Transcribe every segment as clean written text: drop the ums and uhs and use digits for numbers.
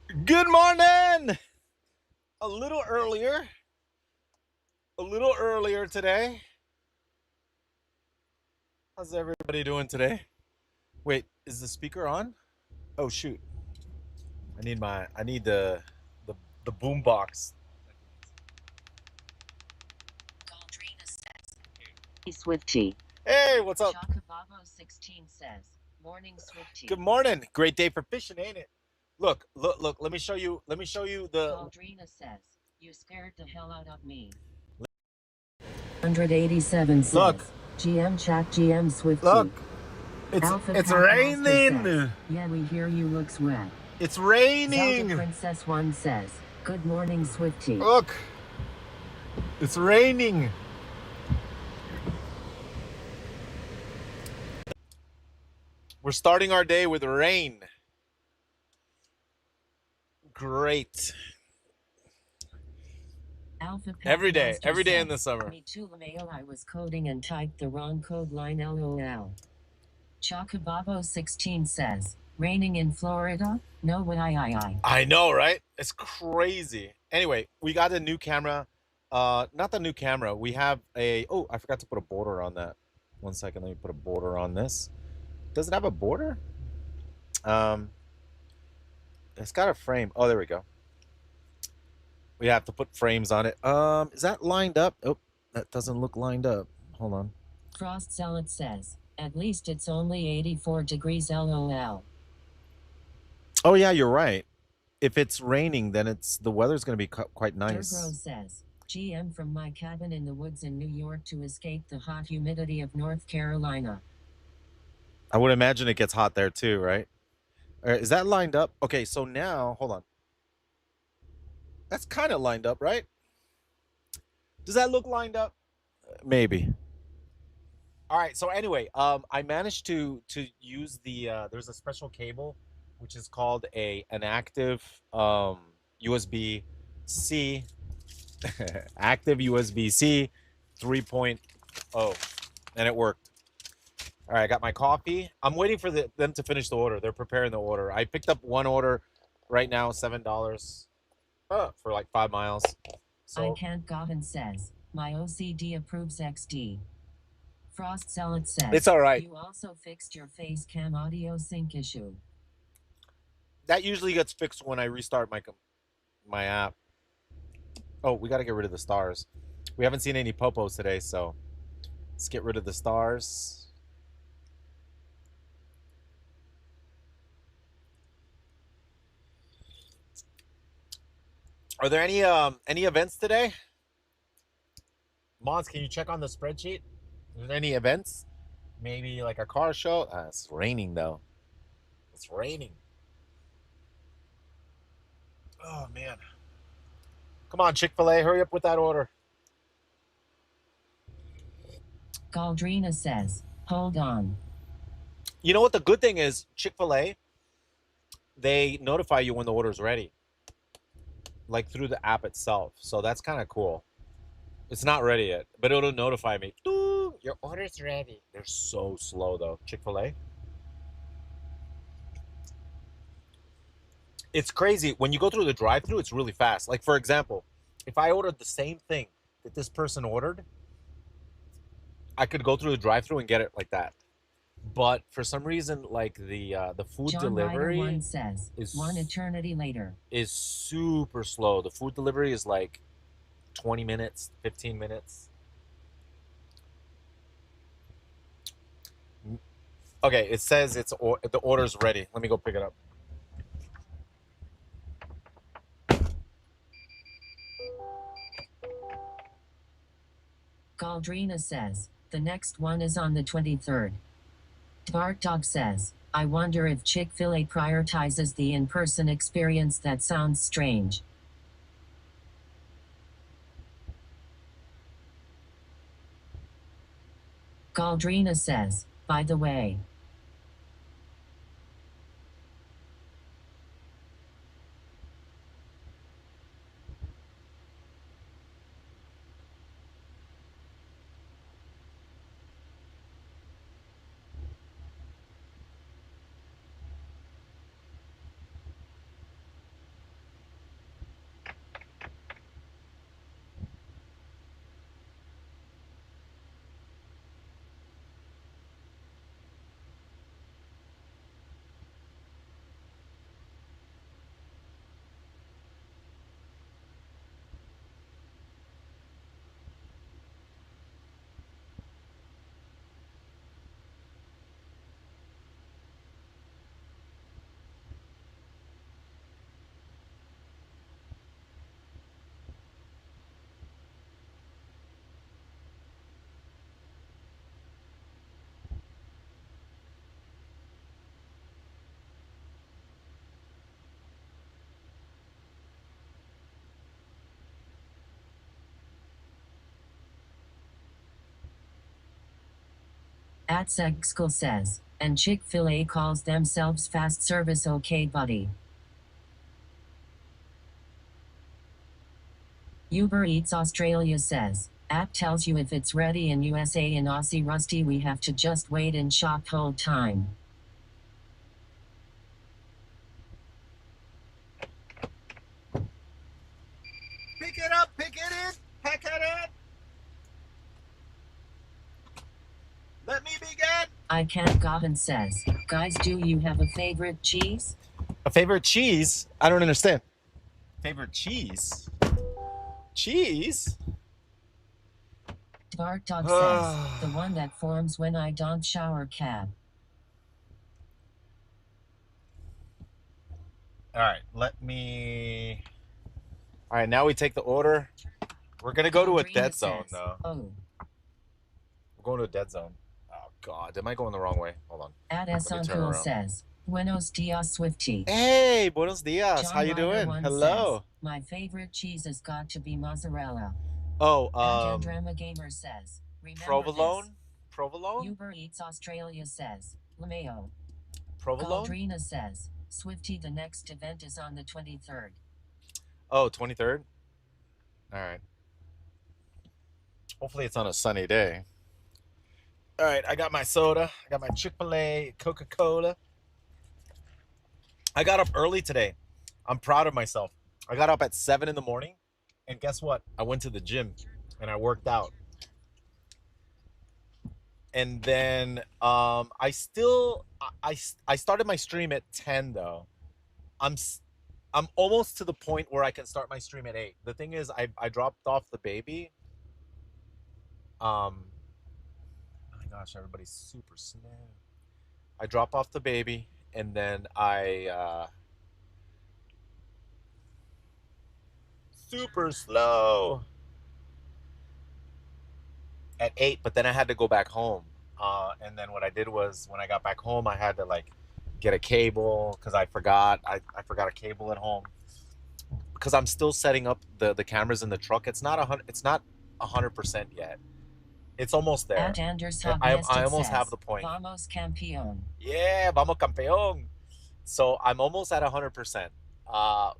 Good morning. A little earlier. A little earlier today. How's everybody doing today? Wait, is the speaker on? Oh shoot. I need the boom box. Swifty. Hey, what's up? Chocobabo 16 says, "Morning Swifty." Good morning. Great day for fishing, ain't it? Look. Let me show you. Let me show you the. Caldrina says, "You scared the hell out of me." 187 says, Look. "GM chat GM Swifty." Look. Alpha It's Cat Master raining. says, "Yeah, we hear you looks wet." It's raining. Zelda Princess 1 says, "Good morning Swifty." Look. It's raining. We're starting our day with rain. Great. Alpha Cat Every day Master in says, the summer. "Me too, Lamayo. I was coding and typed the wrong code line LOL." Chocobabo 16 says, "Raining in Florida? No way. I know, right? It's crazy. Anyway, we got a new camera. Not the new camera. We have a. Oh, I forgot to put a border on that. 1 second. Let me put a border on this. Does it have a border? Um, it's got a frame. Oh, there we go. We have to put frames on it. Is that lined up? Oh, that doesn't look lined up. Hold on. Frost Zealot says, "At least it's only 84 degrees LOL." Oh yeah, you're right. If it's raining, then the weather's going to be quite nice. Durgro says, "GM from my cabin in the woods in New York to escape the hot humidity of North Carolina." I would imagine it gets hot there too, right? Is that lined up? Okay, so now, hold on. That's kind of lined up, right? Does that look lined up? Maybe. All right. So anyway, I managed to use the. There's a special cable, which is called an active USB C, active USB C 3.0, and it worked. All right, I got my coffee. I'm waiting for them to finish the order. They're preparing the order. I picked up one order right now, $7 for like 5 miles. I Can't Gohan says, "My OCD approves XD." Frost Zealot says, It's all right. "You also fixed your face cam audio sync issue." That usually gets fixed when I restart my app. Oh, we got to get rid of the stars. We haven't seen any popos today, so let's get rid of the stars. Are there any events today? Mons, can you check on the spreadsheet? Are there any events? Maybe like a car show? It's raining though. It's raining. Oh man. Come on, Chick-fil-A, hurry up with that order. Galdrina says, "Hold on." You know what the good thing is? Chick-fil-A, they notify you when the order's ready, like through the app itself. So that's kind of cool. It's not ready yet, but it'll notify me. Doo, your order's ready. They're so slow though, Chick-fil-A. It's crazy. When you go through the drive-through, it's really fast. Like for example, if I ordered the same thing that this person ordered, I could go through the drive-through and get it like that. But for some reason, like the food John delivery Ryder 1 says, is "One eternity later." is super slow. The food delivery is like 20 minutes, 15 minutes. Okay, it says the order's ready. Let me go pick it up. Galdrina says, "The next one is on the 23rd. Dart Dog says, "I wonder if Chick-fil-A prioritizes the in-person experience. That sounds strange." Galdrina says, "By the way." At Sexkull says, and Chick-fil-A calls themselves fast service. Okay, buddy. Uber Eats Australia says, app tells you if it's ready in USA. In Aussie Rusty, we have to just wait and shop whole time. Pick it up, pick it in, pack it in. Let me begin. I can't. Gavin says, guys, do you have a favorite cheese? A favorite cheese? I don't understand. Favorite cheese? Cheese? Bart Dog says, the one that forms when I don't shower. Cab. All right, let me. All right, now we take the order. We're gonna go to a dead zone though. Oh. We're going to a dead zone. Oh God, am I going the wrong way? Hold on. At Uncle says, Buenos dias, Swifty. Hey, buenos dias. John How you Ryder doing? Hello. Says, my favorite cheese has got to be mozzarella. Oh, Andrama Gamer says, provolone. This. Provolone. Uber Eats Australia says, Lameo. Provolone. Galdrina says, Swifty, the next event is on the 23rd. Oh, 23rd? All right. Hopefully it's on a sunny day. All right, I got my soda. I got my Chick-fil-A, Coca-Cola. I got up early today. I'm proud of myself. I got up at 7 in the morning, and guess what? I went to the gym, and I worked out. And then I started my stream at 10 though. I'm almost to the point where I can start my stream at 8. The thing is, I dropped off the baby. Oh my gosh, everybody's super slow. I drop off the baby, and then I super slow at 8, but then I had to go back home. And then what I did was, when I got back home, I had to like get a cable because I forgot a cable at home, because I'm still setting up the cameras in the truck. It's not 100% yet. It's almost there. I almost have the point. Vamos campeón. Yeah, vamos campeón. So I'm almost at 100%.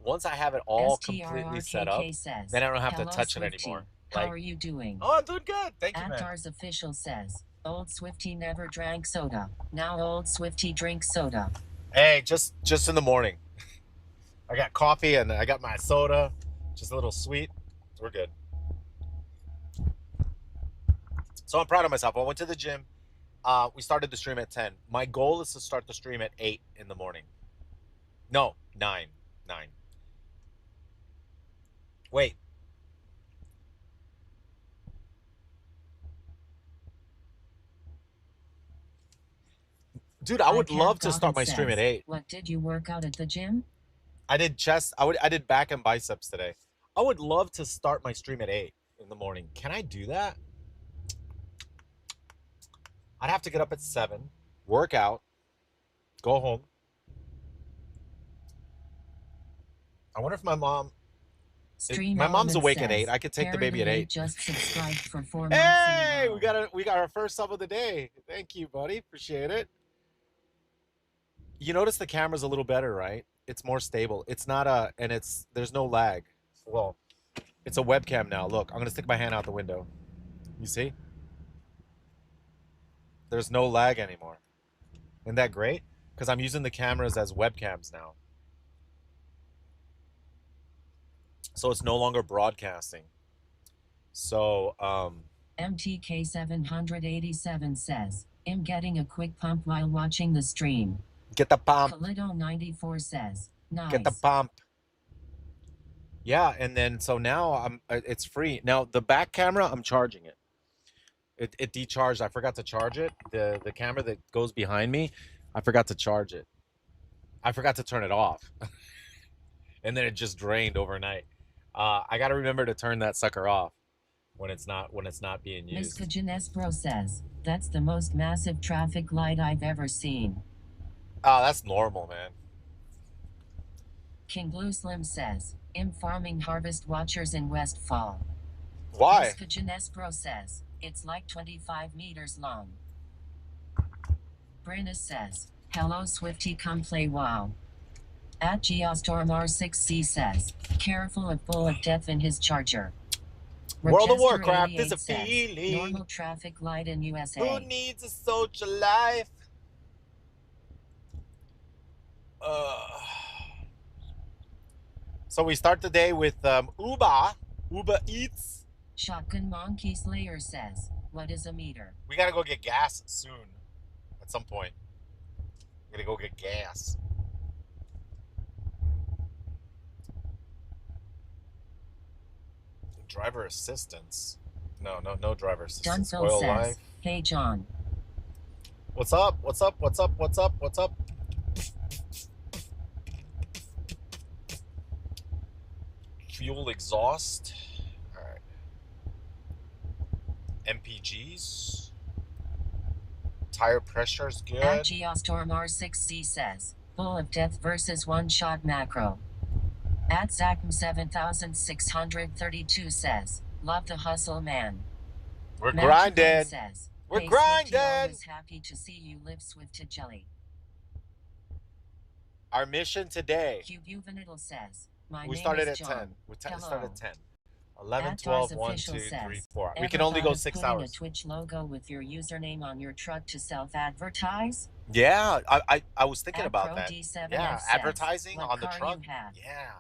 Once I have it all completely set up, then I don't have to touch it anymore. How are you doing? Oh, I'm doing good. Thank you, man. Atars official says, old Swifty never drank soda. Now old Swifty drinks soda. Hey, just in the morning. I got coffee and I got my soda. Just a little sweet. We're good. So I'm proud of myself. I went to the gym. We started the stream at 10. My goal is to start the stream at 8 in the morning. No, 9. Wait. Dude, I would love to start my stream at 8. What did you work out at the gym? I did chest. I did back and biceps today. I would love to start my stream at 8 in the morning. Can I do that? I'd have to get up at 7, work out, go home. I wonder if my mom... my mom's awake at 8. I could take the baby at 8. Just subscribed for 4 months. Hey, we got our first sub of the day. Thank you, buddy. Appreciate it. You notice the camera's a little better, right? It's more stable. It's not there's no lag. Well, it's a webcam now. Look, I'm gonna stick my hand out the window. You see? There's no lag anymore. Isn't that great? Because I'm using the cameras as webcams now. So it's no longer broadcasting. So, MTK 787 says, I'm getting a quick pump while watching the stream. Get the pump. Kalido 94 says, nice. Get the pump. Yeah, and then so now it's free. Now the back camera, I'm charging it. It decharged. I forgot to charge it. The camera that goes behind me, I forgot to charge it. I forgot to turn it off. And then it just drained overnight. I got to remember to turn that sucker off when it's not being used. Miss Kajanespro says, that's the most massive traffic light I've ever seen. Oh, that's normal, man. King Blue Slim says, I'm farming harvest watchers in Westfall. Why? Miss Kajanespro says, it's like 25 meters long. Brenna says, hello Swifty, come play WoW. At Geostormr6C says, careful of Bull of Death in his charger. World of Rochester Warcraft is 88 a says, feeling. normal traffic light in USA. Who needs a social life? So we start the day with Uber Eats. Shotgun Monkey Slayer says, what is a meter? We gotta go get gas soon. At some point. We gotta go get gas. Driver assistance. No driver assistance. Dunfield Oil says, life. hey John. What's up? What's up? What's up? What's up? What's up? Fuel exhaust. All right. MPGs. Tire pressure's good. At Geostormr6C says, Bull of Death versus one-shot macro. At Zachm7632 says, love the hustle, man. We're Matthew grinding. Says, We're hey, grinding. Swifty, always happy to see you live Swift to jelly. Our mission today. Cubuvenidal says, my We name started is at John. 10. We Hello. started at 10. 11, At 12, Dar's 1, official 2, says, 3, 4. We ever can only go thought of 6 putting hours. a Twitch logo with your username on your truck to self-advertise? Yeah, I was thinking At about that. Pro-D7F Yeah, says, advertising what on the car truck. you have? Yeah.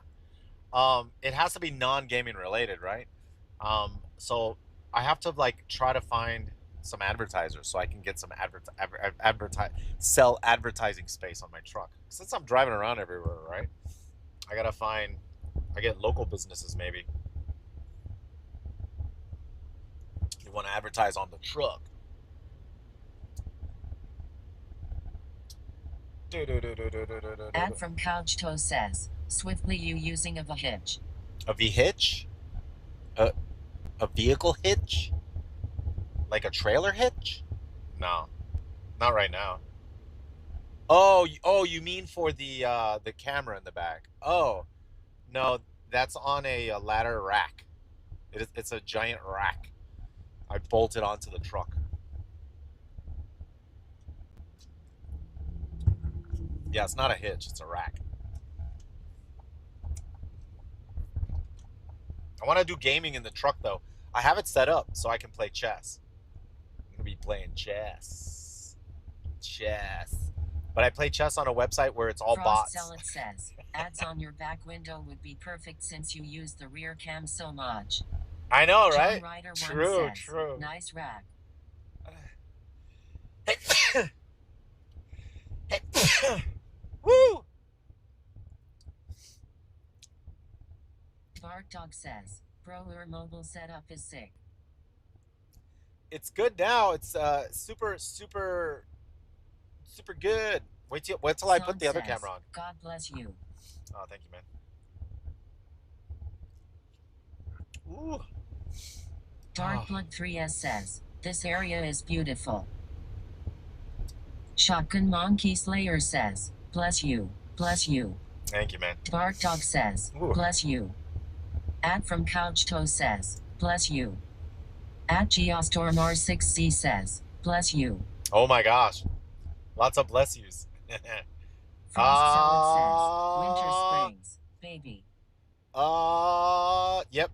It has to be non-gaming related, right? So I have to like try to find some advertisers so I can get some sell advertising space on my truck. Since I'm driving around everywhere, right? I get local businesses maybe. You want to advertise on the truck. Ad from Couchto says, swiftly you using of a hitch. A V-hitch? A vehicle hitch? Like a trailer hitch? No, not right now. Oh, you mean for the camera in the back? Oh, no, that's on a ladder rack. It's a giant rack. I bolted onto the truck. Yeah, it's not a hitch. It's a rack. I want to do gaming in the truck though. I have it set up so I can play chess. I'm gonna be playing chess. But I play chess on a website where it's all bots. Salad says, ads on your back window would be perfect since you use the rear cam so much. I know, John right? Ryder True, says, true. nice rack. Woo! Bark Dog says, bro, your mobile setup is sick. It's good now. It's super good. Wait till I put the other camera on. God bless you. Oh, thank you, man. Ooh. Darkblood 3S says, this area is beautiful. Shotgun Monkey Slayer says, bless you, bless you. Thank you, man. Bark Dog says, Ooh. bless you. Ad from Couchto says, bless you. At Geostormr6C says, bless you. Oh my gosh. Lots of bless yous. Frost Salad says, Winter Springs, baby. Yep.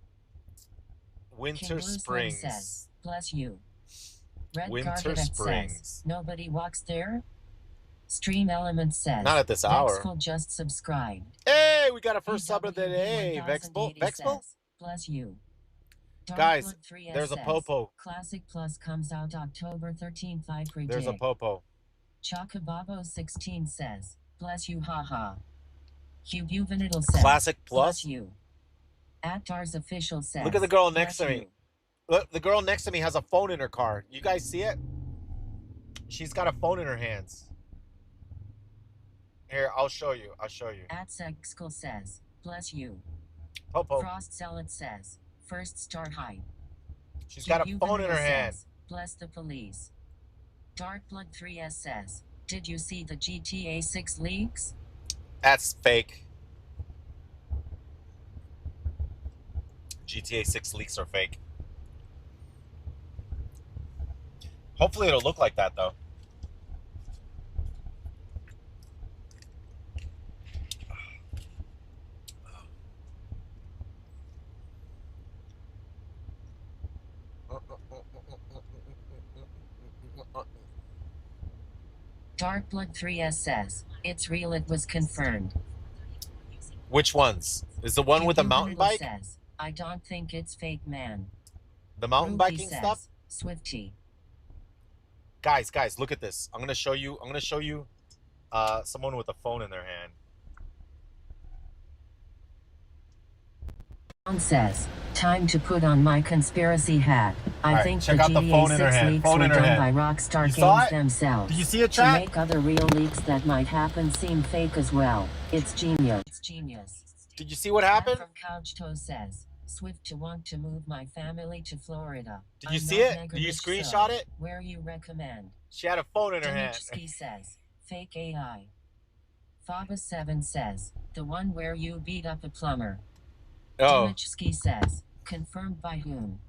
Winter King Blue Slim Springs. says, bless you. Red Winter Garnet Springs. says, nobody walks there? Stream Elements says, Not at this hour. Vexful just subscribed. Hey, we got a first sub of the day. Vexful? Says, bless you. Guys, there's a says, popo. Classic Plus comes out October 13th. I predict. There's a popo. Chocobabo 16 says, bless you, haha. Cubuvenidal says, Classic bless Plus? you. At Dar's official says, Look at the girl next to bless me. you. Look, the girl next to me has a phone in her car. You guys see it? She's got a phone in her hands. Here, I'll show you. At Sexkull says, bless you. Popo. Frost Salad says, first star hype. She's got a phone in her hand. Bless the police. Darkblood 3S says, did you see the GTA 6 leaks? That's fake. GTA 6 leaks are fake. Hopefully it'll look like that though. Dark Blood 3S says, it's real, it was confirmed. Which ones? Is the one with the mountain Noodle bike? says, I don't think it's fake, man. The mountain Rufy biking stuff? says, Swifty. Guys, look at this. I'm gonna show you someone with a phone in their hand. John says, time to put on my conspiracy hat. I think the check out the phone in her GTA 6 hand. leaks Phone were in her done hand. by Rockstar You saw Games it? themselves. Did you see it, To chat? make other real leaks that might happen seem fake as well. It's genius. It's genius. Did you see what Cat happened? from Couchto says, Swift to want to move my family to Florida. Did you I'm see not it? mega Did you rich, screenshot so it? where you recommend? She had a phone in her hand. Dimichski says, fake AI. Faba7 says, the one where you beat up a plumber. Oh, Dimichski says, confirmed by whom?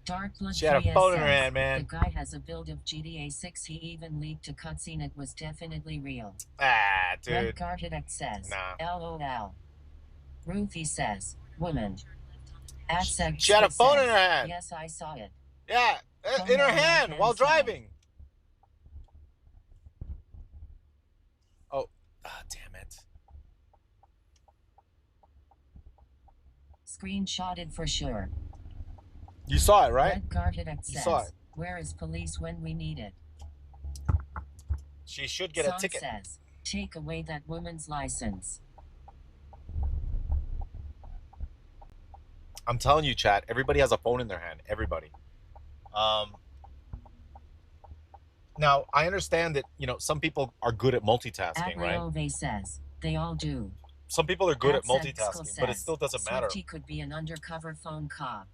Dark Blood she had a 3S phone in her says, hand, man. the guy has a build of GTA 6. He even leaked a cutscene. It was definitely real. Ah, dude. Red Gartedeck says, Nah. LOL. Ruthie says, woman. Adseg She had a phone in her says, hand. yes, I saw it. Yeah, Phone in her on hand right-hand while side. driving. Oh, damn it. Screenshotted for sure. You saw it, right? Red Gartedeck You saw says, it. where is police when we need it? She should get Son a ticket. says, take away that woman's license. I'm telling you, chat, everybody has a phone in their hand. Everybody. Now, I understand that, some people are good at multitasking, right? Agliove says, they all do. Some people are good at Adseg multitasking, but it says, still doesn't matter. Swifty could be an undercover phone cop.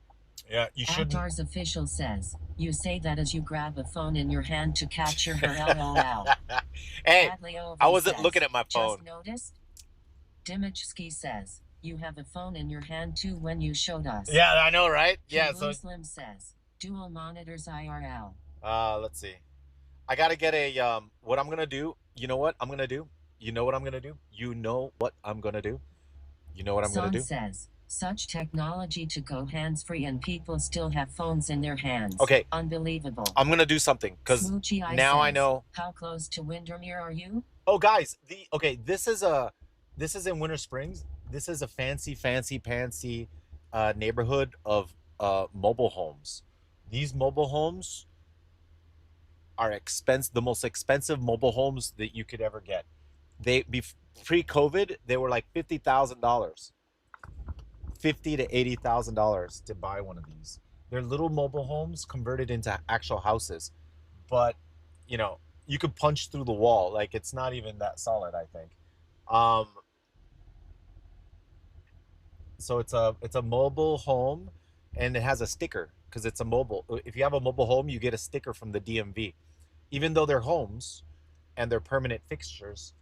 Yeah, you shouldn't. Avatar's official says, you say that as you grab a phone in your hand to capture her LOL. Hey, Agliove I wasn't says, looking at my phone. just noticed? Dimichski says, you have a phone in your hand too when you showed us. Yeah, I know, right? Yeah, so Muslim says, dual monitors IRL. let's see. I gotta get a what I'm gonna do. You know what I'm gonna do? You know what I'm gonna do? You know what I'm gonna do? You know what I'm gonna do? says, such technology to go hands-free and people still have phones in their hands. Okay. Unbelievable. I'm gonna do something because now I know. How close to Windermere are you? Oh, guys, this is in Winter Springs. This is a fancy neighborhood of mobile homes. These mobile homes are the most expensive mobile homes that you could ever get. Pre-COVID, they were like $50,000, $50,000 to $80,000 to buy one of these. They're little mobile homes converted into actual houses, but you could punch through the wall. Like, it's not even that solid, I think. So it's a mobile home, and it has a sticker because it's a mobile. If you have a mobile home, you get a sticker from the DMV. Even though they're homes and they're permanent fixtures,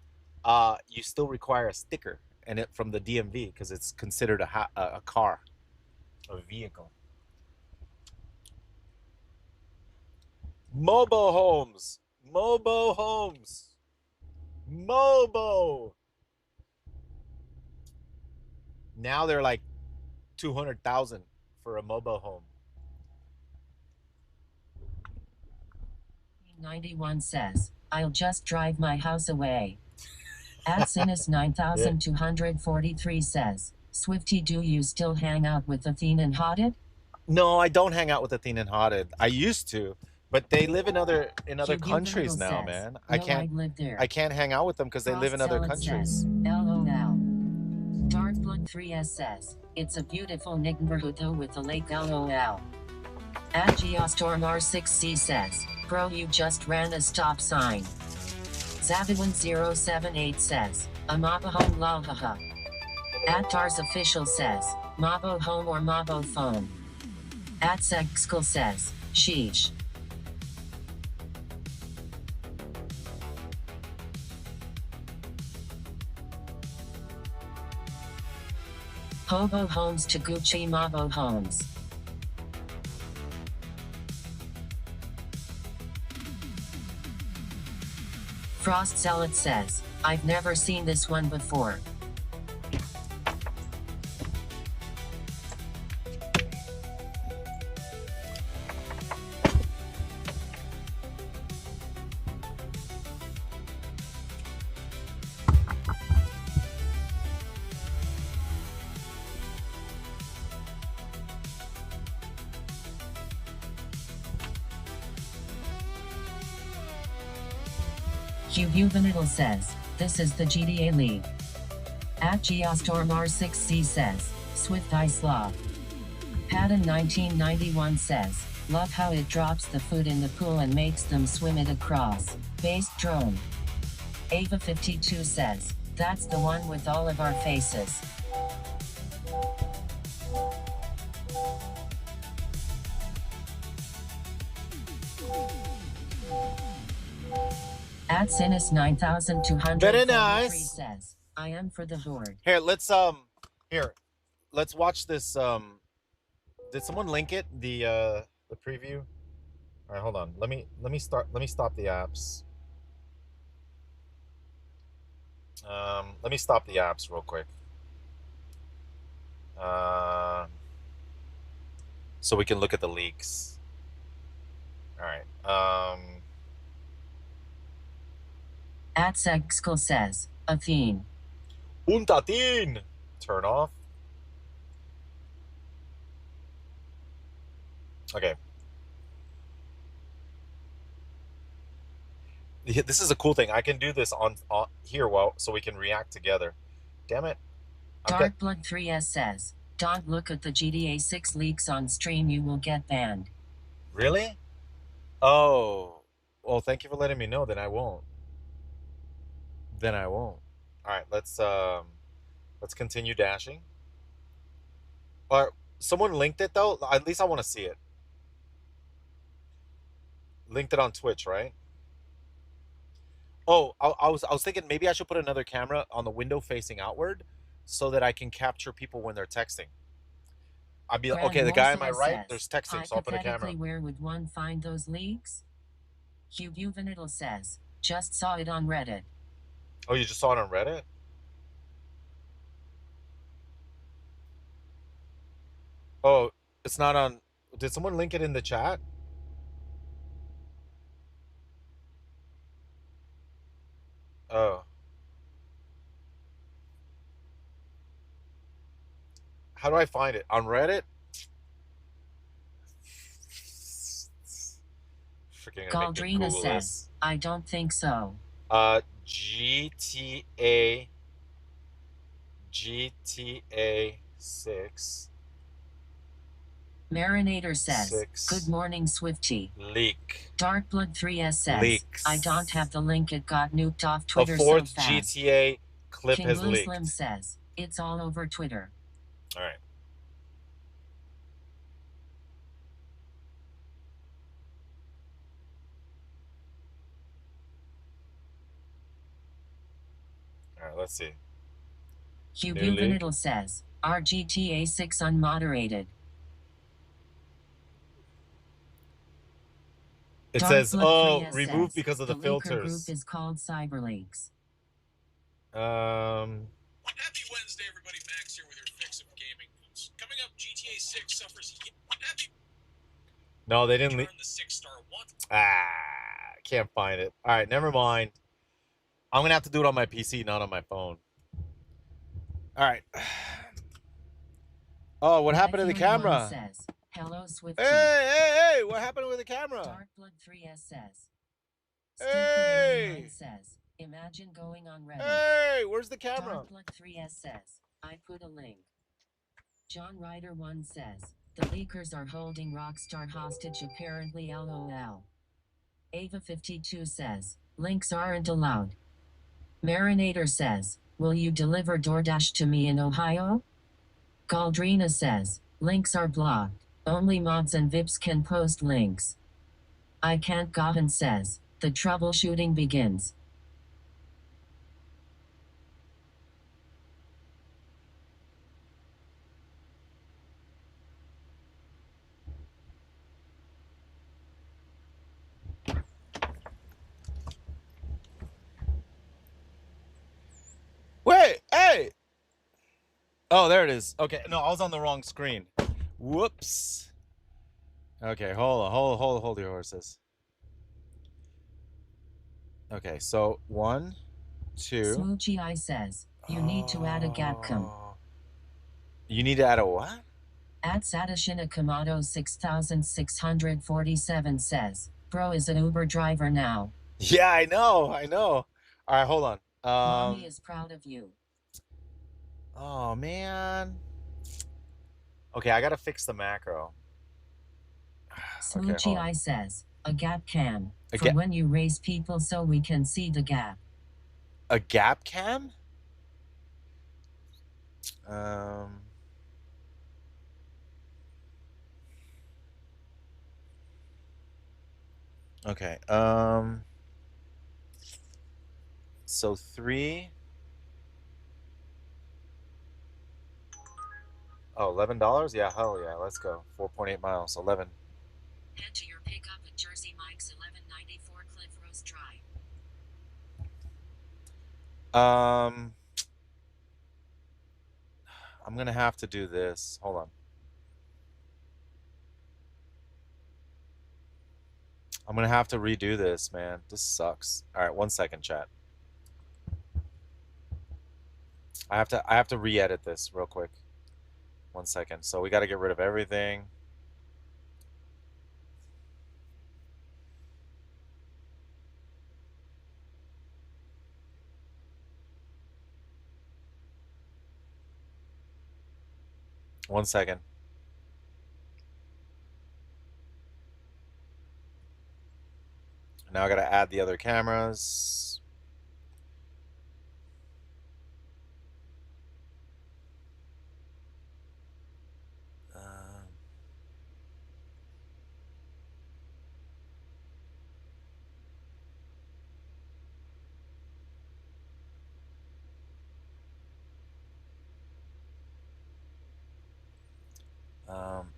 you still require a sticker and it from the DMV because it's considered a car, a vehicle. Mobile homes. Mobo. Now they're like 200,000 for a mobile home. 91 says, I'll just drive my house away. Adsinus 9243 says, Swifty, do you still hang out with Athene and Hodded? No, I don't hang out with Athene and Hodded. I used to, but they live in other countries now, man. I can't hang out with them because they live in other countries. LOL. Dark Blood 3S says, it's a beautiful neighborhood though with a lake LOL. Geostorm R6C says, bro, you just ran a stop sign. Zabadwin078 says, a Mabo home lalhaha. Attar's official says, Mabo home or Mabo phone. Atsegskal says, sheesh. Hobo homes to Gucci Mabo homes. Frost Zealot says, I've never seen this one before. Hugh Juvenile says, this is the GTA League. At Geostorm R6C says, Swift Ice Law. Patton 1991 says, love how it drops the food in the pool and makes them swim it across. Based drone. Ava 52 says, that's the one with all of our faces. At Sinus 9243 Very nice. says, I am for the horde. Here, let's watch this. Did someone link it? The preview? All right, hold on. Let me stop the apps. Let me stop the apps real quick. So we can look at the leaks. All right. At Sexkel says, Athene. Untatin. Turn off. Okay. This is a cool thing. I can do this on here, so we can react together. Damn it. Darkblood 3S says, don't look at the GTA 6 leaks on stream, you will get banned. Really? Oh. Well, thank you for letting me know. Then I won't. All right, let's continue dashing. Someone linked it though. At least I want to see it. Linked it on Twitch, right? Oh, I was thinking maybe I should put another camera on the window facing outward, so that I can capture people when they're texting. I'd be like, okay, the guy on my right, there's texting, so I'll put a camera. Where would one find those leaks? Hugh Juvenile says, just saw it on Reddit. Oh, you just saw it on Reddit? Oh, it's not on. Did someone link it in the chat? Oh. How do I find it? On Reddit? Freaking Galdrina says, I don't think so. GTA 6. Marinator says, good morning, Swifty. Leak. Darkblood 3S says, leaks. I don't have the link, it got nuked off Twitter. The fourth so fast. GTA clip King has Blue leaked. Slim says, it's all over Twitter. All right. All right, let's see. Hugh Juvenile says, our GTA 6 unmoderated. It says, oh, removed because of the filters. The group is called CyberLeaks. Happy Wednesday, everybody. Max here with your fix of gaming news. Coming up, GTA 6 suffers. No, they didn't leak. The 6-star one. Can't find it. All right, never mind. I'm gonna have to do it on my PC, not on my phone. All right. Oh, what happened to the camera? Says, hello, Swifty. Hey! What happened with the camera? Darkblood 3S says. Hey! Says, imagine going on Reddit. Hey, where's the camera? Darkblood 3S says, I put a link. John Ryder 1 says, the leakers are holding Rockstar hostage apparently, LOL. Ava 52 says, links aren't allowed. Marinator says, will you deliver DoorDash to me in Ohio? Galdrina says, links are blocked. Only mods and VIPs can post links. I can't. Gohan says, the troubleshooting begins. Wait, hey! Oh, there it is. Okay, no, I was on the wrong screen. Whoops. Okay, hold your horses. Okay, so 1, 2. Smoochie I says, you need to add a Gapcom. You need to add a what? At Satashina Kamado 6647 says, bro is an Uber driver now. Yeah, I know. I know. All right, hold on. Mommy is proud of you. Oh man. Okay, I gotta fix the macro. Okay, hold Smoochie on. Eye says, a gap cam. For A, when you raise people so we can see the gap. a gap cam? Um. Okay. So three. Oh, $11? Yeah, hell yeah. Let's go. 4.8 miles. 11. Head to your pickup at Jersey Mike's 1194 Cliff Rose Drive. Um. I'm gonna have to do this. Hold on. I'm gonna have to redo this, man. This sucks. All right, 1 second, chat. I have to re-edit this real quick. 1 second. So we got to get rid of everything. One second. Now I got to add the other cameras.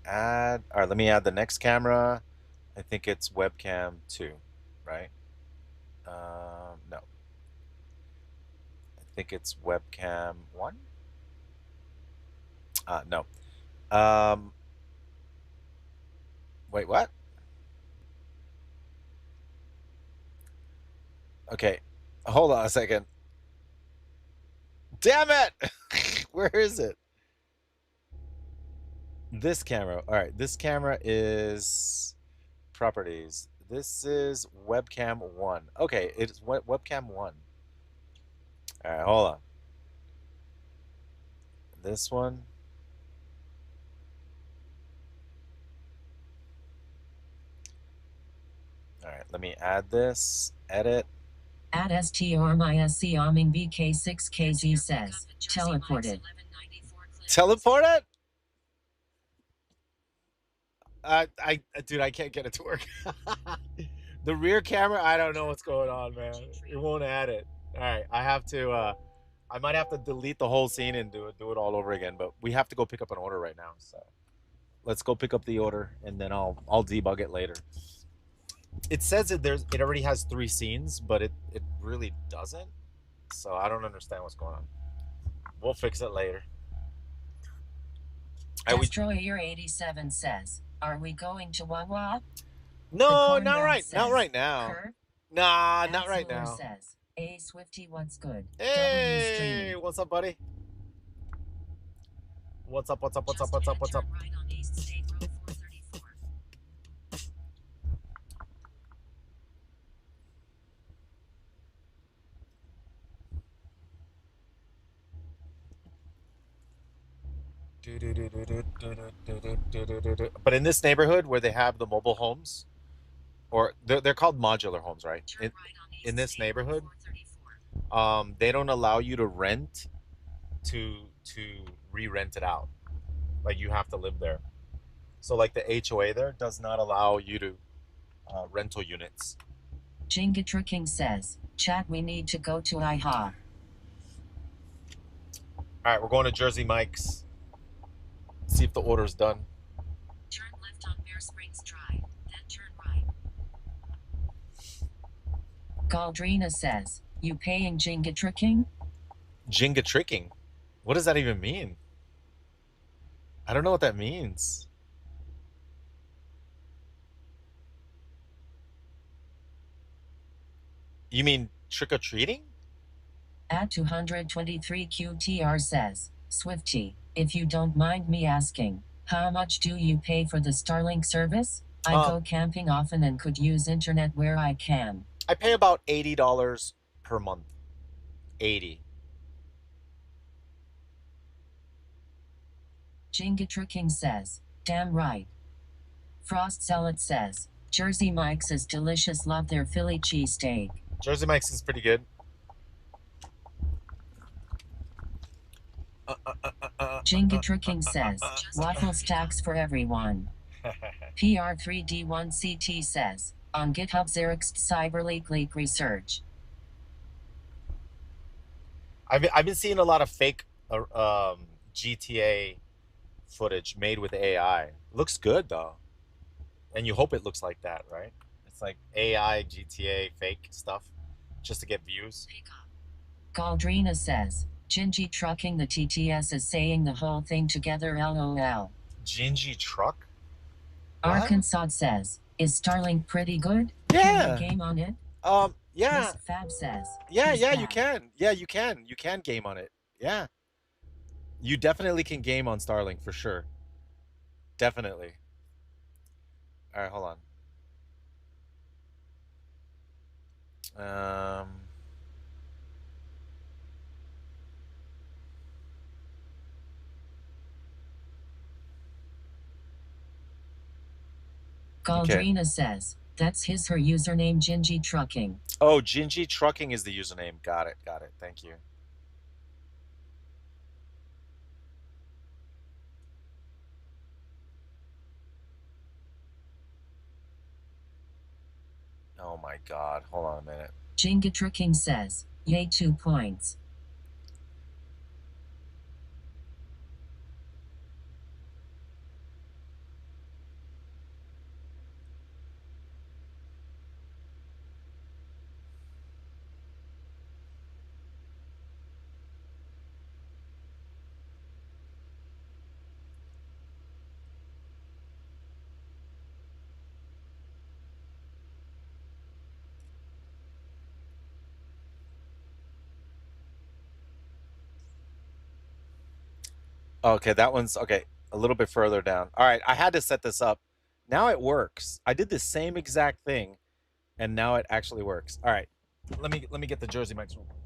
Add. All right, let me add the next camera. I think it's webcam 2, right? No. I think it's webcam 1. No. Um, Wait, what? Okay, hold on a second. Damn it! Where is it? This camera. All right, this camera is properties. This is webcam 1. Okay, it's webcam 1. All right, hold on. This one. All right, let me add this. Edit. At STRMISC Arming BK6KZ says, teleported. Teleport it? Dude, I can't get it to work. The rear camera, I don't know what's going on, man. It won't add it. All right, I have to. I might have to delete the whole scene and do it all over again. But we have to go pick up an order right now. So let's go pick up the order, and then I'll debug it later. It says it already has 3 scenes, but it really doesn't. So I don't understand what's going on. We'll fix it later. Destroyer 87 says, are we going to Wawa? No, not right. Not right now. Curve? Nah, not right now. Says, hey Swifty, what's good? Hey, what's up, buddy? What's up? What's up? What's up? What's up? What's up? Right on East State Road 434. But in this neighborhood where they have the mobile homes, or they're called modular homes, right? In this neighborhood, they don't allow you to rent to re-rent it out. Like you have to live there. So like the HOA there does not allow you to rental units. Jinga King says, chat, we need to go to IHA. All right, we're going to Jersey Mike's. See if the order's done. Turn left on Bear Springs Drive, then turn right. Galdrina says, you paying Jinga King? Jenga tricking? What does that even mean? I don't know what that means. You mean trick or treating? At 223 QTR says, Swifty, if you don't mind me asking, how much do you pay for the Starlink service? I go camping often and could use internet where I can. I pay about $80 per month. 80. Jingatr King says, damn right. Frost Zealot says, Jersey Mike's is delicious, love their Philly cheesesteak. Jersey Mike's is pretty good. Jingatr King says, waffle stacks for everyone. PR3D1CT says, on GitHub Xerxed Cyberleak leak research. I've been seeing a lot of fake GTA footage made with AI. Looks good though, and you hope it looks like that, right? It's like AI GTA fake stuff, just to get views. Galdrina says, Gingy trucking the TTS is saying the whole thing together lol. Gingy truck. What? Arkansas says, is Starlink pretty good? Can you Yeah. game on it? Yeah. Miss Fab says, Yeah. "Who's Yeah. You that?" can. Yeah. You can. You can game on it. Yeah. You definitely can game on Starlink for sure. Definitely. All right. Hold on. Okay. Galdrina says, that's his her username Gingy trucking. Oh, Gingy Trucking is the username. Got it. Got it. Thank you. Oh my God. Hold on a minute. Jingatra King says, yay 2 points. Okay, that one's okay. A little bit further down. All right, I had to set this up. Now it works. I did the same exact thing, and now it actually works. All right, let me get the Jersey Mike's real quick.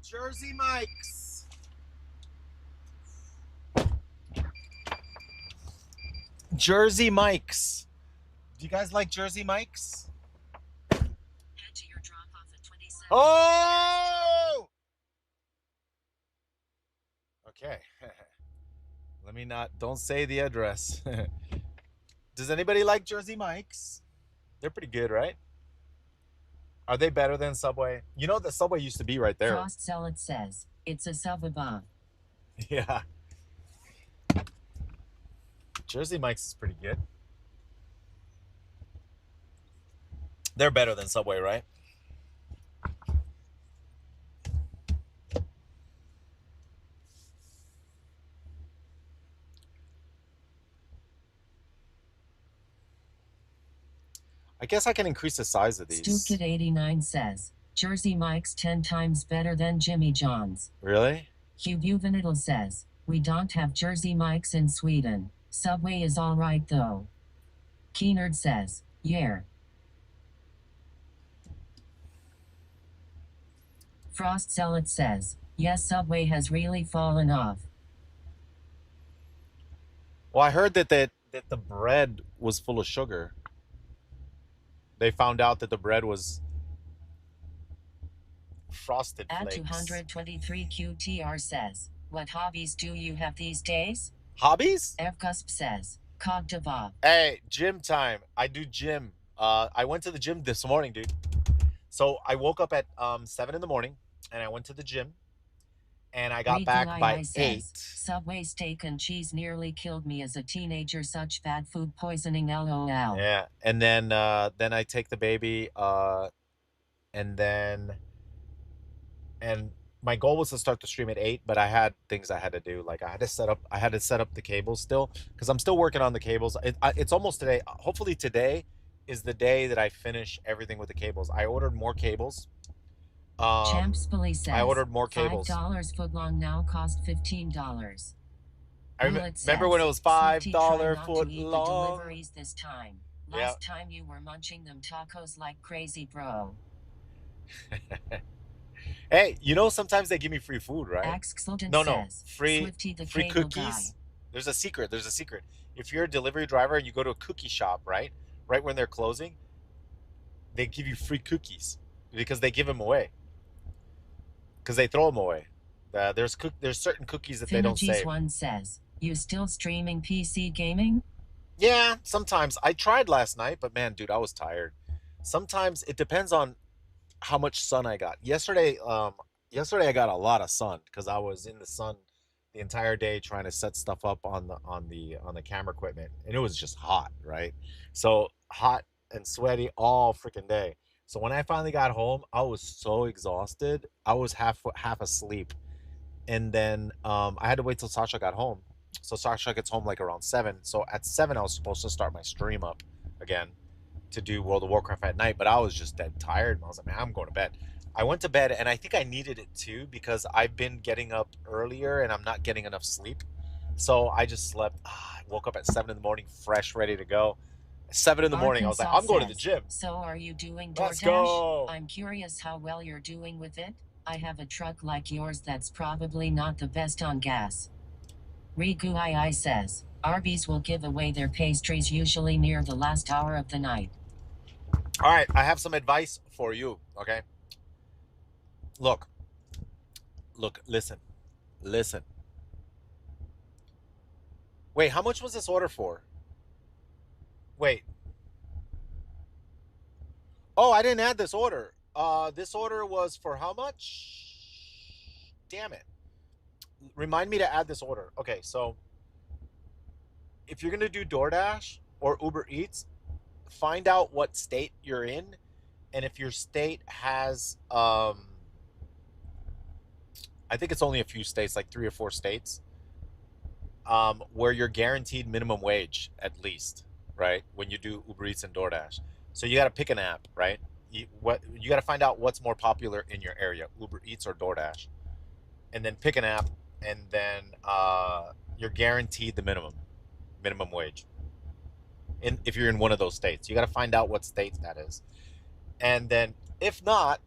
Jersey Mike's. Jersey Mike's. Do you guys like Jersey Mike's? Head to your drop off at 27. Oh! Okay. Let me not, don't say the address. Does anybody like Jersey Mike's? They're pretty good, right? Are they better than Subway? You know, the Subway used to be right there. Frost Zealot says, it's a sub above. Yeah. Jersey Mike's is pretty good. They're better than Subway, right? I guess I can increase the size of these. Stupid89 says, Jersey Mike's 10 times better than Jimmy John's. Really? Hugh Buvenidal says, we don't have Jersey Mike's in Sweden. Subway is alright though. Keenard says, yeah. Frost Zealot says, yes, Subway has really fallen off. Well, I heard that the bread was full of sugar. They found out that the bread was frosted At flakes. 223 QTR says, what hobbies do you have these days? Hobbies? Evcusp says, Cog de Bob. Hey, gym time. I do gym. I went to the gym this morning, dude. So I woke up at 7 in the morning and I went to the gym and I got back by 8. Subway steak and cheese nearly killed me as a teenager. Such bad food poisoning, lol. Yeah, and then I take the baby, and my goal was to start the stream at 8, but I had things I had to do. Like I had to set up the cables still because I'm still working on the cables. It's almost today. Hopefully today is the day that I finish everything with the cables. I ordered more cables. Champs Police says, I ordered more cables. $5 footlong now cost $15. I remember when it was $5 foot long. Deliveries this time. Last time you were munching them tacos like crazy, bro. Hey, you know sometimes they give me free food, right? No, free cookies. Guy. There's a secret. If you're a delivery driver and you go to a cookie shop, right when they're closing, they give you free cookies because they give them away. Because they throw them away. There's certain cookies that they don't save. One says, you still streaming PC gaming? Yeah, sometimes. I tried last night, but man, dude, I was tired. Sometimes it depends on how much sun I got. Yesterday I got a lot of sun because I was in the sun the entire day trying to set stuff up on the camera equipment, and it was just hot, right? So hot and sweaty all freaking day. So when I finally got home, I was so exhausted. I was half asleep. And then I had to wait till Sasha got home. So Sasha gets home like around 7. So at 7, I was supposed to start my stream up again to do World of Warcraft at night. But I was just dead tired. I was like, man, I'm going to bed. I went to bed, and I think I needed it too because I've been getting up earlier and I'm not getting enough sleep. So I just slept. I woke up at 7 in the morning, fresh, ready to go. 7 in the morning, I was like, I'm going to the gym. So are you doing DoorDash? Let's go. I'm curious how well you're doing with it. I have a truck like yours that's probably not the best on gas. Rigu says, Arby's will give away their pastries usually near the last hour of the night. All right, I have some advice for you, okay? Look, listen. Wait, how much was this order for? Wait. Oh, I didn't add this order. This order was for how much? Damn it. Remind me to add this order. Okay, so if you're going to do DoorDash or Uber Eats, find out what state you're in. And if your state has, I think it's only a few states, like 3 or 4 states, where you're guaranteed minimum wage at least, right? When you do Uber Eats and DoorDash. So you got to pick an app, right? You got to find out what's more popular in your area, Uber Eats or DoorDash. And then pick an app, and then you're guaranteed the minimum wage. If you're in one of those states, you got to find out what state that is. And then if not,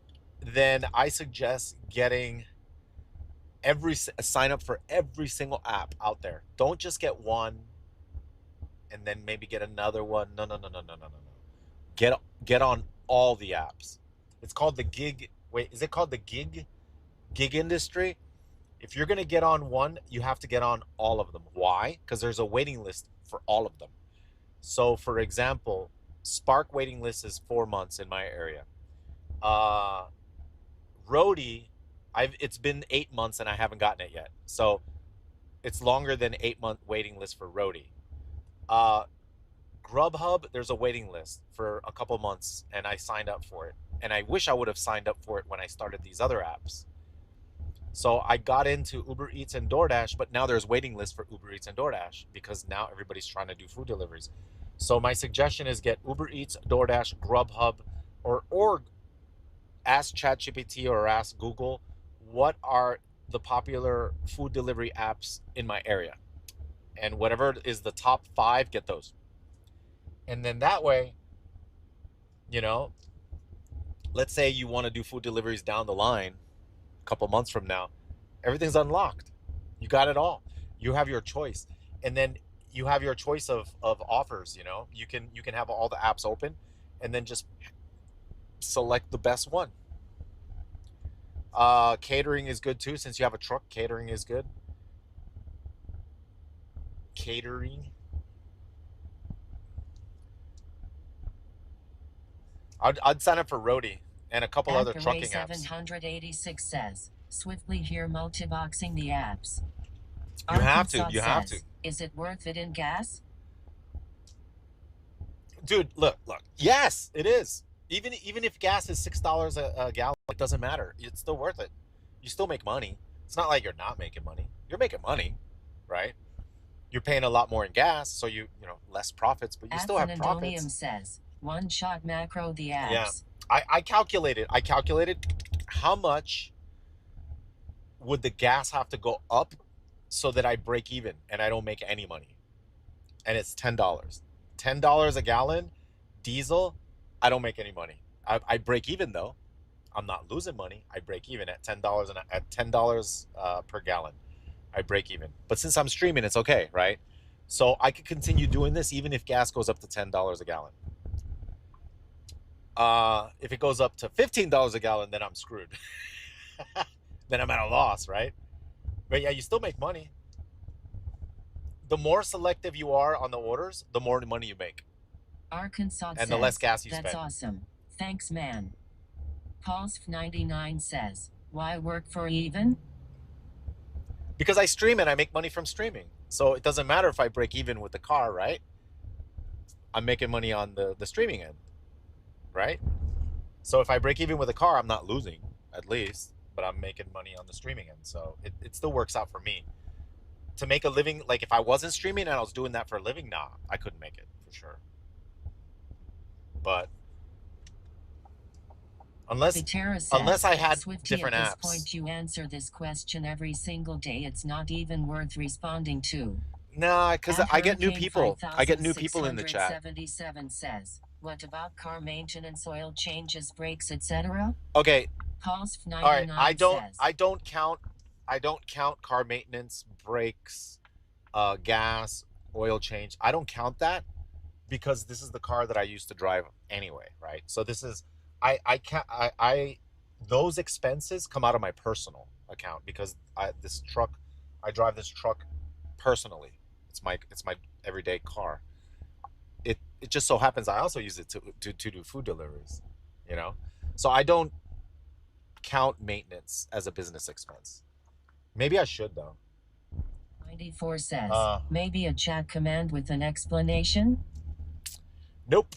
then I suggest getting sign up for every single app out there. Don't just get one and then maybe get another one. No, no, no, no, no, no, no, no. Get on all the apps. It's called the gig. Wait, is it called the gig industry? If you're gonna get on one, you have to get on all of them. Why? Because there's a waiting list for all of them. So, for example, Spark waiting list is 4 months in my area. Uh, Roadie, it's been 8 months and I haven't gotten it yet. So it's longer than 8 month waiting list for Roadie. Uh, Grubhub, there's a waiting list for a couple months and I signed up for it. And I wish I would have signed up for it when I started these other apps. So I got into Uber Eats and DoorDash, but now there's waiting lists for Uber Eats and DoorDash because now everybody's trying to do food deliveries. So my suggestion is get Uber Eats, DoorDash, Grubhub, or ask ChatGPT or ask Google what are the popular food delivery apps in my area, and whatever is the top 5, get those. And then that way, you know, let's say you want to do food deliveries down the line, a couple months from now, everything's unlocked. You got it all. You have your choice, and then you have your choice of offers. You can have all the apps open, and then just select the best one. Catering is good too. Since you have a truck, catering is good. Catering. I'd sign up for Roadie and a couple other trucking apps. 786 says, swiftly here multiboxing the apps. You have to. You have to. Is it worth it in gas? Dude, look. Yes, it is. Even if gas is $6 a gallon, it doesn't matter. It's still worth it. You still make money. It's not like you're not making money. You're making money, right? You're paying a lot more in gas, so you know less profits, but you still have profits. Says, one shot macro the apps. Yeah, I calculated. How much would the gas have to go up so that I break even and I don't make any money? And it's $10. $10 a gallon, diesel. I don't make any money. I break even though. I'm not losing money. I break even at $10 at $10 per gallon. I break even. But since I'm streaming, it's okay, right? So I could continue doing this even if gas goes up to $10 a gallon. If it goes up to $15 a gallon, then I'm screwed. Then I'm at a loss, right? But yeah, you still make money. The more selective you are on the orders, the more money you make. Arkansas and the less gas you spend. That's awesome. Thanks, man. Paul's99 says, why work for even? Because I stream and I make money from streaming. So it doesn't matter if I break even with the car, right? I'm making money on the streaming end, right? So if I break even with a car, I'm not losing, at least, but I'm making money on the streaming end. So it still works out for me. To make a living, like if I wasn't streaming and I was doing that for a living, nah, I couldn't make it for sure. But unless I had different apps. At this point, you answer this question every single day. It's not even worth responding to. Nah, because I get new people. I get new people in the chat. 77 says, what about car maintenance, oil changes, brakes, etc.? Okay. Paul's all right. I don't count car maintenance, brakes, gas, oil change. I don't count that because this is the car that I used to drive anyway, right? So this is those expenses come out of my personal account because I drive this truck personally. It's my everyday car. It just so happens I also use it to do food deliveries, you know? So I don't count maintenance as a business expense. Maybe I should though. 94 says, maybe a chat command with an explanation? Nope.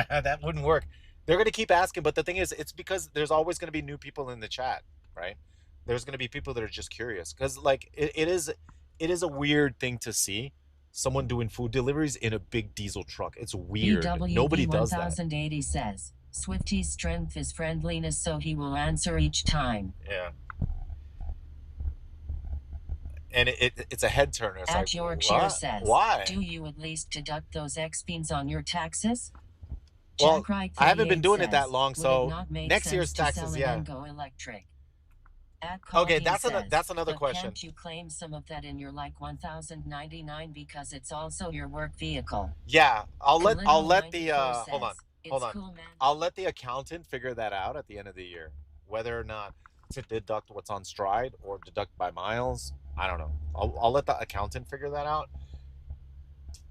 That wouldn't work. They're going to keep asking, but the thing is, it's because there's always going to be new people in the chat, right? There's going to be people that are just curious because like it is a weird thing to see someone doing food deliveries in a big diesel truck. It's weird. Nobody does that. 1080 says, Swifty's strength is friendliness, so he will answer each time. Yeah. And it's a head turner. It's At like, Yorkshire says, why? Do you at least deduct those X-beans on your taxes? Well, I haven't been doing it that long, so next year's taxes, yeah. Go electric? Okay, Says, that's another but question. can't you claim some of that in your like 1099 because it's also your work vehicle? Yeah, I'll let the hold on. Says, Hold it's on. cool, man. I'll let the accountant figure that out at the end of the year. Whether or not to deduct what's on stride or deduct by miles, I don't know. I'll let the accountant figure that out.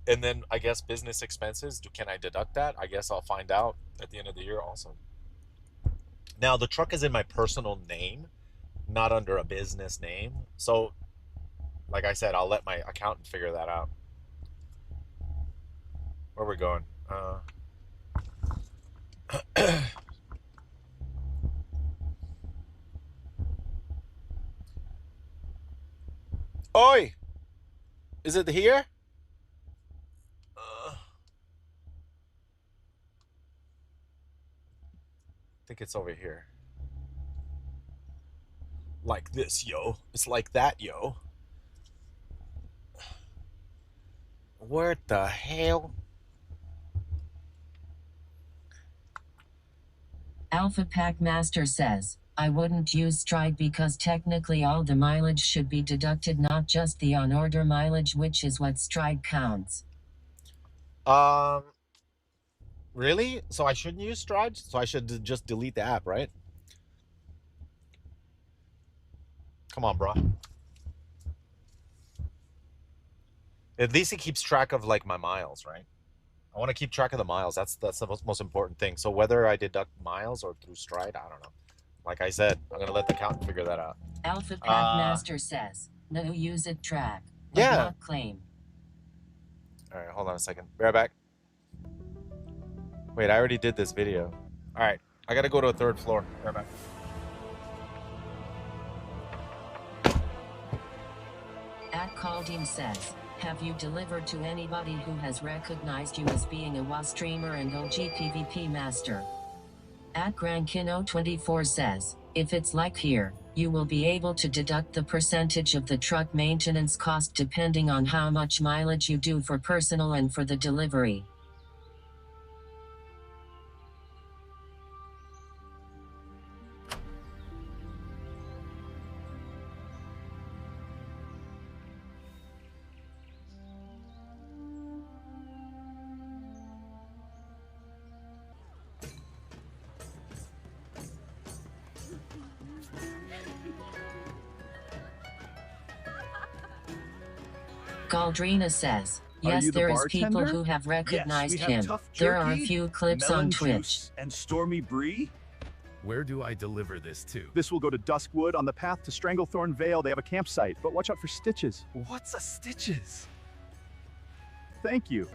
And then I guess business expenses, can I deduct that? I guess I'll find out at the end of the year also. Now, the truck is in my personal name, not under a business name. So, like I said, I'll let my accountant figure that out. Where are we going? Oi! Is it here? I think it's over here. Like this, yo. It's like that, yo. What the hell? Alpha Pack Master says, I wouldn't use Stride because technically all the mileage should be deducted, not just the on-order mileage, which is what Stride counts. Really? So I shouldn't use Stride? So I should just delete the app, right? Come on, bro. At least it keeps track of like my miles, right? I want to keep track of the miles. That's the most important thing. So whether I deduct miles or through Stride, I don't know. Like I said, I'm gonna let the accountant figure that out. Alpha Pack Master says, no, use it track, but yeah. not claim. All right, hold on a second. Be right back. Wait, I already did this video. All right, I gotta go to a third floor. Be right back. Caldeem says, have you delivered to anybody who has recognized you as being a WA streamer and OG PvP master? Grankino24 says, if it's like here, you will be able to deduct the percentage of the truck maintenance cost depending on how much mileage you do for personal and for the delivery. Galdrina says, yes, there is people who have recognized him. There are a few clips on Twitch. And Stormy Bree? Where do I deliver this to? This will go to Duskwood on the path to Stranglethorn Vale. They have a campsite, but watch out for Stitches. What's a Stitches? Thank you.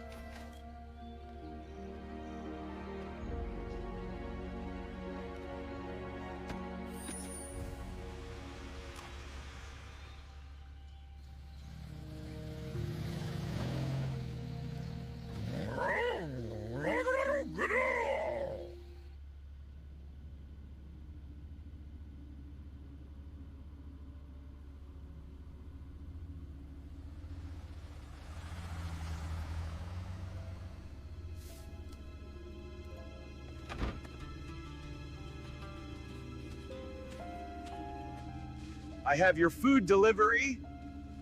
I have your food delivery.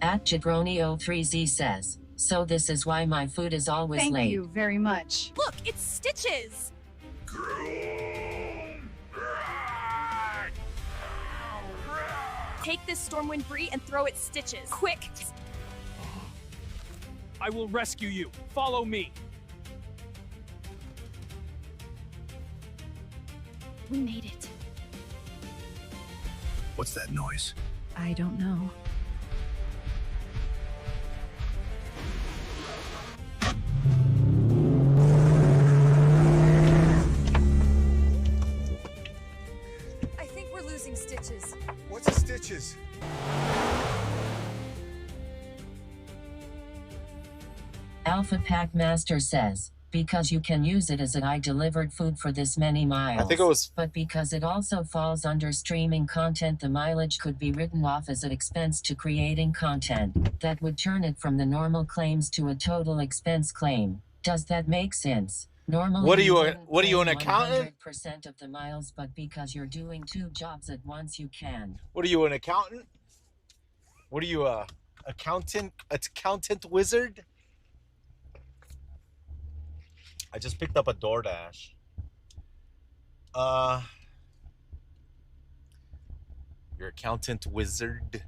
Jabroni03Z says, so this is why my food is always late. Thank you very much. Look, it's Stitches! Take this Stormwind Bree and throw it Stitches. Quick! I will rescue you. Follow me. We made it. What's that noise? I don't know. I think we're losing Stitches. What's a Stitches? Alpha Pack Master says, because you can use it as I delivered food for this many miles. I think it was. But because it also falls under streaming content, the mileage could be written off as an expense to creating content. That would turn it from the normal claims to a total expense claim. Does that make sense? Normally, What are you? wouldn't What are you, pay an accountant? 100% of the miles, but because you're doing 2 jobs at once, you can. What are you, an accountant? What are you, accountant? Accountant wizard? I just picked up a DoorDash. Your accountant wizard.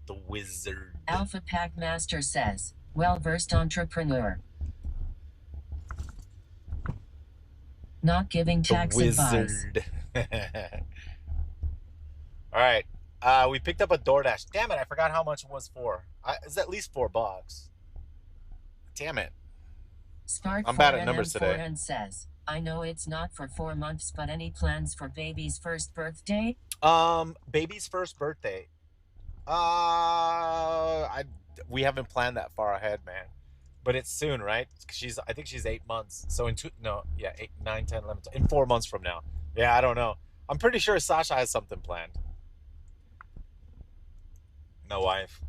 The wizard. Alpha Pack Master says, well-versed entrepreneur. Not giving The tax advice. wizard. All right. We picked up a DoorDash. Damn it, I forgot how much it was for. It's at least $4. Damn it. Spark I'm bad at numbers today. and says, I know it's not for 4 months, but any plans for baby's first birthday? Baby's first birthday. We haven't planned that far ahead, man. But it's soon, right? I think she's 8 months. So 8, 9, 10, 11, in 4 months from now. Yeah, I don't know. I'm pretty sure Sasha has something planned. No wife.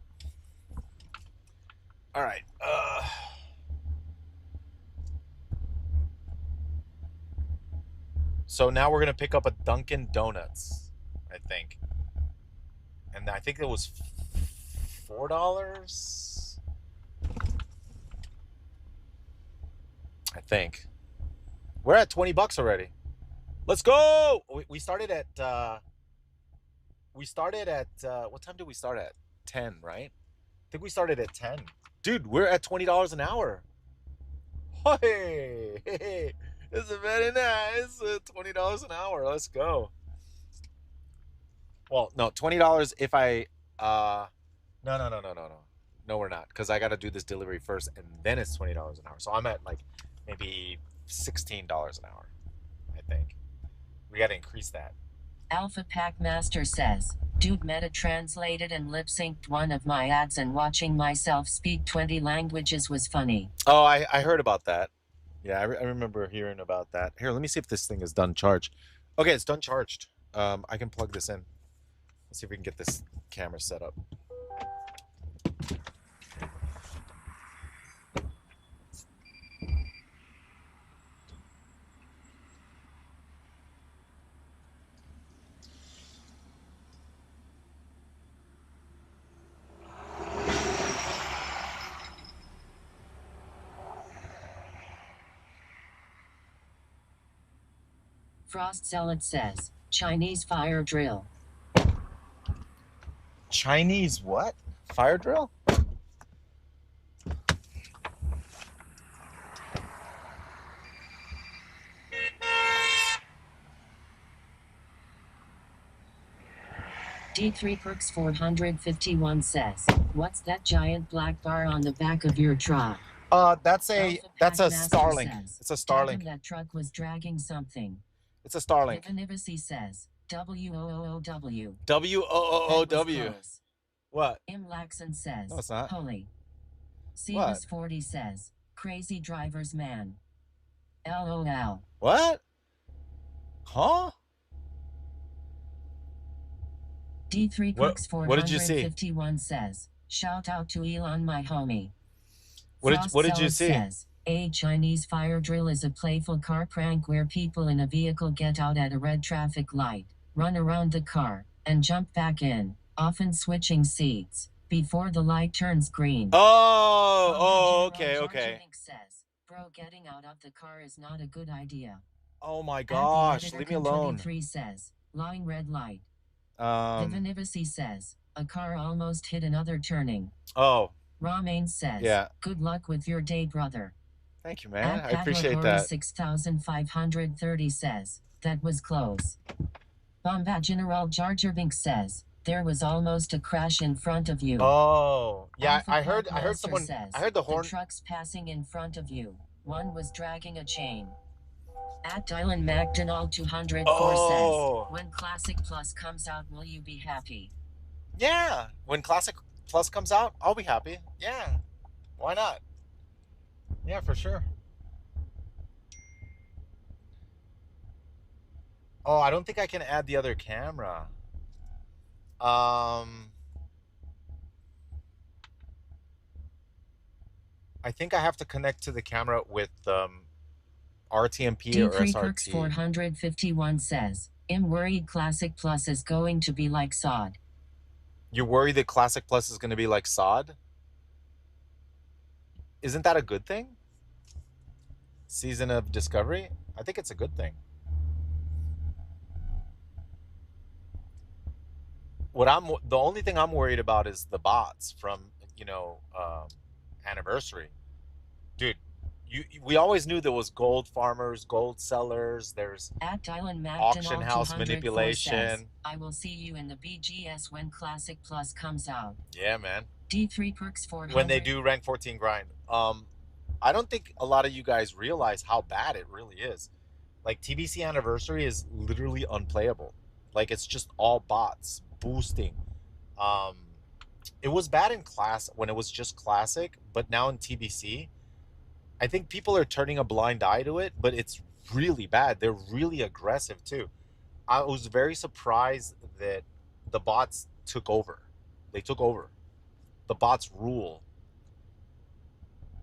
All right. So now we're gonna pick up a Dunkin' Donuts, I think. And I think it was $4. I think. We're at $20 already. Let's go! We started at what time did we start at? 10, right? I think we started at 10. Dude, we're at $20 an hour. Hey, this is very nice. $20 an hour. Let's go. Well, no, $20 if I no. No, we're not, because I got to do this delivery first, and then it's $20 an hour. So I'm at like maybe $16 an hour, I think. We got to increase that. Alpha Pack Master says, dude meta translated and lip synced one of my ads, and watching myself speak 20 languages was funny. Oh, I heard about that. Yeah, I remember hearing about that. Here, let me see if this thing is done charged. Okay, it's done charged. I can plug this in. Let's see if we can get this camera set up. Frost Zealot says, Chinese fire drill. Chinese what? Fire drill? D3 Perks 451 says, what's that giant black bar on the back of your truck? That's a Starlink. Says, It's a Starlink. That truck was dragging something. It's a Starlink. Divinivisi says, W-O-O-O-W. W-O-O-O-W. What? M. Laxon says, No, it's not. Holy. Cetus 40 says, crazy driver's man. LOL. What? Huh? D3 Perks What did you see? 451 says, shout out to Elon, my homie. What did you see? Says, a Chinese fire drill is a playful car prank where people in a vehicle get out at a red traffic light, run around the car, and jump back in, often switching seats, before the light turns green. Okay. Says, bro, getting out of the car is not a good idea. Oh my gosh, leave me alone. 23 says, lying red light. Divinivisi says, a car almost hit another turning. Oh. Ramain says, yeah. Good luck with your day, brother. Thank you, man. I appreciate that. 6530 says, that was close. Bomba General Jargerbink says, there was almost a crash in front of you. Oh, yeah, Alpha I heard someone, says, I heard the horn. The trucks passing in front of you. One was dragging a chain. At Dylan McDonald 204 says, when Classic Plus comes out, will you be happy? Yeah, when Classic Plus comes out, I'll be happy. Yeah, why not? Yeah, for sure. Oh, I don't think I can add the other camera. I think I have to connect to the camera with RTMP or D3 Perks SRT? 451 says, I'm worried Classic Plus is going to be like SOD. You're worried that Classic Plus is going to be like SOD? Isn't that a good thing? Season of Discovery? I think it's a good thing. The only thing I'm worried about is the bots from, Anniversary. Dude, we always knew there was gold farmers, gold sellers, there's At Dylan auction McDonald house 204 manipulation. says, I will see you in the BGS when Classic Plus comes out. Yeah, man. D3 Perks 400. When they do rank 14 grind. I don't think a lot of you guys realize how bad it really is. Like, TBC Anniversary is literally unplayable. Like, it's just all bots boosting. It was bad in class when it was just classic, but now in TBC, I think people are turning a blind eye to it, but it's really bad. They're really aggressive too. I was very surprised that the bots took over. They took over. The bots rule.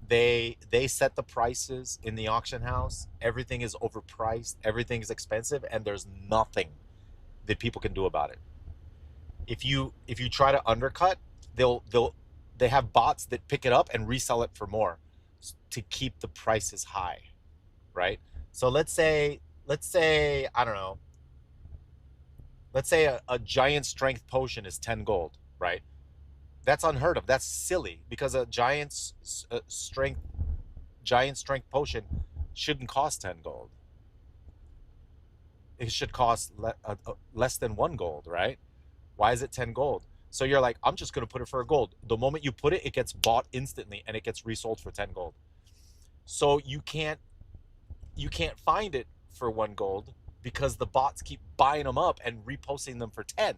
They set the prices in the auction house. Everything is overpriced. Everything is expensive, and there's nothing that people can do about it. If you try to undercut, they have bots that pick it up and resell it for more to keep the prices high, right? So let's say I don't know. Let's say a giant strength potion is 10 gold, right? That's unheard of. That's silly because a giant strength potion shouldn't cost 10 gold. It should cost less than 1 gold, right? Why is it 10 gold? So you're like, I'm just going to put it for a gold. The moment you put it, it gets bought instantly and it gets resold for 10 gold. So you can't find it for 1 gold because the bots keep buying them up and reposting them for 10.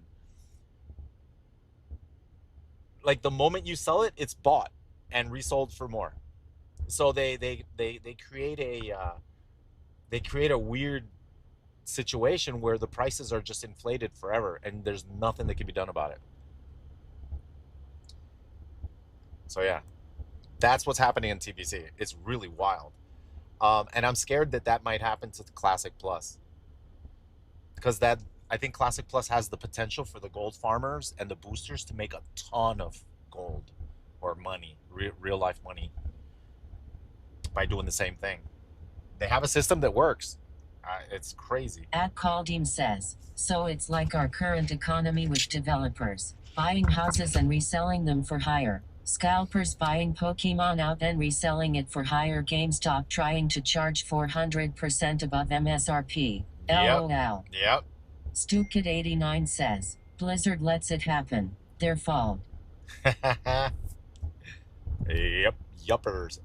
Like, the moment you sell it, it's bought and resold for more. So they create a weird situation where the prices are just inflated forever and there's nothing that can be done about it. So yeah, that's what's happening in TBC. It's really wild. And I'm scared that might happen to the Classic Plus, because I think Classic Plus has the potential for the gold farmers and the boosters to make a ton of gold or money, real life money, by doing the same thing. They have a system that works. It's crazy. At Caldeem says, so it's like our current economy with developers buying houses and reselling them for higher. Scalpers buying Pokemon out and reselling it for higher. GameStop trying to charge 400% above MSRP. Yep. LOL. Yep. Stupid89 says, Blizzard lets it happen. Their fault. Yep. Yuppers.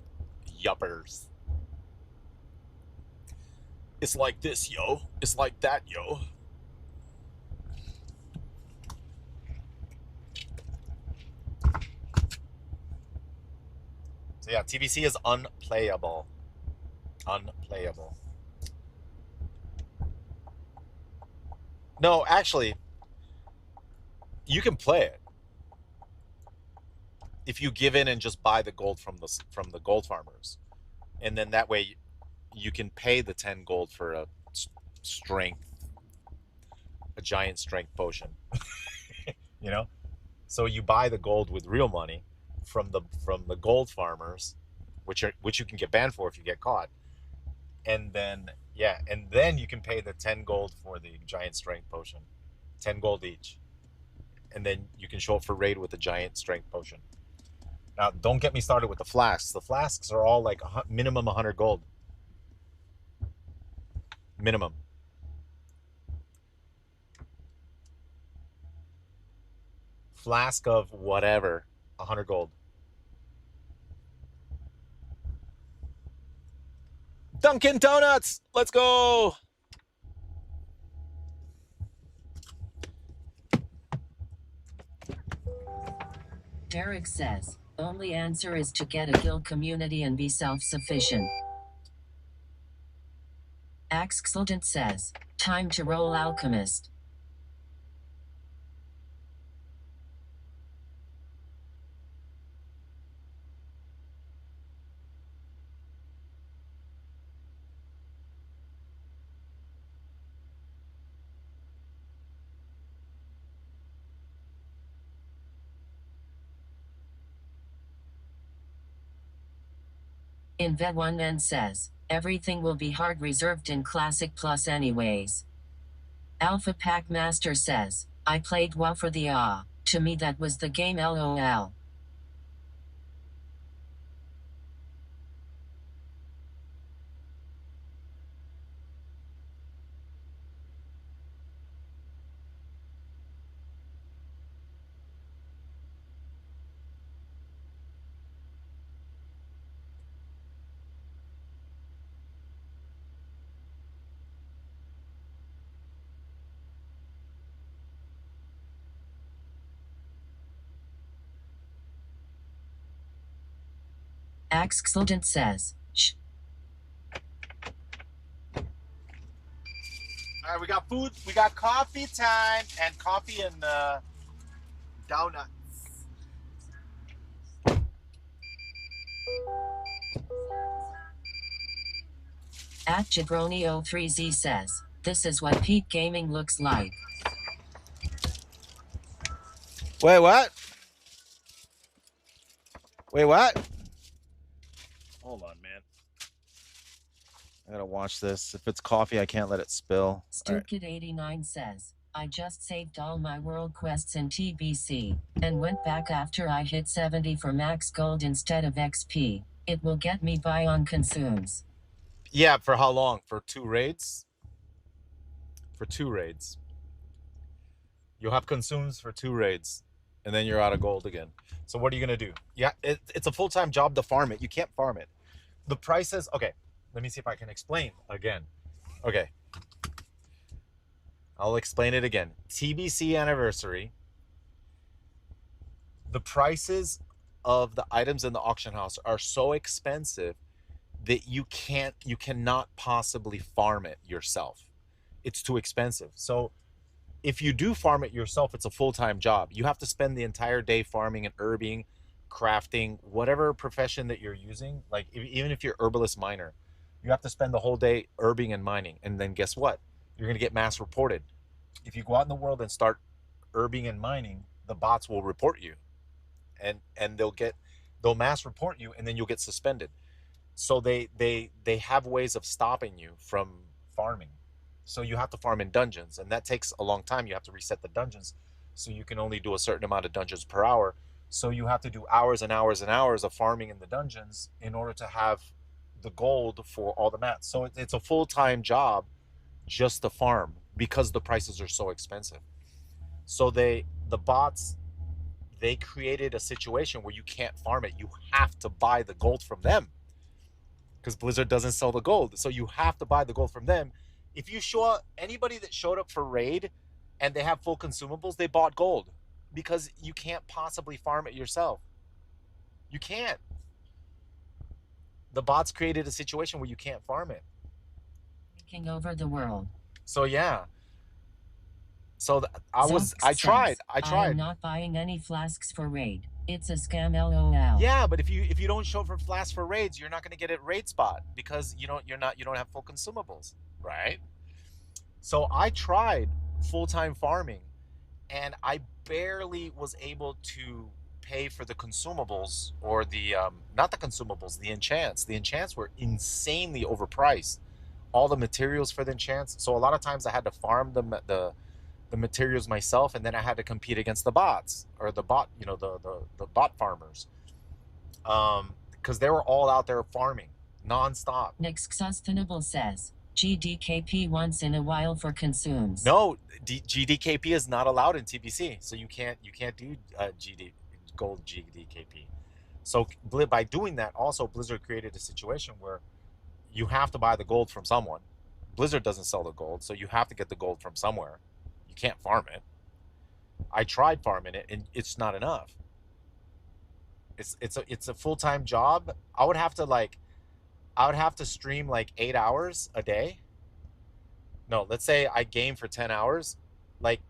It's like this, yo. It's like that, yo. So yeah, TBC is unplayable. No, actually, you can play it if you give in and just buy the gold from the gold farmers, and then that way you can pay the 10 gold for a giant strength potion. So you buy the gold with real money from the gold farmers, which you can get banned for if you get caught, and then you can pay the 10 gold for the giant strength potion, 10 gold each, and then you can show up for raid with a giant strength potion. Now, don't get me started with the flasks. The flasks are all like minimum 100 gold. Minimum. Flask of whatever, 100 gold. Dunkin' Donuts! Let's go! Derek says, only answer is to get a guild community and be self-sufficient. Axxeldent says, time to roll Alchemist. Inve1N says, everything will be hard reserved in Classic Plus anyways. Alpha Pack Master says, I played WoW for the to me that was the game LOL. Axxildent says, shh. All right, we got food. We got coffee time and coffee and donuts. At Jabroni03Z says, this is what peak gaming looks like. Wait, what? Wait, what? Hold on, man. I gotta watch this. If it's coffee, I can't let it spill. StupKid89 says, I just saved all my world quests in TBC, and went back after I hit 70 for max gold instead of XP. It will get me by on consumes. Yeah, for how long? For 2 raids? For 2 raids. You'll have consumes for 2 raids, and then you're out of gold again. So what are you gonna do? Yeah, it's a full-time job to farm it. You can't farm it. The prices, okay, let me see if I can explain again. Okay. I'll explain it again. TBC anniversary. The prices of the items in the auction house are so expensive that you cannot possibly farm it yourself. It's too expensive. So if you do farm it yourself, it's a full-time job. You have to spend the entire day farming and herbing, crafting, whatever profession that you're using. Like even if you're herbalist miner, you have to spend the whole day herbing and mining. And then guess what? You're gonna get mass reported. If you go out in the world and start herbing and mining, the bots will report you, and they'll mass report you, and then you'll get suspended. So they have ways of stopping you from farming. So you have to farm in dungeons, and that takes a long time. You have to reset the dungeons, so you can only do a certain amount of dungeons per hour. So you have to do hours and hours and hours of farming in the dungeons in order to have the gold for all the mats. So it's a full-time job just to farm because the prices are so expensive. So the bots, they created a situation where you can't farm it. You have to buy the gold from them because Blizzard doesn't sell the gold. So you have to buy the gold from them. If you show anybody that showed up for raid and they have full consumables, they bought gold because you can't possibly farm it yourself. You can't. The bots created a situation where you can't farm it. Taking over the world. So yeah. So I tried. I am not buying any flasks for raid. It's a scam, LOL. Yeah, but if you don't show for flasks for raids, you're not going to get a raid spot because you don't have full consumables, right? So I tried full-time farming, and I barely was able to pay for the consumables, or the not the consumables, the enchants. The enchants were insanely overpriced. All the materials for the enchants. So a lot of times I had to farm the materials myself, and then I had to compete against the bots, or the bot, the bot farmers, because they were all out there farming nonstop. Next Sustainable says, GDKP once in a while for consumes. No, GDKP is not allowed in TBC, so you can't do gold GDKP. So by doing that, also Blizzard created a situation where you have to buy the gold from someone. Blizzard doesn't sell the gold, so you have to get the gold from somewhere. You can't farm it. I tried farming it, and it's not enough. It's a full-time job. I would have to stream like 8 hours a day. No, let's say I game for 10 hours. Like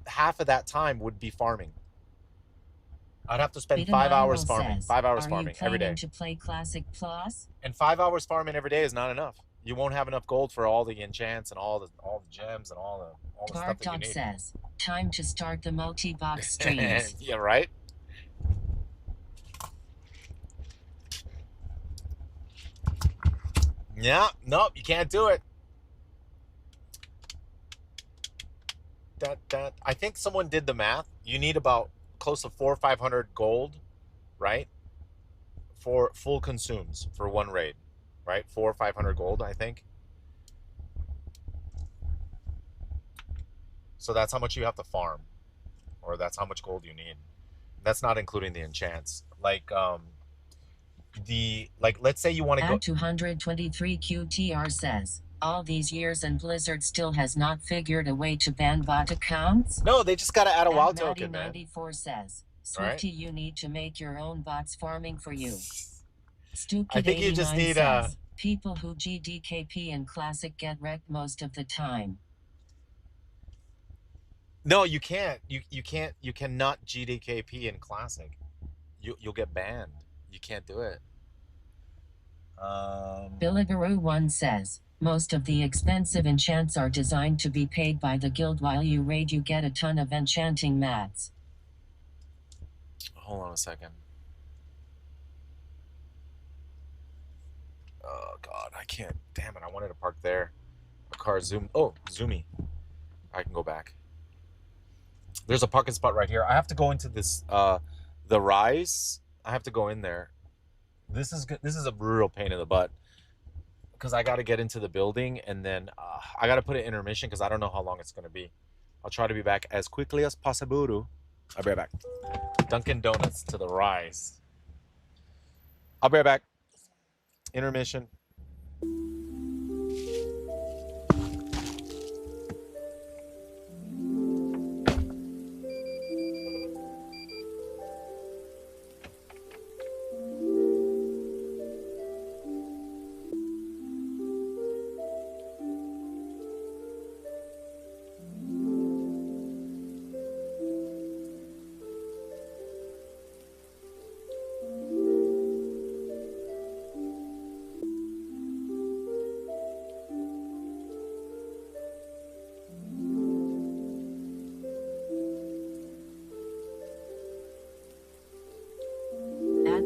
half of that time would be farming. I'd have to spend 5 hours farming. 5 hours farming every day. To play Classic Plus? And 5 hours farming every day is not enough. You won't have enough gold for all the enchants and all the gems and all the stuff that you need. says, time to start the multi-box streams. Yeah, right? Yeah, nope, you can't do it. That I think someone did the math. You need about close to 400 or 500 gold, right? For full consumes for one raid, right? 400 or 500 gold, I think. So that's how much you have to farm, or that's how much gold you need. That's not including the enchants. Like let's say you want to go. At 223 QTR says, all these years and Blizzard still has not figured a way to ban bot accounts? No, they just gotta add a WoW At token, man. Maddie94 says, All right. Swifty, you need to make your own bots farming for you. I think you just Stupid89 need says, people who GDKP in Classic get wrecked most of the time. No, you can't. You can't. You cannot GDKP in Classic. You'll get banned. You can't do it. Billigaroo1 says, most of the expensive enchants are designed to be paid by the guild. While you raid, you get a ton of enchanting mats. Hold on a second. Oh God, I can't. Damn it! I wanted to park there. A car zoom. Oh, zoomy. I can go back. There's a parking spot right here. I have to go into this. The Rise. I have to go in there. This is a brutal pain in the butt because I got to get into the building and then I got to put an intermission because I don't know how long it's gonna be. I'll try to be back as quickly as possible. I'll be right back. Dunkin' Donuts to the Rise. I'll be right back. Intermission.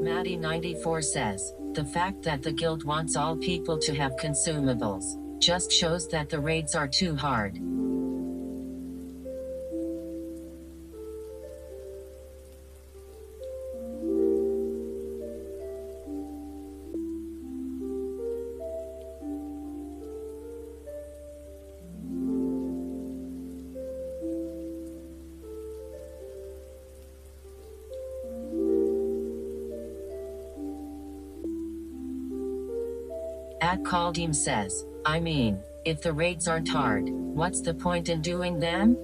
Maddie94 says, the fact that the guild wants all people to have consumables just shows that the raids are too hard. At Kaldim says, I mean, if the raids aren't hard, what's the point in doing them?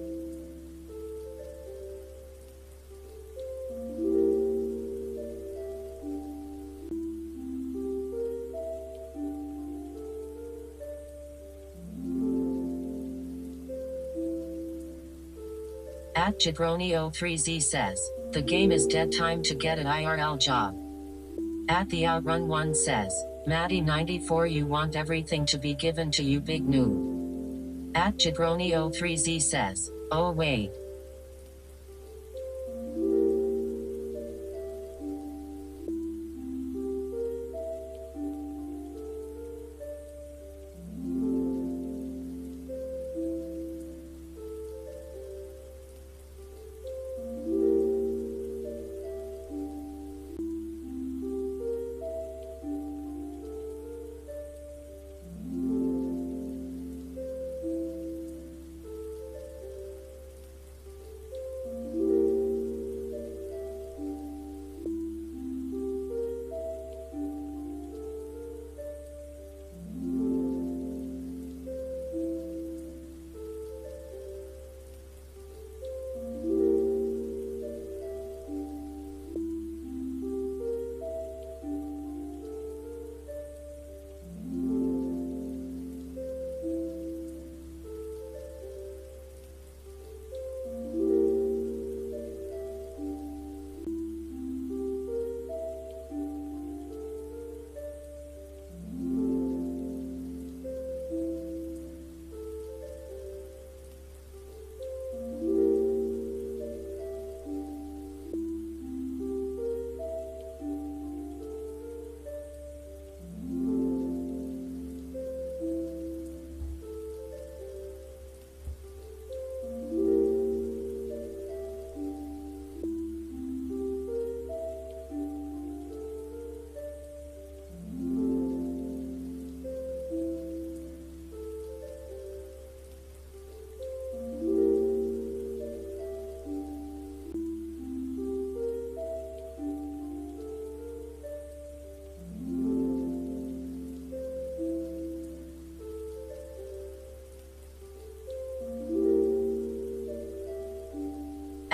At Jabroni03Z says, the game is dead, time to get an IRL job. At the Outrun1 says, Maddie94, you want everything to be given to you, big noob. At Jabroni03Z says, oh wait.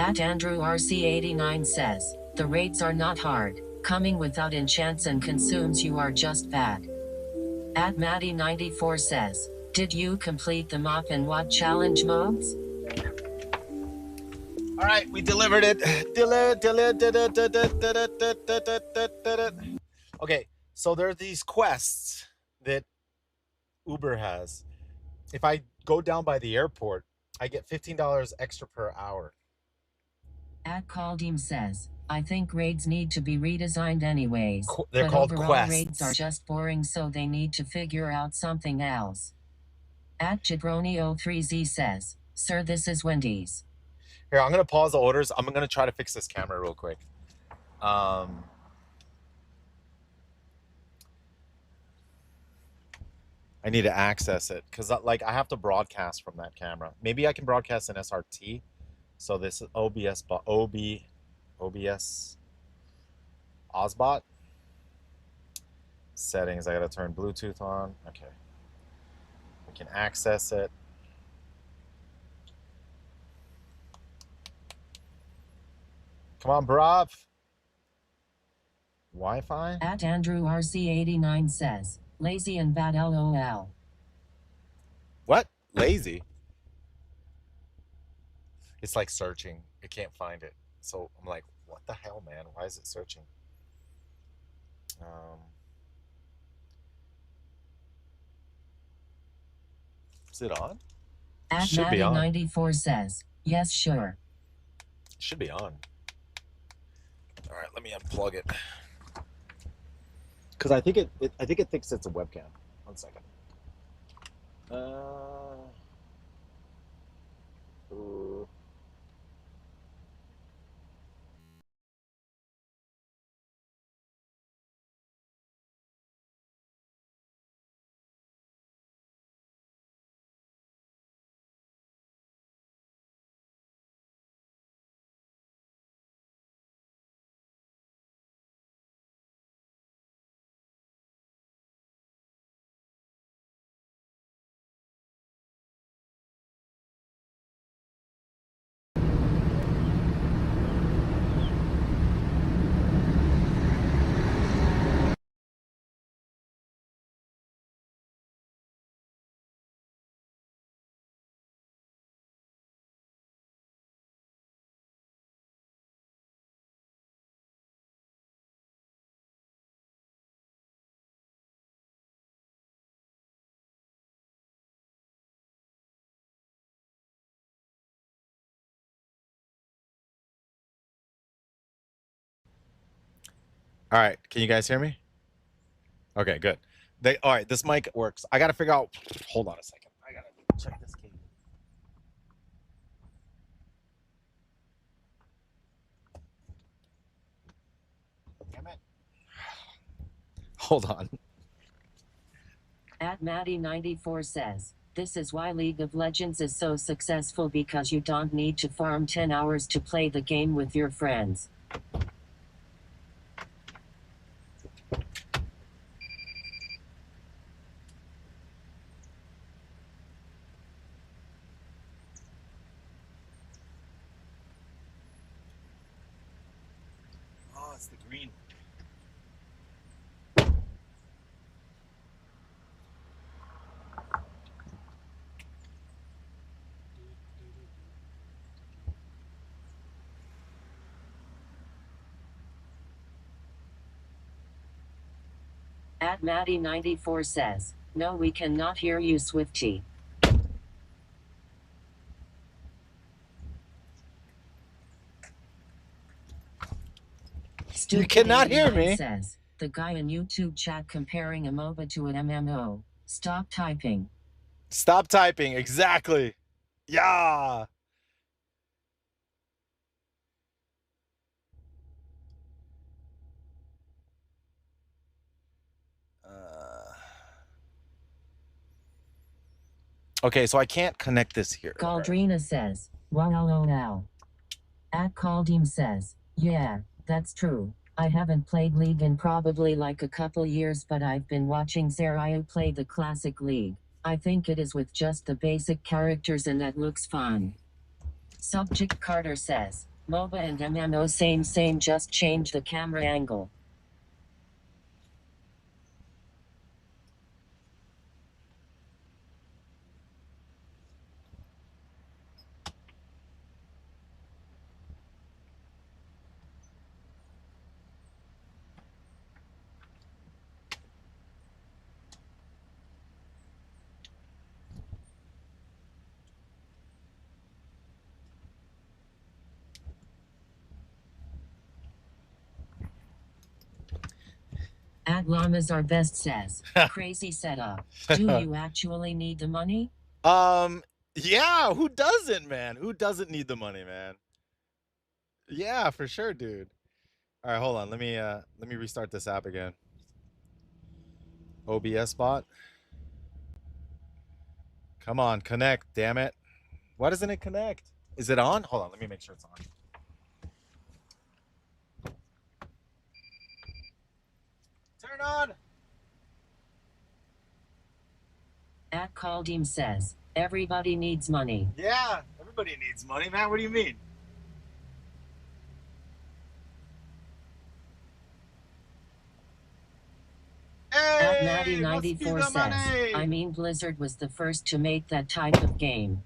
At Andrew RC89 says, the raids are not hard. Coming without enchants and consumes you are just bad. At Maddie94 says, did you complete the mop and what challenge modes? All right, we delivered it. Okay, so there are these quests that Uber has. If I go down by the airport, I get $15 extra per hour. At Caldeem says, I think raids need to be redesigned anyways. They're but called overall quests. raids are just boring, so they need to figure out something else. At Jabroni03Z says, sir, this is Wendy's. Here, I'm going to pause the orders. I'm going to try to fix this camera real quick. I need to access it because like I have to broadcast from that camera. Maybe I can broadcast in SRT. So this is OBS Ozbot settings. I got to turn Bluetooth on. Okay. We can access it. Come on, bruv. Wi-Fi? At Andrew RC89 says, lazy and bad LOL. What? Lazy? It's like searching. It can't find it. So I'm like, what the hell, man? Why is it searching? Is it on? At Should be on. Maddie94 says, yes, sure. Should be on. All right, let me unplug it. Because I think it thinks it's a webcam. 1 second. All right, can you guys hear me? Okay, good. All right, this mic works. I got to figure out. Hold on a second. I got to check this cable. Damn it. Hold on. At Maddie94 says, this is why League of Legends is so successful, because you don't need to farm 10 hours to play the game with your friends. Oh, it's the green. At Maddie94 says, no, we cannot hear you, Swifty. You cannot hear me. Says, the guy in YouTube chat comparing a MOBA to an MMO. Stop typing. Stop typing. Exactly. Yeah. Okay, so I can't connect this here. Galdrina says, wow, lol. At Caldeem says, yeah, that's true. I haven't played League in probably like a couple years, but I've been watching Zerayu play the classic League. I think it is with just the basic characters and that looks fun. Subject Carter says, MOBA and MMO same, just change the camera angle. Ad Llamas are best says. Crazy setup. Do you actually need the money? Yeah, who doesn't, man? Who doesn't need the money, man? Yeah, for sure, dude. All right, hold on. Let me restart this app again. OBS bot. Come on, connect, damn it. Why doesn't it connect? Is it on? Hold on, let me make sure it's on. Turn on. At Caldim says, everybody needs money. Yeah, everybody needs money, man. What do you mean? At Hey, must be Maddie94 the says, money. I mean Blizzard was the first to make that type of game.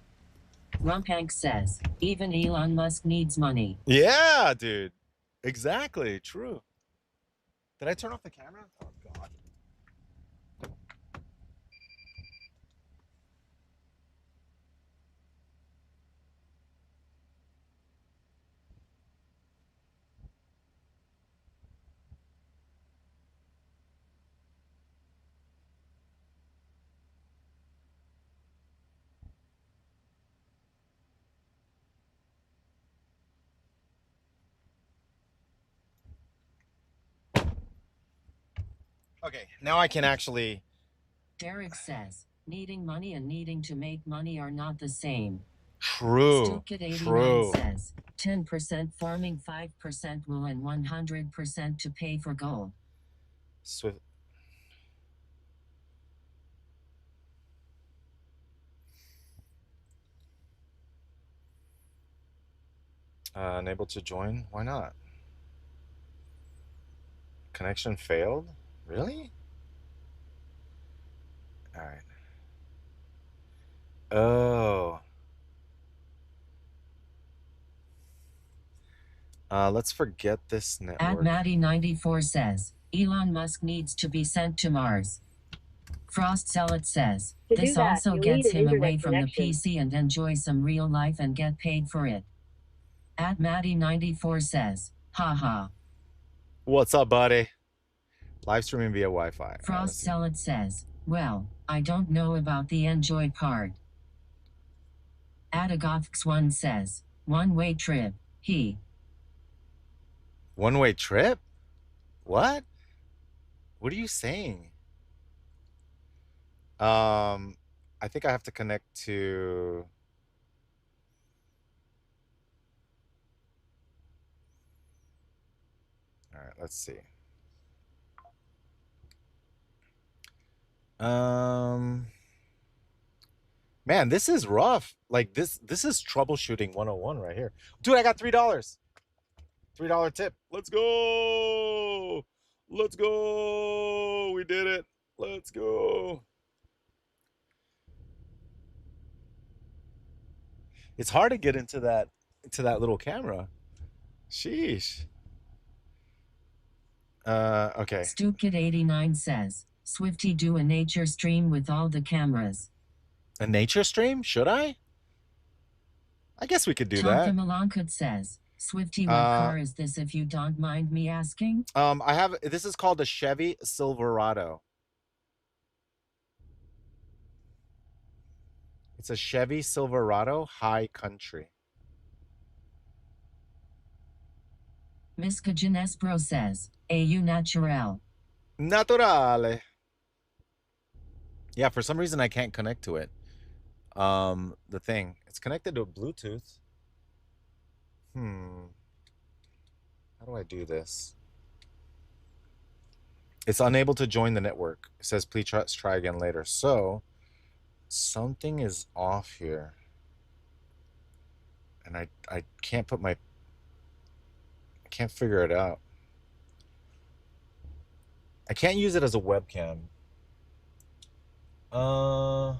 Rumpank says, even Elon Musk needs money. Yeah, dude. Exactly. True. Did I turn off the camera? Oh, God. Okay, now I can actually. Derek says, needing money and needing to make money are not the same. True. Stukit89 True. says, 10% farming, 5% wool, and 100% to pay for gold. Swift. Unable to join? Why not? Connection failed? Really? All right. Oh. Let's forget this network. At Maddie94 says, Elon Musk needs to be sent to Mars. Frost Zealot says, this also gets him away from the PC and enjoy some real life and get paid for it. At Maddie94 says, haha. What's up, buddy? Live streaming via Wi-Fi. Frost Zealot says, well, I don't know about the enjoy part. Adagothx1 says, one-way trip, he. One-way trip? What? What are you saying? I think I have to connect to. All right, let's see. Man, this is rough. Like this is troubleshooting 101 right here. Dude, I got $3. $3 tip. Let's go. Let's go. We did it. Let's go. It's hard to get into that little camera. Sheesh. Okay. Stukit89 says, Swifty do a nature stream with all the cameras. A nature stream? Should I? I guess we could do that. Tonka Malankut says, Swifty, what car is this if you don't mind me asking? This is called a Chevy Silverado. It's a Chevy Silverado High Country. Miska Ginespro says, AU Naturel. Naturale. Yeah, for some reason I can't connect to it. The thing. It's connected to Bluetooth. How do I do this? It's unable to join the network. It says please try again later. So something is off here. And I can't put my can't figure it out. I can't use it as a webcam. How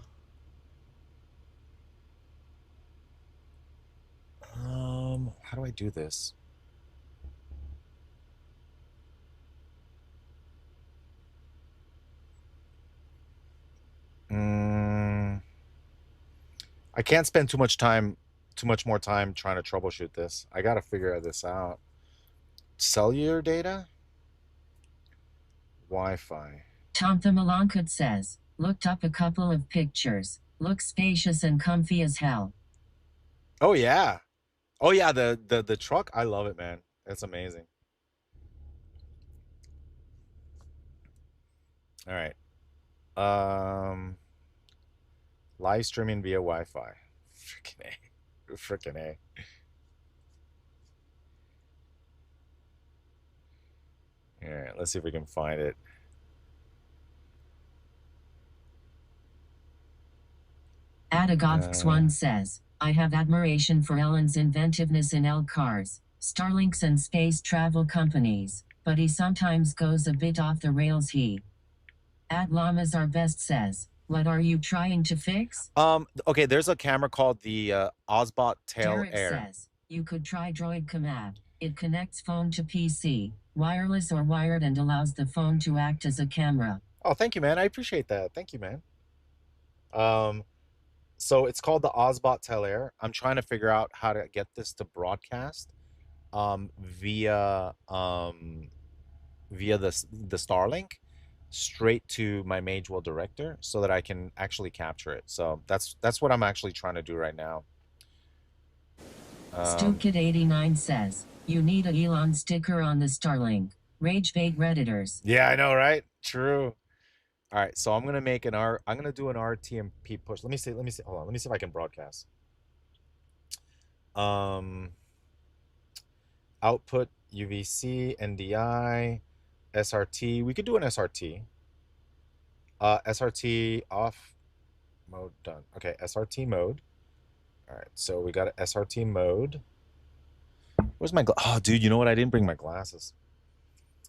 do I do this? I can't spend too much more time trying to troubleshoot this. I gotta figure this out. Cellular data? Wi-Fi. Tom the Malankut says, looked up a couple of pictures. Looks spacious and comfy as hell. Oh yeah. Oh yeah, the truck, I love it, man. It's amazing. All right. Live streaming via Wi-Fi. Freaking A. Freaking A. All right, let's see if we can find it. Adagothx1 says, I have admiration for Elon's inventiveness in L cars, Starlinks and space travel companies, but he sometimes goes a bit off the rails. He. Ad Llamas Are Best says, what are you trying to fix? Okay, there's a camera called the Ozbot Tail Derek Air. says, you could try Droid Command. It connects phone to PC, wireless or wired, and allows the phone to act as a camera. Oh, thank you, man. I appreciate that. Thank you, man. So it's called the Ozbot Tail Air. I'm trying to figure out how to get this to broadcast via the Starlink straight to my Magewell director so that I can actually capture it. So that's what I'm actually trying to do right now. Stupid89 says, you need a Elon sticker on the Starlink. Rage bait Redditors. Yeah, I know, right? True. All right, so I'm gonna make I'm gonna do an RTMP push. Let me see. Hold on. Let me see if I can broadcast. Output UVC, NDI, SRT. We could do an SRT. SRT off, mode done. Okay, SRT mode. All right, so we got an SRT mode. Where's my oh, dude? You know what? I didn't bring my glasses.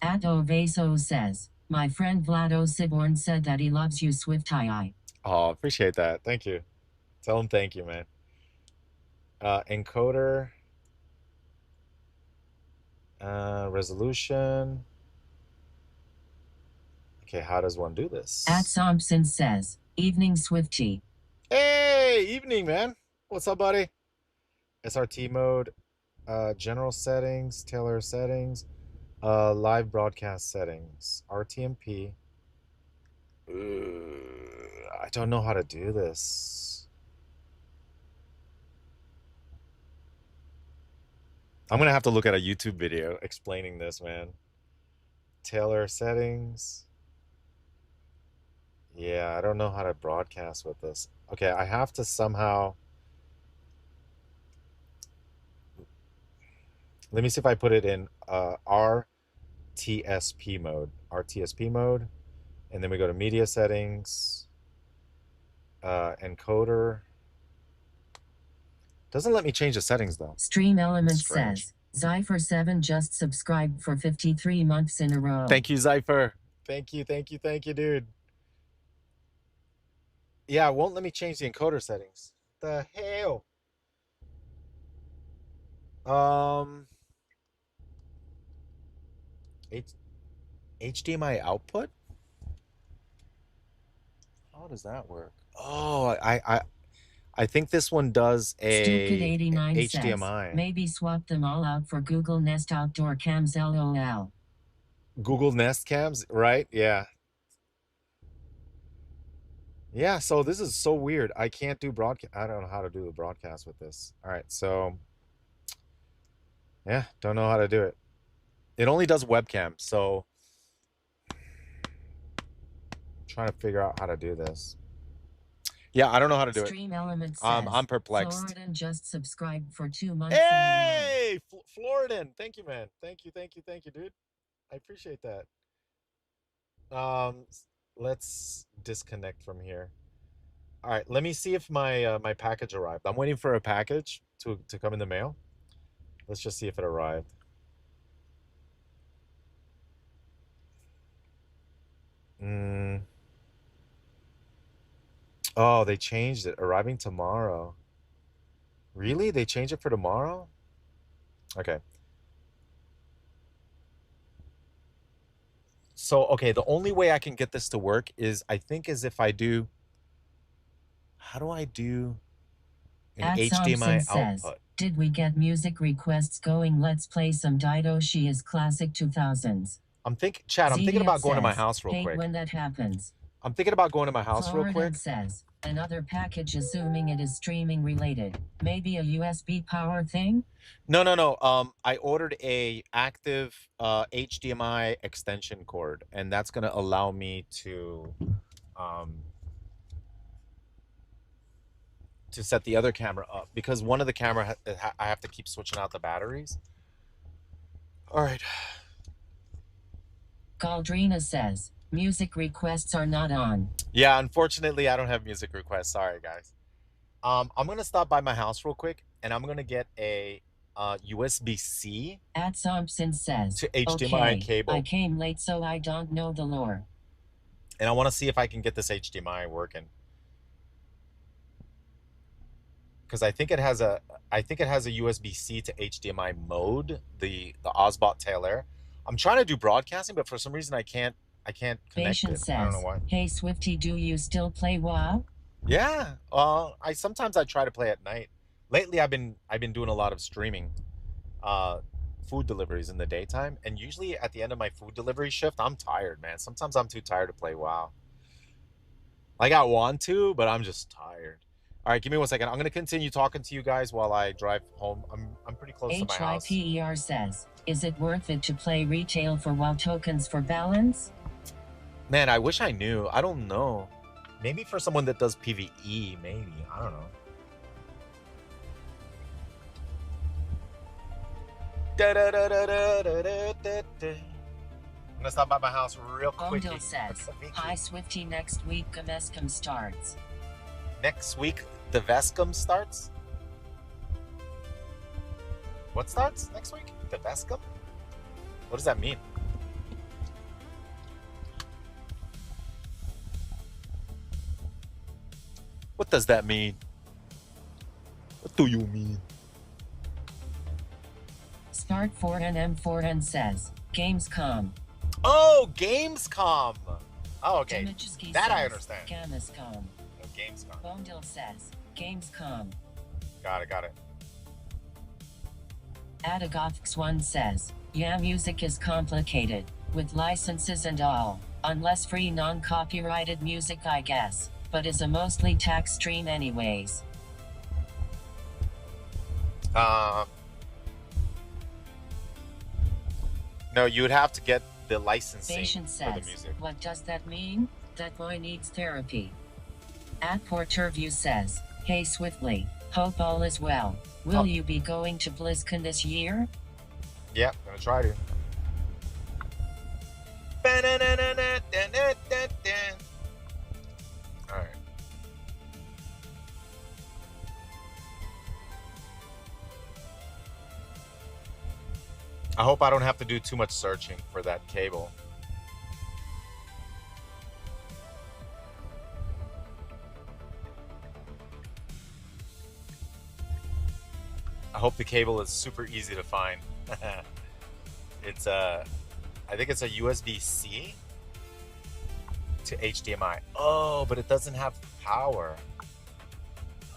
Atto Vaso says, my friend Vlado Siborn said that he loves you, Swift II. Oh, appreciate that. Thank you. Tell him thank you, man. Encoder. Resolution. Okay, how does one do this? At Thompson says, evening Swifty. Hey, evening, man. What's up, buddy? SRT mode, general settings, Taylor settings, live broadcast settings, RTMP. I don't know how to do this. I'm gonna have to look at a YouTube video explaining this, man. Taylor settings. Yeah, I don't know how to broadcast with this. Okay, I have to somehow. Let me see if I put it in RTSP mode, and then we go to media settings, encoder. Doesn't let me change the settings though. Stream Element says, Zypher7 just subscribed for 53 months in a row. Thank you, Zypher. Thank you, dude. Yeah, it won't let me change the encoder settings. The hell? HDMI output? How does that work? Oh, I think this one does a Stupid89 HDMI. says, maybe swap them all out for Google Nest outdoor cams, LOL. Google Nest cams, right? Yeah. Yeah, so this is so weird. I can't do broadcast. I don't know how to do the broadcast with this. All right, so yeah, don't know how to do it. It only does webcam, so I'm trying to figure out how to do this. Yeah, I don't know how to do Stream Element says, I'm perplexed. Floridan just subscribed for 2 months. Hey, Floridan. Thank you, man. Thank you, dude. I appreciate that. Let's disconnect from here. All right, let me see if my my package arrived. I'm waiting for a package to come in the mail. Let's just see if it arrived. Mm. Oh, they changed it. Arriving tomorrow. Really? They changed it for tomorrow? Okay. So, okay, the only way I can get this to work is I think is if I do how do I do an At Thompson HDMI says, output? did we get music requests going? Let's play some Dido. She is classic 2000s. Chad, I'm thinking ZDF about going to my says, house real hate quick. when that happens. I'm thinking about going to my house real Florida quick. says, another package assuming it is streaming related. Maybe a USB power thing? No, no, no. I ordered a active HDMI extension cord, and that's gonna allow me um to set the other camera up because one of the camera I have to keep switching out the batteries. All right. Galdrina says, music requests are not on. Yeah, unfortunately, I don't have music requests. Sorry, guys. I'm gonna stop by my house real quick, and I'm gonna get a USB-C At Thompson says, to HDMI okay, cable, I came late so I don't know the lore. and I want to see if I can get this HDMI working because I think it has a USB-C to HDMI mode, the Osbot Tail Air. I'm trying to do broadcasting, but for some reason I can't connect Patient it. I don't know says, why. hey Swifty, do you still play WoW? Yeah, I sometimes I try to play at night. Lately, I've been doing a lot of streaming, food deliveries in the daytime, and usually at the end of my food delivery shift, I'm tired, man. Sometimes I'm too tired to play WoW. Like I want to, but I'm just tired. All right, give me 1 second. I'm gonna continue talking to you guys while I drive home. I'm pretty close to my house. HYPER says, is it worth it to play retail for WoW tokens for balance? Man, I wish I knew. I don't know. Maybe for someone that does PvE, maybe. I don't know. I'm gonna stop by my house real quick. Bondil says, hi Swifty, next week Gamescom starts. Next week, the Vescom starts? What starts next week? The Vescom? What does that mean? What does that mean? What do you mean? Start4NM4N says, Gamescom. Oh, Gamescom. Oh, okay. Dimitriski That I says, understand. Gamescom. Oh, Gamescom. Bondil says, Gamescom. Got it, got it. Adagothx1 says, yeah, music is complicated, with licenses and all, unless free non-copyrighted music I guess, but is a mostly tax stream anyways. No, you would have to get the licensing Patient for the says, music. what does that mean? That boy needs therapy. At Porterview says, hey Swiftly, hope all is well. Will you be going to BlizzCon this year? Yep, gonna try to. Alright. I hope I don't have to do too much searching for that cable. I hope the cable is super easy to find. It's I think it's a USB-C to HDMI. Oh, but it doesn't have power.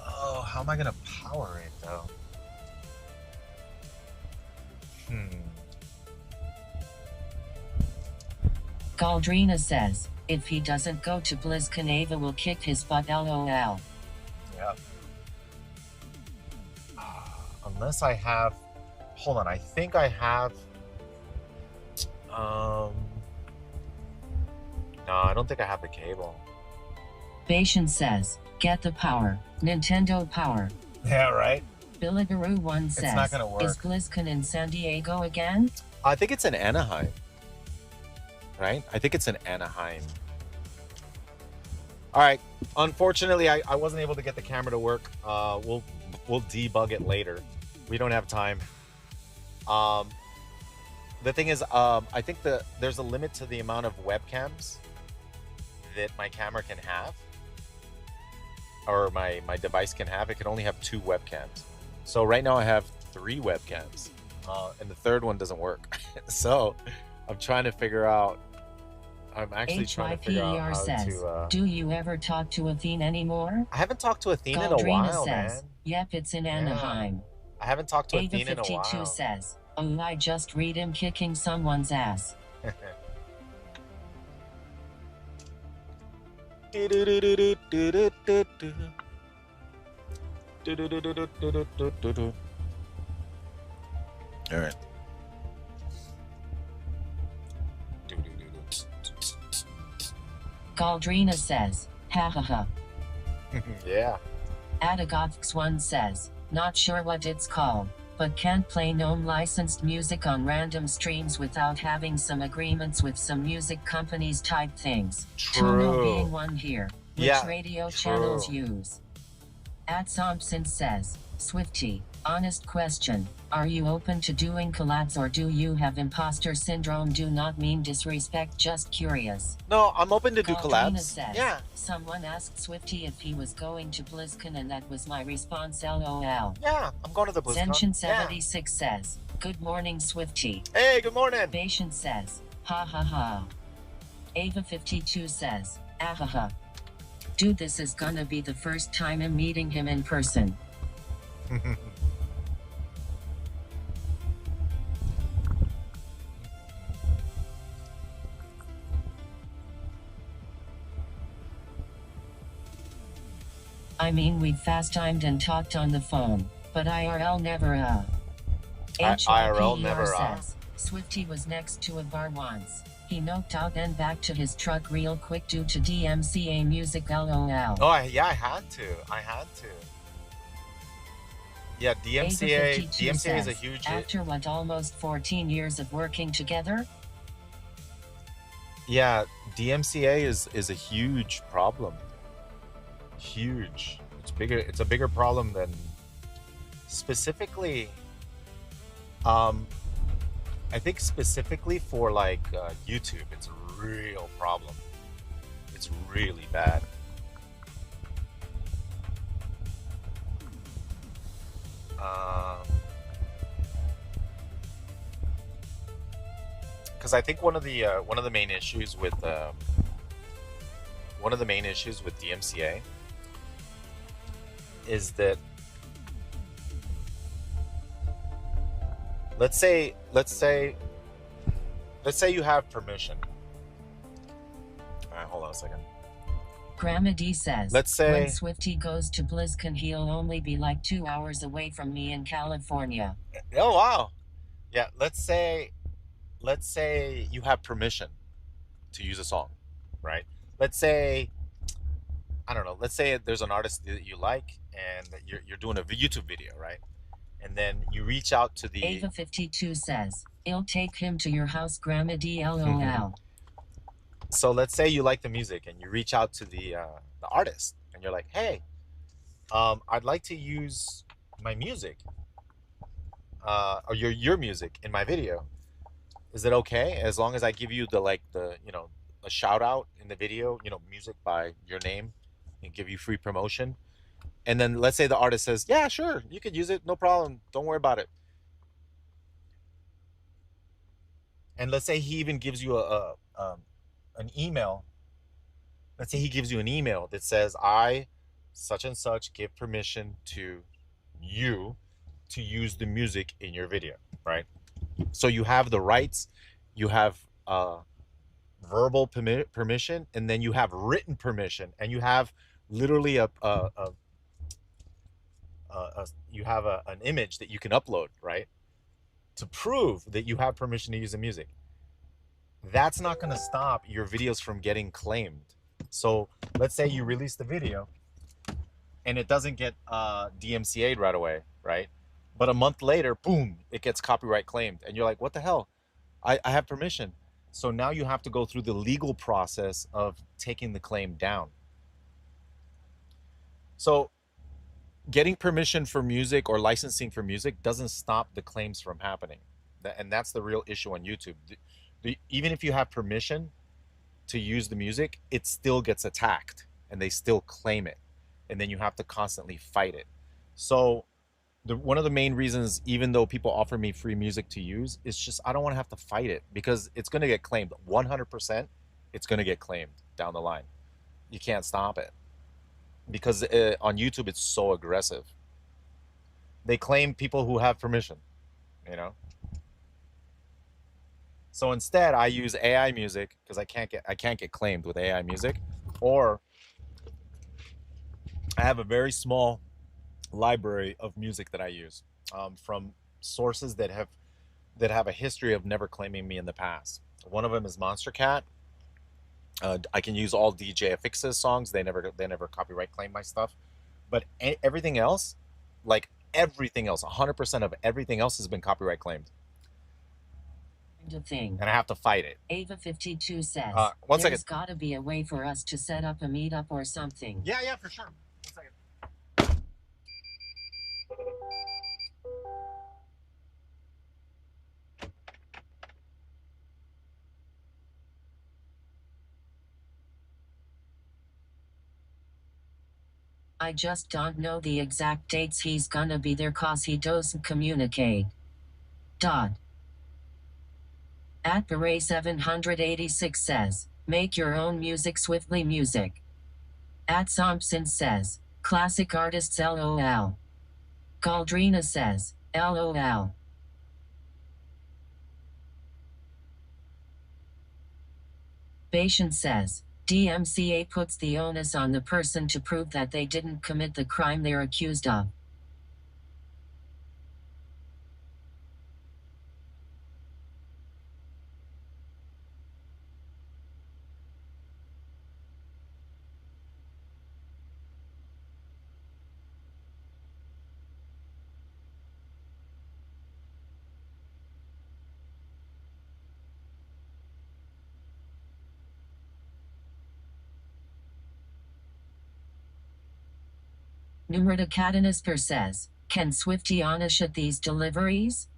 Oh, how am I gonna power it though? Galdrina says, if he doesn't go to BlizzCon, Ava will kick his butt lol. Yeah. Unless I have, hold on, I think I have, no, I don't think I have the cable. Bashan says, get the power, Nintendo power. Yeah, right? Billigaroo1 says, not gonna work. is BlizzCon in San Diego again? I think it's in Anaheim. Right? I think it's in Anaheim. All right. Unfortunately, I wasn't able to get the camera to work. We'll debug it later. We don't have time. The thing is, I think there's a limit to the amount of webcams that my camera can have, or my device can have. It can only have 2 webcams. So right now I have 3 webcams, and the third one doesn't work. So I'm trying to figure out. I'm actually trying to figure out HYPER how says, to. do you ever talk to Athene anymore? I haven't talked to Athene in a Galdrina while, says, man. yep, it's in Yeah. Anaheim. I haven't talked to Athene in a Ava52 while. says, oh, I just read him kicking someone's ass. All right. Galdrina says, ha ha ha. Yeah. Adagothx1 says, not sure what it's called, but can't play gnome licensed music on random streams without having some agreements with some music companies type things. Tuno being one here. Which radio channels use? Thompson says, Swifty, honest question. Are you open to doing collabs or do you have imposter syndrome? Do not mean disrespect, just curious. No, I'm open to do Galdrina collabs. says, Yeah. someone asked Swifty if he was going to BlizzCon and that was my response, lol. Yeah, I'm going to the BlizzCon. Zenshin76 says, good morning Swifty. Hey, good morning. Patient says, ha ha ha. Ava52 says, ahaha. Dude, this is gonna be the first time I'm meeting him in person. I mean, we've fast-timed and talked on the phone, but IRL never, IRL never, says, Swifty was next to a bar once. He noped out and back to his truck real quick due to DMCA music, lol. Oh, yeah, I had to. Yeah, DMCA is a huge. After what, almost 14 years of working together? Yeah, DMCA is a huge problem. Huge. It's a bigger problem than specifically. I think specifically for like YouTube, it's a real problem. It's really bad. Because I think one of the main issues with DMCA is that let's say you have permission. All right, hold on a second. Grandma D says, Let's say when Swifty goes to BlizzCon, he'll only be like 2 hours away from me in California. Oh wow. Yeah, let's say you have permission to use a song, right? Let's say, I don't know, let's say there's an artist that you like and you're doing a YouTube video, right? And then you reach out to the Ava52 says, I'll take him to your house, Grandma D, lol. So let's say you like the music and you reach out to the artist and you're like, hey, I'd like to use my music or your music in my video. Is it okay as long as I give you a shout out in the video, music by your name and give you free promotion? And then let's say the artist says, yeah, sure, you could use it, no problem, don't worry about it. And let's say he even gives you an email. Let's say he gives you an email that says, I, such and such, give permission to you to use the music in your video, right? So you have the rights, you have verbal permission, and then you have written permission, and you have literally an image that you can upload, right, to prove that you have permission to use the music. That's not going to stop your videos from getting claimed. So let's say you release the video and it doesn't get DMCA'd right away, right? But a month later, boom, it gets copyright claimed. And you're like, what the hell? I have permission. So now you have to go through the legal process of taking the claim down. So getting permission for music or licensing for music doesn't stop the claims from happening. And that's the real issue on YouTube. Even if you have permission, to use the music, it still gets attacked and they still claim it. And then you have to constantly fight it. So one of the main reasons, even though people offer me free music to use, is just I don't want to have to fight it because it's going to get claimed 100%. It's going to get claimed down the line. You can't stop it because on YouTube it's so aggressive. They claim people who have permission, you know. So instead, I use AI music because I can't get claimed with AI music, or I have a very small library of music that I use from sources that have a history of never claiming me in the past. One of them is Monster Cat. I can use all DJ Affix's songs. They never copyright claim my stuff, but everything else, like everything else, 100% of everything else has been copyright claimed. Thing. And I have to fight it. Ava52 says, one second. There's gotta be a way for us to set up a meetup or something. Yeah, for sure. 1 second. I just don't know the exact dates he's gonna be there cause he doesn't communicate. At Beret 786 says, make your own music swiftly music. At Thompson says, classic artists LOL. Galdrina says, LOL. Bation says, DMCA puts the onus on the person to prove that they didn't commit the crime they're accused of. Numrata Katanisper says, can Swifty Anish at these deliveries?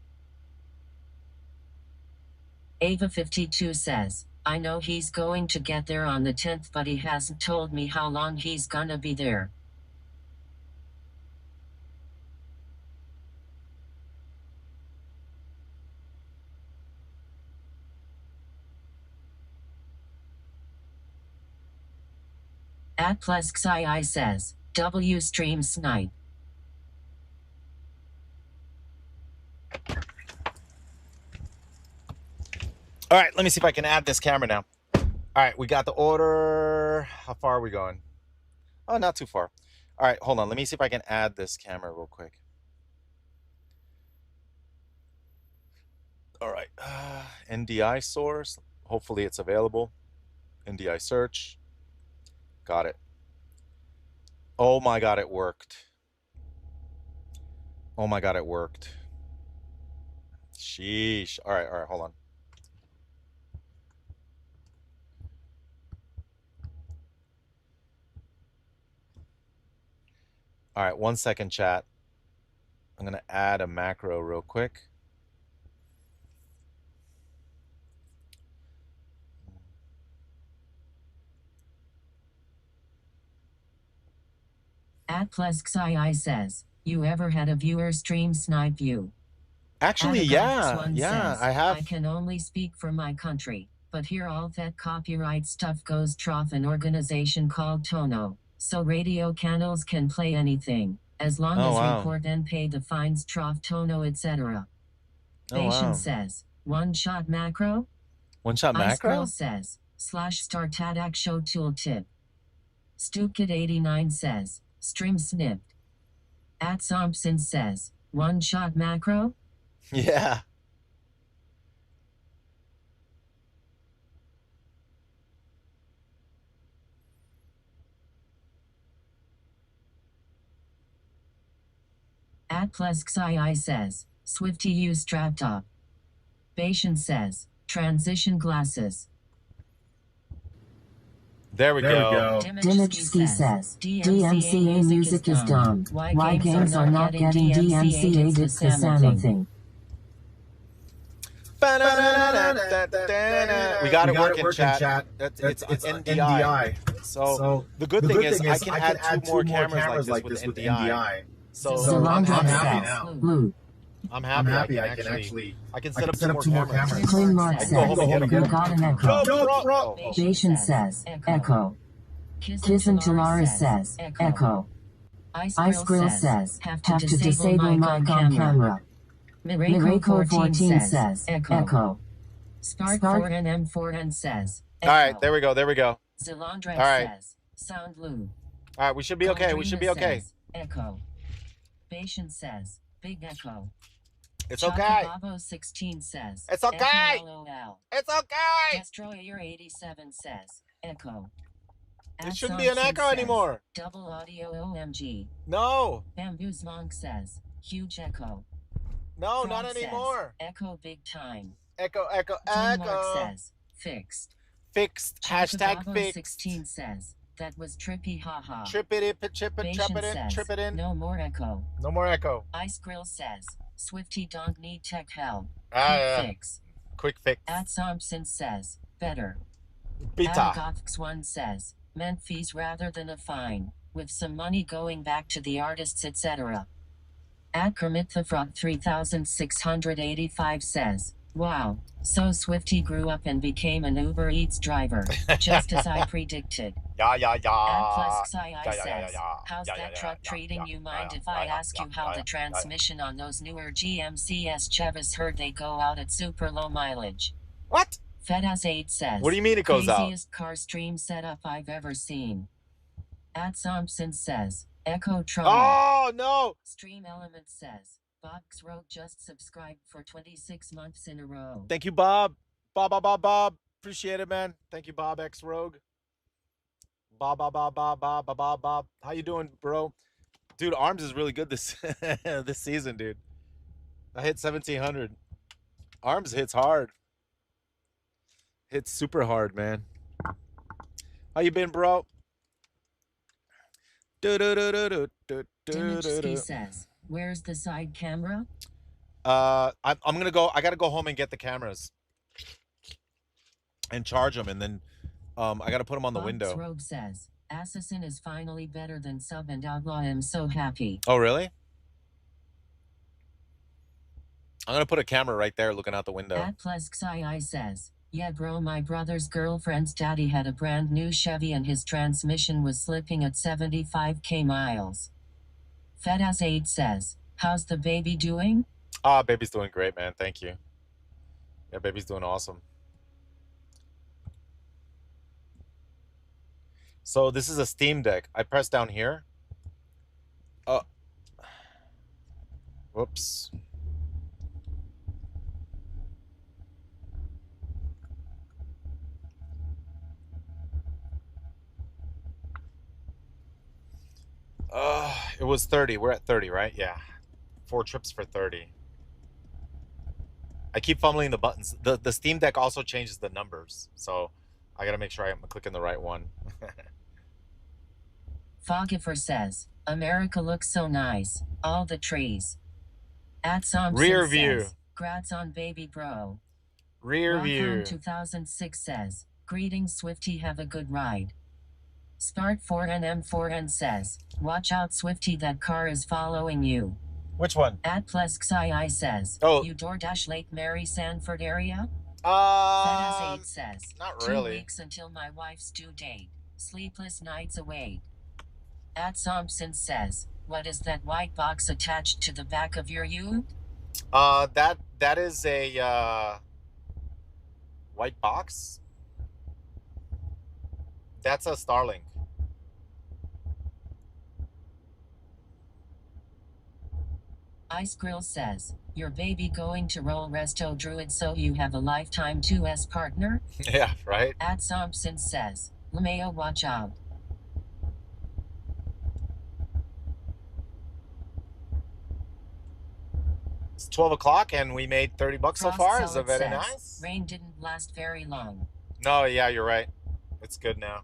Ava52 says, I know he's going to get there on the 10th but he hasn't told me how long he's gonna be there. At Plesxii says, W stream snipe. All right, let me see if I can add this camera now. All right, we got the order. How far are we going? Oh, not too far. All right, hold on. Let me see if I can add this camera real quick. All right, NDI source. Hopefully it's available. NDI search. Got it. Oh my God, it worked. Oh my God, it worked. Sheesh. All right, hold on. All right, 1 second, chat. I'm going to add a macro real quick. At Plesxii says, you ever had a viewer stream snipe you? Actually, yeah, says, I have. I can only speak for my country, but here all that copyright stuff goes trough an organization called Tono, so radio channels can play anything, as long as report and pay the fines trough Tono etc. Bation says, one-shot macro? One-shot macro? Icegirl says, /startadak show tooltip. Stupkid89 says, stream snipped. At Thompson says, one-shot macro? Yeah. At Plesxii says, Swifty you strapped up. Bation says, transition glasses. There we go. Dimitsky says, DMCA music is dumb. Why games are not getting DMCA did the same thing. We got it working, chat. It's NDI. So the good thing is I can add two more cameras like this with NDI. So I'm happy now. Blue. I'm happy. I can set up two more cameras. Clean Mark I can go home and get You them. got an echo. Nation says, echo. Kiss and Talaris says, echo. Ice Grill says, have to disable mic on camera. Mirako 14 says, echo. Spark 4 4N says, All right, there we go. Zilandra All right. says, sound blue. All right, we should be okay. Says, echo. Bashan says, big echo. It's okay. Babo 16 says, It's okay. Echo LOL. It's okay. Destroyer 87 says, echo. It shouldn't be an echo anymore. Double audio OMG. No. Bamboo's Monk says, huge echo. No, Frog not says, anymore. Echo big time. Echo. Mark says, fixed. Fixed. Hashtag Babo fixed. 16 says, that was trippy haha. Trippity, trip it in. No more echo. No more echo. Ice Grill says, Swifty don't need tech help. Fix. Quick fix. At Thompson says, better. Beta. Gothx1 says, meant fees rather than a fine, with some money going back to the artists etc. At Kermit the Frog 3685 says, wow, so Swifty grew up and became an Uber Eats driver, just as I predicted. Yeah. At Plus Xi says, how's that truck treating you? Mind if I ask you how the transmission on those newer GMCS Chevys heard they go out at super low mileage? What? Fedaz8 says, What do you mean it goes out? Craziest car stream setup I've ever seen. At Thompson says, Echo Trauma. Oh, no. Stream Element says, Box Rogue just subscribed for 26 months in a row. Thank you, Bob. Bob. Appreciate it, man. Thank you, Bob X Rogue. Bob. How you doing, bro? Dude, Arms is really good this this season, dude. I hit 1700. Arms hits hard. Hits super hard, man. How you been, bro? Dimitrski says, where's the side camera? I'm gonna go. I gotta go home and get the cameras and charge them, and then I gotta put them on the window. Rogue says, Assassin is finally better than Sub and Outlaw. I'm so happy. Oh, really? I'm gonna put a camera right there, looking out the window. At Plus Xi says, yeah, bro, my brother's girlfriend's daddy had a brand new Chevy and his transmission was slipping at 75k miles. Fedaz8 says, how's the baby doing? Ah, baby's doing great, man. Thank you. Yeah, baby's doing awesome. So this is a Steam Deck. I press down here. Whoops. It was 30. We're at 30, right? Yeah. 4 trips for 30. I keep fumbling the buttons. The Steam Deck also changes the numbers, so I gotta make sure I'm clicking the right one. Fogifer says, America looks so nice. All the trees. At Thompson Rear view. Says, Grats on baby bro. Rear view. Rockon 2006 says, greetings Swifty, have a good ride. Start 4NM4N says, watch out Swifty, that car is following you. Which one? At Plus Xi says, Oh. you DoorDash Lake Mary Sanford area? Fedaz8 says, not 2 really. weeks until my wife's due date. Sleepless nights await. At Thompson says, what is that white box attached to the back of your ute? That is a white box. That's a Starlink. Ice Grill says, your baby going to roll Resto Druid so you have a lifetime 2S partner? Yeah, right? At Thompson says, Lameo watch out. It's 12 o'clock and we made 30 bucks so Frost far. Is Salad that very says, nice? rain didn't last very long. No, yeah, you're right. It's good now.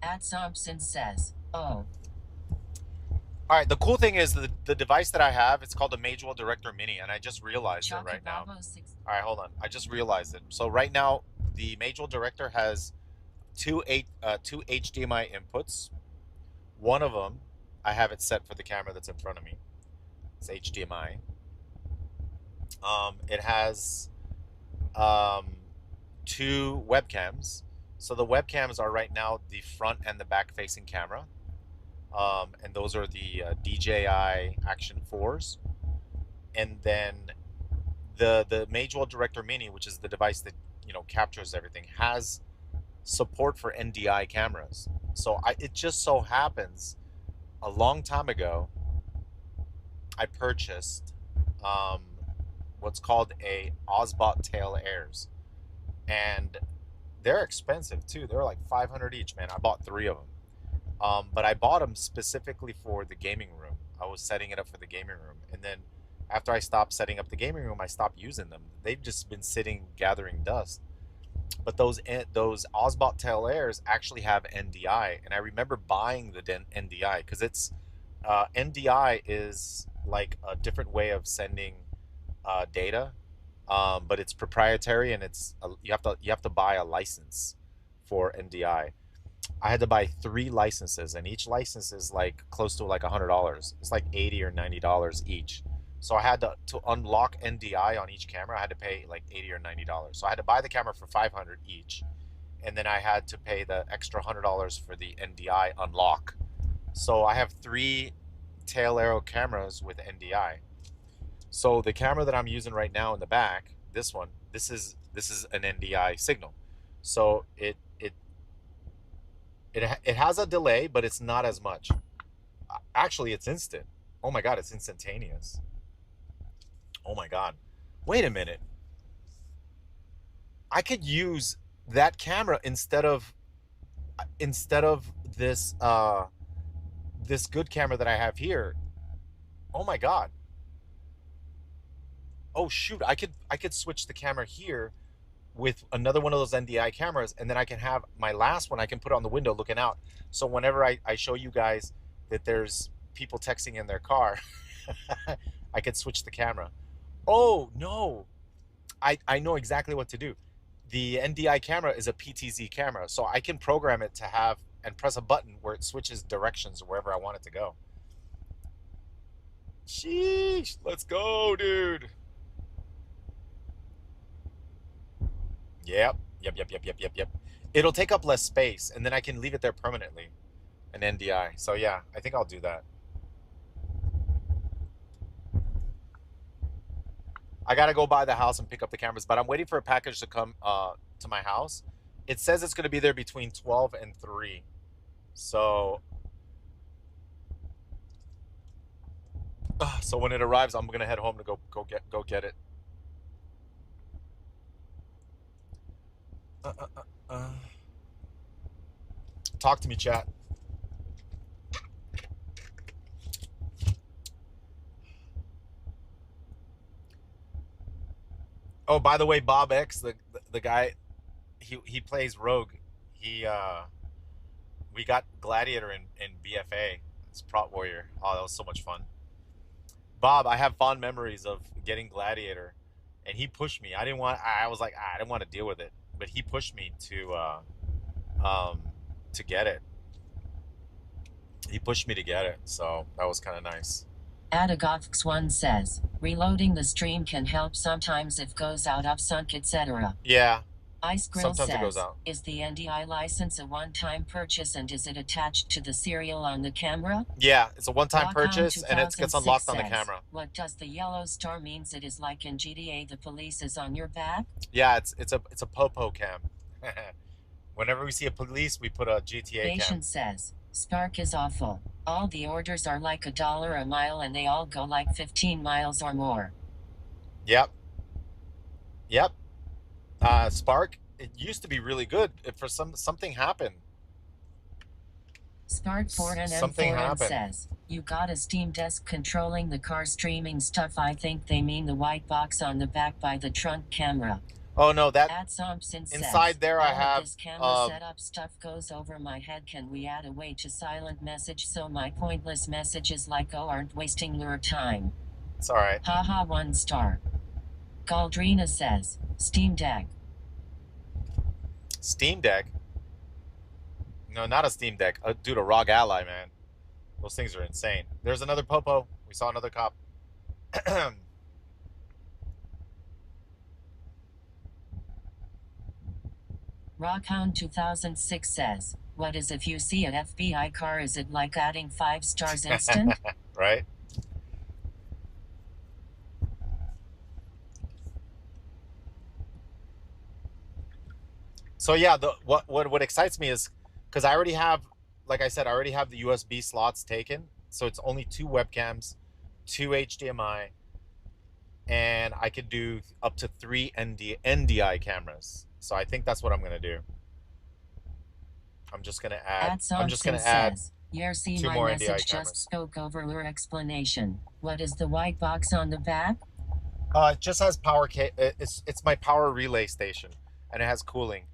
At Thompson says, oh. All right, the cool thing is the device that I have, it's called the Majewell Director Mini, and I just realized it right now. All right, hold on. I just realized it. So right now, the Majewell Director has two HDMI inputs. One of them, I have it set for the camera that's in front of me. It's HDMI. It has two webcams. So the webcams are right now the front and the back facing camera. And those are the DJI Action 4s. And then the Majewell Director Mini, which is the device that captures everything, has support for NDI cameras. So it just so happens a long time ago I purchased what's called a Osbot Tail Airs, and they're expensive too. They're like 500 each, man. I bought 3 of them. But I bought them specifically for the gaming room. I was setting it up for the gaming room, and then after I stopped setting up the gaming room, I stopped using them. They've just been sitting gathering dust. But those Osbot Tail Airs actually have NDI, and I remember buying the NDI because it's NDI is like a different way of sending data, but it's proprietary, and you have to buy a license for NDI. I had to buy 3 licenses, and each license is like close to like $100. It's like $80 or $90 each. So I had to unlock NDI on each camera. I had to pay like $80 or $90. So I had to buy the camera for $500 each, and then I had to pay the extra $100 for the NDI unlock. So I have 3 tail arrow cameras with NDI. So the camera that I'm using right now in the back, this is an NDI signal. So it has a delay, but it's not as much. Actually, it's instant. Oh my God, it's instantaneous. Oh my God. Wait a minute. I could use that camera instead of this this good camera that I have here. Oh my God. Oh shoot, I could switch the camera here with another one of those NDI cameras, and then I can have my last one, I can put it on the window looking out. So whenever I show you guys that there's people texting in their car, I could switch the camera. Oh no, I know exactly what to do. The NDI camera is a PTZ camera, so I can program it to have and press a button where it switches directions wherever I want it to go. Sheesh, let's go, dude. Yep. It'll take up less space, and then I can leave it there permanently, an NDI. So yeah, I think I'll do that. I gotta go by the house and pick up the cameras, but I'm waiting for a package to come to my house. It says it's gonna be there between 12 and 3. So when it arrives, I'm gonna head home to go get it. Talk to me, chat. Oh, by the way, Bob X, the guy, he plays Rogue. We got Gladiator in BFA. It's Prot Warrior. Oh, that was so much fun. Bob, I have fond memories of getting Gladiator, and he pushed me. I was like, I didn't want to deal with it, but he pushed me to get it. He pushed me to get it, so that was kind of nice. Adagothx1 says, reloading the stream can help sometimes if goes out of sync, etc. Yeah. Ice Grill Sometimes it goes says, out. is the NDI license a one-time purchase, and is it attached to the serial on the camera? Yeah, it's a one-time Rockon purchase, and it gets 2006 unlocked on the says, camera. what does the yellow star means? It is like in GTA the police is on your back? Yeah, it's a popo cam. Whenever we see a police, we put a GTA cam. Patient says, Spark is awful. All the orders are like $1 a mile, and they all go like 15 miles or more. Yep. Spark, it used to be really good. If for something happened. Spark 4 and Something M4 happened. says, you got a Steam Desk controlling the car streaming stuff. I think they mean the white box on the back by the trunk camera. Oh no, that At Thompson says, inside there I all of have this camera setup stuff goes over my head. Can we add a way to silent message so my pointless messages like oh aren't wasting your time? it's all right. Haha, 1 star. Galdrina says, Steam Deck. Steam Deck. No, not a Steam Deck. Dude, a ROG Ally, man. Those things are insane. There's another Popo. We saw another cop. Rockhound 2006 says, what is if you see an FBI car? Is it like adding 5 stars instant? Right? So yeah, what excites me is because I already have, like I said, I already have the USB slots taken. So it's only 2 webcams, 2 HDMI, and I could do up to 3 NDI cameras. So I think that's what I'm gonna do. I'm just gonna add. I'm just gonna add Yersi, 2 my more message NDI just cameras. spoke over your explanation. What is the white box on the back? It just has power. It's my power relay station, and it has cooling.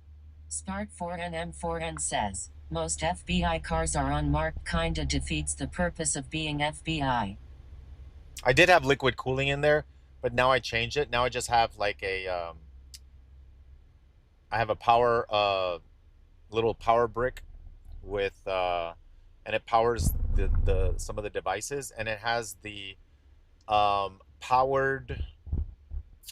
Spark4NM4N says, most FBI cars are unmarked, kinda defeats the purpose of being FBI. I did have liquid cooling in there, but now I changed it. Now I just have like a I have a power little power brick with and it powers the some of the devices, and it has the powered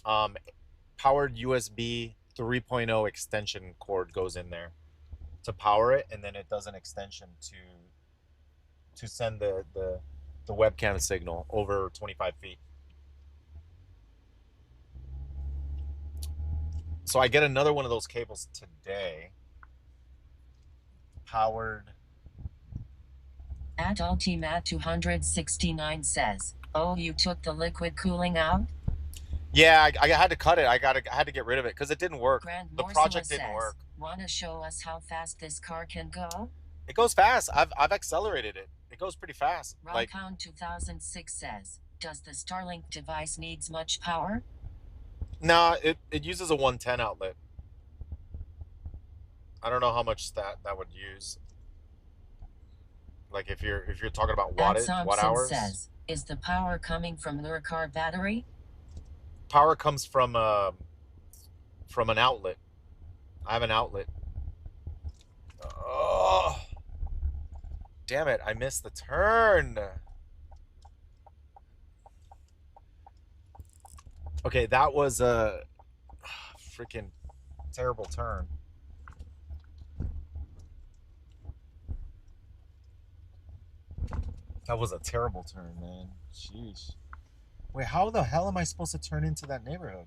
USB 3.0 extension cord goes in there to power it, and then it does an extension to send the webcam signal over 25 feet. So I get another one of those cables today. Powered. At Ultimat 269 says, oh, you took the liquid cooling out? Yeah, I had to cut it. I had to get rid of it because it didn't work. Grand The Morsula project didn't says, work. wanna show us how fast this car can go? It goes fast. I've accelerated it. It goes pretty fast. Like, Rockhound 2006 says, does the Starlink device needs much power? no, it uses a 110 outlet. I don't know how much that would use. Like if you're talking about watt hours. Says, is the power coming from your car battery? Power comes from an outlet. I have an outlet. Oh, damn it! I missed the turn. Okay, that was a freaking terrible turn. That was a terrible turn, man. Sheesh. Wait, how the hell am I supposed to turn into that neighborhood?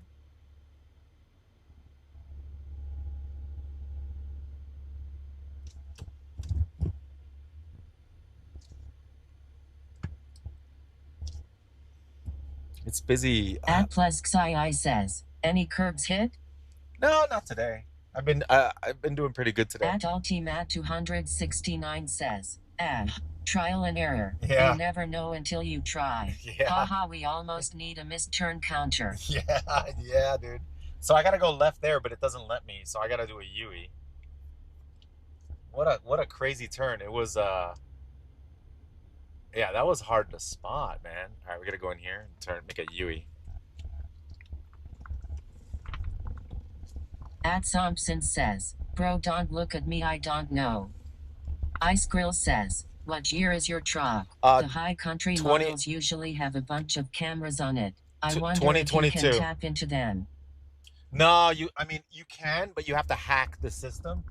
It's busy. At Plus Xi says, any curbs hit? No, not today. I've been doing pretty good today. At Ultimat 269 says, trial and error. Yeah. You'll never know until you try. Yeah. Haha, we almost need a missed turn counter. Yeah, dude. So I gotta go left there, but it doesn't let me. So I gotta do a UE. What a crazy turn. It was yeah, that was hard to spot, man. All right, we gotta go in here and make a UE. At Thompson says, bro, don't look at me, I don't know. Ice Grill says, what year is your truck? The high country models usually have a bunch of cameras on it. I wonder if you can tap into them. No, I mean you can, but you have to hack the system,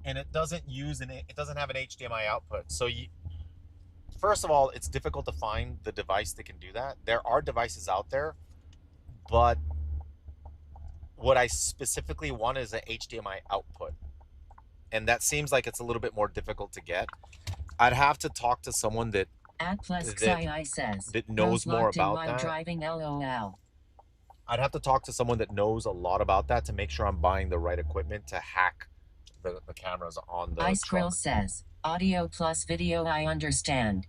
and it doesn't have an HDMI output. So first of all, it's difficult to find the device that can do that. There are devices out there, but what I specifically want is an HDMI output, and that seems like it's a little bit more difficult to get. I'd have to talk to someone that knows more about that. Driving, LOL. I'd have to talk to someone that knows a lot about that to make sure I'm buying the right equipment to hack the cameras on the Ice truck. Grill says, audio plus video, I understand.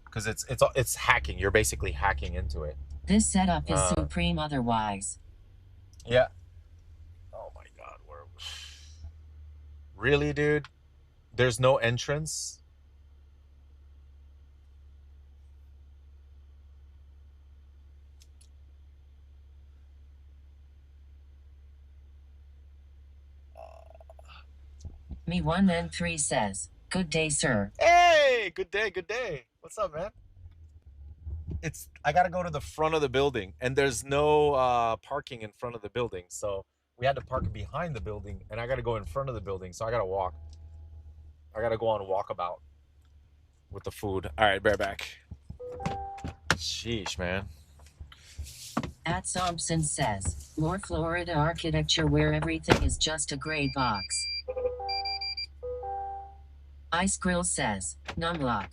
Because it's hacking. You're basically hacking into it. This setup is supreme otherwise. Yeah. Really, dude? There's no entrance? Me1N3 says, "Good day, sir." Hey, good day, good day. What's up, man? I gotta go to the front of the building, and there's no parking in front of the building, so we had to park behind the building, and I gotta go in front of the building, so I gotta walk. I gotta go on a walkabout with the food. All right, right back. Sheesh, man. At Thompson says, "More Florida architecture where everything is just a gray box." Ice Grill says, "Numlock."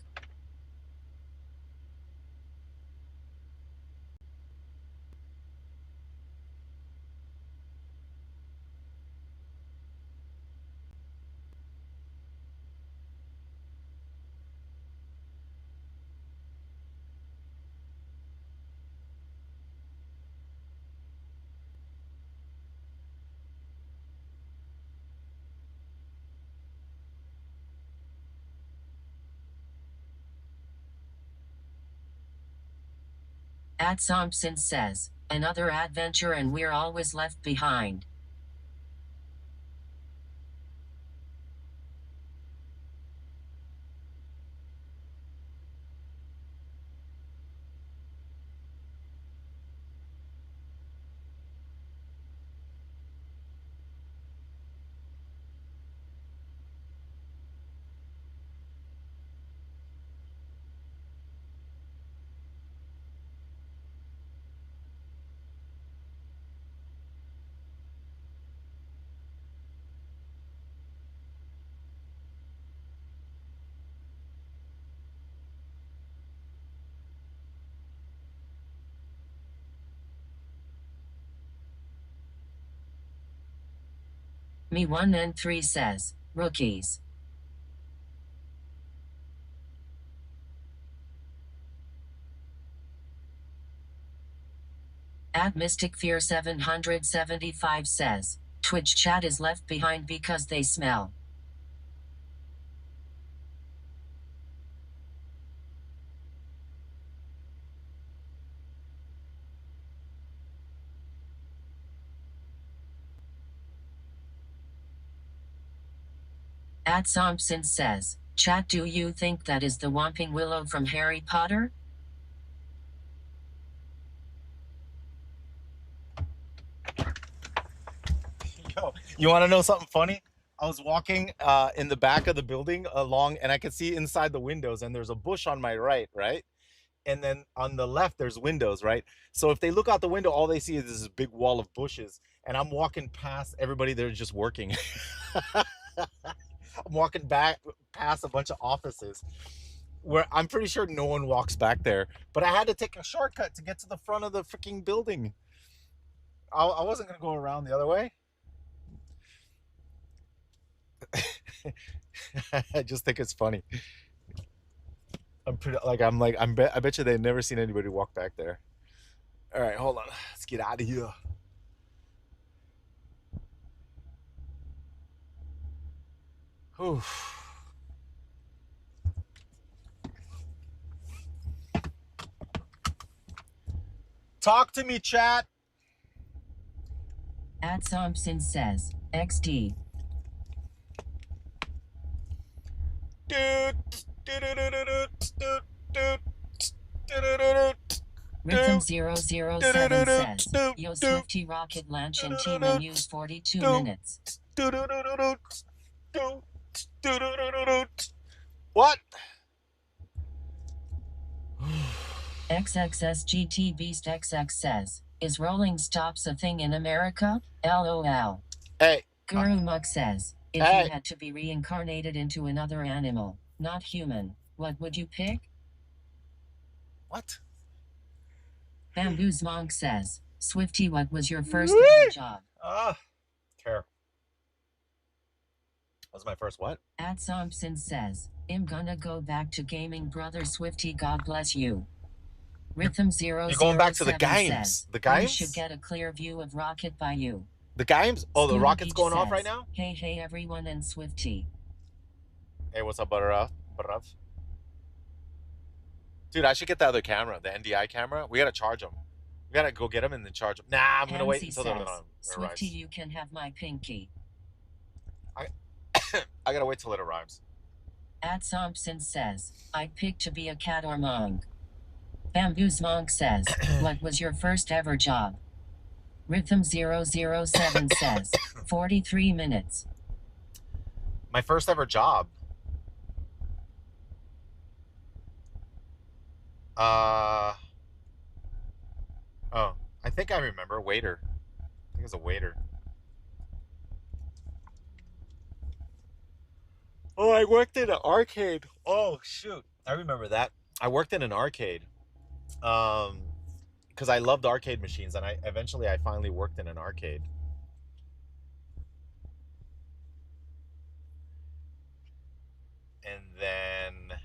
At Thompson says, "Another adventure and we're always left behind." Me1N3 says, "Rookies." At Mystic Fear 775 says, "Twitch chat is left behind because they smell." At Thompson says, "Chat, do you think that is the Whomping Willow from Harry Potter?" Yo, you want to know something funny? I was walking in the back of the building along, and I could see inside the windows, and there's a bush on my right, right? And then on the left, there's windows, right? So if they look out the window, all they see is this big wall of bushes, and I'm walking past everybody. They're just working. I'm walking back past a bunch of offices where I'm pretty sure no one walks back there, but I had to take a shortcut to get to the front of the freaking building. I wasn't gonna go around the other way. I just think it's funny. I bet you they've never seen anybody walk back there. All right, hold on. Let's get out of here. Whew. Talk to me, chat. At Thompson says, "XD." Rhythm 007 says, "Yo Swifty rocket launch and team and use 42 minutes." What? XXSGT Beast XX says, "Is rolling stops a thing in America? LOL." Hey. Guru Muk says, "If Hey. you had to be reincarnated into another animal, not human, what would you pick?" What? Bamboo's Monk says, "Swifty, what was your first ever job?" Care. That was my first what? At Thompson says, "I'm gonna go back to gaming, brother Swifty, God bless you." Rhythm 007 You're going back to the games. says, The "You games? should get a clear view of Rocket by you." The games. Oh, the Scooty rocket's Beach going off right says, now. hey, hey, everyone, and Swifty. Hey, what's up, Butter? Dude, I should get the other camera, the NDI camera. We gotta charge them. We gotta go get them and then charge them. Nah, I'm gonna wait Pansy until they're says, done. It Swifty, arrives. you can have my pinky. I I gotta wait till it arrives. At Thompson says, I'd pick to be a cat or monk. Bamboo's Monk says, what was your first ever job? Rhythm007 says, 43 minutes. My first ever job. Uh oh, I think I remember. Waiter. I think it was a waiter. Oh, I worked in an arcade. Oh shoot, I remember that. I worked in an arcade. Um, because I loved arcade machines, and I finally worked in an arcade. And then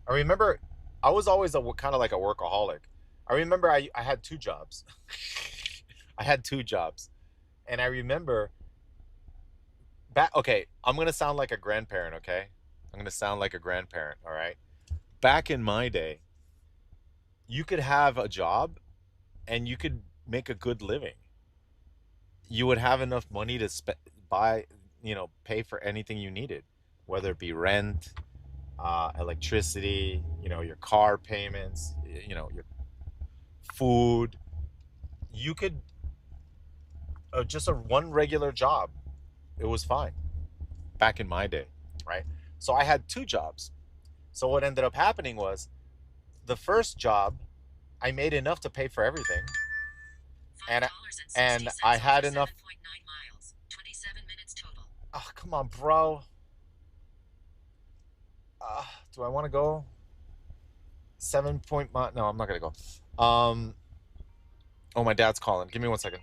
I remember I was always a kind of like a workaholic. I remember I had two jobs. I had two jobs. And I remember back okay, I'm gonna sound like a grandparent, okay? I'm gonna sound like a grandparent, all right? Back in my day, you could have a job and you could make a good living. You would have enough money to buy, pay for anything you needed, whether it be rent, electricity, your car payments, your food. You could just a one regular job. It was fine back in my day, right? So I had two jobs. So what ended up happening was the first job, I made enough to pay for everything, and I had enough. 27 minutes total. Oh, come on, bro. Do I want to go 7 point? No, I'm not gonna go. Oh, my dad's calling. Give me 1 second.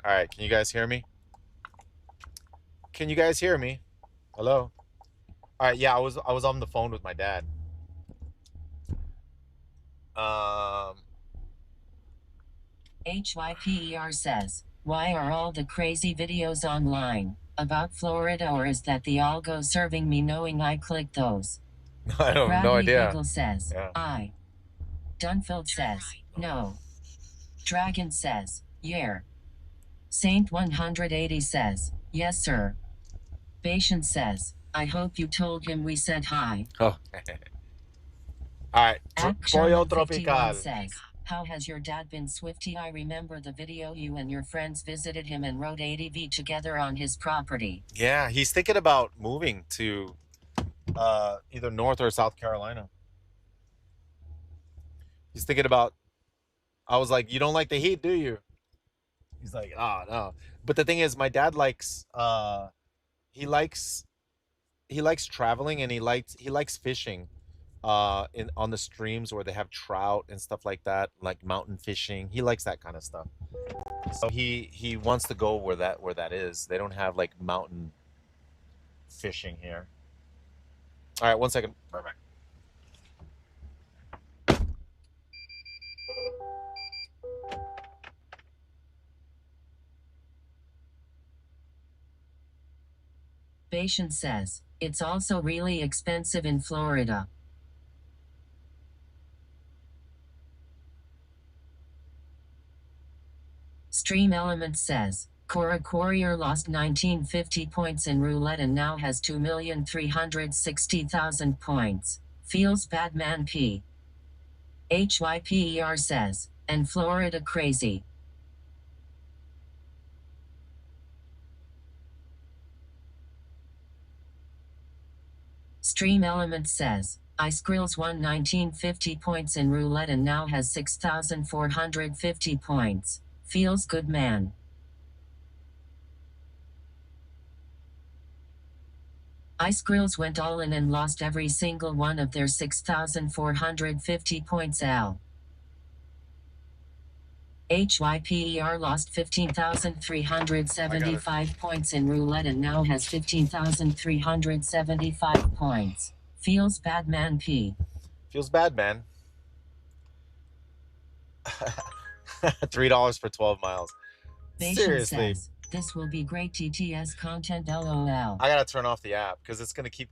All right, can you guys hear me? Can you guys hear me? Hello? All right, yeah, I was on the phone with my dad. HYPER says, why are all the crazy videos online about Florida, or is that the algo serving me knowing I clicked those? I don't have no Bradley idea. Eagle says, Yeah. I. Dunfield says, no. Dragon says, yeah. Saint 180 says, yes sir. Bashan says, I hope you told him we said hi. Oh. All right. Pollo Action 51 Tropical. says, how has your dad been, Swifty? I remember the video you and your friends visited him and rode ADV together on his property. Yeah, he's thinking about moving to either North or South Carolina. He's thinking about, I was like, you don't like the heat, do you? He's like, oh no. But the thing is, my dad likes he likes traveling, and he likes fishing in on the streams where they have trout and stuff like that, like mountain fishing. He likes that kind of stuff. So he wants to go where that is. They don't have like mountain fishing here. All right, 1 second. Right back. Bashan says, it's also really expensive in Florida. Stream Element says, Cora Courier lost 1950 points in roulette and now has 2,360,000 points. Feels bad, man. P. HYPER says, and Florida crazy. Stream Element says, iSkrills won 1950 points in roulette and now has 6,450 points. Feels good, man. iSkrills went all in and lost every single one of their 6,450 points. Al. HYPER lost 15,375 points in roulette and now has 15,375 points. Feels bad, man. P. Feels bad, man. $3 for 12 miles. Bashan Seriously. says, this will be great TTS content, LOL. I gotta turn off the app because it's gonna keep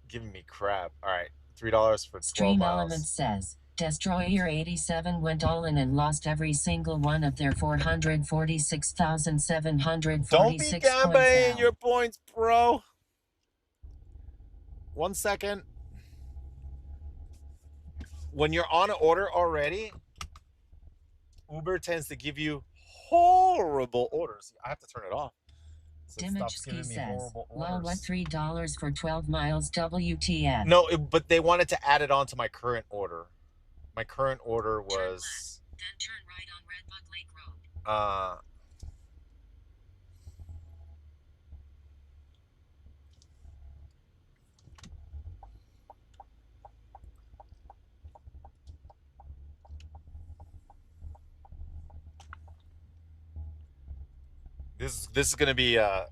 giving me crap. All right, $3 for 12 Stream miles. Element says, Destroyer 87 went all in and lost every single one of their 446,746 Don't be gambling points. your points, bro. 1 second. When you're on an order already, Uber tends to give you horrible orders. I have to turn it off. So it stops Dimachski giving me says, horrible lol, what, orders. $3 for 12 miles WTF? No, but they wanted to add it on to my current order. My current order was Turn left, then turn right on Redbud Lake Road. this is gonna be a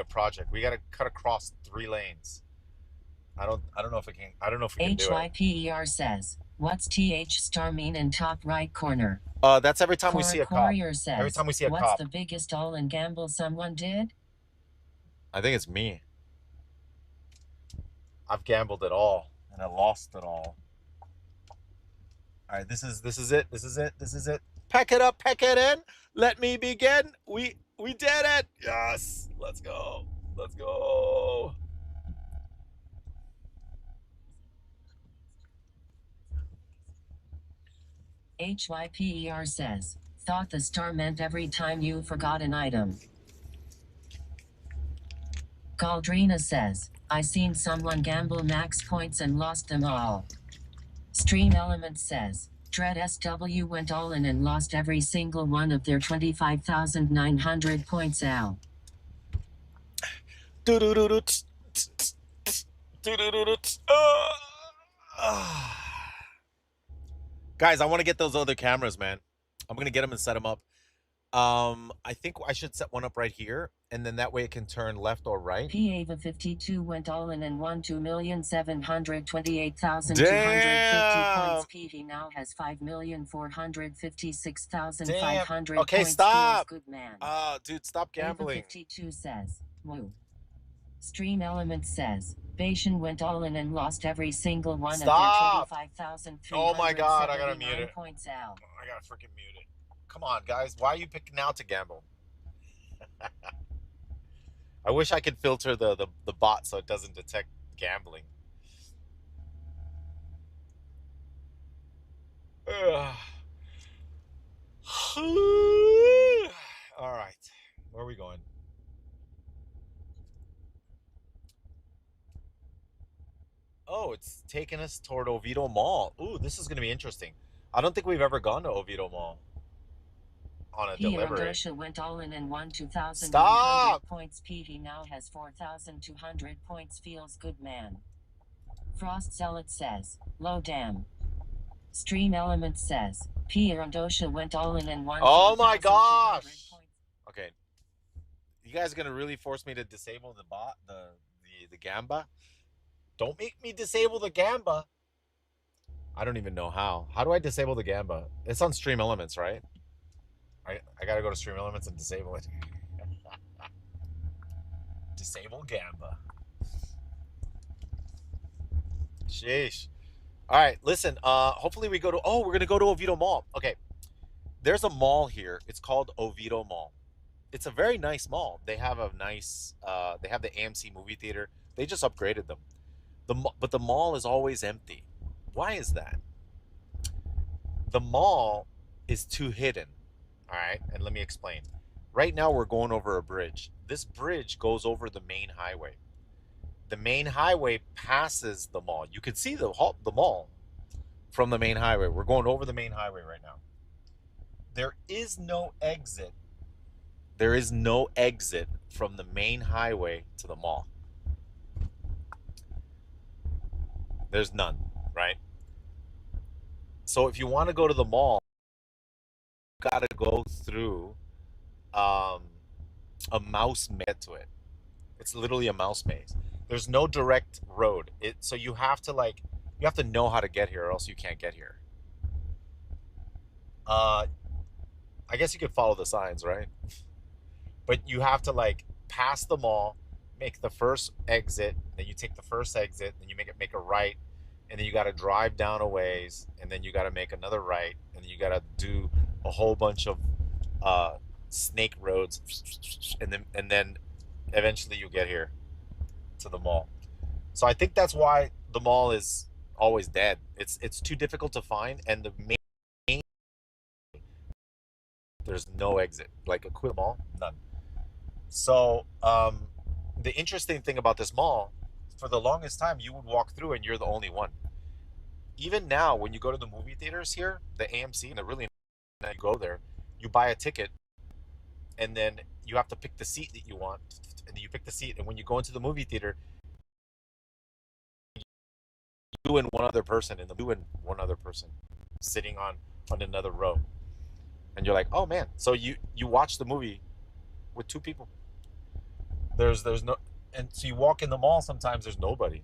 project. We gotta cut across 3 lanes. I don't know if we can do it. HYPER says, what's TH star mean in top right corner? That's every time we see a cop. Says, Every time we see a what's cop. the biggest all-in gamble someone did? I think it's me. I've gambled it all and I lost it all. All right, this is it. Pack it up, pack it in. Let me begin. We did it. Yes. Let's go. HYPER says, thought the star meant every time you forgot an item. Galdrina says, I seen someone gamble max points and lost them all. Stream Element says, Dread SW went all in and lost every single one of their 25,900 points. Al. Guys, I want to get those other cameras, man. I'm gonna get them and set them up. I think I should set one up right here, and then that way it can turn left or right. Pava 52 went all in and won 2,728,250 Damn. points. PV now has 5,456,500 Damn. Okay, points. stop. Feels good, man. Dude, stop Ava gambling. 52 says, woo. Stream Elements says, Bashan went all in and lost every single one Stop. of their 25,379 Oh my God, I gotta mute it. points out. I gotta freaking mute it. Come on, guys. Why are you picking now to gamble? I wish I could filter the bot so it doesn't detect gambling. Ugh. All right. Where are we going? Oh, it's taking us toward Oviedo Mall. Ooh, this is going to be interesting. I don't think we've ever gone to Oviedo Mall on a delivery. Hirondosha went all in and won 2,100 Stop! points. PV now has 4,200 points. Feels good, man. Frost Zealot says, low damn. Stream Element says, Hirondosha went all in and won. Oh my 4,200 gosh! points. Okay. You guys are going to really force me to disable the bot, the Gamba? Don't make me disable the Gamba. I don't even know how. How do I disable the Gamba? It's on Stream Elements, right? I gotta go to Stream Elements and disable it. Disable Gamba. Sheesh. All right, listen. Hopefully we go to. Oh, we're gonna go to Oviedo Mall. Okay. There's a mall here. It's called Oviedo Mall. It's a very nice mall. They have a nice. They have the AMC movie theater. They just upgraded them. But the mall is always empty. Why is that? The mall is too hidden. All right, and let me explain. Right now we're going over a bridge. This bridge goes over the main highway. The main highway passes the mall. You can see the mall from the main highway. We're going over the main highway right now. There is no exit. There is no exit from the main highway to the mall. There's none, right? So if you want to go to the mall, you got to go through a mouse maze to it. It's literally a mouse maze. There's no direct road. So you have to know how to get here, or else you can't get here. I guess you could follow the signs, right? But you have to pass the mall, make the first exit, then you take the first exit, then you make a right, and then you got to drive down a ways, and then you got to make another right, and then you got to do a whole bunch of snake roads, and then eventually you get here to the mall. So I think that's why the mall is always dead. It's too difficult to find, and the main there's no exit. Like a quick mall, none. So the interesting thing about this mall, for the longest time, you would walk through and you're the only one. Even now, when you go to the movie theaters here, the AMC, and they're really nice, you go there, you buy a ticket, and then you have to pick the seat that you want, and then you pick the seat, and when you go into the movie theater, you and one other person sitting on another row, and you're like, oh man, so you watch the movie with two people. There's no, and so you walk in the mall, sometimes there's nobody.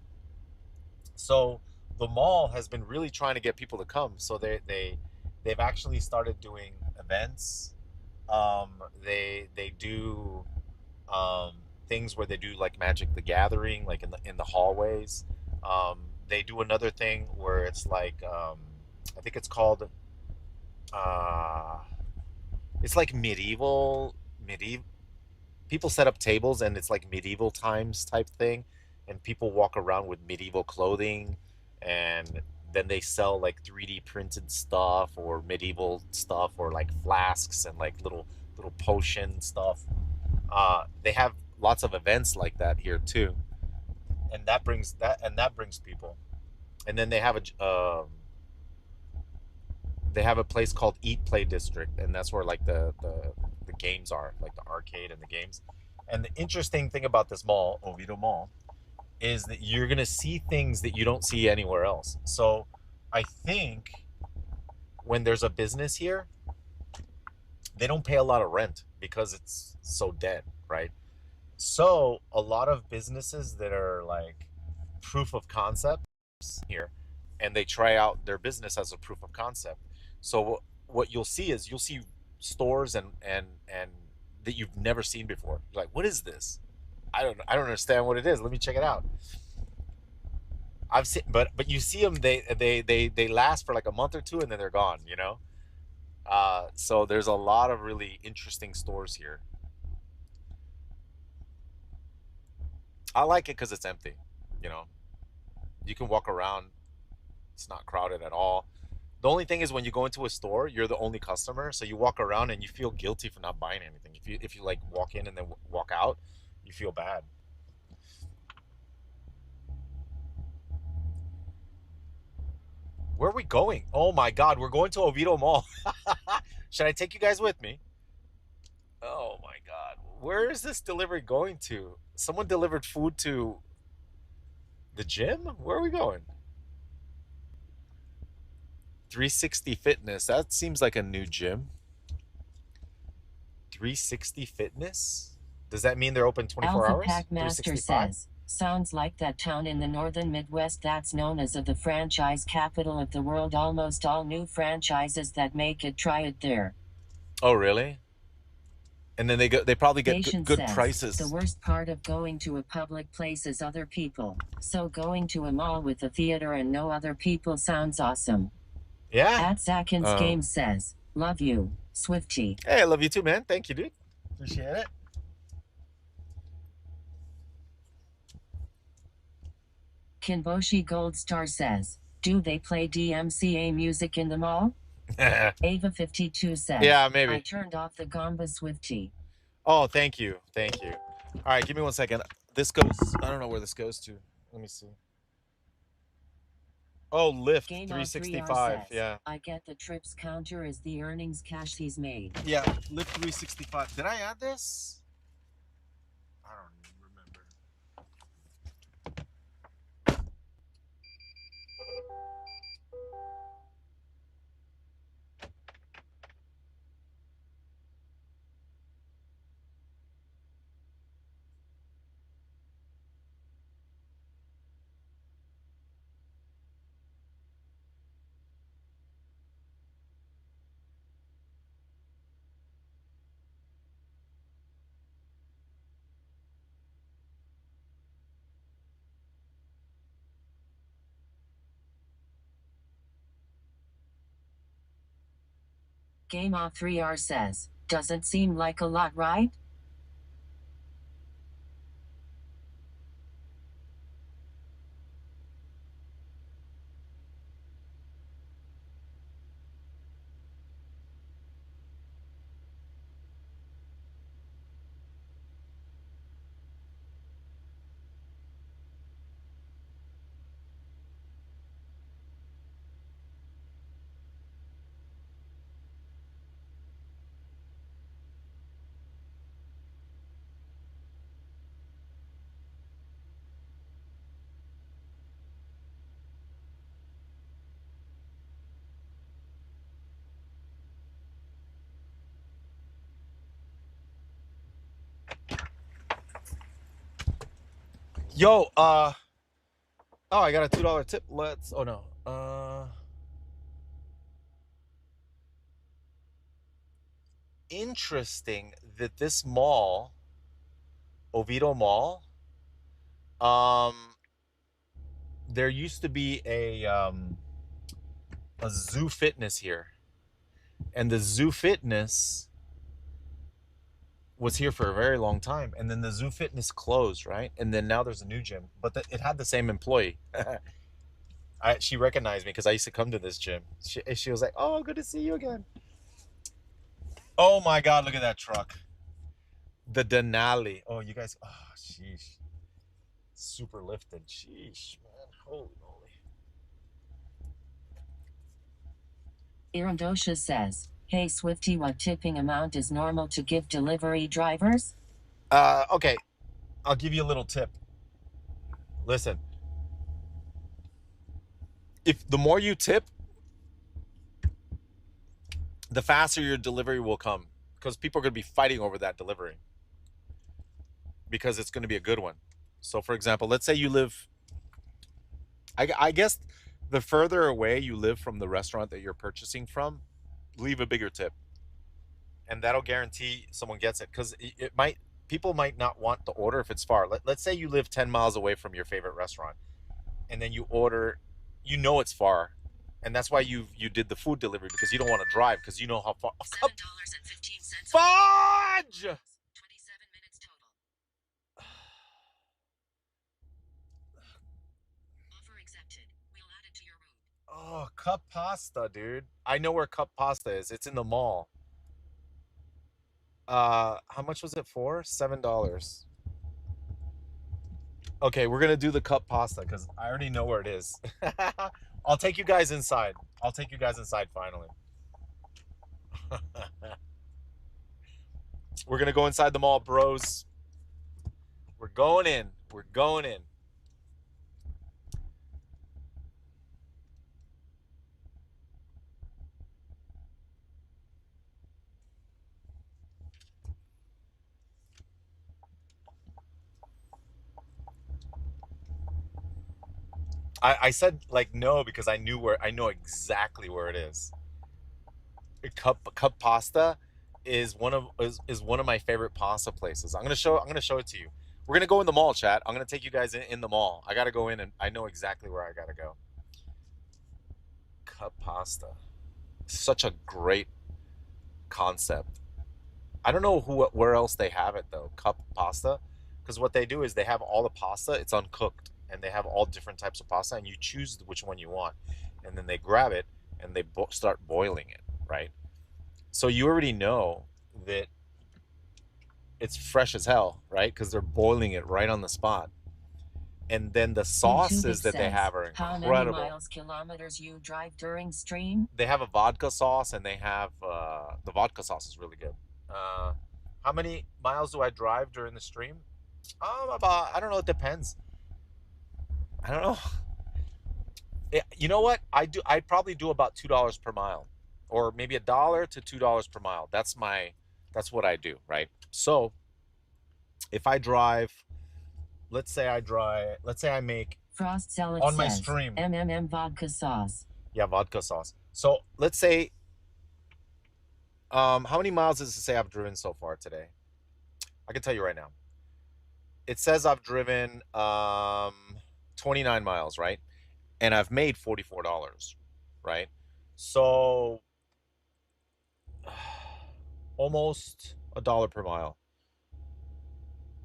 So the mall has been really trying to get people to come. So they've actually started doing events. They do things where they do like Magic the Gathering, like in the hallways. They do another thing where it's like I think it's called it's like medieval people set up tables, and it's like medieval times type thing, and people walk around with medieval clothing, and then they sell like 3D printed stuff or medieval stuff, or like flasks and like little potion stuff. They have lots of events like that here too, and that brings people. And then they have a place called Eat Play District, and that's where like the games are, like the arcade and the games. And the interesting thing about this mall, Oviedo Mall, is that you're gonna see things that you don't see anywhere else. So I think when there's a business here, they don't pay a lot of rent because it's so dead, right? So a lot of businesses that are like proof of concepts here, and they try out their business as a proof of concept. So what you'll see is you'll see stores and that you've never seen before. You're like, what is this? I don't understand what it is. Let me check it out. I've seen, but you see them. They last for like a month or two, and then they're gone. You know. So there's a lot of really interesting stores here. I like it because it's empty. You know, you can walk around. It's not crowded at all. The only thing is when you go into a store, you're the only customer, so you walk around and you feel guilty for not buying anything. If you like walk in and then walk out, you feel bad. Where are we going? Oh my God, we're going to Oviedo Mall. Should I take you guys with me? Oh my God, where is this delivery going to? Someone delivered food to the gym? Where are we going? 360 Fitness. That seems like a new gym. 360 Fitness? Does that mean they're open 24 Alpha hours? Pack Master 365? says, sounds like that town in the northern Midwest that's known as the franchise capital of the world. Almost all new franchises that make it try it there. Oh, really? And then they probably get Patient good says, prices. the worst part of going to a public place is other people. So going to a mall with a theater and no other people sounds awesome. Yeah. At Zakins Games says, love you, Swifty. Hey, I love you too, man. Thank you, dude. Appreciate it. Kinboshi Gold Star says, do they play DMCA music in the mall? Ava52 says, Yeah, maybe. I turned off the Gamba Swifty. Oh, thank you. Thank you. All right, give me 1 second. This goes, I don't know where this goes to. Let me see. Oh, Lyft Game 365. says, Yeah. I get the trips counter as the earnings cash he's made. Yeah, Lyft 365. Did I add this? I don't even remember. Game off 3R says, doesn't seem like a lot, right? Yo, oh, I got a $2 tip. Oh no. Interesting that this mall, Oviedo Mall, there used to be a Zoo Fitness here, and the Zoo Fitness was here for a very long time, and then the Zoo Fitness closed, right? And then now there's a new gym, but it had the same employee. She recognized me because I used to come to this gym. She was like, "Oh, good to see you again." Oh my God, look at that truck. The Denali. Oh, you guys. Oh, sheesh. Super lifted. Sheesh, man. Holy moly. Irandosha says, hey Swifty, what tipping amount is normal to give delivery drivers? Okay. I'll give you a little tip. Listen. If the more you tip, the faster your delivery will come. because people are going to be fighting over that delivery because it's going to be a good one. So, for example, let's say you live, I guess the further away you live from the restaurant that you're purchasing from, leave a bigger tip. And that'll guarantee someone gets it because it might, people might not want the order if it's far. Let's say you live 10 miles away from your favorite restaurant and then you order, you know it's far. And that's why you did the food delivery because you don't want to drive because you know how far. $7.15. Fudge! 27 minutes total. Offer accepted. We'll add it to your route. Oh, cup pasta, dude. I know where cup pasta is. It's in the mall. How much was it for? $7. Okay, we're gonna do the cup pasta because I already know where it is. I'll take you guys inside. I'll take you guys inside finally. We're gonna go inside the mall, bros. We're going in. We're going in. I said like no because I know exactly where it is. Cup pasta is one of my favorite pasta places. I'm gonna show it to you. We're gonna go in the mall, chat. I'm gonna take you guys in the mall. I gotta go in and I know exactly where I gotta go. Cup pasta. Such a great concept. I don't know where else they have it though. Cup pasta, because what they do is they have all the pasta. It's uncooked, and they have all different types of pasta, and you choose which one you want, and then they grab it and they start boiling it, right? So you already know that it's fresh as hell, right? Because they're boiling it right on the spot. And then the sauces that they have are incredible. How many miles, kilometers you drive during stream? They have a vodka sauce, and they have the vodka sauce is really good. How many miles do I drive during the stream? About, I don't know. It depends. I don't know. You know what? I'd probably do about $2 per mile, or maybe $1 to $2 per mile. That's what I do, right? So if I drive, let's say I make Frost salad on my says, stream. vodka sauce. Yeah, vodka sauce. So let's say, how many miles does it say I've driven so far today? I can tell you right now. It says I've driven 29 miles, right? And I've made $44, right? So almost $1 per mile,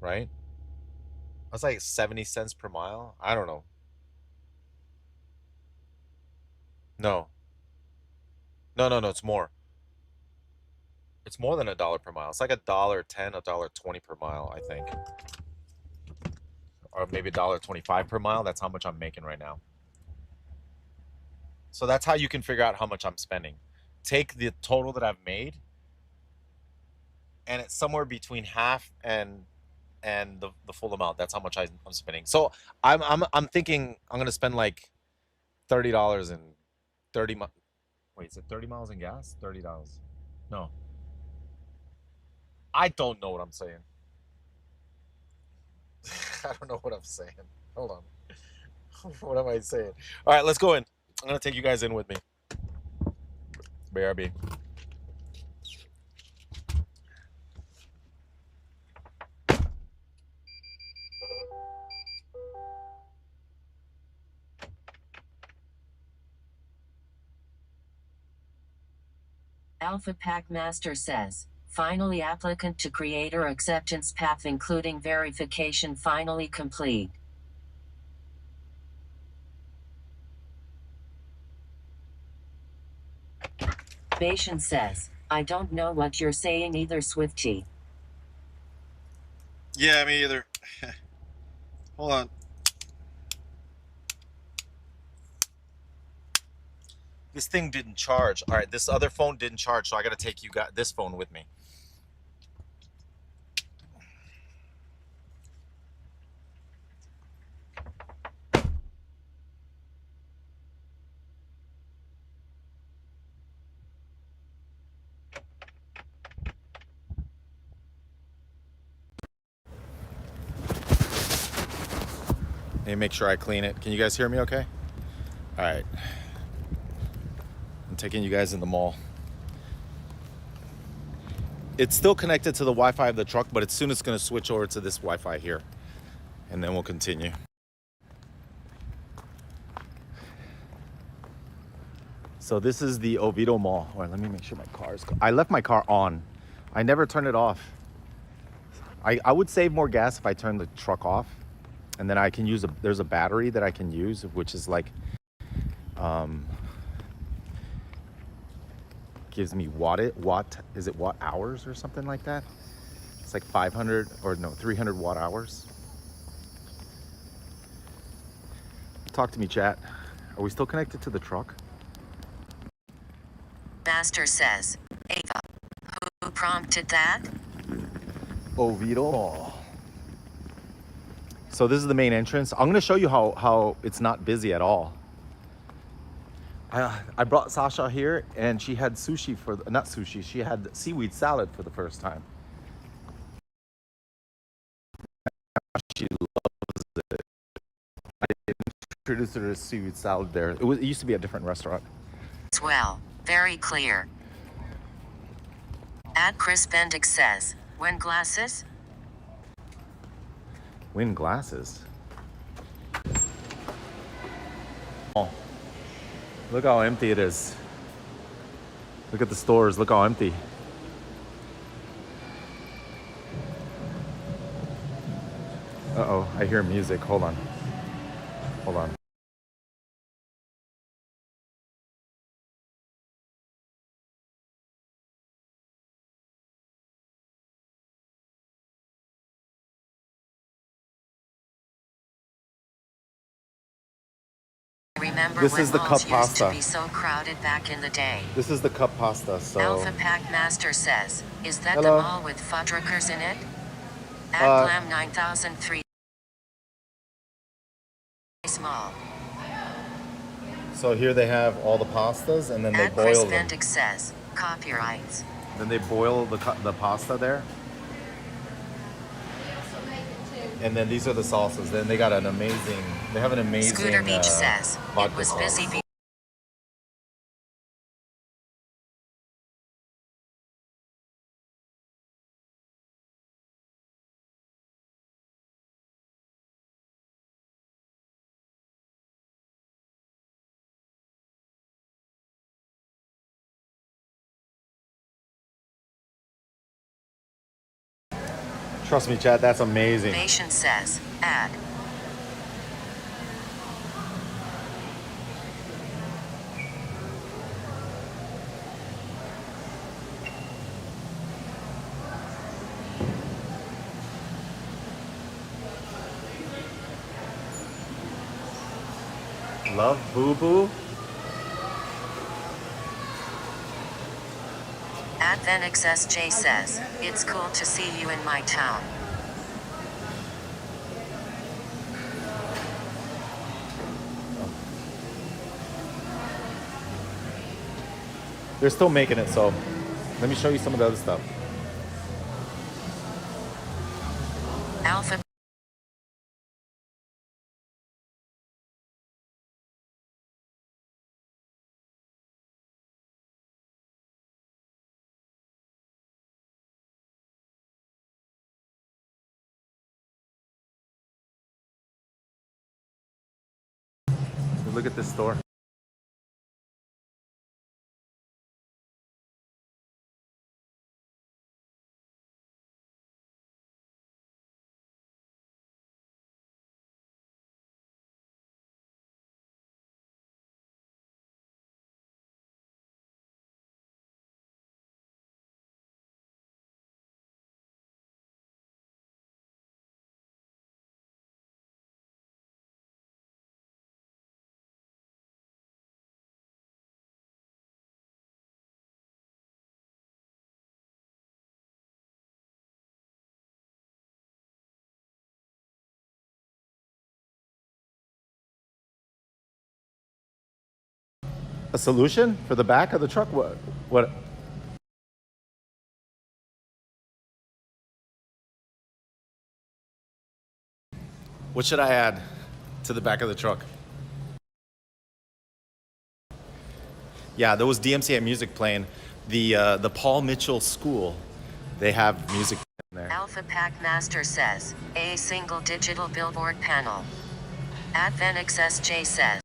right? That's like 70 cents per mile. I don't know. No. No. It's more. It's more than $1 per mile. It's like $1.10, $1.20 per mile, I think. Or maybe $1.25 per mile. That's how much I'm making right now. So that's how you can figure out how much I'm spending. Take the total that I've made, and it's somewhere between half and the full amount. That's how much I'm spending. So I'm thinking I'm gonna spend like $30 and 30 mi- wait, is it 30 miles in gas? $30. No. I don't know what I'm saying. I don't know what I'm saying. Hold on. What am I saying? All right, let's go in. I'm gonna take you guys in with me. BRB. Alpha Pack Master says, finally applicant to creator acceptance path including verification finally complete. Bation says, I don't know what you're saying either, Swifty. Yeah, me either. Hold on. This thing didn't charge. All right, this other phone didn't charge, so I gotta take this phone with me. Let me make sure I clean it. Can you guys hear me okay? All right. I'm taking you guys in the mall. It's still connected to the Wi-Fi of the truck, but as soon it's going to switch over to this Wi-Fi here. And then we'll continue. So this is the Oviedo Mall. All right, let me make sure my car is... I left my car on. I never turned it off. I would save more gas if I turned the truck off. And then I can use there's a battery that I can use, which is like... gives me watt hours or something like that? It's like 500 or no, 300 watt hours. Talk to me, chat. Are we still connected to the truck? Master says, Ava. Who prompted that? Oviedo Mall. So this is the main entrance. I'm gonna show you how it's not busy at all. I brought Sasha here and she had sushi not sushi, she had seaweed salad for the first time. She loves it. I introduced her to seaweed salad there. It used to be a different restaurant. Well, very clear. At Chris Bendix says, when glasses? Win glasses. Oh, look how empty it is. Look at the stores, look how empty. Uh-oh, I hear music, hold on. Hold on. Remember This when is the malls cup used to pasta. be so crowded back in the day? This is the cup pasta, so... Alpha Pack Master says, is that Hello. the mall with Fuddruckers in it? At Glam 9003 Mall. So here they have all the pastas and then they At Chris boil them. Bendix says, copyrights. Then they boil the pasta there. And then these are the salsas. Then they got an amazing, they have an amazing Scooter Beach says, it vodka was sauce. busy. Trust me, Chad, that's amazing. Nation says, ad. Love Boo Boo. At Venix SJ says, it's cool to see you in my town. They're still making it, so let me show you some of the other stuff. Alpha. Look at this store. A solution for the back of the truck? What? What should I add? to the back of the truck. Yeah, there was DMCA music playing. The Paul Mitchell School, they have music in there. Alpha Pack Master says, a single digital billboard panel. Advenix SJ says.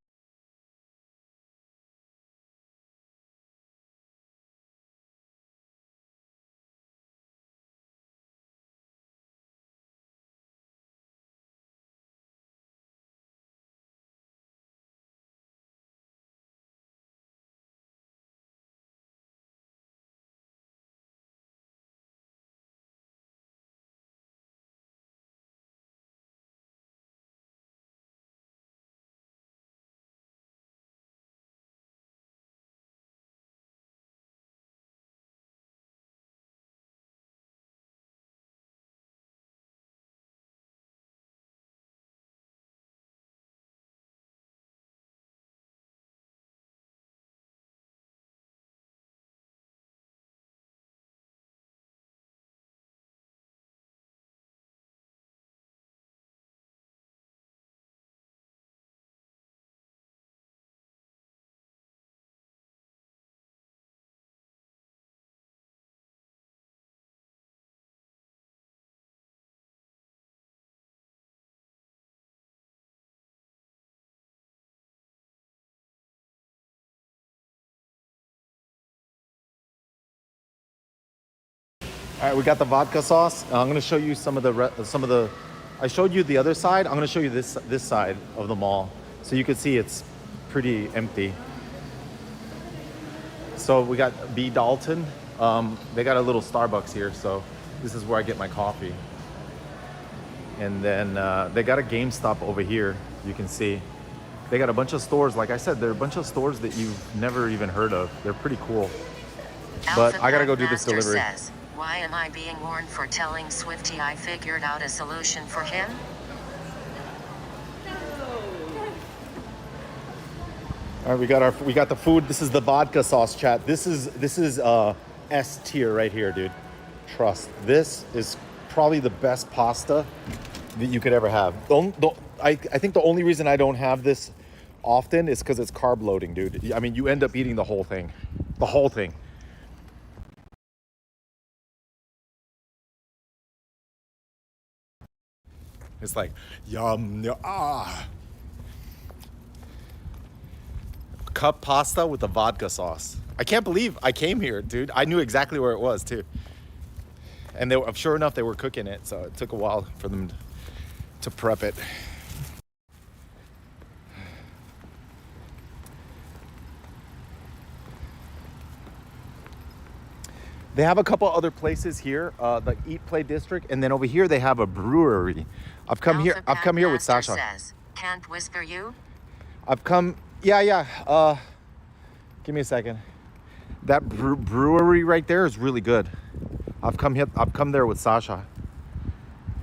All right, we got the vodka sauce. I'm gonna show you some of the. I showed you the other side. I'm gonna show you this side of the mall, so you can see it's pretty empty. So we got B Dalton. They got a little Starbucks here, so this is where I get my coffee. And then they got a GameStop over here. You can see they got a bunch of stores. Like I said, there are a bunch of stores that you've never even heard of. They're pretty cool. But I gotta go do this delivery. Says, why am I being warned for telling Swifty I figured out a solution for him? All right, we got the food. This is the vodka sauce, chat. This is S tier right here, dude. Trust. This is probably the best pasta that you could ever have. I think the only reason I don't have this often is because it's carb loading, dude. I mean, you end up eating the whole thing. The whole thing. It's like, yum, ah. Cup pasta with the vodka sauce. I can't believe I came here, dude. I knew exactly where it was, too. And sure enough, they were cooking it, so it took a while for them to prep it. They have a couple other places here, the Eat Play District, and then over here they have a brewery. I've come here with Sasha. Says, can't whisper you? Yeah. Give me a second. That brewery right there is really good. I've come there with Sasha.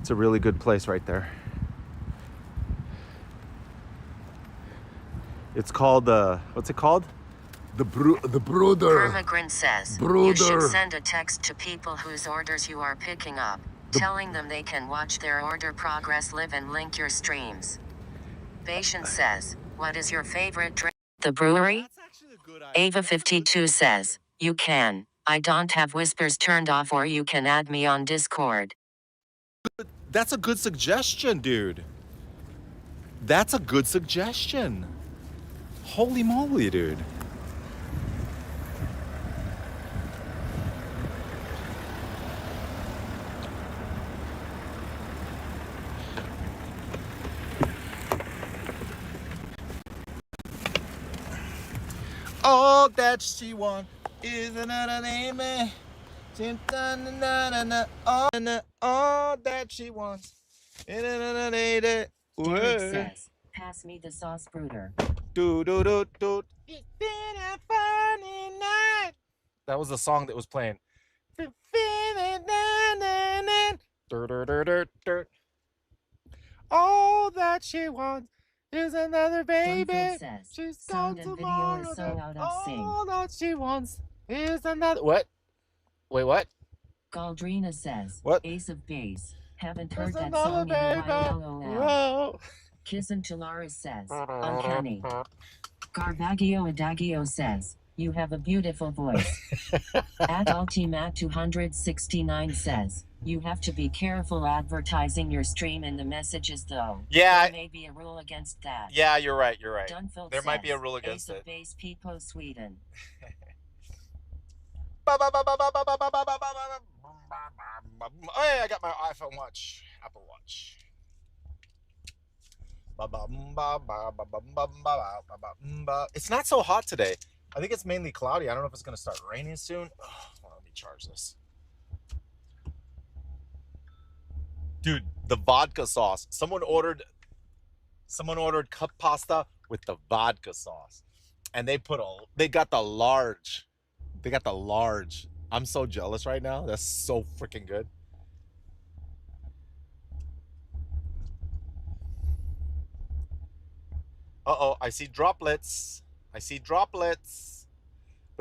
It's a really good place right there. It's called what's it called? The Bruder. Permagrin says, Bruder. you should send a text to people whose orders you are picking up, telling them they can watch their order progress live and link your streams. Patience says, what is your favorite drink? The brewery? Ava52 says, you can. I don't have whispers turned off, or you can add me on Discord. That's a good suggestion, dude. That's a good suggestion. Holy moly, dude. All that she wants is another name. All that she wants is another lady. Derek says, pass me the sauce, Bruder. Do. It's been a funny night. That was the song that was playing. All that she wants is another baby. Says, She's sound got and video tomorrow. is so out of sync. All that she wants is another. What? Wait, what? Galdrina says, What? Ace of Base. Haven't heard There's that song in a another while. LOL. Whoa. Kisantilaris says, uncanny. Garbaggio Adagio says, you have a beautiful voice. Adultimat269 says, you have to be careful advertising your stream in the messages though. Yeah. There may be a rule against that. Yeah, you're right. You're right. Dunfield There might be a says, rule against Ace it. of Base Pipo, Sweden. Hey, I got my iPhone watch, Apple Watch. It's not so hot today. I think it's mainly cloudy. I don't know if it's going to start raining soon. Well, let me charge this. Dude, the vodka sauce. Someone ordered cup pasta with the vodka sauce. And they got the large. They got the large. I'm so jealous right now. That's so freaking good. Uh-oh, I see droplets. But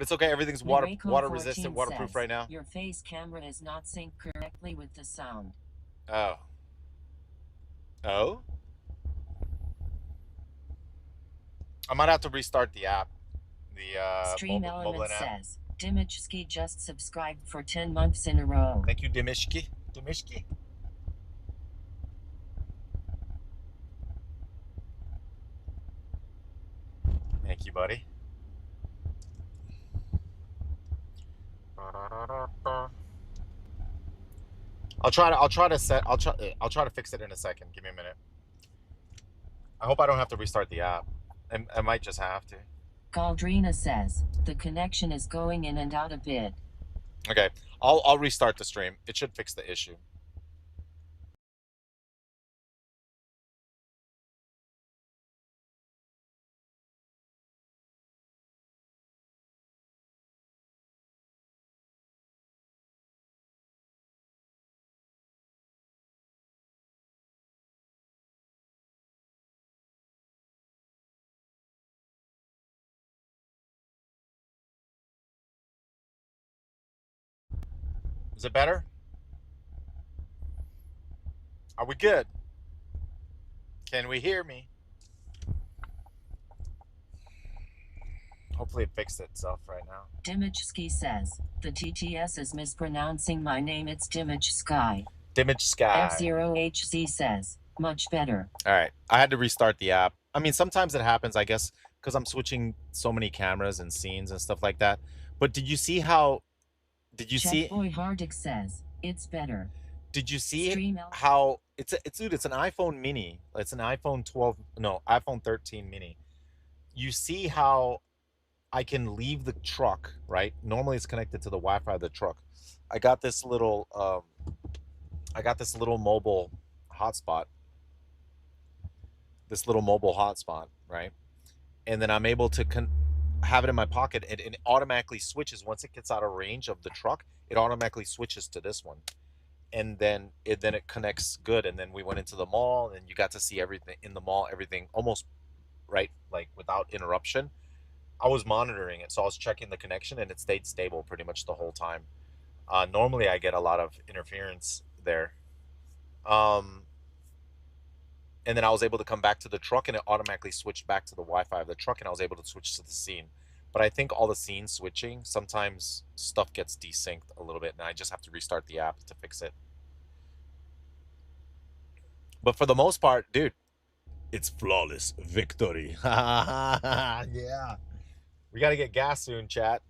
it's okay. Everyth's water resistant, waterproof says, right now. your face camera is not synced correctly with the sound. Oh. Oh? I might have to restart the app. The Stream mobile Element app. says, Dimishki just subscribed for 10 months in a row. Thank you, Dimishki. Dimishki. Thank you, buddy. I'll try to fix it in a second. Give me a minute. I hope I don't have to restart the app. I might just have to. Galdrina says, the connection is going in and out a bit. Okay, I'll restart the stream. It should fix the issue. Is it better? Are we good? Can we hear me? Hopefully it fixed itself right now. Dimichski says, the TTS is mispronouncing my name, it's Dimich Sky. Dimage Sky. F0HZ says, much better. All right, I had to restart the app. I mean, sometimes it happens, I guess, because I'm switching so many cameras and scenes and stuff like that. But did you see how? Did you see? Boy Hardick says, it's better. Did you see how it's dude? It's an iPhone Mini. It's an iPhone 12. No, iPhone 13 Mini. You see how I can leave the truck, right? Normally it's connected to the Wi-Fi of the truck. I got this little mobile hotspot. Right? And then I'm able to have it in my pocket, and it automatically switches once it gets out of range of the truck. It automatically switches to this one, and then it connects good. And then we went into the mall, and you got to see everything in the mall, everything almost right, like without interruption. I was monitoring it, so I was checking the connection, and it stayed stable pretty much the whole time. Normally, I get a lot of interference there. And then I was able to come back to the truck, and it automatically switched back to the Wi-Fi of the truck, and I was able to switch to the scene. But I think all the scene switching, sometimes stuff gets desynced a little bit, and I just have to restart the app to fix it. But for the most part, dude, it's flawless victory. Yeah. We got to get gas soon, chat.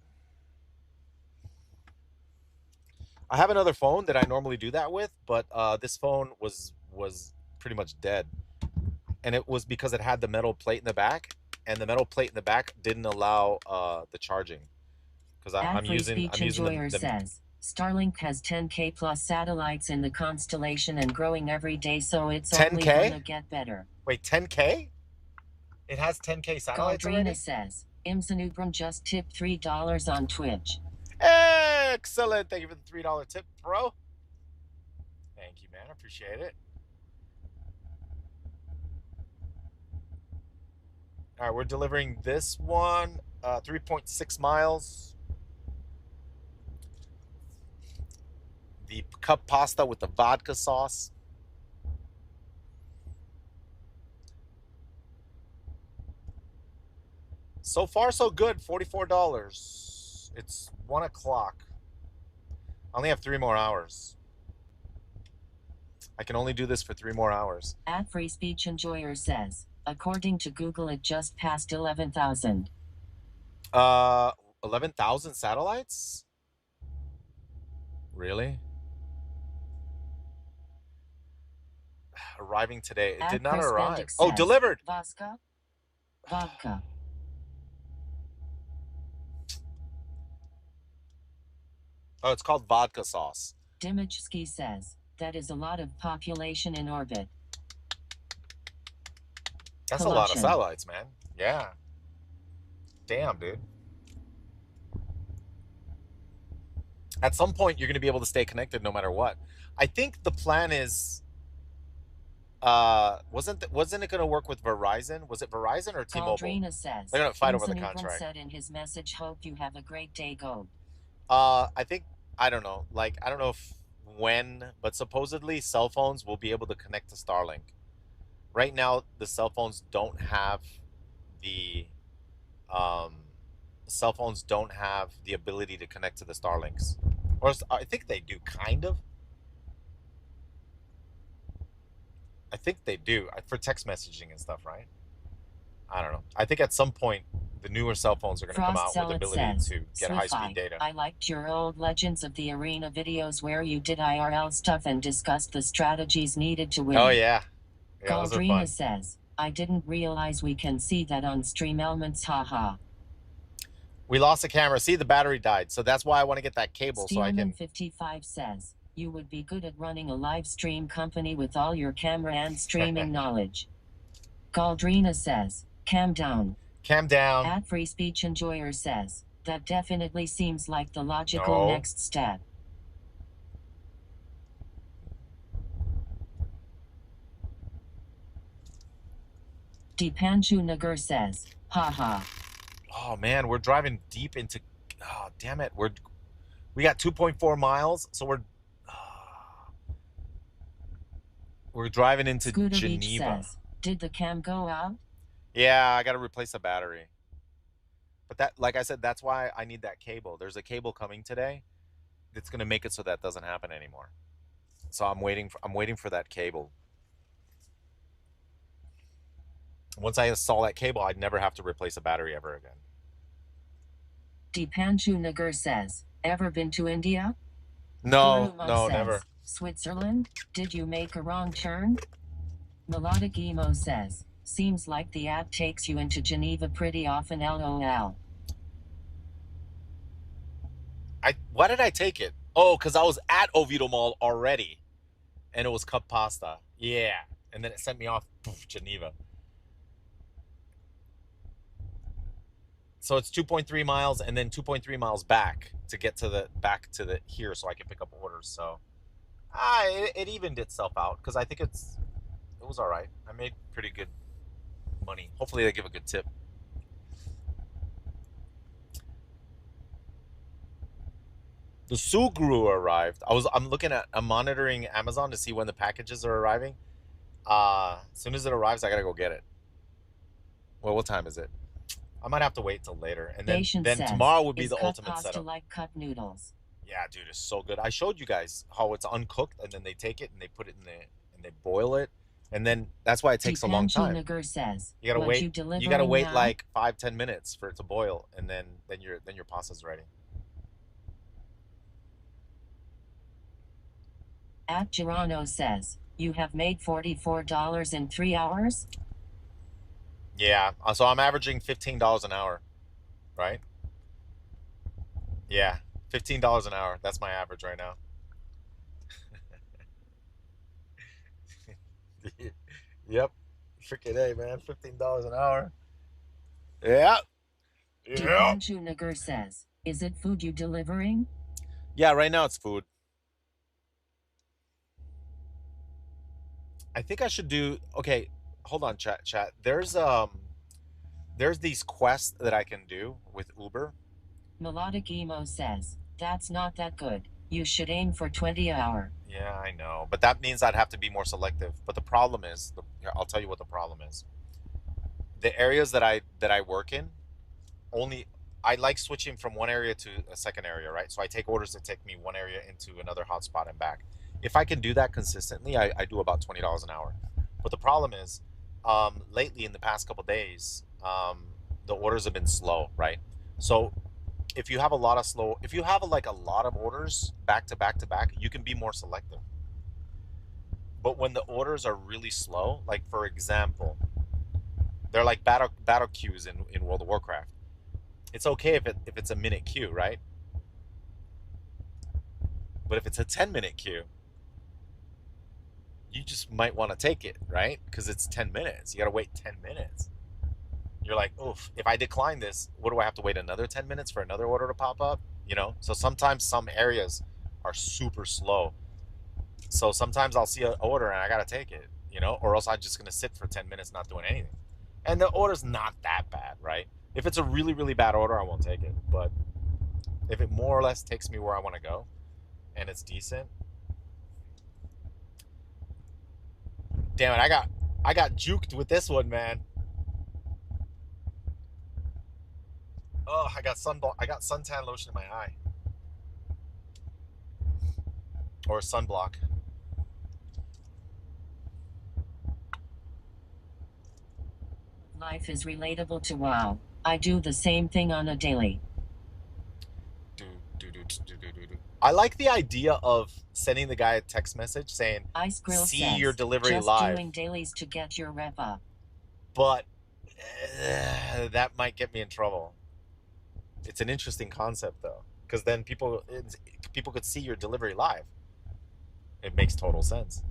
I have another phone that I normally do that with, but this phone was pretty much dead. And it was because it had the metal plate in the back, and the metal plate in the back didn't allow the charging. Because I'm using the says, Starlink has 10K plus satellites in the constellation and growing every day, so it's 10K? Only gonna get better. Wait, 10K? It has 10K satellites already? Galdrina says, Imsanubram just tipped $3 on Twitch. Excellent. Thank you for the $3 tip, bro. Thank you, man. I appreciate it. All right, we're delivering this one, 3.6 miles. The cup pasta with the vodka sauce. So far, so good. $44. It's 1 o'clock. I only have 3 more hours. I can only do this for 3 more hours. At Free Speech Enjoyer says, according to Google, it just passed 11,000. 11,000 satellites? Really? Arriving today. It At did not Chris arrive. Bendick Oh, says, delivered. Vodka? Vodka. Oh, it's called vodka sauce. Dimajski says, that is a lot of population in orbit. That's a lot of satellites, man. Yeah. Damn, dude. At some point, you're going to be able to stay connected no matter what. I think the plan is... wasn't it going to work with Verizon? Was it Verizon or T-Mobile? Galdrina says, they're going to fight over the contract. said in his message, hope you have a great day, go. I think, I don't know. Like, I don't know when, but supposedly cell phones will be able to connect to Starlink. Right now, the cell phones don't have the ability to connect to the Starlinks. Or I think they do, kind of. I think they do for text messaging and stuff, right? I don't know. I think at some point the newer cell phones are going to come out with the ability to get high-speed data. I liked your old Legends of the Arena videos where you did IRL stuff and discussed the strategies needed to win. Oh yeah. Those are fun. Galdrina says, I didn't realize we can see that on Stream Elements, haha. We lost the camera. See, the battery died. So that's why I want to get that cable so I can... 55 says, you would be good at running a live stream company with all your camera and streaming knowledge. Galdrina says, cam down. Cam down. At Free Speech Enjoyer says, that definitely seems like the logical next step. Deepanshu Nagar says, haha. Oh man, we're driving deep into... Oh, damn it. We got 2.4 miles, so we're driving into Scooter Geneva. Beach says, did the cam go out? Yeah, I got to replace the battery. But that, like I said, that's why I need that cable. There's a cable coming today that's going to make it so that doesn't happen anymore. So I'm waiting for that cable. Once I install that cable, I'd never have to replace a battery ever again. Deepanshu Nagar says, ever been to India? No, says, never. Switzerland? Did you make a wrong turn? Melodic Emo says, seems like the app takes you into Geneva pretty often, lol. Why did I take it? Oh, because I was at Oviedo Mall already. And it was cup pasta. Yeah. And then it sent me off Geneva. So it's 2.3 miles and then 2.3 miles back to get to the here so I can pick up orders. So it evened itself out because I think it was all right. I made pretty good money. Hopefully they give a good tip. The Sugru arrived. I'm monitoring Amazon to see when the packages are arriving. As soon as it arrives, I gotta go get it. Well, what time is it? I might have to wait till later, and then tomorrow would be the ultimate setup. Like cup noodles. Yeah, dude, it's so good. I showed you guys how it's uncooked, and then they take it and they put it in and they boil it, and then that's why it takes a long time. Says, you gotta wait. You gotta wait like 5-10 minutes for it to boil, and then your pasta's ready. At Girano says, you have made $44 in 3 hours? Yeah, so I'm averaging $15 an hour, right? Yeah, $15 an hour. That's my average right now. Yep. Freaking A, man. $15 an hour. Yeah. Yeah. Nagar says, is it food you delivering? Yeah, right now it's food. I think I should do... Okay, hold on, chat. There's these quests that I can do with Uber. Melodic Emo says, that's not that good. You should aim for 20 an hour. Yeah, I know. But that means I'd have to be more selective. But the problem is, I'll tell you what the problem is. The areas that I work in, I like switching from one area to a second area, right? So I take orders that take me one area into another hotspot and back. If I can do that consistently, I do about $20 an hour. But the problem is, lately in the past couple days, the orders have been slow, right? So if you have a lot of if you have like a lot of orders back to back to back, you can be more selective. But when the orders are really slow, like for example, they're like battle queues in World of Warcraft. It's okay if it's a minute queue, right? But if it's a 10-minute queue, you just might want to take it, right? Because it's 10 minutes. You got to wait 10 minutes. You're like, oof, if I decline this, what do I have to wait another 10 minutes for another order to pop up? You know? So sometimes some areas are super slow. So sometimes I'll see an order and I got to take it, you know? Or else I'm just going to sit for 10 minutes not doing anything. And the order's not that bad, right? If it's a really, really bad order, I won't take it. But if it more or less takes me where I want to go and it's decent, damn it, I got juked with this one, man. Oh, I got suntan lotion in my eye. Or sunblock. Life is relatable to WoW. I do the same thing on a daily. I like the idea of sending the guy a text message saying, Ice Grill see says, your delivery just live. doing dailies to get your rep up. But that might get me in trouble. It's an interesting concept though, because then people could see your delivery live. It makes total sense.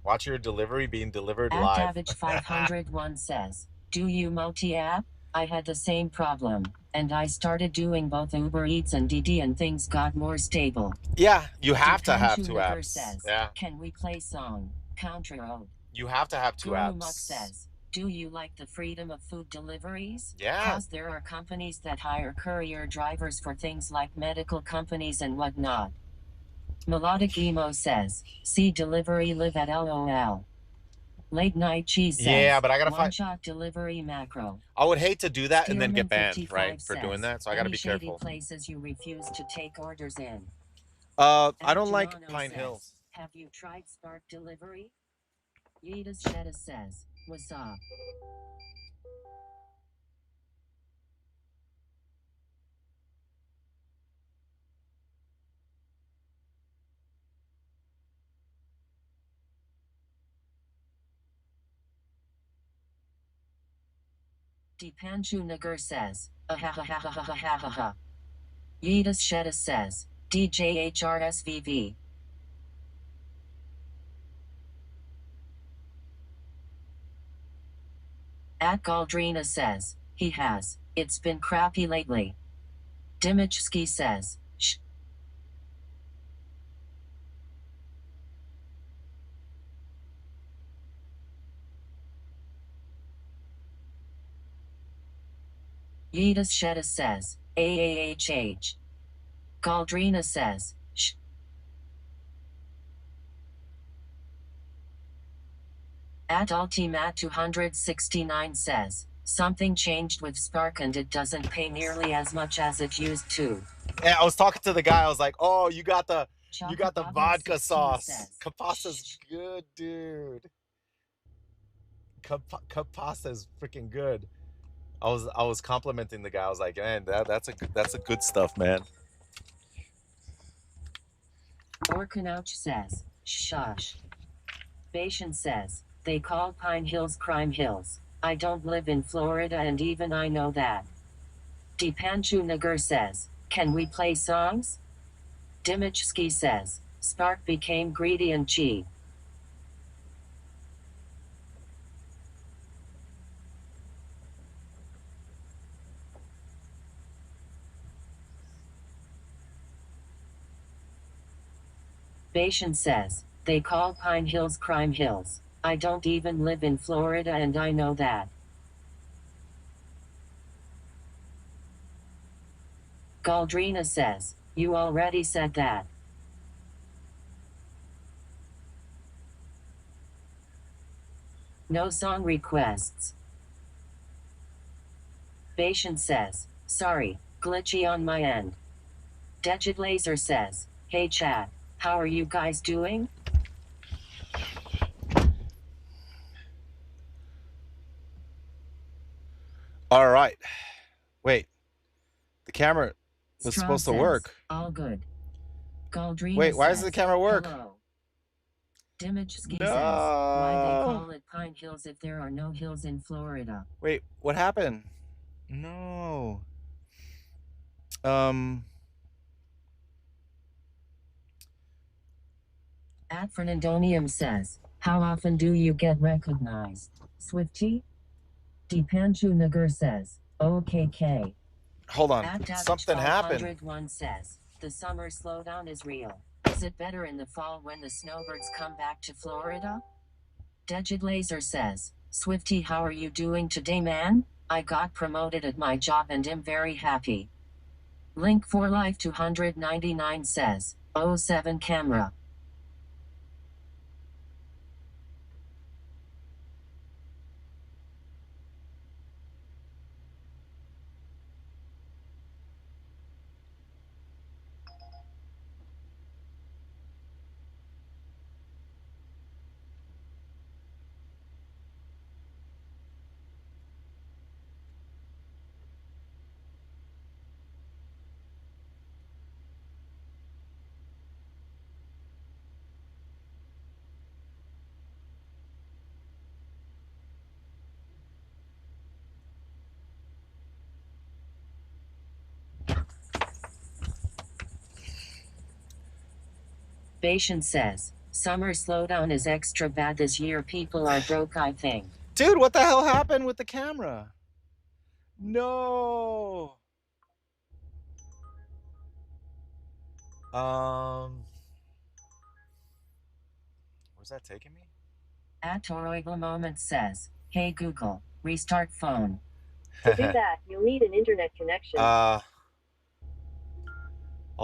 Watch your delivery being delivered live. Avage501 says, do you multi-app? I had the same problem, and I started doing both Uber Eats and DD and things got more stable. Yeah, you have to have Dipanshu two Nagar apps. says, Yeah, can we play song? Country Road. you have to have two Guru Muk apps. says, do you like the freedom of food deliveries? Yeah. Cause there are companies that hire courier drivers for things like medical companies and whatnot. Melodic Emo says, see delivery live at LOL. Late Night Cheese says, Yeah, but I gotta find one-shot delivery macro. I would hate to do that and then get Steelman banned, 55 right, for doing says, that. So I gotta any be shady careful. places you refuse to take orders in. I don't like Giano Pine says, Hills. have you tried Spark Delivery? Yedas Shetta says, what's up? Dipanshu Nagar says, ahahahahahahaha. Yedas Shetta says, DJHRSVV. At Galdrina says, he has. It's been crappy lately. Dimichski says, shh. Yedas Shetta says, AAHH. Galdrina says, shh. At Ultimat 269 says, something changed with Spark and it doesn't pay nearly as much as it used to. Yeah, I was talking to the guy. I was like, "Oh, you got the Chocobaba vodka 16 sauce. says, Capasta's shh. good, dude. Capasta's freaking good." I was complimenting the guy. I was like, "Man, that's a good stuff, man." Orkanouch says, shush. Bashan says, they call Pine Hills Crime Hills. I don't live in Florida and even I know that. Dipanshu Nagar says, can we play songs? Dimichski says, Spark became greedy and cheap. Bashan says, they call Pine Hills Crime Hills. I don't even live in Florida and I know that. Galdrina says, you already said that. No song requests. Patient says, sorry, glitchy on my end. Digit Laser says, hey chat, how are you guys doing? All right. Wait. The camera was Straw supposed to says, work. all good. Galdrina Wait, why says, does the camera work? hello. Dimage Ski No. says, why they call it Pine Hills if there are no hills in Florida. Wait, what happened? No. At Fernandonium says, how often do you get recognized? Swifty? Deepanshu Nagar says, OKK. Hold on. At Something happened. 501 says, the summer slowdown is real. Is it better in the fall when the snowbirds come back to Florida? Digit Laser says, Swifty, how are you doing today, man? I got promoted at my job and am very happy. Link for Life 299 says, 07 camera. Patient says, summer slowdown is extra bad this year. People are broke, I think. Dude, what the hell happened with the camera? No. Where's that taking me? At Toroiva Moment says, hey Google, restart phone. To do that, you'll need an internet connection. I'll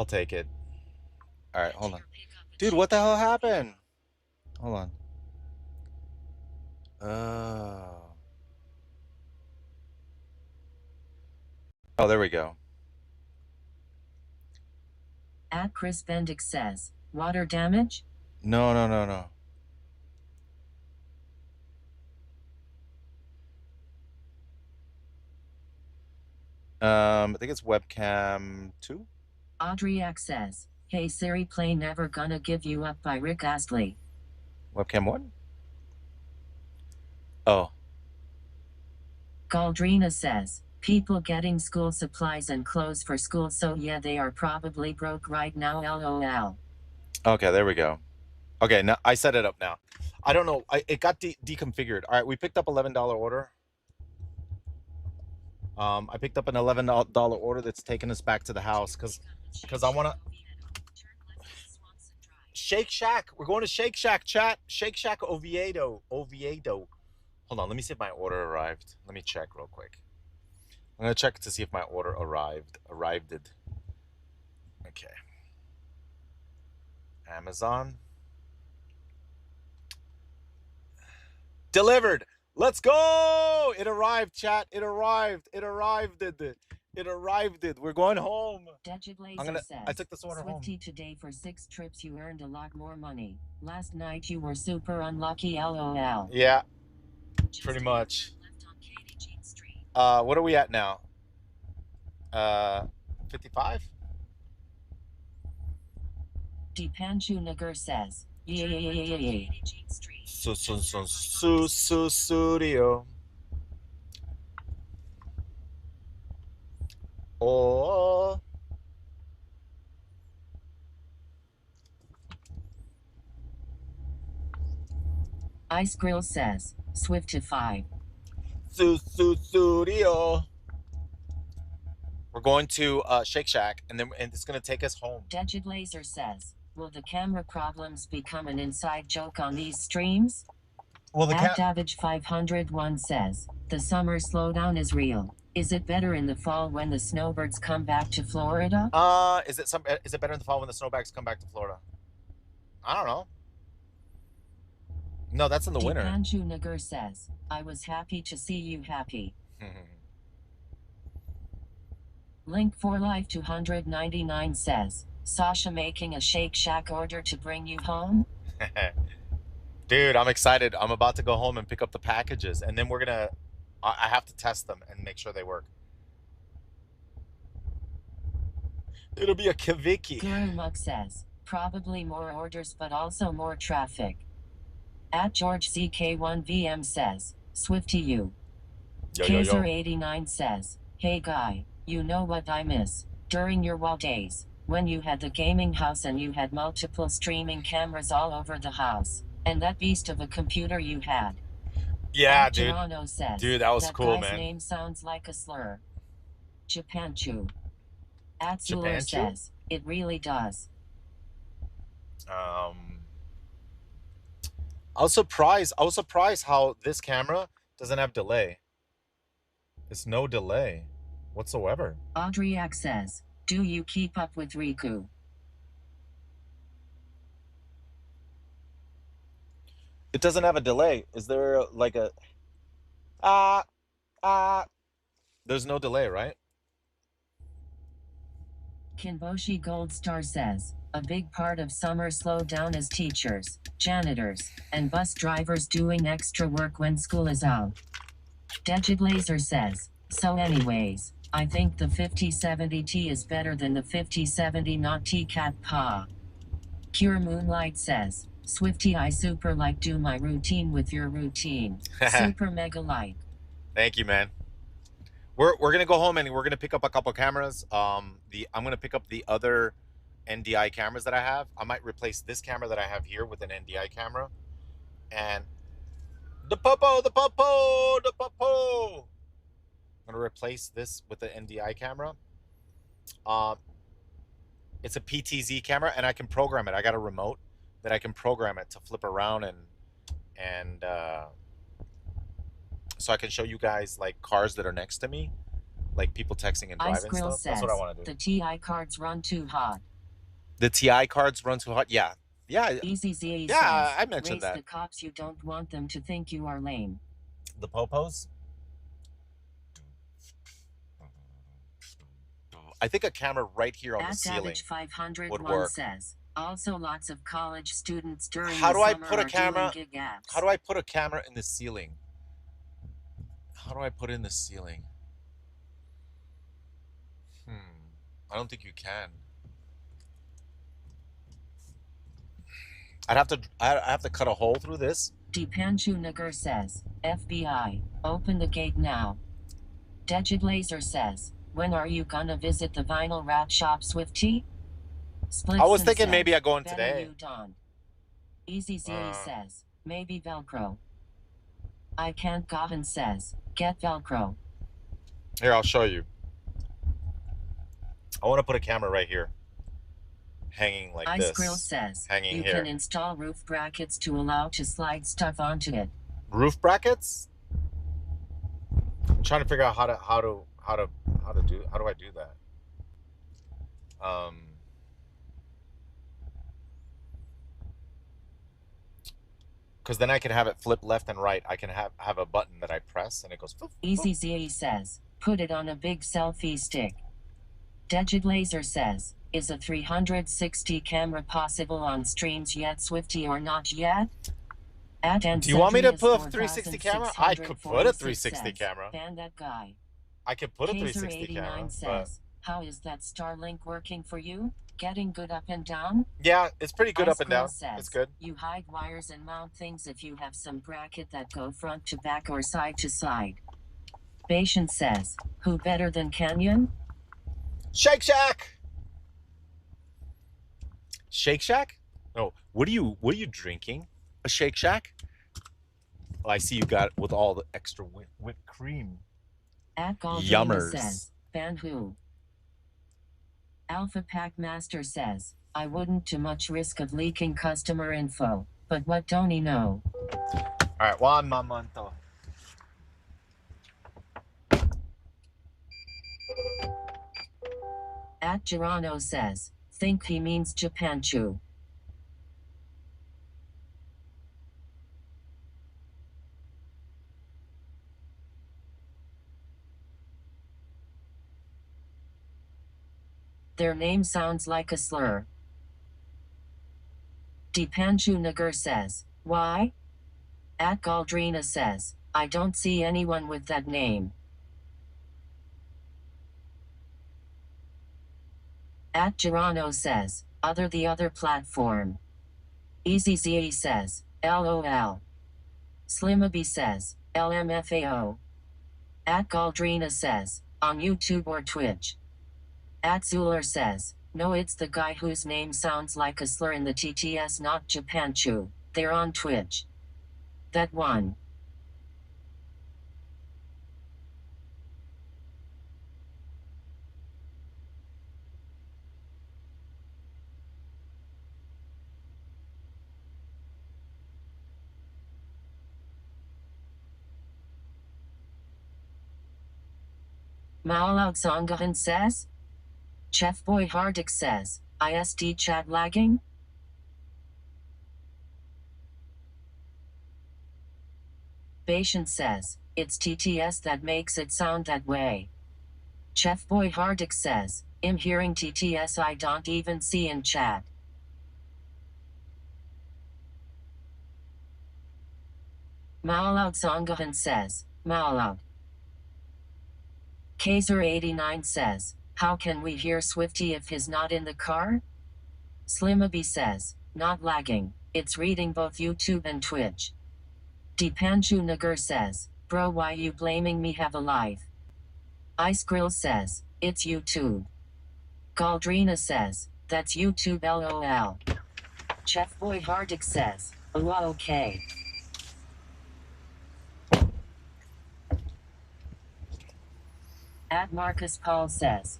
take it. All right, hold on. Dude, what the hell happened? Hold on. Oh, there we go. At Chris Bendick says, water damage? No. I think it's webcam 2. Audriac says, hey Siri, play Never Gonna Give You Up by Rick Astley. Webcam 1? Oh. Galdrina says, people getting school supplies and clothes for school, so yeah, they are probably broke right now, lol. Okay, there we go. Okay, now I set it up now. I don't know. It got deconfigured. All right, we picked up $11 order. I picked up an $11 order that's taking us back to the house because I want to. Shake Shack. We're going to Shake Shack, chat. Shake Shack Oviedo. Hold on, let me see if my order arrived. Let me check real quick. I'm going to check to see if my order arrived. Okay. Amazon. Delivered. Let's go. It arrived, chat. It arrived. We're going home. I took this order home. Swifty, today for 6 trips you earned a lot more money. Last night you were super unlucky, lol. Yeah, pretty much. What are we at now? 55? Deepanshu Nagar says, yeah. Studio. Oh. Ice Grill says, Swiftify. Studio. We're going to Shake Shack, and it's going to take us home. Digit Laser says, will the camera problems become an inside joke on these streams? Well, Davage 501 says, the summer slowdown is real. Is it better in the fall when the snowbirds come back to Florida? Is it better in the fall when the snowbirds come back to Florida? I don't know. No, that's in the winter. Dipanshu Nagar says, I was happy to see you happy. Link for Life 299 says, Sasha making a Shake Shack order to bring you home? Dude, I'm excited. I'm about to go home and pick up the packages, and then I have to test them and make sure they work. It'll be a Kaviki. Guru Muk says, probably more orders but also more traffic. At George CK1VM says, Swifty you. Kaiser89 says, hey guy, you know what I miss? During your wall days, when you had the gaming house and you had multiple streaming cameras all over the house, and that beast of a computer you had. Yeah, At dude. Toronto says, Dude, that was cool, guy's man. name sounds like a slur. Japanchu. At Zuler Japanchu? says, it really does. I was surprised how this camera doesn't have delay. It's no delay whatsoever. Audriak says, do you keep up with Riku? It doesn't have a delay. Is there like a there's no delay, right? Kinboshi Goldstar says, a big part of summer slowed down is teachers, janitors, and bus drivers doing extra work when school is out. Digiblazer says, so anyways, I think the 5070T is better than the 5070 not T-Cat Pa. Pure Moonlight says, Swifty I super like do my routine with your routine. Super mega like. Thank you, man. We're gonna go home and we're gonna pick up a couple cameras. I'm gonna pick up the other NDI cameras that I have. I might replace this camera that I have here with an NDI camera. And the popo. I'm gonna replace this with the NDI camera. It's a PTZ camera, and I can program it. I got a remote that I can program it to flip around and so I can show you guys like cars that are next to me, like people texting and Ice driving Grill stuff. says, That's what I want to do. the TI cards run too hot. The TI cards run too hot. Yeah. EZZE Yeah, says, I mentioned race that. the cops, you don't want them to think you are lame. The popos. I think a camera right here on the ceiling would work. Says, also lots of college students during How the do I summer put a are camera? doing gig apps. How do I put a camera in the ceiling? How do I put it in the ceiling? I don't think you can. I have to cut a hole through this. Dipanshu Nagar says, FBI, open the gate now. Digiblazer says, when are you gonna visit the vinyl wrap shop, Swifty? I was Splitson thinking says, maybe I go in "Better today." you don't." EZZE says, maybe Velcro. I can't gotten says, get Velcro. Here, I'll show you. I want to put a camera right here, hanging like Ice this. Grill says, hanging you here. can install roof brackets to allow to slide stuff onto it. Roof brackets? I'm trying to figure out how do I do that? Because then I can have it flip left and right. I can have a button that I press and it goes. Poof, poof. EZZE says, put it on a big selfie stick. Digiblazer says, is a 360 camera possible on streams yet, Swifty, or not yet? Do you want me to put a 360 camera? I could put a 360 camera. And that guy. I could put a 360 camera. Says, how is that Starlink working for you? Getting good up and down? Yeah, it's pretty good up and down. Says, it's good. You hide wires and mount things if you have some bracket that go front to back or side to side. Bashan says, who better than Canyon? Shake Shack. Shake Shack? Oh, what are you drinking? A Shake Shack? Well, I see you got it with all the extra whipped cream. At Yummers. Says, ban who? Alpha Pack Master says, I wouldn't too much risk of leaking customer info, but what don't he know? All right, one momento. At Girano says, think he means Japanchu. Their name sounds like a slur. Dipanshu Nagar says, why? At Galdrina says, I don't see anyone with that name. At Girano says, the other platform. EasyZe says, LOL. Slimaby says, LMFAO. At Galdrina says, on YouTube or Twitch. At Zuler says, no, it's the guy whose name sounds like a slur in the TTS, not Japanchu. They're on Twitch. That one. Maalaud Songahan says? Chef Boy Hardik says, ISD chat lagging? Bashan says, it's TTS that makes it sound that way. Chef Boy Hardik says, I'm hearing TTS I don't even see in chat. Maalaud Songahan says, Maalaud. Kaiser89 says, how can we hear Swifty if he's not in the car? Slimaby says, not lagging, it's reading both YouTube and Twitch. Dipanshu Nagar says, bro, why you blaming me? Have a life. Ice Grill says, it's YouTube. Galdrina says, that's YouTube LOL. Chef Boy Hardik says, oh okay. At Marcus Paul says.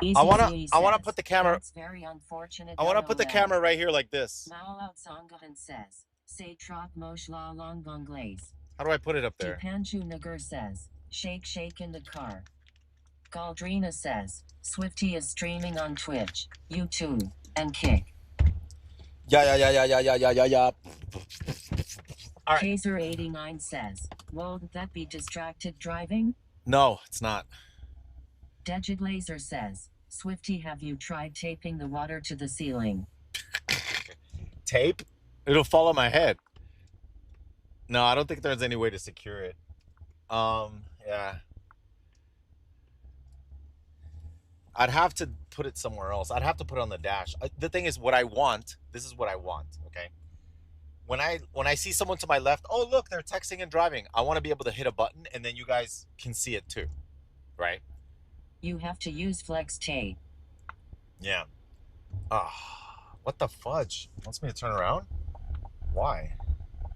I wanna put the camera. That's very unfortunate. I wanna put the camera right here like this. Maalaud Songahan says, say trot mosh la long bonglaise. How do I put it up there? Dipanshu Nagar says, shake in the car. Galdrina says, Swifty is streaming on Twitch, YouTube, and Kick. Yeah. All right. Kaiser89 says, won't that be distracted driving? No, it's not. Dejid Laser says, Swifty, have you tried taping the water to the ceiling? Tape? It'll fall on my head. No, I don't think there's any way to secure it. Yeah. I'd have to put it somewhere else. I'd have to put it on the dash. The thing is, this is what I want, okay? When I see someone to my left, oh, look, they're texting and driving. I want to be able to hit a button, and then you guys can see it too, right? You have to use flex tape. Yeah. What the fudge? Wants me to turn around? Why?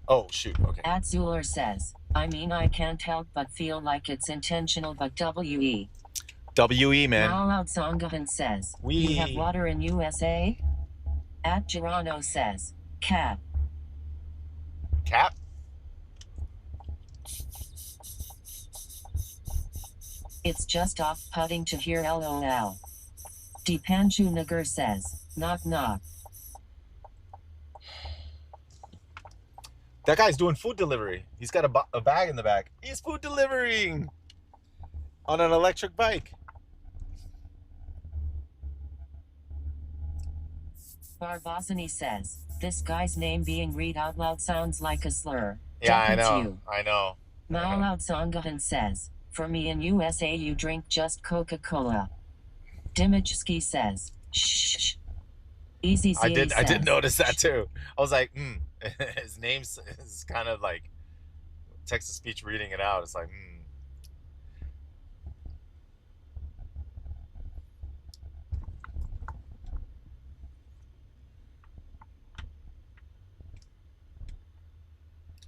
Oh, shoot, okay. At Zuler says, I mean, I can't help but feel like it's intentional, but WE. WE, man. Maalaud Songahan says, you have water in USA? At Girano says, Cap. Cap? It's just off-putting to hear LOL. Dipanshu Nagar says, knock knock. That guy's doing food delivery. He's got a bag in the back. He's food delivering on an electric bike. Barbazani says, this guy's name being read out loud sounds like a slur. Yeah, I Definitely know. you. I know. Maalaud Songahan says, for me in USA you drink just Coca-Cola. Dimajski says, shh. Easy I did notice that too. I was like, his name is kind of like text-to-speech reading it out. It's like,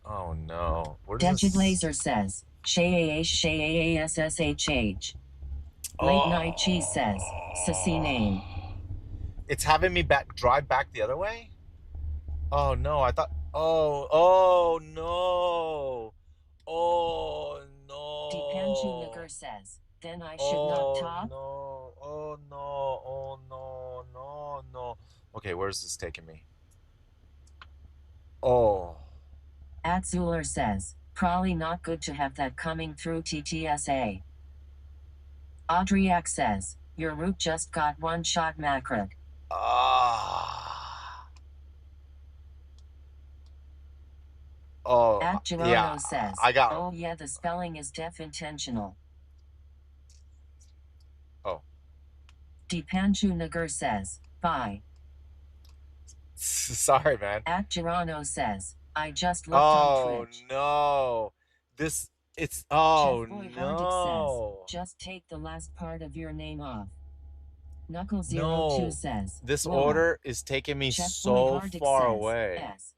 Oh no. Dejid Laser says, SSHH. Late Night Cheese says, Sassy name. It's having me drive back the other way? Oh no, I thought, oh no. Oh no. Dipanshu Nagar says, then I should not talk? No. Oh no. Okay, where's this taking me? Oh. At Zuler says, probably not good to have that coming through TTSA. Audriak says, Your route just got one shot macro. Oh, At Girano yeah. says, I got. oh yeah, the spelling is def intentional. Oh. Deepanshu Nagar says, bye. Sorry, man. At Girano says, I just looked on Twitch. No. This, it's, oh, Chef Boy Hardik no. says, just take the last part of your name off. Knuckle02 No. says, This whoa. order is taking me Chef Boy so Hardik far says, away. yes.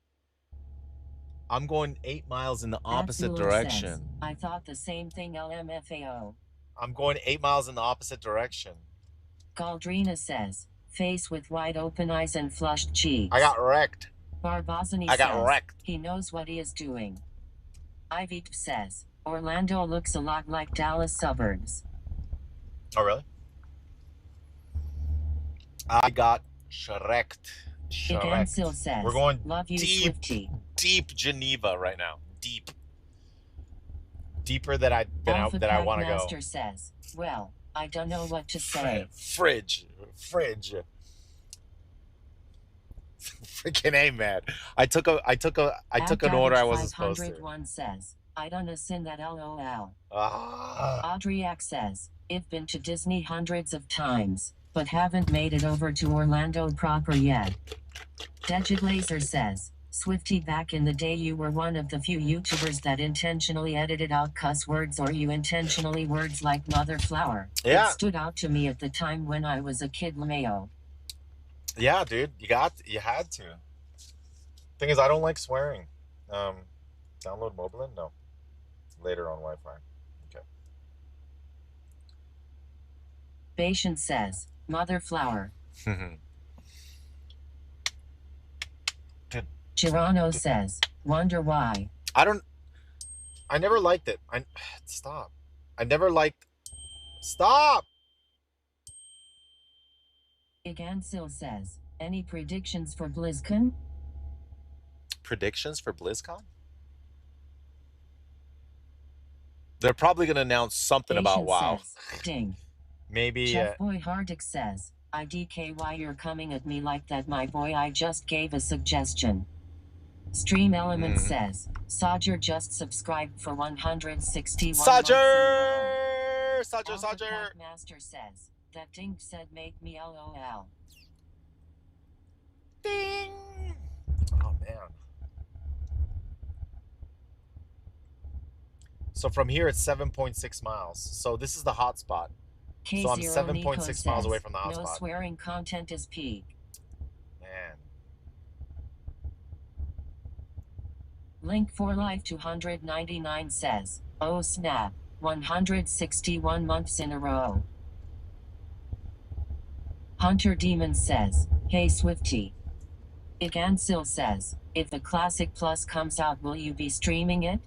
I'm going 8 miles in the opposite Zulu direction. says, I thought the same thing LMFAO. I'm going 8 miles in the opposite direction. Galdrina says, face with wide open eyes and flushed cheeks. I got wrecked. Barbazani I got says, wrecked. he knows what he is doing. Ivy says, Orlando looks a lot like Dallas suburbs. Oh, really? I got shreked. Igansil says, We're going love you, deep, Swifty. deep Geneva right now. Deep. Deeper than I Alpha that I want to go. Master says, well, I don't know what to say. Fridge. Freaking A, man. I took an order I wasn't supposed to. 501 says, I don't assume that LOL. Ah. Audriac says, I've been to Disney hundreds of times, but haven't made it over to Orlando proper yet. Degid Laser says, Swifty, back in the day you were one of the few YouTubers that intentionally edited out cuss words or you intentionally words like mother flower. Yeah. It stood out to me at the time when I was a kid, LMAO. Yeah, dude, you had to. Thing is, I don't like swearing. Download Mobilin? No. Later on Wi-Fi. Okay. Patience says, mother flower. Girano says, wonder why. I never liked it. Stop. Stop! Igansil says, any predictions for BlizzCon? Predictions for BlizzCon? They're probably going to announce something about WoW. Says, ding. Maybe. Chef Boy Hardik says, IDK, why you're coming at me like that, my boy? I just gave a suggestion. Stream Element says, Sodger just subscribed for 161 Sodger! Sodger! Master says, that ding said make me LOL. Ding! Oh, man. So from here, it's 7.6 miles. So this is the hot spot. So I'm 7.6 miles away from the hot spot. No swearing content is peak. Man. Link for Life 299 says, oh snap, 161 months in a row. Hunter Demon says, hey Swifty. Igansil says, if the Classic Plus comes out, will you be streaming it?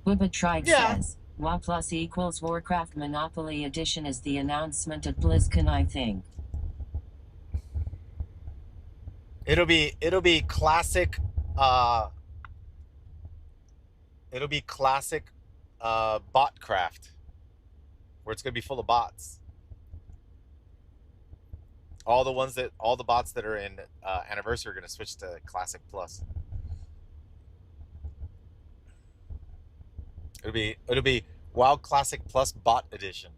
Bubba Tribe says, WoW Plus equals Warcraft Monopoly Edition is the announcement at BlizzCon, I think. It'll be classic botcraft, where it's gonna be full of bots. All the bots that are in Anniversary are gonna switch to Classic Plus. It'll be WoW Classic Plus Bot Edition.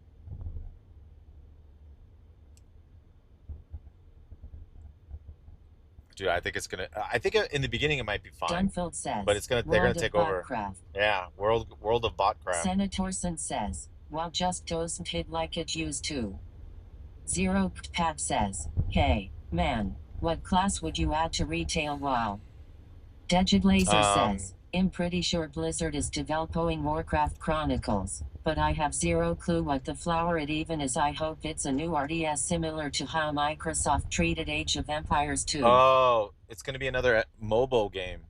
Dude, I think in the beginning it might be fine. Dunfield says, but they're gonna take over. Yeah, world of Botcraft. Senatorson says, WoW just doesn't hit like it used to. Zero Pat says, hey, man, what class would you add to retail WoW? Degid Laser says, I'm pretty sure Blizzard is developing Warcraft Chronicles, but I have zero clue what the flower it even is. I hope it's a new RTS similar to how Microsoft treated Age of Empires 2. Oh, it's going to be another mobile game,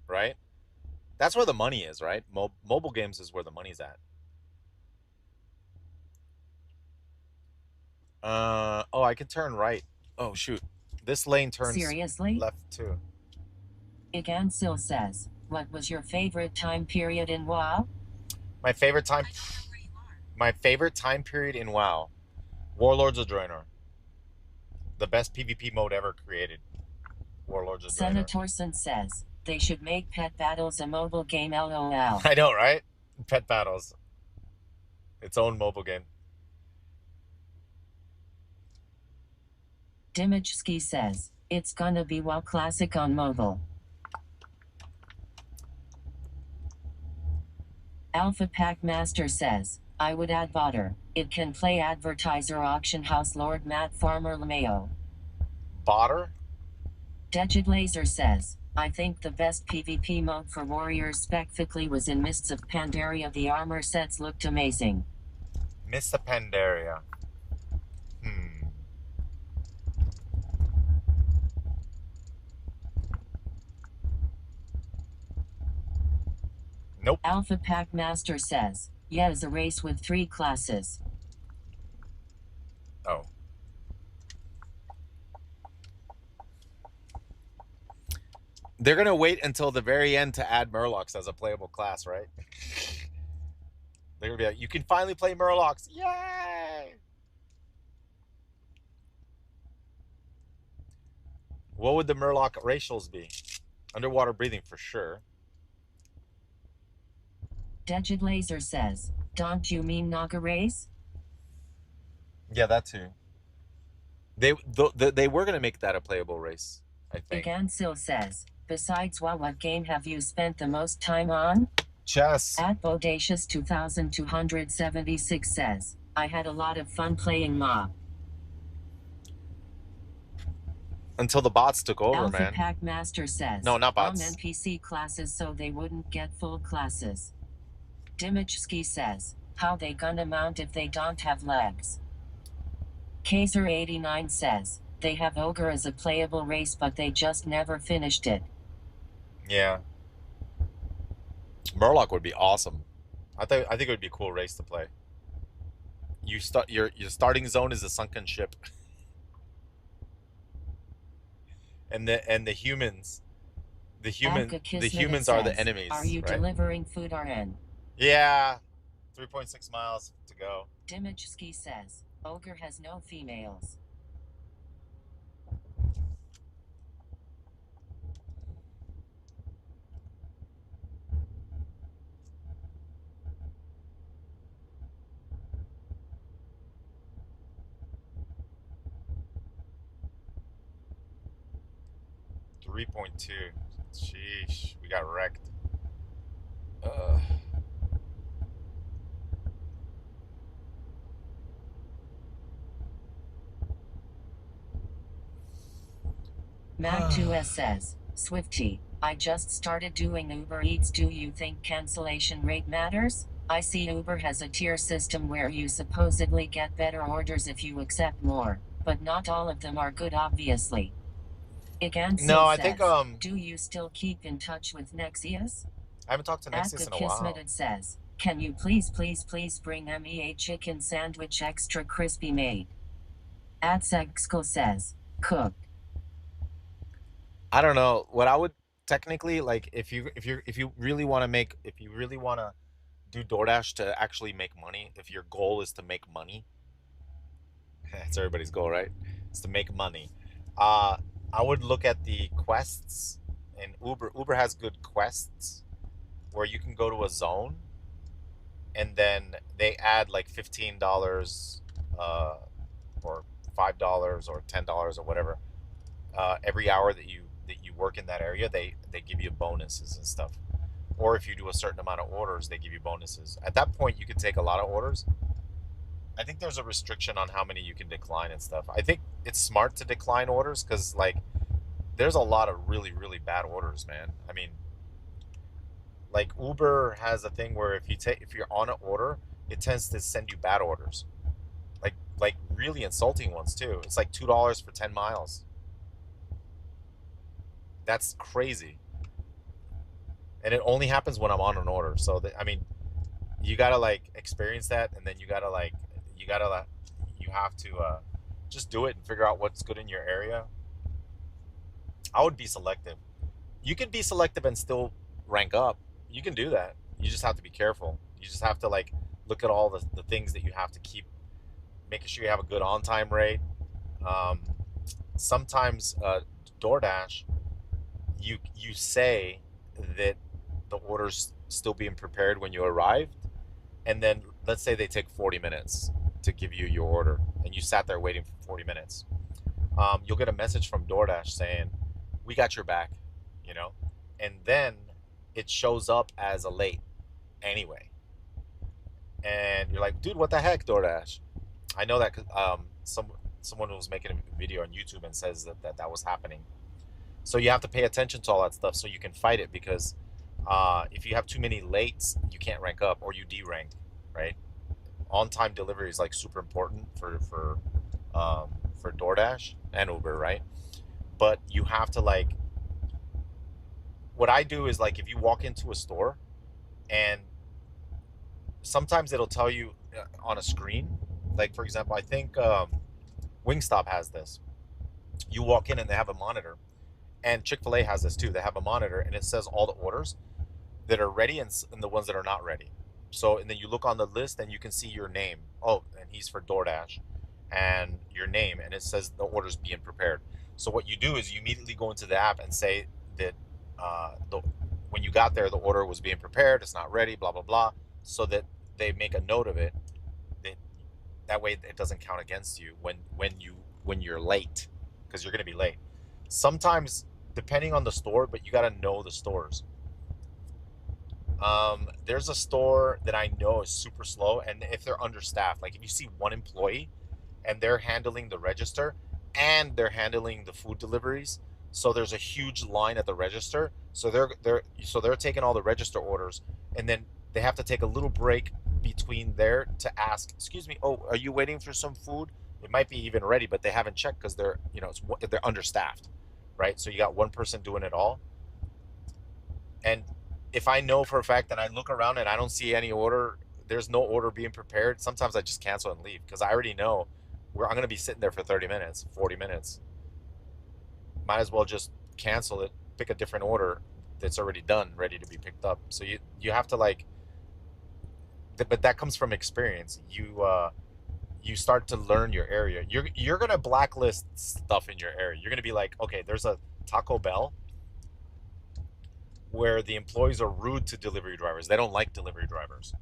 right? That's where the money is, right? Mobile games is where the money's at. Oh, I can turn right. Oh, shoot. This lane turns left too. Igansil says, what was your favorite time period in WoW? My favorite time period in WoW Warlords of Draenor. The best PvP mode ever created. Warlords of Draenor. Senatorson says they should make Pet Battles a mobile game. LOL. I know, right? Pet Battles. Its own mobile game. Dimachski says it's gonna be WoW Classic on mobile. Alpha Pack Master says I would add Botter. It can play Advertiser Auction House Lord Matt Farmer LeMayo. Botter? Degid Laser says I think the best PvP mode for warriors specifically was in Mists of Pandaria. The armor sets looked amazing. Mists of Pandaria. Nope. Alpha Pack Master says yeah, is a race with 3 classes. Oh. They're gonna wait until the very end to add Murlocs as a playable class, right? They're gonna be like, you can finally play Murlocs. Yay! What would the Murloc racials be? Underwater breathing for sure. Degid Laser says, don't you mean Naga race? Yeah, that too. They were gonna make that a playable race, I think. Igansil says, besides WoW, what game have you spent the most time on? Chess. At Bodacious 2276 says, I had a lot of fun playing Mob. Until the bots took over, Alpha man. Pack Master says, no, not bots. on NPC classes so they wouldn't get full classes. Dimachski says, how they gonna mount if they don't have legs? Kaiser89 says, they have Ogre as a playable race but they just never finished it. Yeah. Murloc would be awesome. I think it would be a cool race to play. You start your starting zone is a sunken ship. and the humans are the enemies. Are you right? delivering food RN? Yeah. 3.6 miles to go. Dimachski says, Ogre has no females. .2. Sheesh, we got wrecked. Mac2S says, Swifty, I just started doing Uber Eats. Do you think cancellation rate matters? I see Uber has a tier system where you supposedly get better orders if you accept more, but not all of them are good, obviously. No, I think do you still keep in touch with Nexius? I haven't talked to Nexius in a while. Says, can you please bring me a chicken sandwich extra crispy made? Adsexkel says, cooked. I don't know. What I would technically like if you really want to do DoorDash to actually make money, if your goal is to make money, that's everybody's goal, right? It's to make money. I would look at the quests, and Uber has good quests where you can go to a zone and then they add like $15 or $5 or $10 or whatever every hour that you work in that area. They give you bonuses and stuff, or if you do a certain amount of orders, they give you bonuses. At that point you can take a lot of orders. I think there's a restriction on how many you can decline and stuff. I think it's smart to decline orders because like there's a lot of really, really bad orders, man. I mean, like Uber has a thing where if you're on an order, it tends to send you bad orders, like really insulting ones too. It's like $2 for 10 miles. That's crazy, and it only happens when I'm on an order. So I mean, you gotta like experience that, and then you have to just do it and figure out what's good in your area. I would be selective. You can be selective and still rank up. You can do that. You just have to be careful. You just have to like look at all the things that you have to keep making sure you have a good on-time rate. Sometimes DoorDash, you say that the order's still being prepared when you arrived, and then let's say they take 40 minutes to give you your order, and you sat there waiting for 40 minutes. You'll get a message from DoorDash saying, "We got your back," you know, and then it shows up as a late anyway, and you're like, "Dude, what the heck, DoorDash?" I know that 'cause, someone was making a video on YouTube and says that was happening. So you have to pay attention to all that stuff so you can fight it, because if you have too many lates, you can't rank up or you derank, right? On-time delivery is like super important for DoorDash and Uber, right? But you have to like, what I do is like, if you walk into a store, and sometimes it'll tell you on a screen, like for example, I think Wingstop has this. You walk in and they have a monitor, and Chick-fil-A has this too. They have a monitor and it says all the orders that are ready and the ones that are not ready. So, and then you look on the list and you can see your name. Oh, and he's for DoorDash, and your name, and it says the order's being prepared. So what you do is you immediately go into the app and say that when you got there, the order was being prepared, it's not ready, blah, blah, blah, so that they make a note of it. That way it doesn't count against you when you're late, because you're going to be late. Sometimes, depending on the store, but you got to know the stores. There's a store that I know is super slow, and if they're understaffed, like if you see one employee and they're handling the register and they're handling the food deliveries, so there's a huge line at the register, so they're taking all the register orders, and then they have to take a little break between there to ask, "Excuse me, oh, are you waiting for some food?" It might be even ready, but they haven't checked because they're they're understaffed, right? So you got one person doing it all. And if I know for a fact that I look around and I don't see any order, there's no order being prepared, sometimes I just cancel and leave, because I already know I'm going to be sitting there for 30 minutes, 40 minutes. Might as well just cancel it, pick a different order that's already done, ready to be picked up. So you have to like, but that comes from experience. You start to learn your area. You're going to blacklist stuff in your area. You're going to be like, okay, there's a Taco Bell where the employees are rude to delivery drivers. They don't like delivery drivers,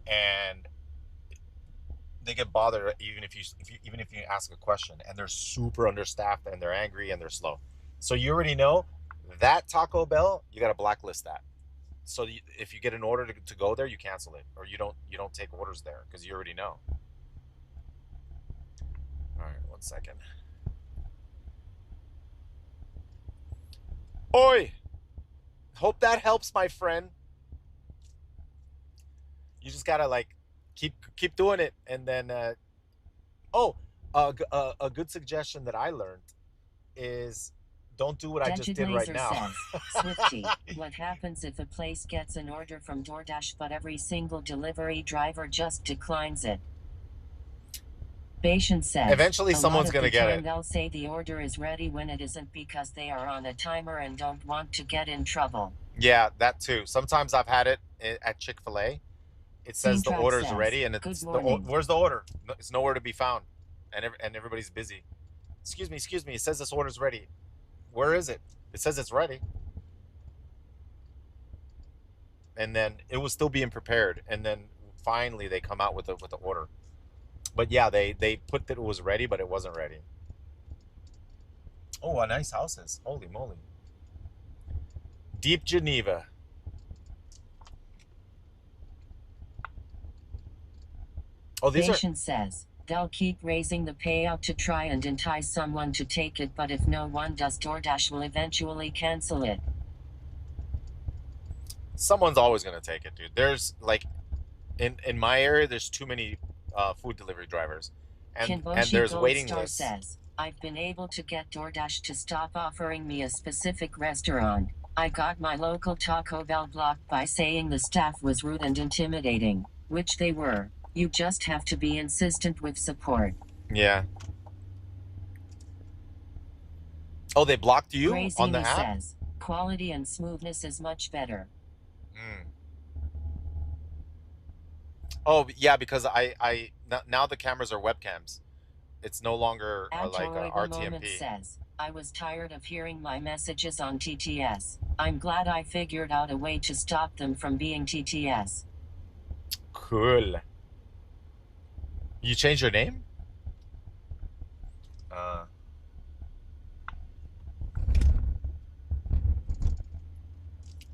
and they get bothered even if you ask a question, and they're super understaffed and they're angry and they're slow. So you already know that Taco Bell, you got to blacklist that. So if you get an order to go there, you cancel it, or you don't take orders there, because you already know. All right, 1 second. Oi! Hope that helps, my friend. You just gotta like keep doing it, and then a good suggestion that I learned is don't do what I just did right now. Says, Swifty, what happens if a place gets an order from DoorDash but every single delivery driver just declines it? Patient says, eventually someone's gonna get it. They'll say the order is ready when it isn't, because they are on a timer and don't want to get in trouble. Yeah, that too. Sometimes I've had it at Chick-fil-A. It says the order's ready, and it's where's the order? It's nowhere to be found, and everybody's busy. Excuse me. It says this order's ready. Where is it? It says it's ready, and then it was still being prepared, and then finally they come out with the order. But yeah, they put that it was ready, but it wasn't ready. Oh, a nice houses. Holy moly. Deep Geneva. Oh, these Patient says, they'll keep raising the payout to try and entice someone to take it, but if no one does, DoorDash will eventually cancel it. Someone's always going to take it, dude. There's like, in my area, there's too many food delivery drivers, and there's waiting lists. Says, I've been able to get DoorDash to stop offering me a specific restaurant. I got my local Taco Bell blocked by saying the staff was rude and intimidating, which they were. You just have to be insistent with support. Yeah. Oh, they blocked you Crazy on the app? Says, quality and smoothness is much better. Oh yeah, because now the cameras are webcams. It's no longer like a Adorable Moment RTMP. says, I was tired of hearing my messages on TTS. I'm glad I figured out a way to stop them from being TTS. Cool. You changed your name? Uh,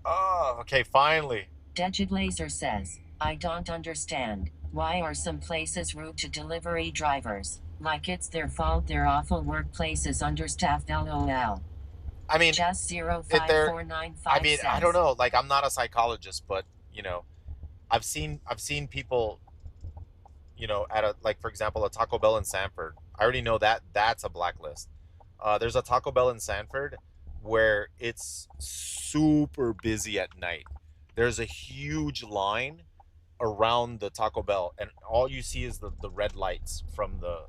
oh, okay, finally. Digitlaser says, I don't understand. Why are some places rude to delivery drivers? Like it's their fault their awful workplace is understaffed LOL. I mean, Just they're. 05495 I mean, I don't says. know. Like, I'm not a psychologist, but you know, I've seen people, at a like for example, a Taco Bell in Sanford. I already know that that's a blacklist. There's a Taco Bell in Sanford where it's super busy at night. There's a huge line around the Taco Bell, and all you see is the red lights from the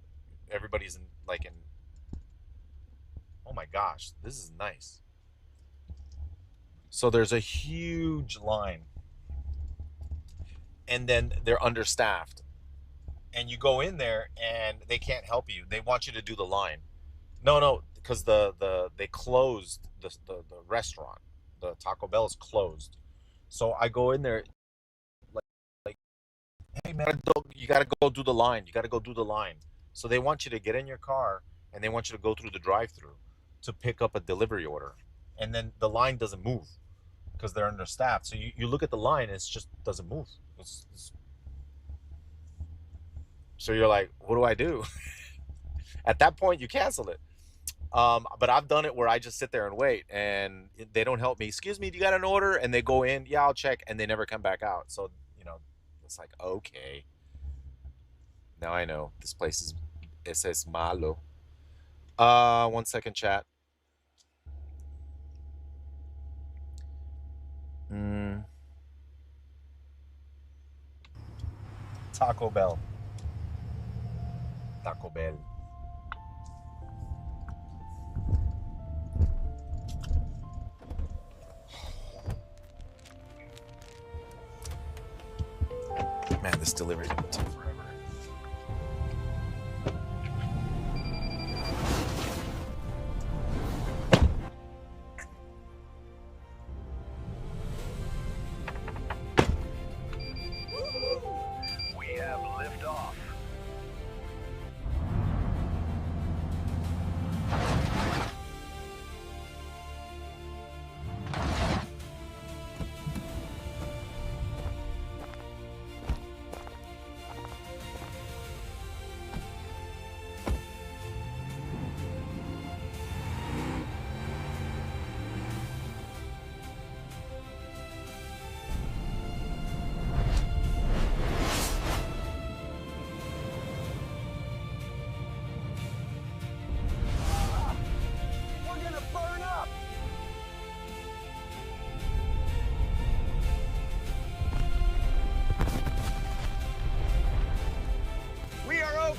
everybody's in like in. Oh my gosh, this is nice. So there's a huge line, and then they're understaffed, and you go in there and they can't help you. They want you to do the line. No, no, because they closed the restaurant. The Taco Bell is closed. So I go in there like, hey man, you gotta go do the line. You gotta go do the line. So they want you to get in your car and they want you to go through the drive-through to pick up a delivery order, and then the line doesn't move because they're understaffed. So you look at the line, and it just doesn't move. So you're like, what do I do? At that point, you cancel it. But I've done it where I just sit there and wait, and they don't help me. Excuse me, do you got an order? And they go in, yeah, I'll check, and they never come back out. So it's like, okay, now I know this place is ese es malo. 1 second, chat. Mm, Taco Bell. Taco Bell. Man, this delivery is gonna take forever. We have liftoff.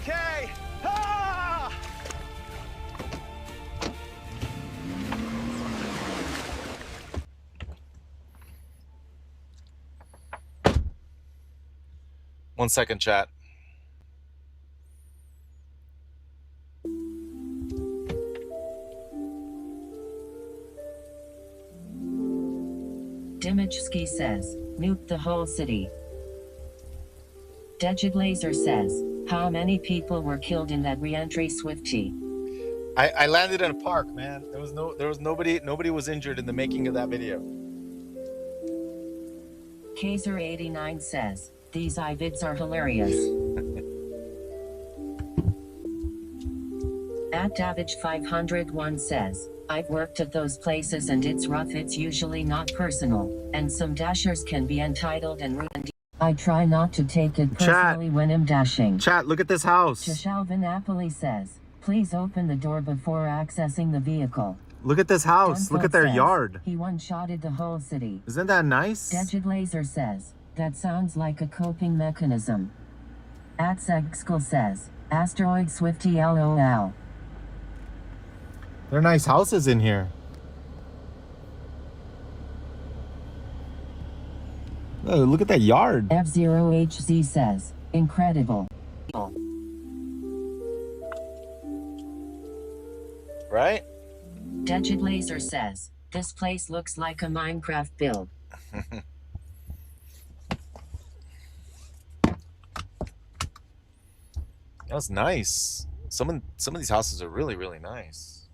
Okay. Ah! 1 second, chat. Dimachski says, nuke the whole city. Digitlaser says, how many people were killed in that re-entry Swifty? I landed in a park, man. There was nobody was injured in the making of that video. Kaiser89 says, these iVids are hilarious. At Davidge501 says, I've worked at those places and it's rough. It's usually not personal, and some dashers can be entitled and rude. I try not to take it personally when I'm dashing. Chat, look at this house. Jashalva Napoli says, please open the door before accessing the vehicle. Look at this house. Look at their says, yard. He one-shotted the whole city. Isn't that nice? Degid Laser says, that sounds like a coping mechanism. Atsegskal says, Asteroid Swifty LOL. There are nice houses in here. Oh, look at that yard. F0HZ says, incredible. Right? Digit Laser says, this place looks like a Minecraft build. That's nice. Some of these houses are really, really nice.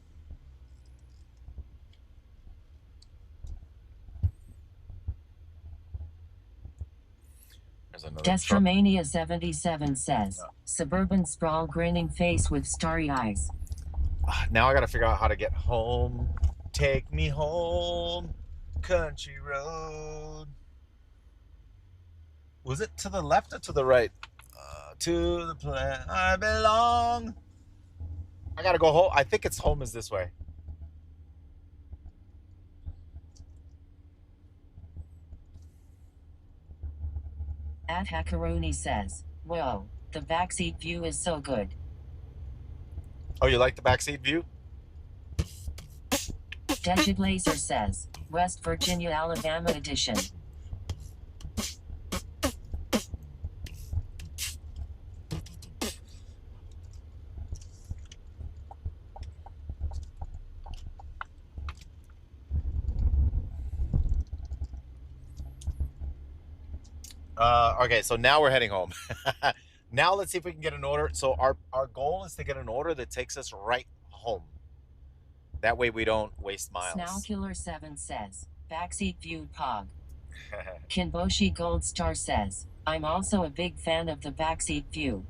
There's another truck. Destromania 77 says, suburban sprawl grinning face with starry eyes. Now I gotta figure out how to get home. Take me home, country road. Was it to the left or to the right? To the place I belong. I gotta go home. I think it's home is this way. At Hackaroni says, whoa, the backseat view is so good. Oh, you like the backseat view? Digit Laser says, West Virginia, Alabama edition. Okay, so now we're heading home. Now let's see if we can get an order. So our goal is to get an order that takes us right home. That way we don't waste miles. Snowkiller 7 says, backseat view pog. Kinboshi Gold Star says, I'm also a big fan of the backseat view.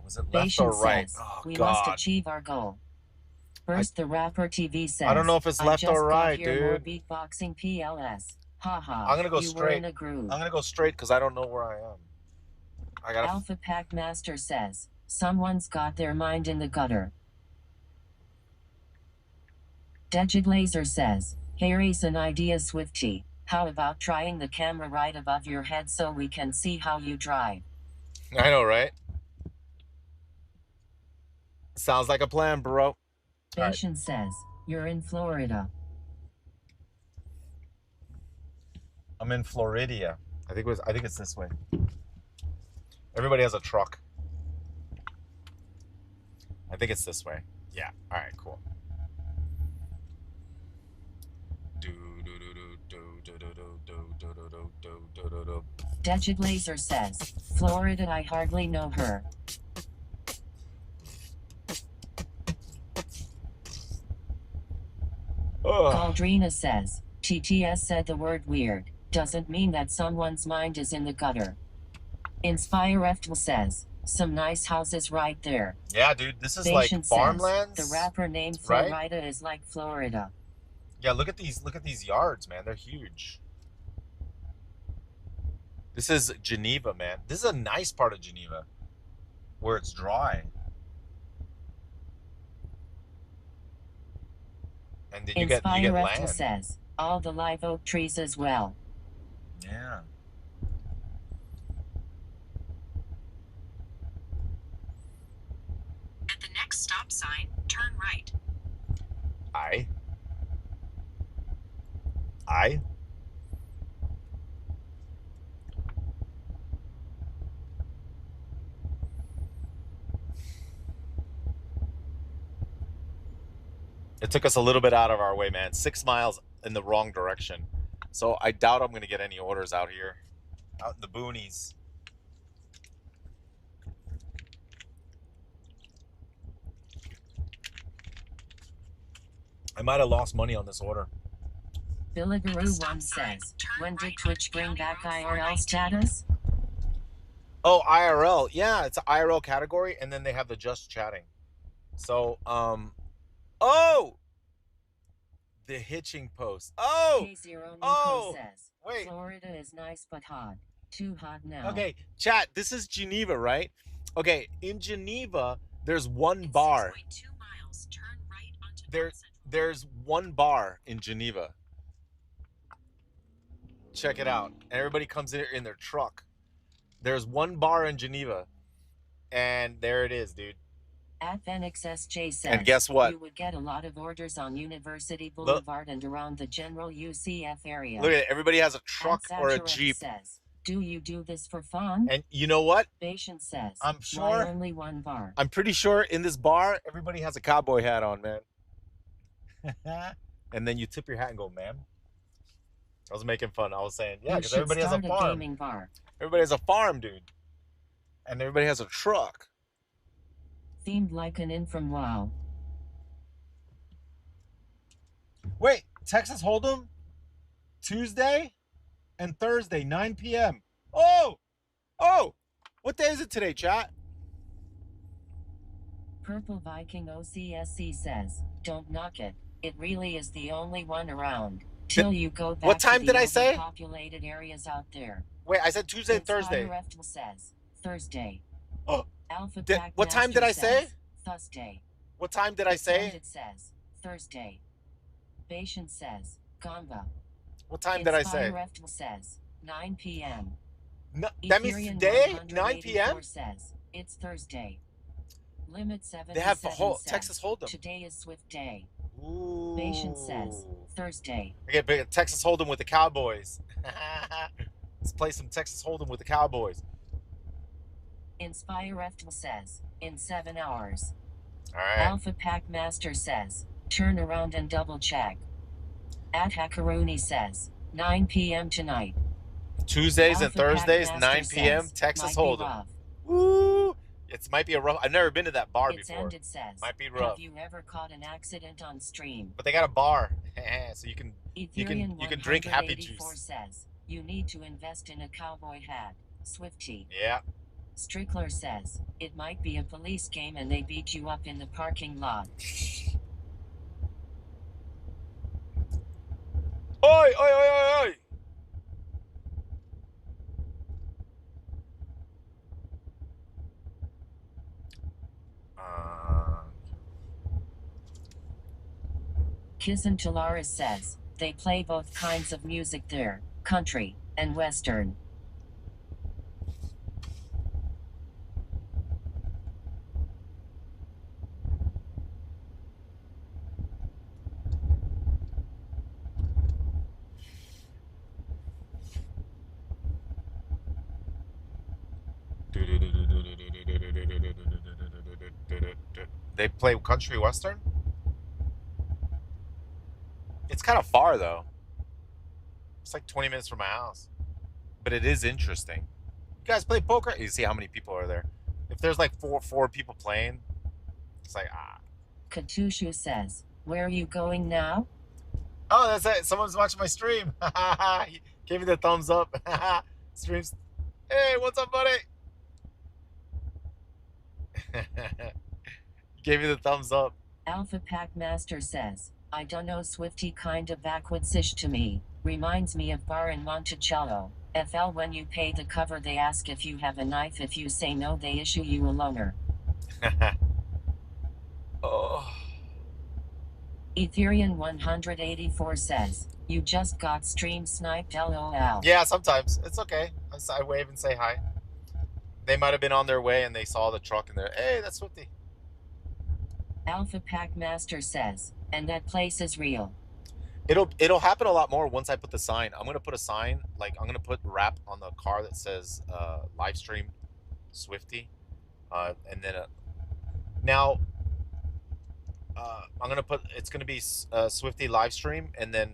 Was it left or right? Says, oh, we God. must achieve our goal. First, the rapper TV says, I don't know if it's left or right, dude. More dude. beatboxing PLS. Haha. I'm gonna go you straight. Were in a groove. I'm gonna go straight because I don't know where I am. I gotta. Alpha Pack Master says, someone's got their mind in the gutter. Digit Laser says, here's an idea, Swifty. How about trying the camera right above your head so we can see how you drive? I know, right? Sounds like a plan, bro. Patient says, you're in Florida. I'm in Florida. I think it's this way. Everybody has a truck. I think it's this way. Yeah. All right. Cool. Digit Laser says, Florida, I hardly know her. Caldrina says, TTS said the word weird. Doesn't mean that someone's mind is in the gutter. InspireFTL says, some nice houses right there. Yeah, dude, this is like farmlands. The rapper named Florida is like Florida. Yeah, look at these yards, man. They're huge. This is Geneva, man. This is a nice part of Geneva where it's dry. And then you get land. Says, all the live oak trees as well. Yeah. At the next stop sign, turn right. I. It took us a little bit out of our way, man. 6 miles in the wrong direction. So I doubt I'm going to get any orders out here. Out in the boonies. I might have lost money on this order. Billigaroo1 says, when did Twitch bring back IRL status? Oh, IRL. Yeah, it's an IRL category, and then they have the just chatting. So, oh! The hitching post. Oh! K0 says, wait. Florida is nice but hot. Too hot now. Okay, chat, this is Geneva, right? Okay, in Geneva, there's one bar. 6.2 miles, turn right onto There's one bar in Geneva. Check it out. And everybody comes in their truck. There's one bar in Geneva, and there it is, dude. At Phoenix SJ says, And guess what? You would get a lot of orders on University Look. Boulevard and around the general UCF area. Look at it. Everybody has a truck At or a Saturath Jeep. says, do you do this for fun? And you know what? Patient says, I'm why sure. only one bar? I'm pretty sure in this bar, everybody has a cowboy hat on, man. And then you tip your hat and go, ma'am. I was making fun. I was saying, yeah, because everybody has a farm. Gaming bar. Everybody has a farm, dude. And everybody has a truck. Themed like an in from WoW. Wait, Texas Hold'em? Tuesday and Thursday, 9 p.m. Oh! What day is it today, chat? Purple Viking OCSC says, don't knock it. It really is the only one around. Till you go back what time to did the I say? Populated areas out there. Wait, I said Tuesday and Thursday. Says, Thursday. Oh. Alpha What time did I say? Thursday. What time did I say? It says, Thursday. Patient says, Gamba. What time did I say? Says, 9 p.m. No, that means today, 9 p.m. Says it's Thursday. Limit 7. They have a whole Texas Hold'em. Today is Swift Day. Ooh. Patient says Thursday. Okay, but Texas Hold'em with the Cowboys. Let's play some Texas Hold'em with the Cowboys. Inspire says in 7 hours. All right. Alpha Pack Master says turn around and double check. At Hackaroni says 9 p.m. tonight. Tuesdays Alpha and Thursdays, Pack 9 p.m. says, Texas might be Hold'em. rough. Woo! It might be a rough. I've never been to that bar It's before. Ended says, might be rough. have you ever caught an accident on stream? But they got a bar, so you can drink Happy Juice. Says you need to invest in a cowboy hat. Swifty. Yeah. Strickler says it might be a police game and they beat you up in the parking lot. Oi, oi, oi, oi, oi! Kisan Talaris says they play both kinds of music there, country and western. They play country western? It's kind of far though. It's like 20 minutes from my house. But it is interesting. You guys play poker? You see how many people are there. If there's like four people playing, it's like Katushu says, where are you going now? Oh, that's it. Someone's watching my stream. Gave me the thumbs up. Streams. Hey, what's up, buddy? Gave me the thumbs up. Alpha Pack Master says, I dunno, Swifty kinda backwoods-ish to me. Reminds me of bar in Monticello. FL, when you pay the cover they ask if you have a knife. If you say no they issue you a loaner. Oh. Ethereum 184 says, you just got stream sniped, LOL. Yeah, sometimes. It's okay. I wave and say hi. They might have been on their way and they saw the truck and they're, hey, that's Swifty. Alpha Pack Master says, and that place is real. It'll happen a lot more once I put the sign. I'm gonna put a sign, like I'm gonna put wrap on the car that says live stream Swifty, and then now I'm gonna put, it's gonna be Swifty live stream, and then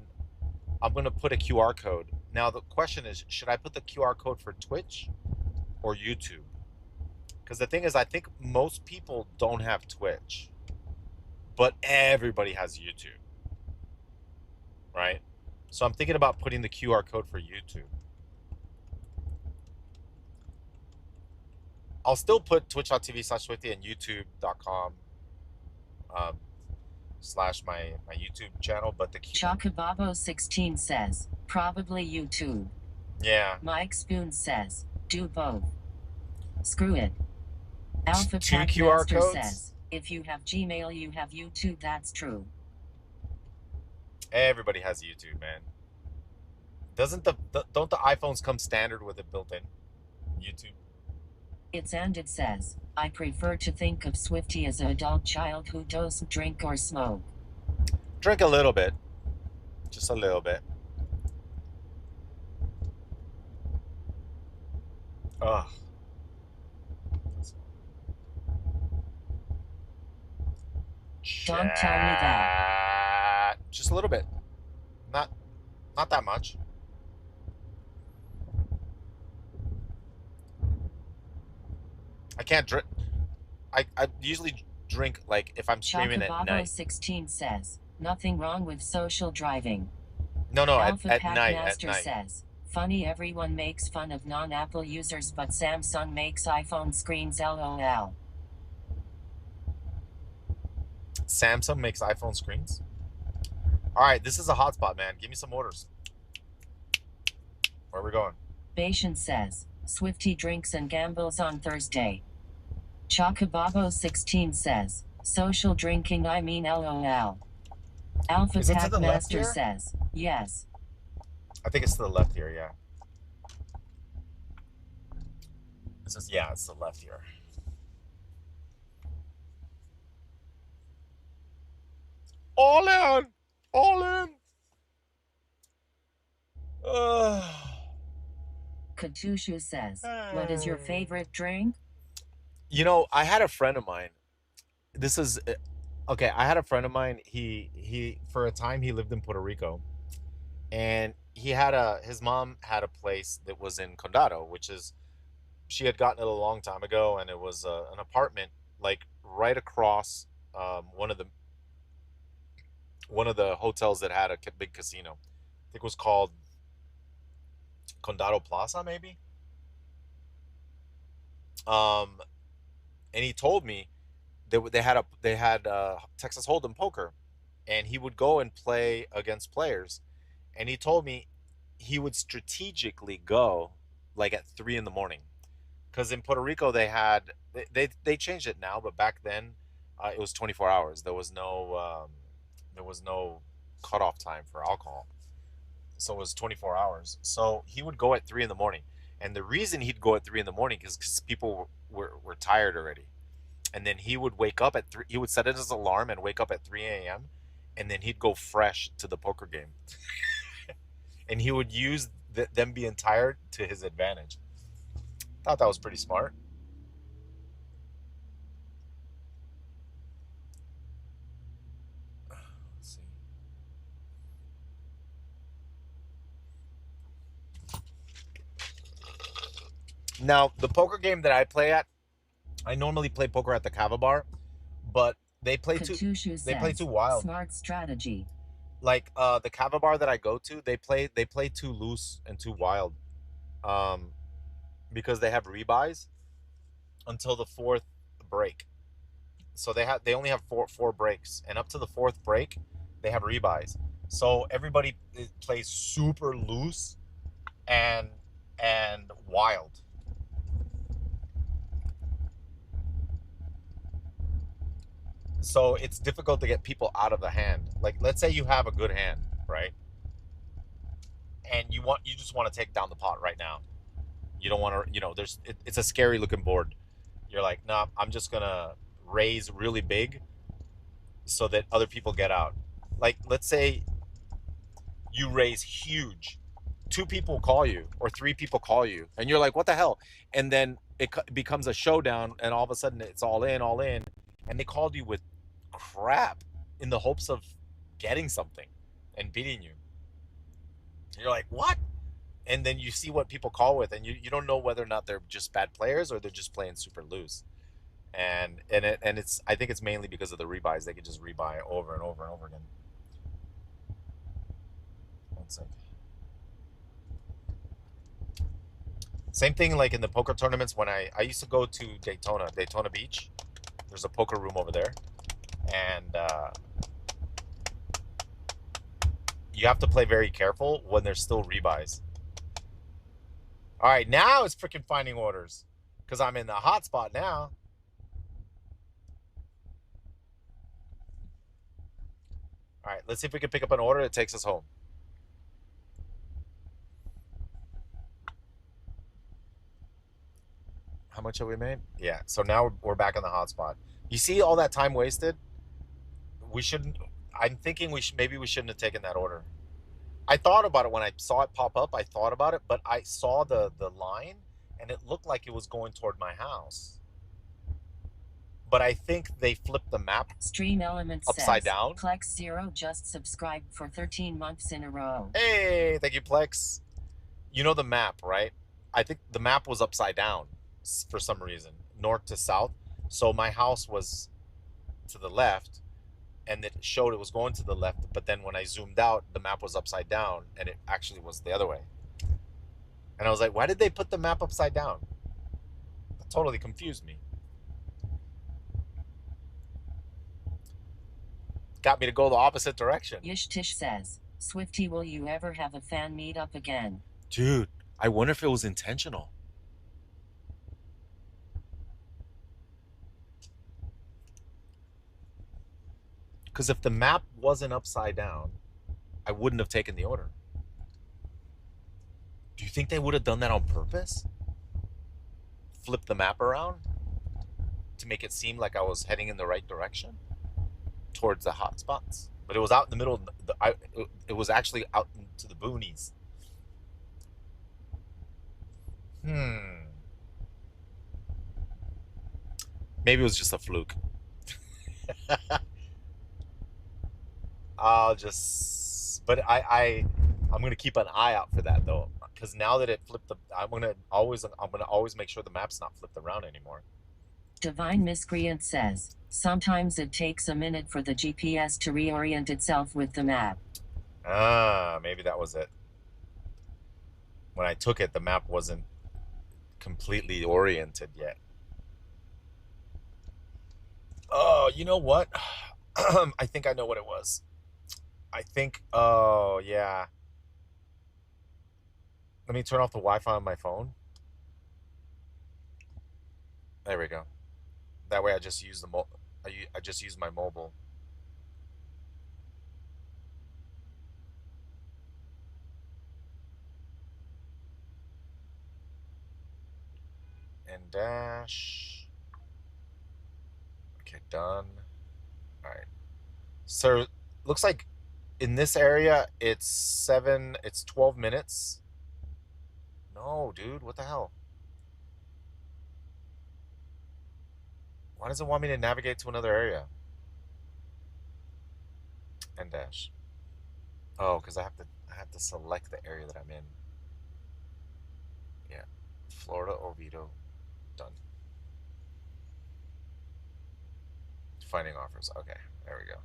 I'm gonna put a QR code. Now the question is, should I put the QR code for Twitch or YouTube? Because the thing is, I think most people don't have Twitch, but everybody has YouTube. Right? So I'm thinking about putting the QR code for YouTube. I'll still put twitch.tv/Swifty and youtube.com / my YouTube channel, but the Chocobabo16 says, probably YouTube. Yeah. Mike Spoon says, do both. Screw it. Alpha Two Pack QR Master codes? says, if you have Gmail you have YouTube, that's true. Everybody has YouTube, man. Don't the iPhones come standard with it built in? YouTube. It says, I prefer to think of Swifty as an adult child who doesn't drink or smoke. Drink a little bit. Just a little bit. Ugh. Don't tell me that. Just a little bit. Not that much. I can't drink. I usually drink like if I'm streaming at night. 16 says, nothing wrong with social driving. No, Alpha at Pack night. Master At night. says, funny everyone makes fun of non-Apple users but Samsung makes iPhone screens LOL. Samsung makes iPhone screens? Alright, this is a hotspot, man. Give me some orders. Where are we going? Bashan says, Swifty drinks and gambles on Thursday. Chocobabo 16 says, social drinking I mean LOL. Alpha Is it to Pack the left Master here? says, yes. I think it's to the left here, yeah. It says, yeah, it's to the left here. All in! All in! Katushu says, what is your favorite drink? You know, I had a friend of mine. This is okay. I had a friend of mine. He for a time he lived in Puerto Rico, and his mom had a place that was in Condado, which is she had gotten it a long time ago, and it was an apartment like right across one of the hotels that had a big casino. I think it was called Condado Plaza, maybe. And he told me they had Texas Hold'em poker, and he would go and play against players, and he told me he would strategically go like at 3 in the morning, because in Puerto Rico they changed it now, but back then it was 24 hours. There was no cutoff time for alcohol, so it was 24 hours. So he would go at 3 in the morning, and the reason he'd go at 3 in the morning is because people were tired already. And then he would wake up at 3. He would set it as an alarm and wake up at 3 a.m. And then he'd go fresh to the poker game. And he would use them being tired to his advantage. Thought that was pretty smart. Let's see. Now, the poker game that I play at, I normally play poker at the Cava Bar, but they play too wild. Smart strategy. Like the Cava Bar that I go to, they play too loose and too wild. Because they have rebuys until the 4th break. So they only have four breaks, and up to the 4th break, they have rebuys. So everybody plays super loose and wild. So it's difficult to get people out of the hand. Like, let's say you have a good hand, right? And you just want to take down the pot right now. You don't want to, it's a scary looking board. You're like, nah, I'm just gonna raise really big so that other people get out. Like, let's say you raise huge, 2 people call you or 3 people call you, and you're like, what the hell? And then it becomes a showdown, and all of a sudden it's all in, and they called you with crap in the hopes of getting something and beating you. You're like, what? And then you see what people call with, and you don't know whether or not they're just bad players or they're just playing super loose. And it's I think it's mainly because of the rebuys. They could just rebuy over and over and over again. One sec. Same thing like in the poker tournaments when I used to go to Daytona Beach. There's a poker room over there, and you have to play very careful when there's still rebuys. All right, now it's freaking finding orders because I'm in the hot spot now. All right, let's see if we can pick up an order that takes us home. How much have we made? Yeah. So now we're back on the hotspot. You see all that time wasted? We shouldn't. I'm thinking maybe we shouldn't have taken that order. I thought about it when I saw it pop up. I thought about it, but I saw the line, and it looked like it was going toward my house. But I think they flipped the map Stream Elements upside says, down. Plex Zero just subscribed for 13 months in a row. Hey, thank you, Plex. You know the map, right? I think the map was upside down for some reason, north to south. So my house was to the left, and it showed it was going to the left. But then when I zoomed out, the map was upside down, and it actually was the other way. And I was like, why did they put the map upside down? That totally confused me. Got me to go the opposite direction. Yishtish says, Swifty, will you ever have a fan meetup again? Dude, I wonder if it was intentional. Because if the map wasn't upside down, I wouldn't have taken the order. Do you think they would have done that on purpose? Flip the map around to make it seem like I was heading in the right direction towards the hot spots? But it was out in the middle of it was actually out into the boonies. Maybe it was just a fluke. But I'm gonna keep an eye out for that though, because now that it flipped I'm gonna always make sure the map's not flipped around anymore. Divine Miscreant says, sometimes it takes a minute for the GPS to reorient itself with the map. Maybe that was it. When I took it, the map wasn't completely oriented yet. Oh, you know what? I think I know what it was. Oh, yeah. Let me turn off the Wi-Fi on my phone. There we go. That way I just use I just use my mobile. And dash. Okay, done. All right. So looks like in this area it's 12 minutes. No, dude, what the hell? Why does it want me to navigate to another area? And dash. Oh, because I have to select the area that I'm in. Yeah. Florida, Oviedo. Done. Finding offers. Okay, there we go.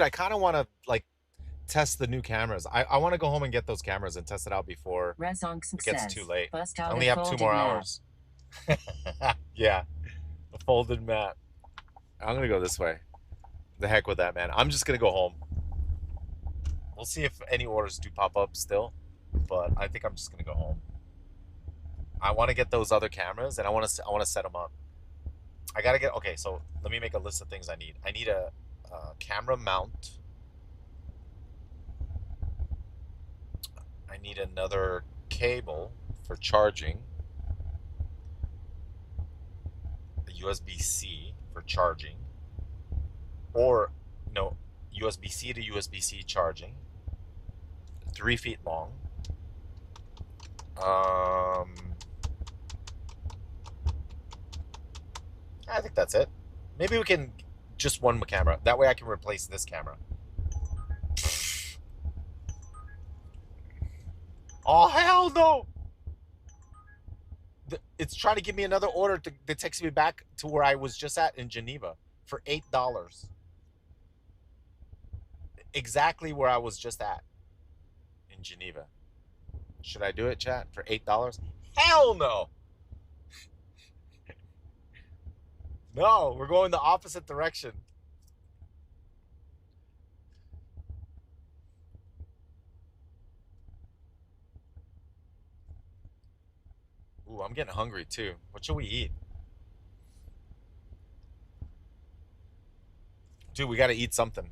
I kind of want to like test the new cameras. I want to go home and get those cameras and test it out before it gets too late. I only have 2 more hours. Yeah, a folded map. I'm gonna go this way. The heck with that, man. I'm just gonna go home. We'll see if any orders do pop up still, but I think I'm just gonna go home. I want to get those other cameras, and I want to set them up. I gotta get. Okay, so let me make a list of things I need. I need a camera mount. I need another cable for charging. A USB-C for charging. Or, no, USB-C to USB-C charging. 3 feet long. I think that's it. Maybe we can just one camera. That way I can replace this camera. Oh, hell no! It's trying to give me another order that takes me back to where I was just at in Geneva for $8. Exactly where I was just at in Geneva. Should I do it, chat, for $8? Hell no! No, we're going the opposite direction. I'm getting hungry too. What should we eat? Dude, we got to eat something.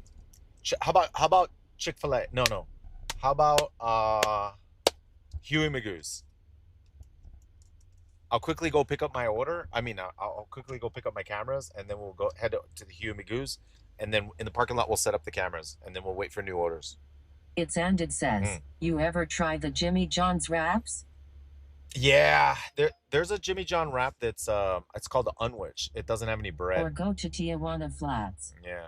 How about Chick-fil-A? No. How about Huey Magoo's? I'll quickly go pick up my order. I mean, I'll quickly go pick up my cameras, and then we'll go head to the Huey Magoo's, and then in the parking lot we'll set up the cameras, and then we'll wait for new orders. It's Anded says, you ever try the Jimmy John's wraps? Yeah, there's a Jimmy John wrap that's it's called the Unwich. It doesn't have any bread. Or go to Tijuana Flats. Yeah.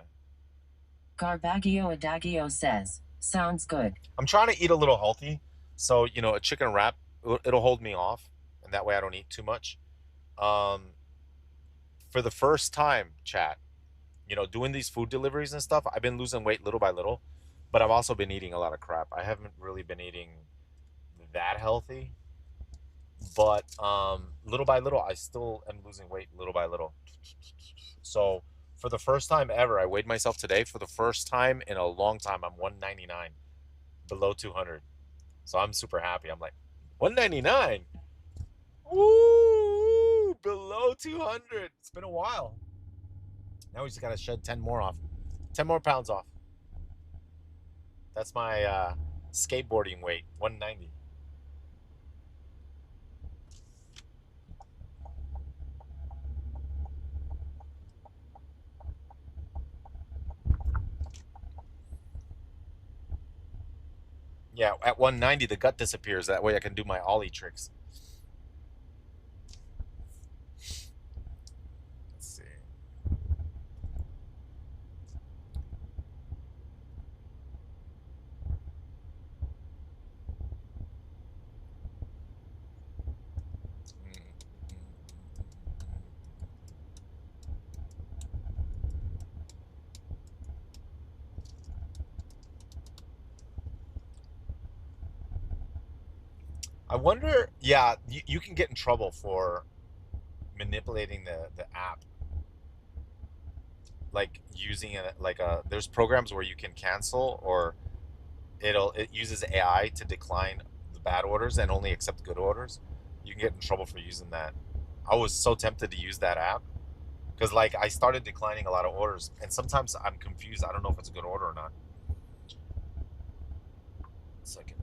Garbaggio Adagio says, sounds good. I'm trying to eat a little healthy, so a chicken wrap it'll hold me off, and that way I don't eat too much. For the first time, chat, doing these food deliveries and stuff, I've been losing weight little by little, but I've also been eating a lot of crap. I haven't really been eating that healthy, but little by little, I still am losing weight little by little. So for the first time ever, I weighed myself today. For the first time in a long time, I'm 199, below 200. So I'm super happy. I'm like, 199? Woo! Below 200. It's been a while. Now we just got to shed 10 more off. 10 more pounds off. That's my skateboarding weight, 190. Yeah, at 190, the gut disappears. That way I can do my ollie tricks. Let's see. I wonder, yeah, you can get in trouble for manipulating the app. Like using it there's programs where you can cancel, or it uses AI to decline the bad orders and only accept good orders. You can get in trouble for using that. I was so tempted to use that app because I started declining a lot of orders, and sometimes I'm confused. I don't know if it's a good order or not. Second.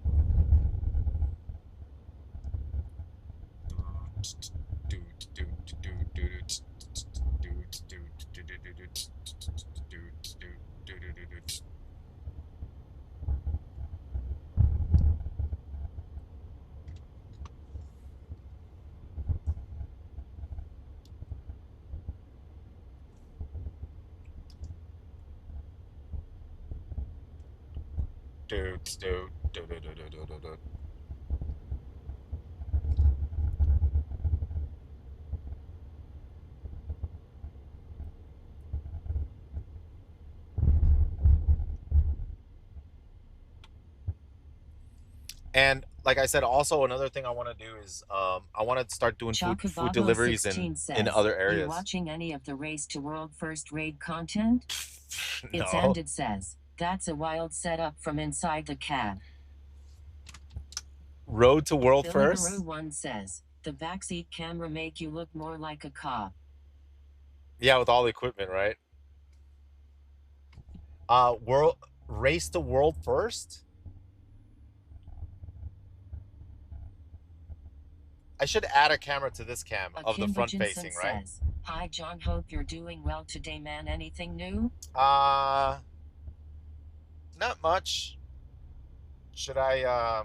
And like I said, also another thing I want to do is I want to start doing food deliveries in other areas. Are you watching any of the Race to World First Raid content? No. It's Ended says, that's a wild setup from inside the cab. Road to World First? Billy 1 says, the backseat camera make you look more like a cop. Yeah, with all the equipment, right? Race to World First? I should add a camera to this cam of the front facing, right? Says, hi John, hope you're doing well today, man. Anything new? Not much. Should I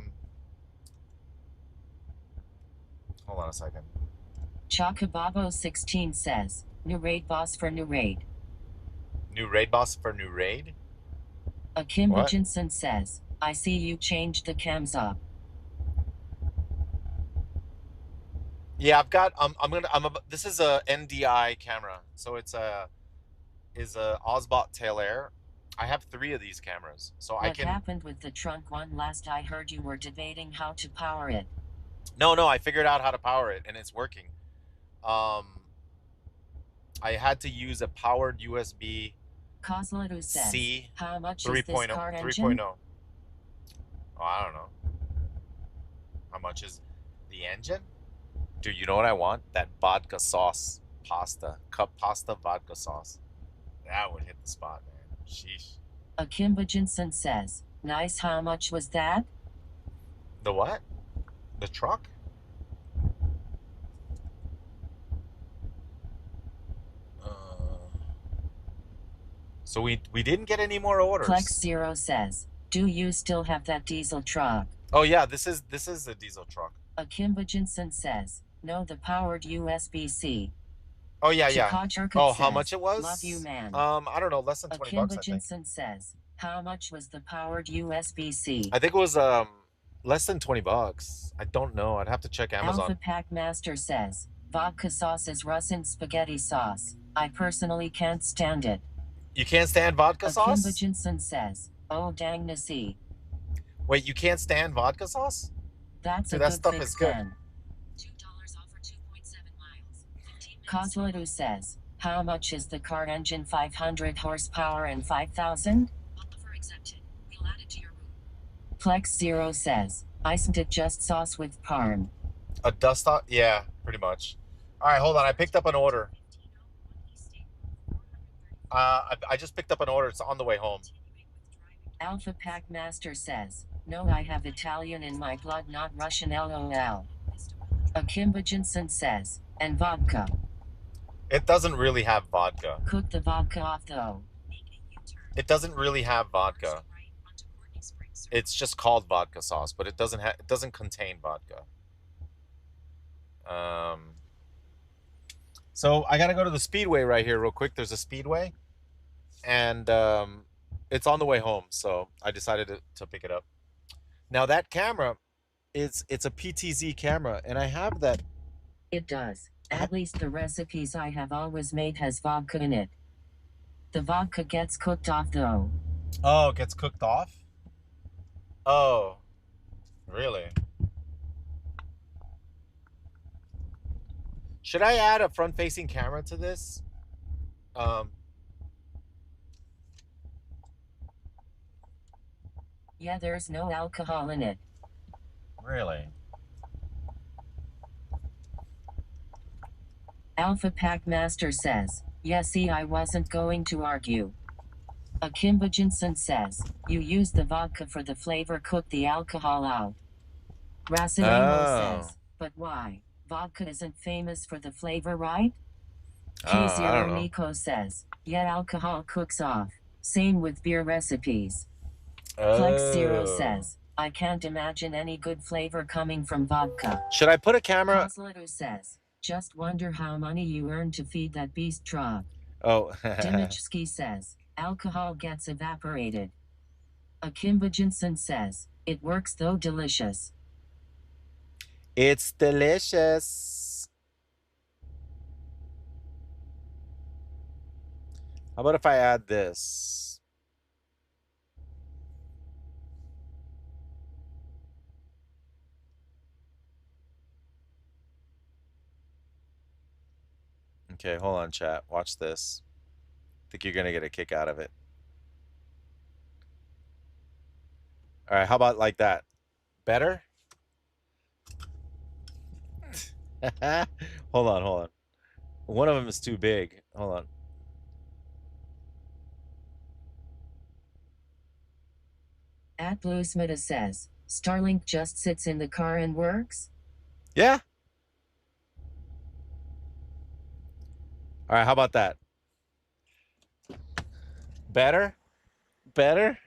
hold on a second. Chocobabo 16 says, new raid boss for new raid. New raid boss for new raid? Akim Hutchinson says, I see you changed the cams up. Yeah, I've got this is a NDI camera. So it's a Osbot Tail Air. I have 3 of these cameras. So what happened with the trunk one? Last I heard you were debating how to power it. No, I figured out how to power it and it's working. I had to use a powered USB C how much 3.0 is this car 3.0. Oh, I don't know. How much is the engine? Dude, you know what I want? That vodka sauce pasta. Cup pasta vodka sauce. That would hit the spot, man. Sheesh. Akimba Jensen says, nice, how much was that? The what? The truck? So we didn't get any more orders. Plex Zero says, do you still have that diesel truck? Oh yeah, this is a diesel truck. Akimba Jensen says, no, the powered USB-C. Oh yeah, yeah. Oh, how much it was? Love you, man. I don't know, less than 20 bucks, I Akimba think. Jensen says, how much was the powered USB-C? I think it was less than 20 bucks. I don't know. I'd have to check Amazon. Alpha Pack Master says, vodka sauce is Russian spaghetti sauce. I personally can't stand it. You can't stand vodka sauce? Akimba Jensen says, oh dang Nasi. Wait, you can't stand vodka sauce? That's Dude, a that good stuff fix is good. then. $2 off for 2.7 miles. 15 minutes. Kozladu says, how much is the car engine? 500 horsepower and 5,000? Offer accepted. We'll add it to your room. Plex Zero says, isn't it just sauce with parm? A dust off? Yeah, pretty much. All right, hold on. I picked up an order. I just picked up an order. It's on the way home. Alpha Pack Master says, no, I have Italian in my blood, not Russian, LOL. Akimba Jensen says, and vodka. It doesn't really have vodka. Cook the vodka off though. It doesn't really have vodka. It's just called vodka sauce, but it doesn't contain vodka. So I gotta go to the Speedway right here real quick. There's a Speedway, and it's on the way home, so I decided to pick it up. Now that camera, it's a PTZ camera, and I have that. It does. At least the recipes I have always made has vodka in it. The vodka gets cooked off though. Oh, it gets cooked off? Oh, really? Should I add a front-facing camera to this? Yeah, there's no alcohol in it. Really? Alpha Pack Master says, yeah, see, I wasn't going to argue. Akimba Jensen says, you use the vodka for the flavor, cook the alcohol out. Racinamo says, but why? Vodka isn't famous for the flavor, right? K0 Nico says, yet alcohol cooks off. Same with beer recipes. Flex Zero says, I can't imagine any good flavor coming from vodka. Should I put a camera? Kozlito says, just wonder how money you earn to feed that beast truck. Oh. Dimichski says, alcohol gets evaporated. Akimba Jensen says, it works though, delicious. It's delicious. How about if I add this? Okay, hold on, chat. Watch this. I think you're going to get a kick out of it. All right, how about like that? Better? Hold on. One of them is too big. Hold on. At Bluesmita says, Starlink just sits in the car and works? Yeah. All right, how about that? Better? Better?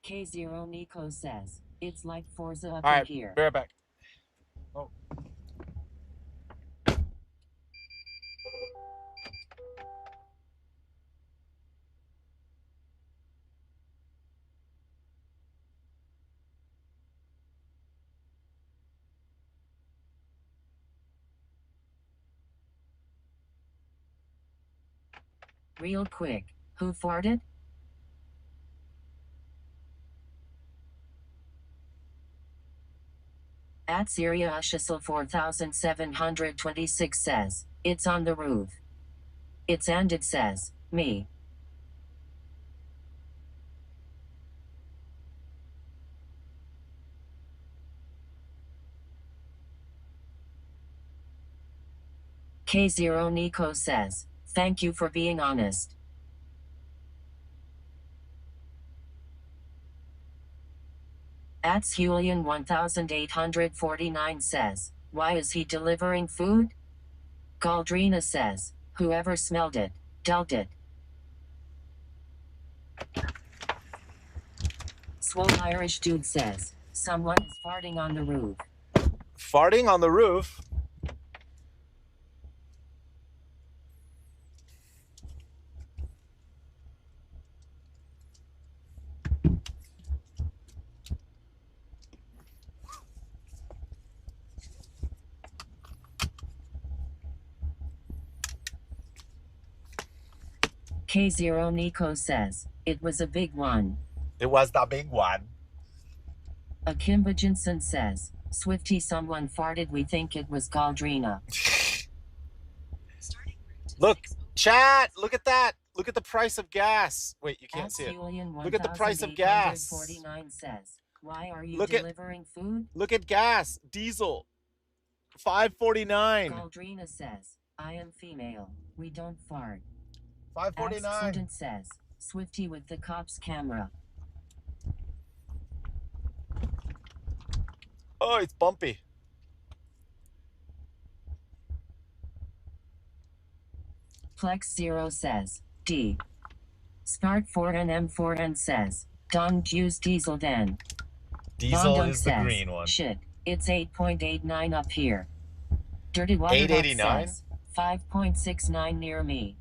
K0 Nico says, it's like Forza up All right, in here. be right back. Oh. Real quick, who farted? At Syria Ushisel 4726 says, it's on the roof. And it says, me. K0 Nico says, thank you for being honest. Julian 1849 says, why is he delivering food? Galdrina says, whoever smelled it, dealt it. Swole Irish dude says, someone is farting on the roof. Farting on the roof? K0 Nico says, it was a big one. It was the big one. Akimba Jensen says, Swifty, someone farted, we think it was Galdrina. Look, chat, look at that. Look at the price of gas. Wait, you can't see it. Look at the price of gas. 49 says, why are you Look delivering food? Look at gas, diesel, $5.49. Galdrina says, I am female, we don't fart. $5.49. Student says, Swifty with the cop's camera. Oh, it's bumpy. Plex Zero says, D. Smart 4N M4N says, don't use diesel then. Diesel Bondunk is the says, green one. Shit, it's 8.89 up here. Dirty Water 889? says, 5.69 near me.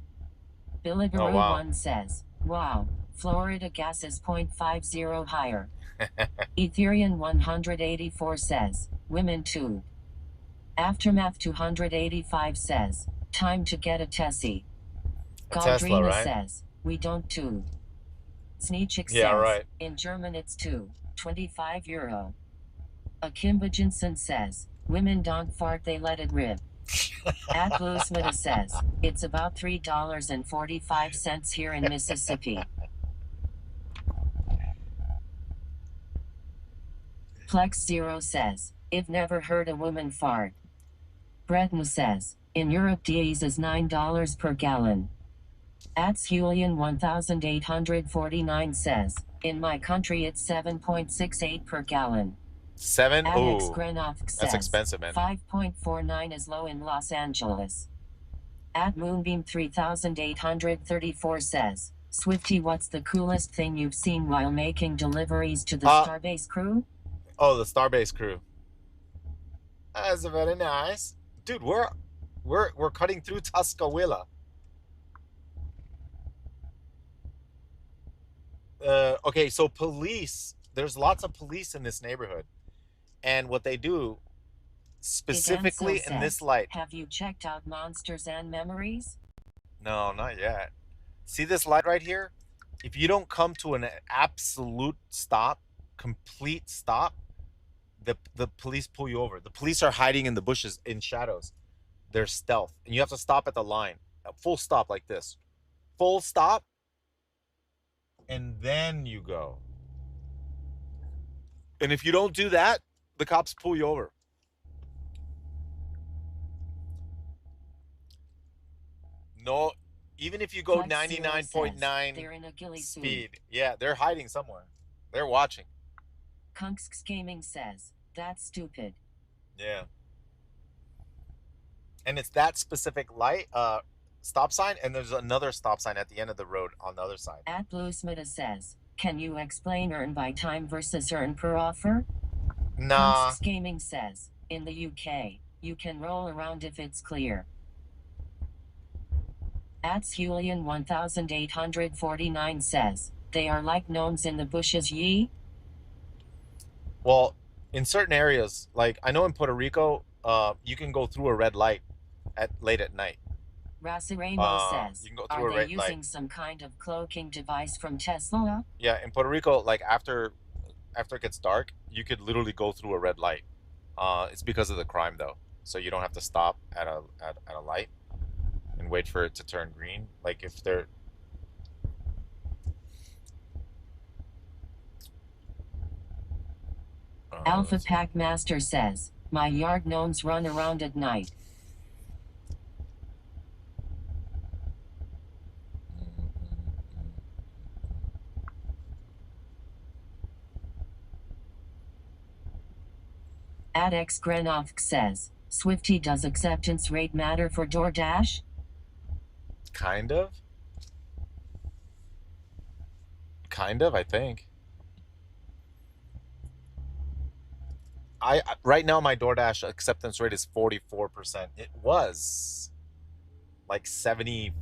Billigaroo Oh, wow. 1 says, wow, Florida gas is 0.50 higher. Ethereum 184 says, women too. Aftermath 285 says, time to get a Tessie. Tesla, Galdrina right? says, we don't too. Sneechik Yeah, says, right. in German it's 25 euro. Akimba Jensen says, women don't fart, they let it rip. At Bluesmita says, it's about $3.45 here in Mississippi. Plex Zero says, I've never heard a woman fart. Breton says, in Europe diesel is $9 per gallon. Julian 1849 says, in my country it's 7.68 per gallon. 7? Alex Ooh, Grenoff says, that's expensive, man. 5.49 is low in Los Angeles. At Moonbeam 3834 says, Swifty, what's the coolest thing you've seen while making deliveries to the Starbase crew? Oh, the Starbase crew. That's very nice. Dude, we're cutting through Tuscaloosa. Okay, so police, there's lots of police in this neighborhood. And what they do, specifically in this light. Have you checked out Monsters and Memories? No, not yet. See this light right here? If you don't come to an absolute stop, complete stop, the police pull you over. The police are hiding in the bushes, in shadows. They're stealth. And you have to stop at the line. A full stop like this. Full stop. And then you go. And if you don't do that, the cops pull you over. No, even if you go 99.9 speed. Yeah, they're hiding somewhere. They're watching. Kunks Gaming says, that's stupid. Yeah. And it's that specific light, stop sign, and there's another stop sign at the end of the road on the other side. At Bluesmita says, can you explain earn by time versus earn per offer? Nah. Kunks Gaming says, in the UK, you can roll around if it's clear. At Julian 1849 says, they are like gnomes in the bushes, ye? Well, in certain areas, like I know in Puerto Rico, you can go through a red light late at night. Rasiremo says, you can go through are a they red using light. some kind of cloaking device from Tesla? Yeah, in Puerto Rico, like after it gets dark, you could literally go through a red light. It's because of the crime though, so you don't have to stop at a light and wait for it to turn green. Like if they're Alpha Pack Master says, my yard gnomes run around at night. Adex Grenovsk says, Swifty, does acceptance rate matter for DoorDash? Kind of. Kind of, I think. Right now my DoorDash acceptance rate is 44%. It was like 75%.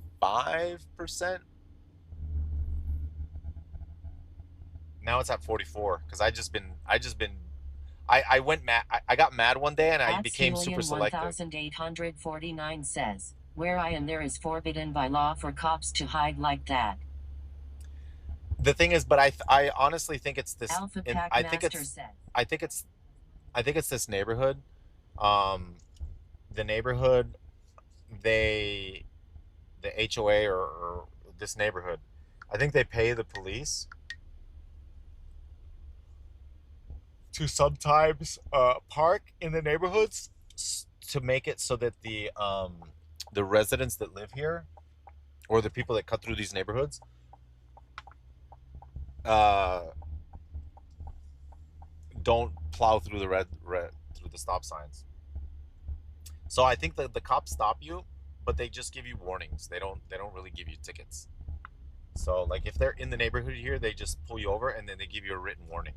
Now it's at 44 because I went mad. I got mad one day and I became super selective. 1849 says, where I am there is forbidden by law for cops to hide like that. The thing is, but I honestly think it's this. Alpha Pack I think Master it's says, I think it's this neighborhood. The neighborhood, the HOA or this neighborhood, I think they pay the police to sometimes park in the neighborhoods to make it so that the residents that live here or the people that cut through these neighborhoods don't plow through the through the stop signs. So I think that the cops stop you, but they just give you warnings. They don't really give you tickets. So like if they're in the neighborhood here, they just pull you over and then they give you a written warning.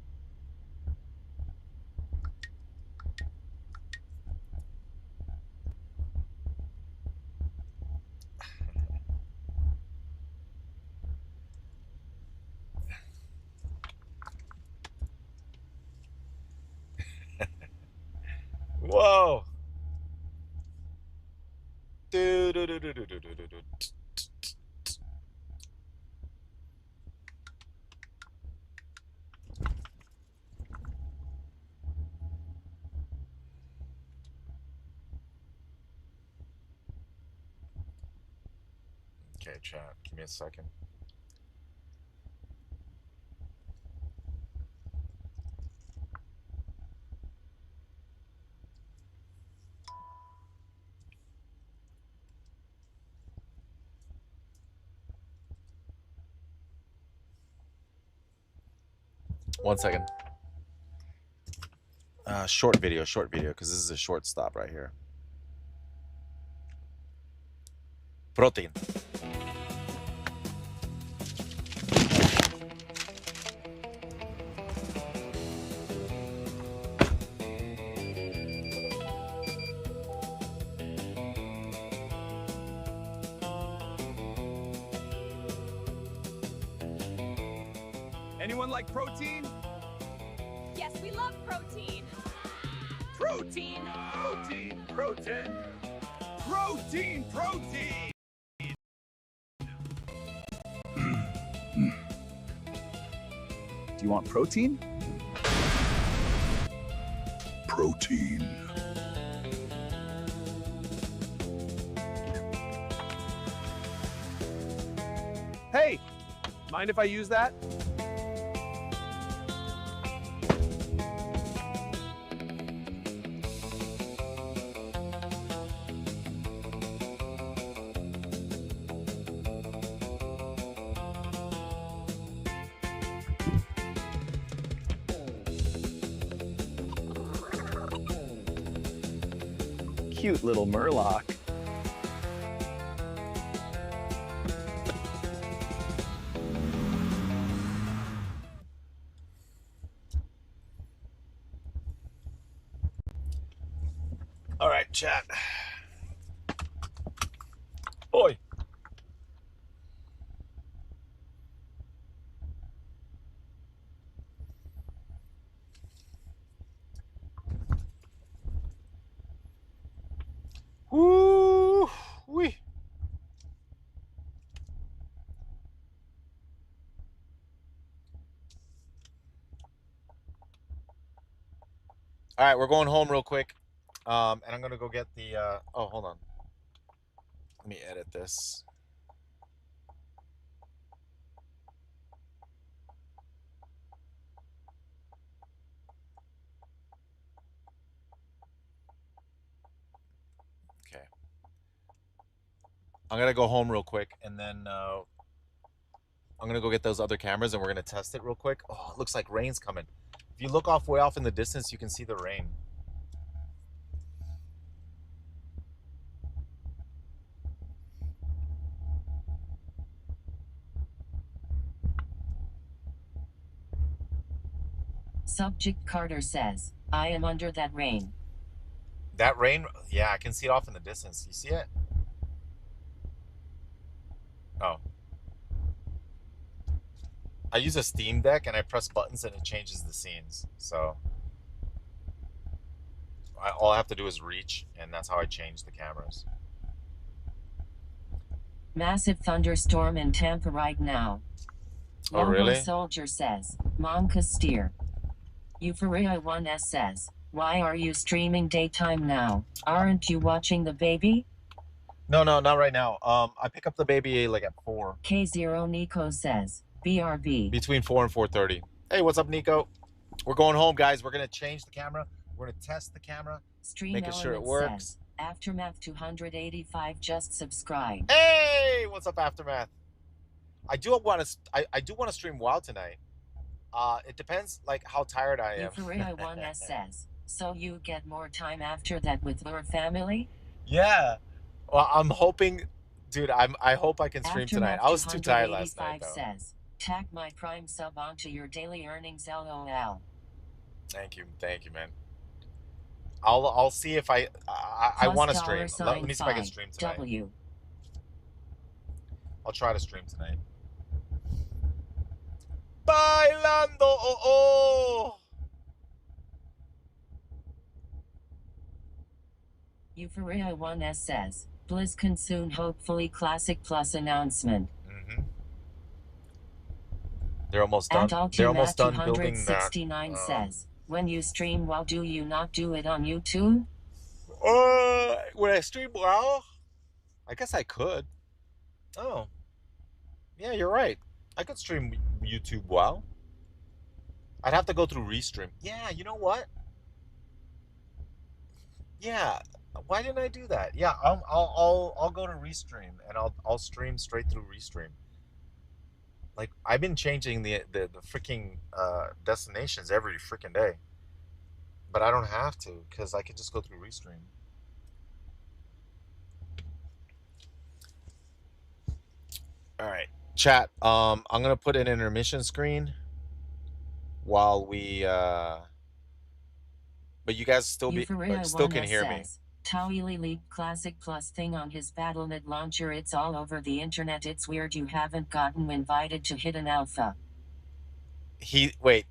Whoa. Okay, chat. Give me a second. One second. Short video, because this is a short stop right here. Protein. Anyone like protein? Yes, we love protein. Protein! Protein! Protein! Protein! Protein! Do you want protein? Protein. Hey! Mind if I use that? Cute little Murloc. All right, chat. Oi. Woo wee. All right, we're going home real quick. And I'm gonna go get the oh, hold on. Let me edit this. Okay. I'm gonna go home real quick and then I'm gonna go get those other cameras and we're gonna test it real quick. Oh, it looks like rain's coming. If you look way off in the distance, you can see the rain. Subject Carter says, I am under that rain. That rain, yeah, I can see it off in the distance. You see it? Oh. I use a Steam Deck and I press buttons and it changes the scenes. So all I have to do is reach, and that's how I change the cameras. Massive thunderstorm in Tampa right now. Oh, really? Soldier says, Monka steer. Euphoria 1S says, why are you streaming daytime now? Aren't you watching the baby? No, not right now. I pick up the baby like at 4. K0 Nico says, BRB. Between 4 and 4:30. Hey, what's up, Nico? We're going home, guys. We're gonna change the camera. We're gonna test the camera, making sure it works. Says, Aftermath 285 just subscribed. Hey, what's up, Aftermath? I do want to stream WoW tonight. It depends like how tired I am. Euphoria 1S says, so you get more time after that with your family? Yeah. Well, I'm hoping, dude. I hope I can stream tonight. I was too tired last night, though. Says, tag my Prime sub onto your daily earnings. LOL. Thank you, man. I'll see if I want to stream. Let me see if I can stream tonight. W. I'll try to stream tonight. Bailando, oh. Euphoria 1S says, BlizzCon soon, hopefully Classic Plus announcement. Mm-hmm. They're almost done. They're almost done building that. 269 says, when you stream WoW, do you not do it on YouTube? When I stream WoW, I guess I could. Oh, yeah, you're right. I could stream YouTube WoW. I'd have to go through Restream. Yeah, you know what? Yeah, why didn't I do that? Yeah, I'll go to Restream and I'll stream straight through Restream. Like, I've been changing the freaking destinations every freaking day, but I don't have to because I can just go through Restream. All right, chat. I'm gonna put an intermission screen while we. But you guys still can hear me. Towily leaked Classic Plus thing on his Battle.net launcher. It's all over the internet. It's weird you haven't gotten invited to hidden alpha.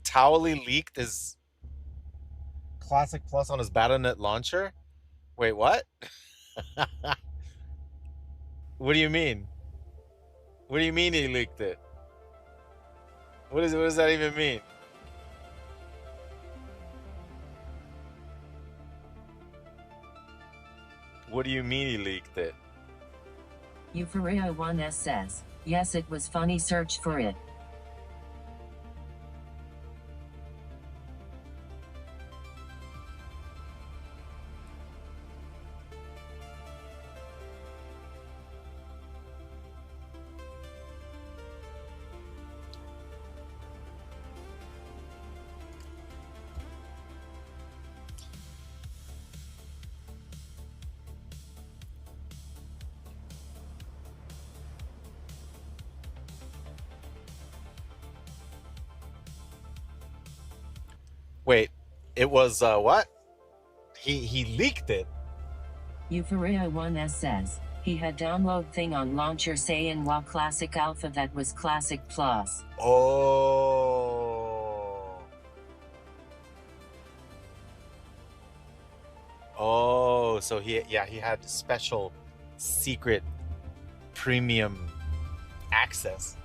Towily leaked his Classic Plus on his Battle.net launcher? Wait, what? What do you mean? What do you mean he leaked it? What does that even mean? What do you mean he leaked it? Euphoria 1S says, yes, it was funny, search for it. Wait, it was what? He leaked it. Euphoria 1S says, he had download thing on launcher saying WoW Classic Alpha that was Classic Plus. Oh. Oh, so he had special secret premium access.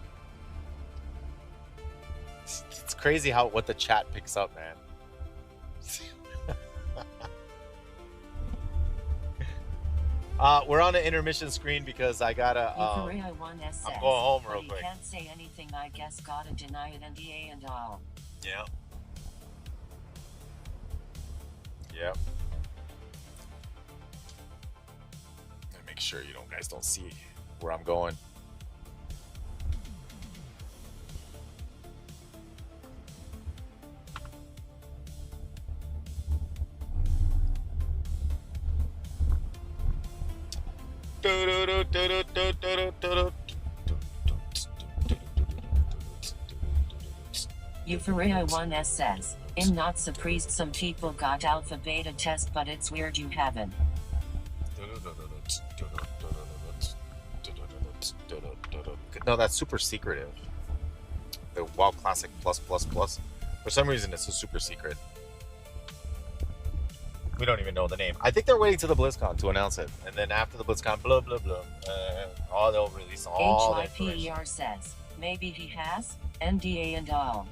It's crazy what the chat picks up, man. We're on an intermission screen because I gotta. I'm going home real quick. Can't say anything. I guess gotta deny it NDA and all. Yeah. Yep. Let me make sure you guys don't see where I'm going. Euphoria 1S says, I'm not surprised some people got alpha beta test, but it's weird you haven't. No, that's super secretive. The WoW Classic Plus Plus Plus. For some reason, it's a super secret. We don't even know the name. I think they're waiting to the BlizzCon to announce it, and then after the BlizzCon, blah blah blah. They'll release all the information. HYPER says maybe he has NDA and all.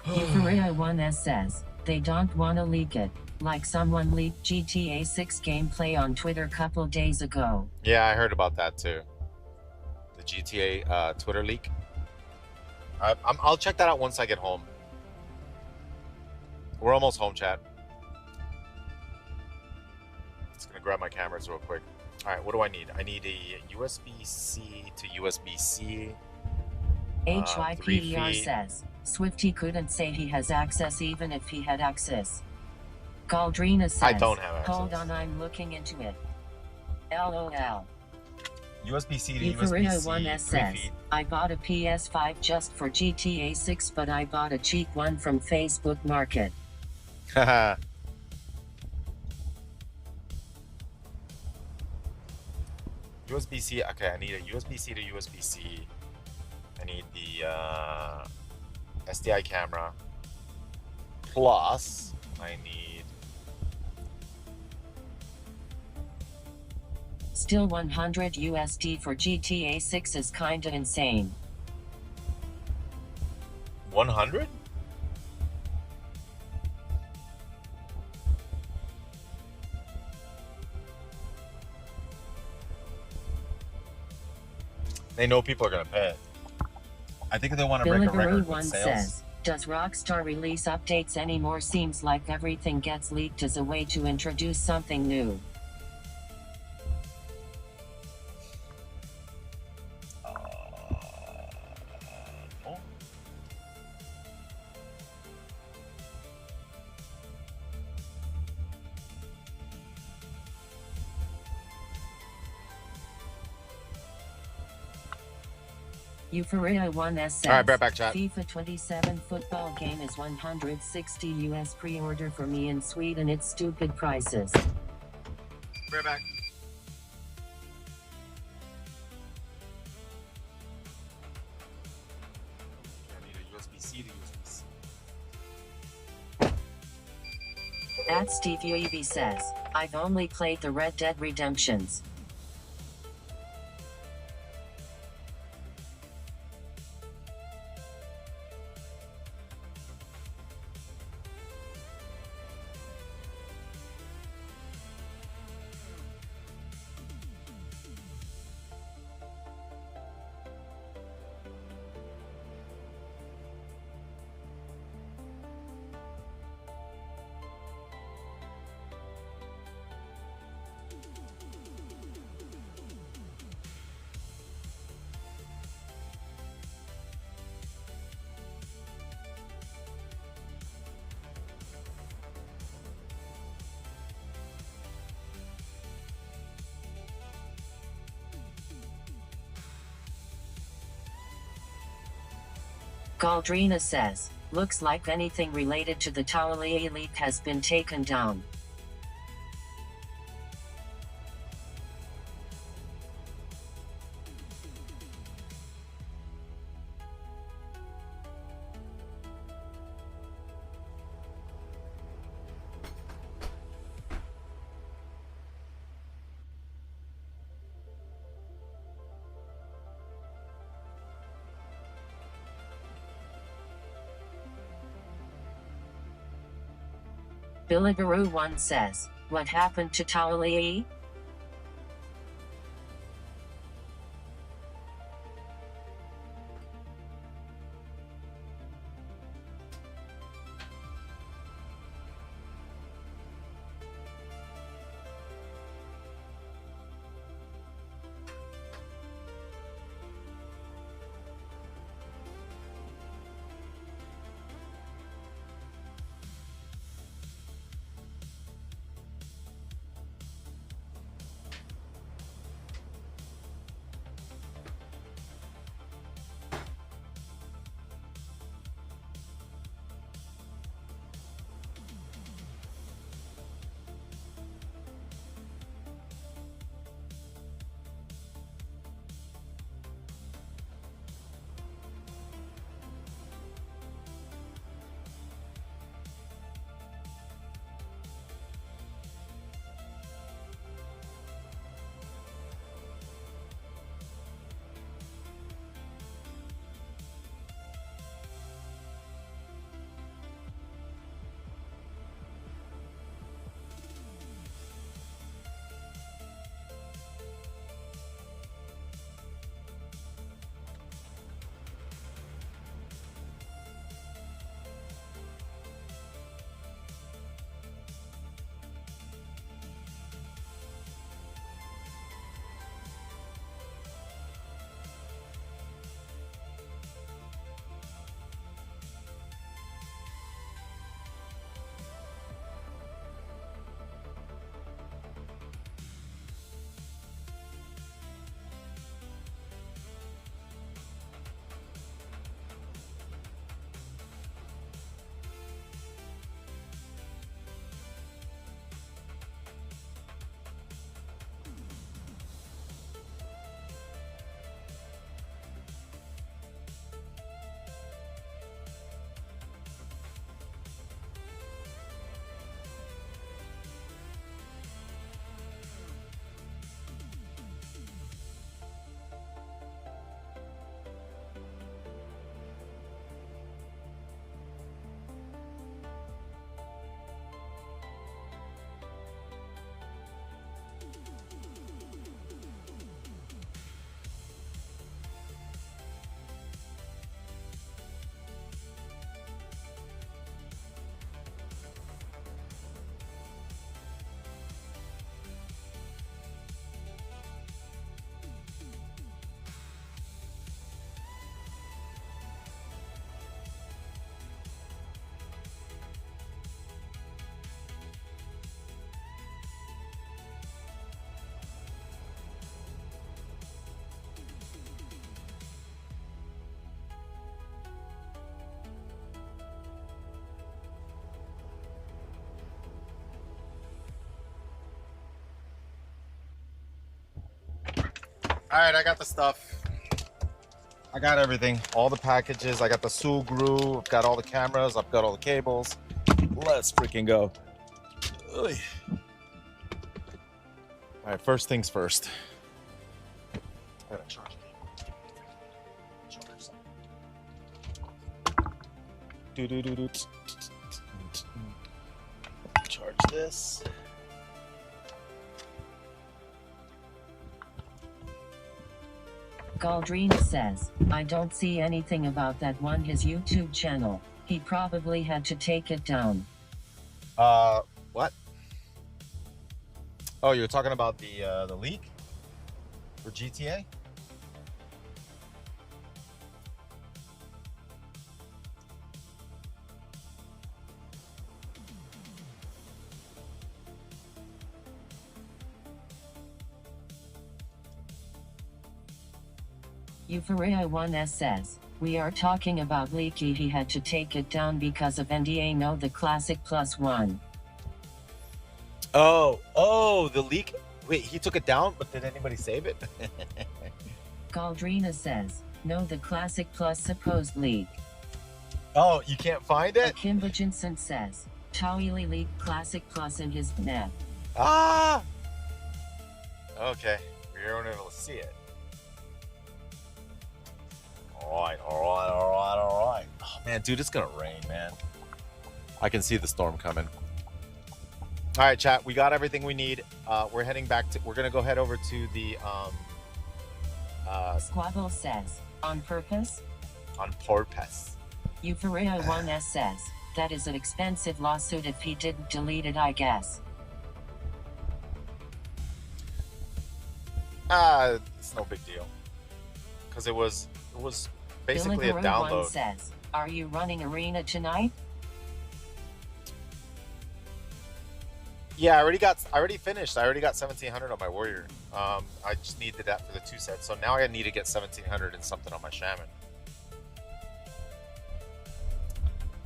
Euphoria 1S says they don't wanna leak it, like someone leaked GTA 6 gameplay on Twitter couple days ago. Yeah, I heard about that too. The GTA Twitter leak. I'll check that out once I get home. We're almost home, chat. Just gonna grab my cameras real quick. All right, what do I need? I need a USB-C to USB-C. HYPER says Swifty couldn't say he has access even if he had access. Galdrina says I don't have access. Hold on, I'm looking into it. LOL. USB-C to Euphoria USB-C. 1S says I bought a PS5 just for GTA 6, but I bought a cheap one from Facebook Market. Haha. USB-C. Okay, I need a USB-C to USB-C. I need the SDI camera. Plus, I need. Still 100 USD for GTA 6 is kinda insane. 100? They know people are gonna pay it. I think they want to break a record with sales. Says, does Rockstar release updates anymore? Seems like everything gets leaked as a way to introduce something new. No. Euphoria 1S says, All right, back chat. FIFA 27 football game is 160 US pre-order for me in Sweden. It's stupid prices. Right back. I need a USB-C to USB-C. At Steve UEV says, I've only played the Red Dead Redemptions. Galdrina says, looks like anything related to the Taolie leak has been taken down. Billigaroo 1 says, what happened to Taolie? All right, I got the stuff. I got everything. All the packages. I got the Sugru. I've got all the cameras. I've got all the cables. Let's freaking go. Oy. All right, first things first. I gotta charge it. Charge this. Galdrina says, I don't see anything about that one his YouTube channel. He probably had to take it down. What? Oh, you're talking about the leak for GTA? Euphoria 1S says, we are talking about leaky. He had to take it down because of NDA. No, the classic +1. Oh, the leak. Wait, he took it down, but did anybody save it? Galdrina says, no, the classic plus supposed leak. Oh, you can't find it? Kimba Jensen says, Tawili leaked classic plus in his net. Ah! Okay, we weren't able to see it. All right. Oh, man, dude, it's gonna rain, man. I can see the storm coming. All right, chat, we got everything we need. We're heading back to, we're gonna go head over to the, Squabble says, on purpose? on purpose. Euphoria 1S says, that is an expensive lawsuit if he didn't delete it, I guess. It's no big deal. Because it was basically a Delivery download. 1 says, are you running arena tonight? Yeah, I already finished. I already got 1700 on my warrior. I just needed that for the 2 sets. So now I need to get 1700 and something on my shaman.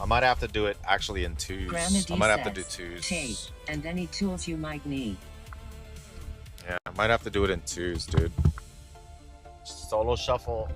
I might have to do it actually in 2s. Granady I might have to says, do 2s. tape, and any tools you might need. Yeah, I might have to do it in 2s, dude. Solo shuffle.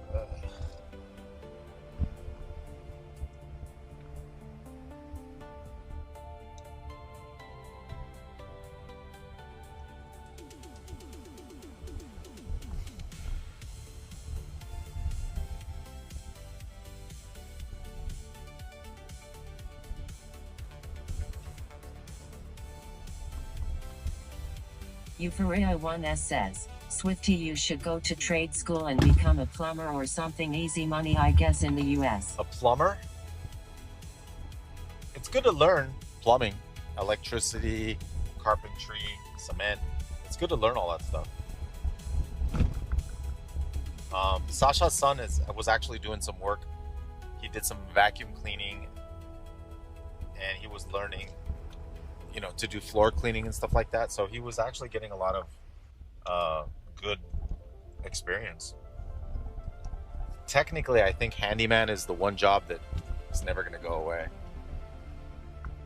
Euphoria 1S says, Swifty, you should go to trade school and become a plumber or something. Easy money, I guess, in the US. A plumber? It's good to learn plumbing, electricity, carpentry, cement. It's good to learn all that stuff. Sasha's son was actually doing some work. He did some vacuum cleaning, and he was learning, to do floor cleaning and stuff like that. So he was actually getting a lot of good experience. Technically, I think handyman is the one job that is never going to go away.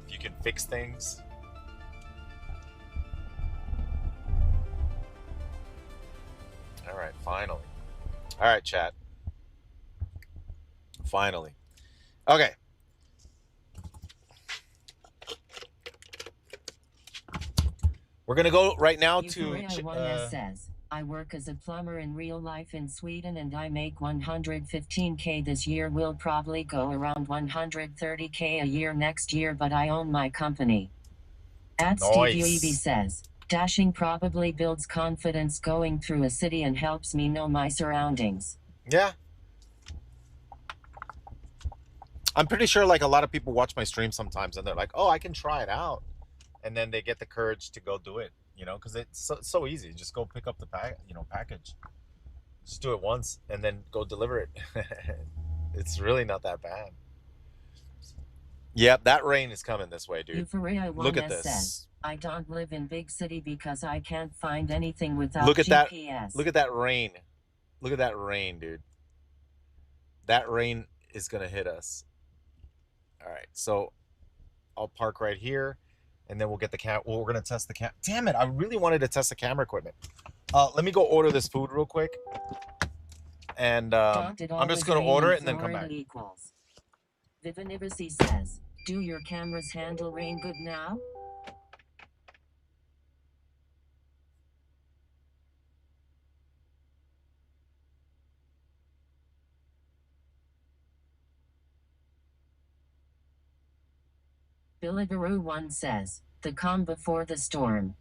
If you can fix things. All right, finally. All right, chat. Finally. Okay. We're going to go right now Euphoria to... 1S says, I work as a plumber in real life in Sweden and I make 115K this year. Will probably go around 130K a year next year, but I own my company. At Steve Uebi says, dashing probably builds confidence going through a city and helps me know my surroundings. Yeah. I'm pretty sure like a lot of people watch my stream sometimes and they're like, oh, I can try it out. And then they get the courage to go do it, because it's so easy. Just go pick up the package. Just do it once and then go deliver it. It's really not that bad. Yep, that rain is coming this way, dude. Euphoria Look at 1S this. says, I don't live in big city because I can't find anything without Look at GPS. that. Look at that rain. Look at that rain, dude. That rain is going to hit us. All right, so I'll park right here. And then we'll get the we're going to test the Damn it, I really wanted to test the camera equipment. Let me go order this food real quick, and It I'm just always gonna rain order in it and then come Florida back. equals. Vivanivasi says, do your cameras handle rain good now? Billigaroo1 says, the calm before the storm.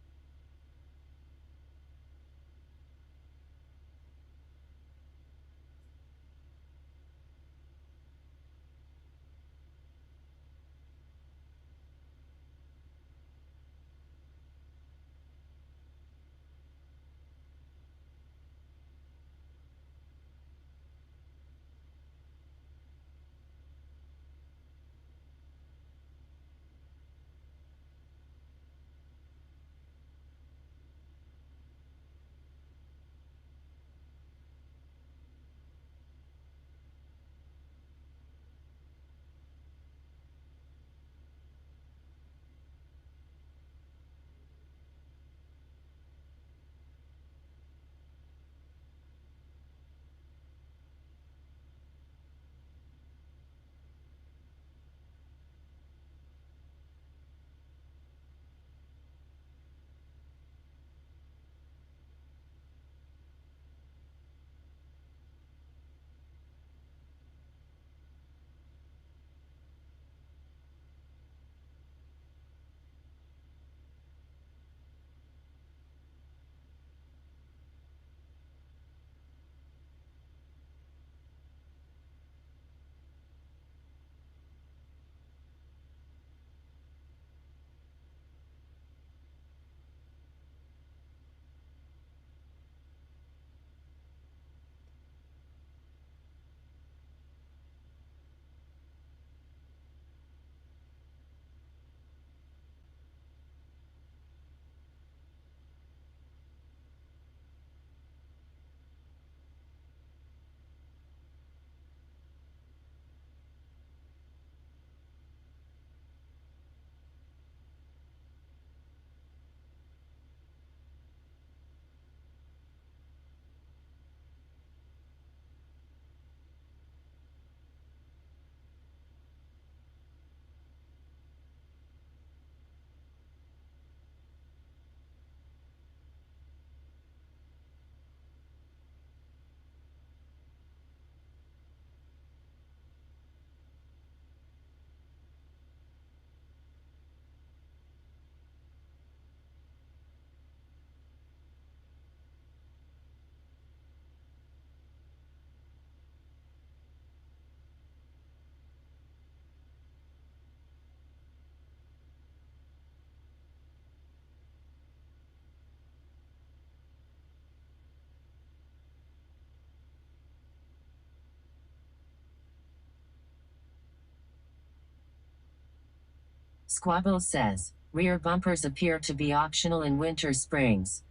Squabble says, rear bumpers appear to be optional in winter springs.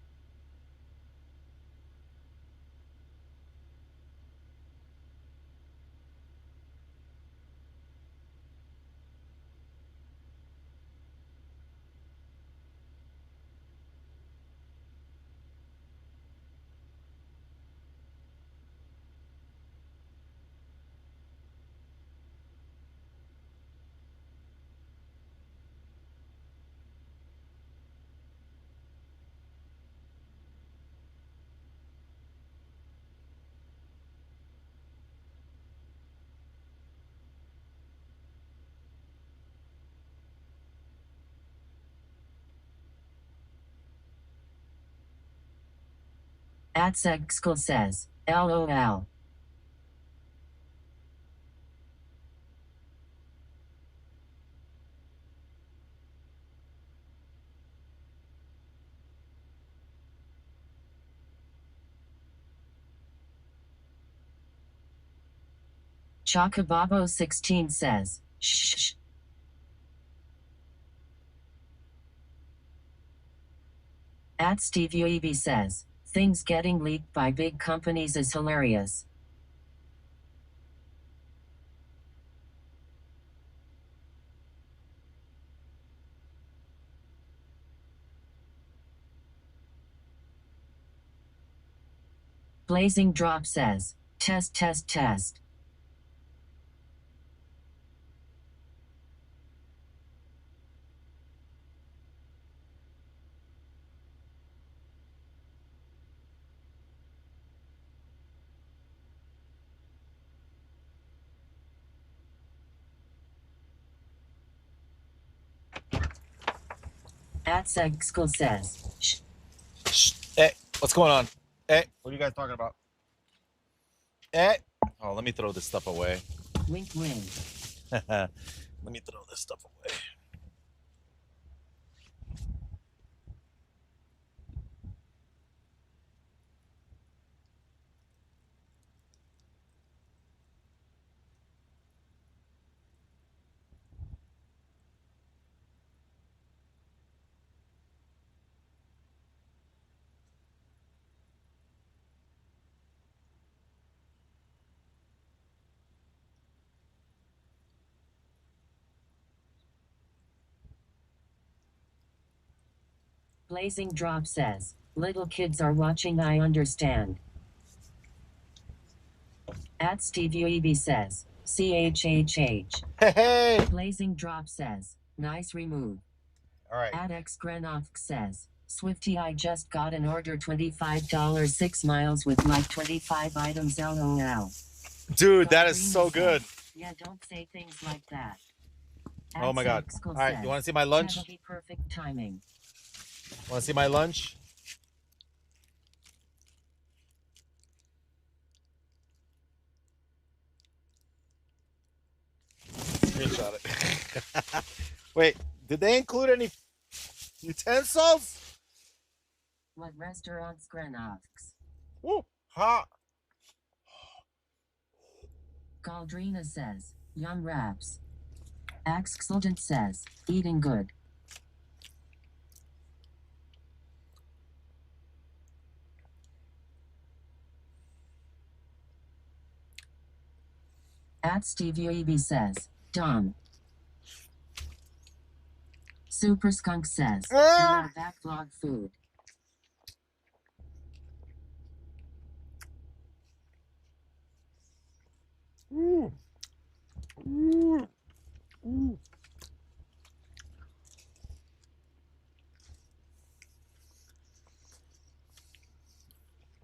Atsegskal says, LOL. Chocobabo16 says, shh. Steve Uebi says, things getting leaked by big companies is hilarious. Blazing Drop says, test, test, test. At Segskul says, shh. Shh. Hey, what's going on? Hey, what are you guys talking about? Hey. Oh, let me throw this stuff away. Wink, wink. Let me throw this stuff away. Blazing Drop says, little kids are watching, I understand. At Steve UEB says, CHHH. Hey. Blazing Drop says, nice remove. All right. At X Grenovsk says, Swifty, I just got an order $25 6 miles with like 25 items, LOL. Dude, that is so good. Yeah, don't say things like that. Oh my God. All right, you want to see my lunch? Perfect timing. Want to see my lunch? Screenshot it. Wait, did they include any utensils? What restaurants Grenovsk? Woo, hot. Galdrina says, yum wraps. Axxildent says, eating good. At Steve UEB says, dumb. Super Skunk says, backlog food. Ooh. Ooh. Ooh.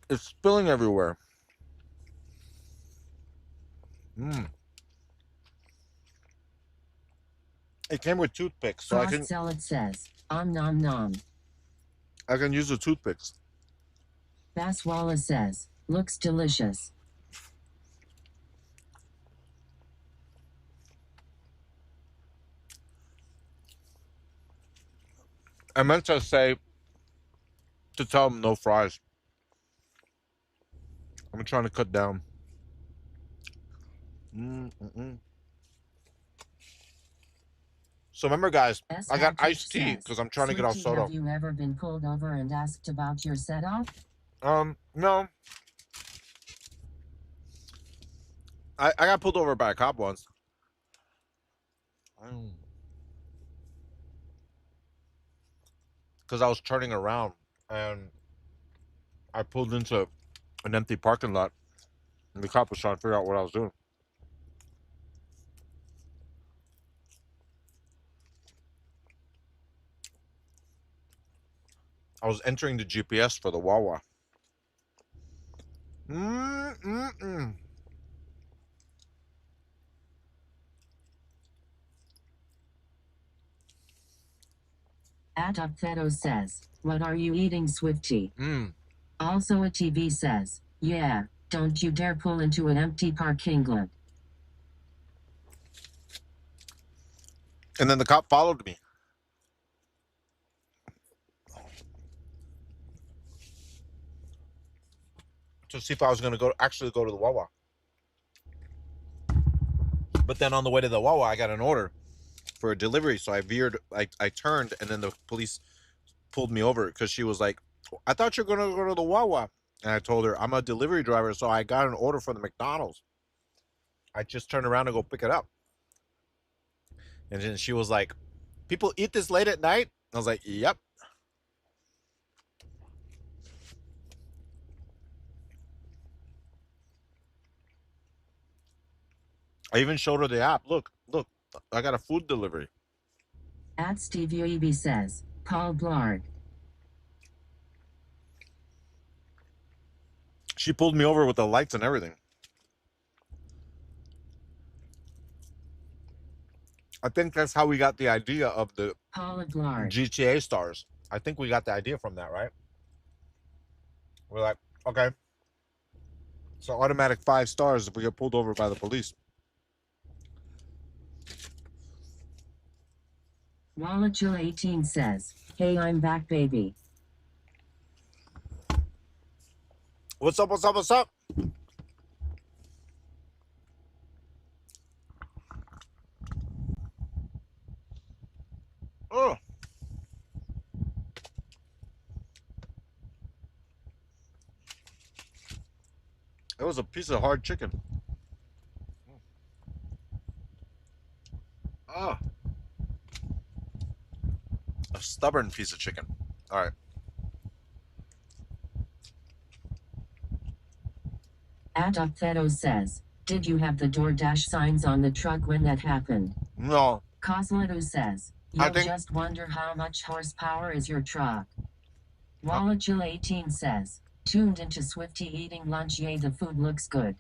It's spilling everywhere. Mmm. It came with toothpicks, so Frost Salad says, nom nom. I can use the toothpicks. Bass Wallace says, looks delicious. I meant to say to tell them no fries. I'm trying to cut down. So remember, guys, I got iced tea because I'm trying to get off soda. Have you ever been pulled over and asked about your setup? No. I got pulled over by a cop once. Because I was turning around and I pulled into an empty parking lot and the cop was trying to figure out what I was doing. I was entering the GPS for the Wawa. Atoptheto says, what are you eating, Swifty? Also a TV says, yeah, don't you dare pull into an empty parking lot. And then the cop followed me. To see if I was going to actually go to the Wawa. But then on the way to the Wawa, I got an order for a delivery. So I veered, I turned, and then the police pulled me over because she was like, I thought you were going to go to the Wawa. And I told her, I'm a delivery driver, so I got an order from the McDonald's. I just turned around to go pick it up. And then she was like, people eat this late at night? I was like, yep. I even showed her the app. Look, look, I got a food delivery. At Steve UEB says, Paul Blart. She pulled me over with the lights and everything. I think that's how we got the idea of the Paul Blart. GTA stars. I think we got the idea from that, right? We're like, okay, so automatic 5 stars if we get pulled over by the police. Wallachil18 says, hey, I'm back, baby. What's up, what's up, what's up? Oh. It was a piece of hard chicken. Ah. A stubborn piece of chicken. All right. Adoptheto says, did you have the DoorDash signs on the truck when that happened? No. Cosleto says, you'll just wonder how much horsepower is your truck. Wallachil18 says, tuned into Swifty eating lunch, yay, the food looks good.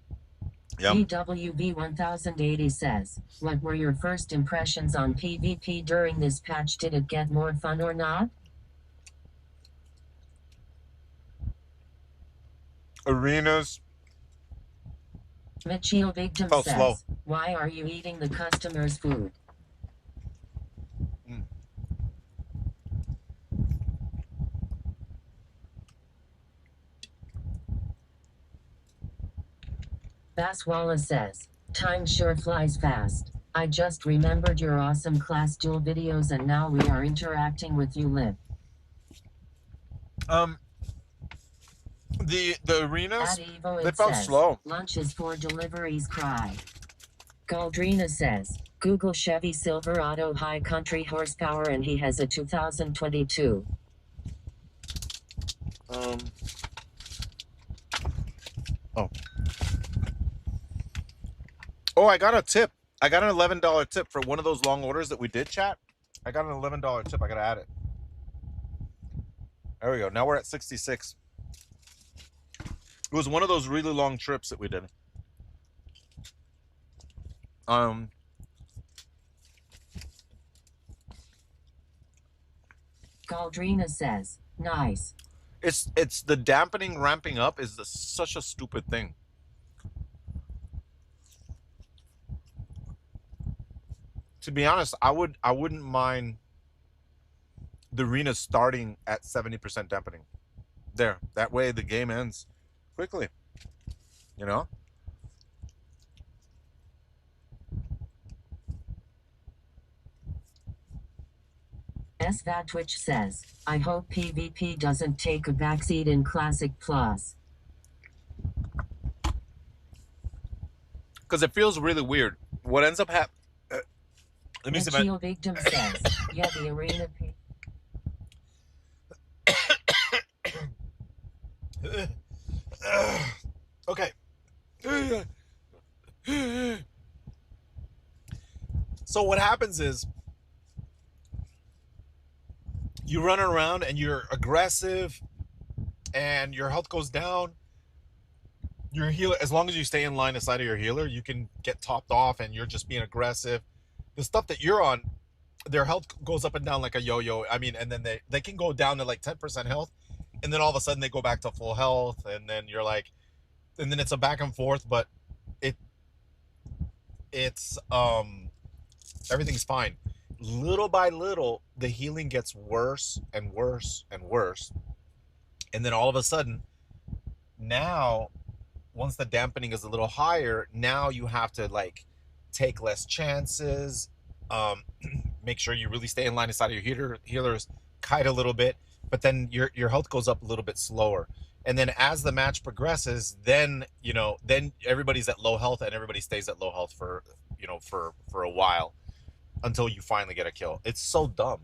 Yep. BWB1080 says, what were your first impressions on PvP during this patch? Did it get more fun or not? Arenas. Mitchell Victim Felt says, slow. why are you eating the customer's food? Bass Wallace says, time sure flies fast. I just remembered your awesome class duel videos and now we are interacting with you live. The arenas, Evo, they felt says, slow. Lunch is for deliveries, cry. Galdrina says, Google Chevy Silverado high country horsepower and he has a 2022. Oh, I got a tip. I got an $11 tip for one of those long orders that we did, chat. I got an $11 tip. I got to add it. There we go. Now we're at 66. It was one of those really long trips that we did. Galdrina says, nice. It's the dampening ramping up is such a stupid thing. To be honest, I wouldn't mind the arena starting at 70% dampening. There, that way the game ends quickly. You know? SVAT Twitch says, I hope PvP doesn't take a backseat in Classic Plus. Because it feels really weird. What ends up happening... let me see my... Victim says, yeah, the arena... Okay. So what happens is you run around and you're aggressive and your health goes down. Your healer, as long as you stay in line aside of your healer, you can get topped off and you're just being aggressive. The stuff that you're on, their health goes up and down like a yo-yo. I mean, and then they can go down to like 10% health, and then all of a sudden they go back to full health, and then you're like, and then it's a back and forth, but it's everything's fine. Little by little, the healing gets worse and worse and worse, and then all of a sudden, now, once the dampening is a little higher, now you have to like take less chances, make sure you really stay in line inside of your healers, kite a little bit, but then your health goes up a little bit slower. And then as the match progresses, then then everybody's at low health and everybody stays at low health for for a while until you finally get a kill. It's so dumb.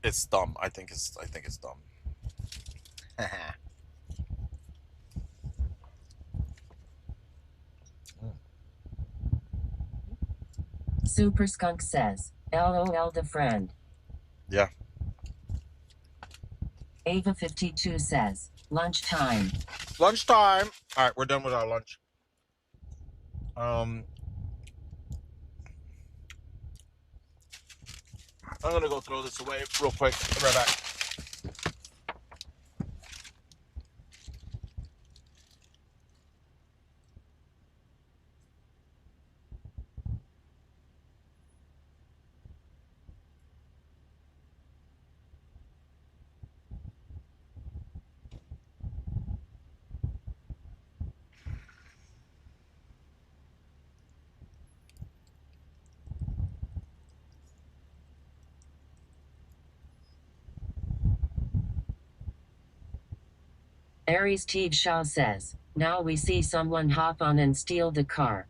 It's dumb. I think it's dumb. Super Skunk says, LOL the friend. Yeah. Ava52 says, lunchtime. Lunchtime. All right, we're done with our lunch. I'm gonna go throw this away real quick. I'll be right back. Aries Teague Shaw says, now we see someone hop on and steal the car.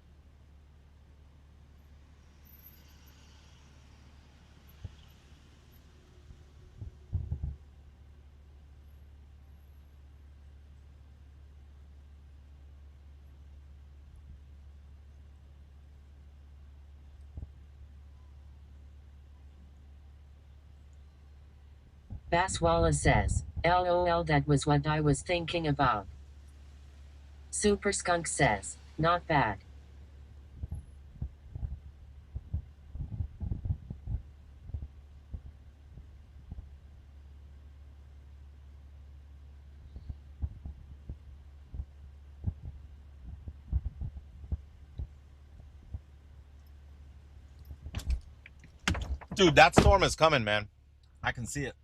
Bass Wallace says, LOL that was what I was thinking about. Super Skunk says, not bad. Dude, that storm is coming, man. I can see it.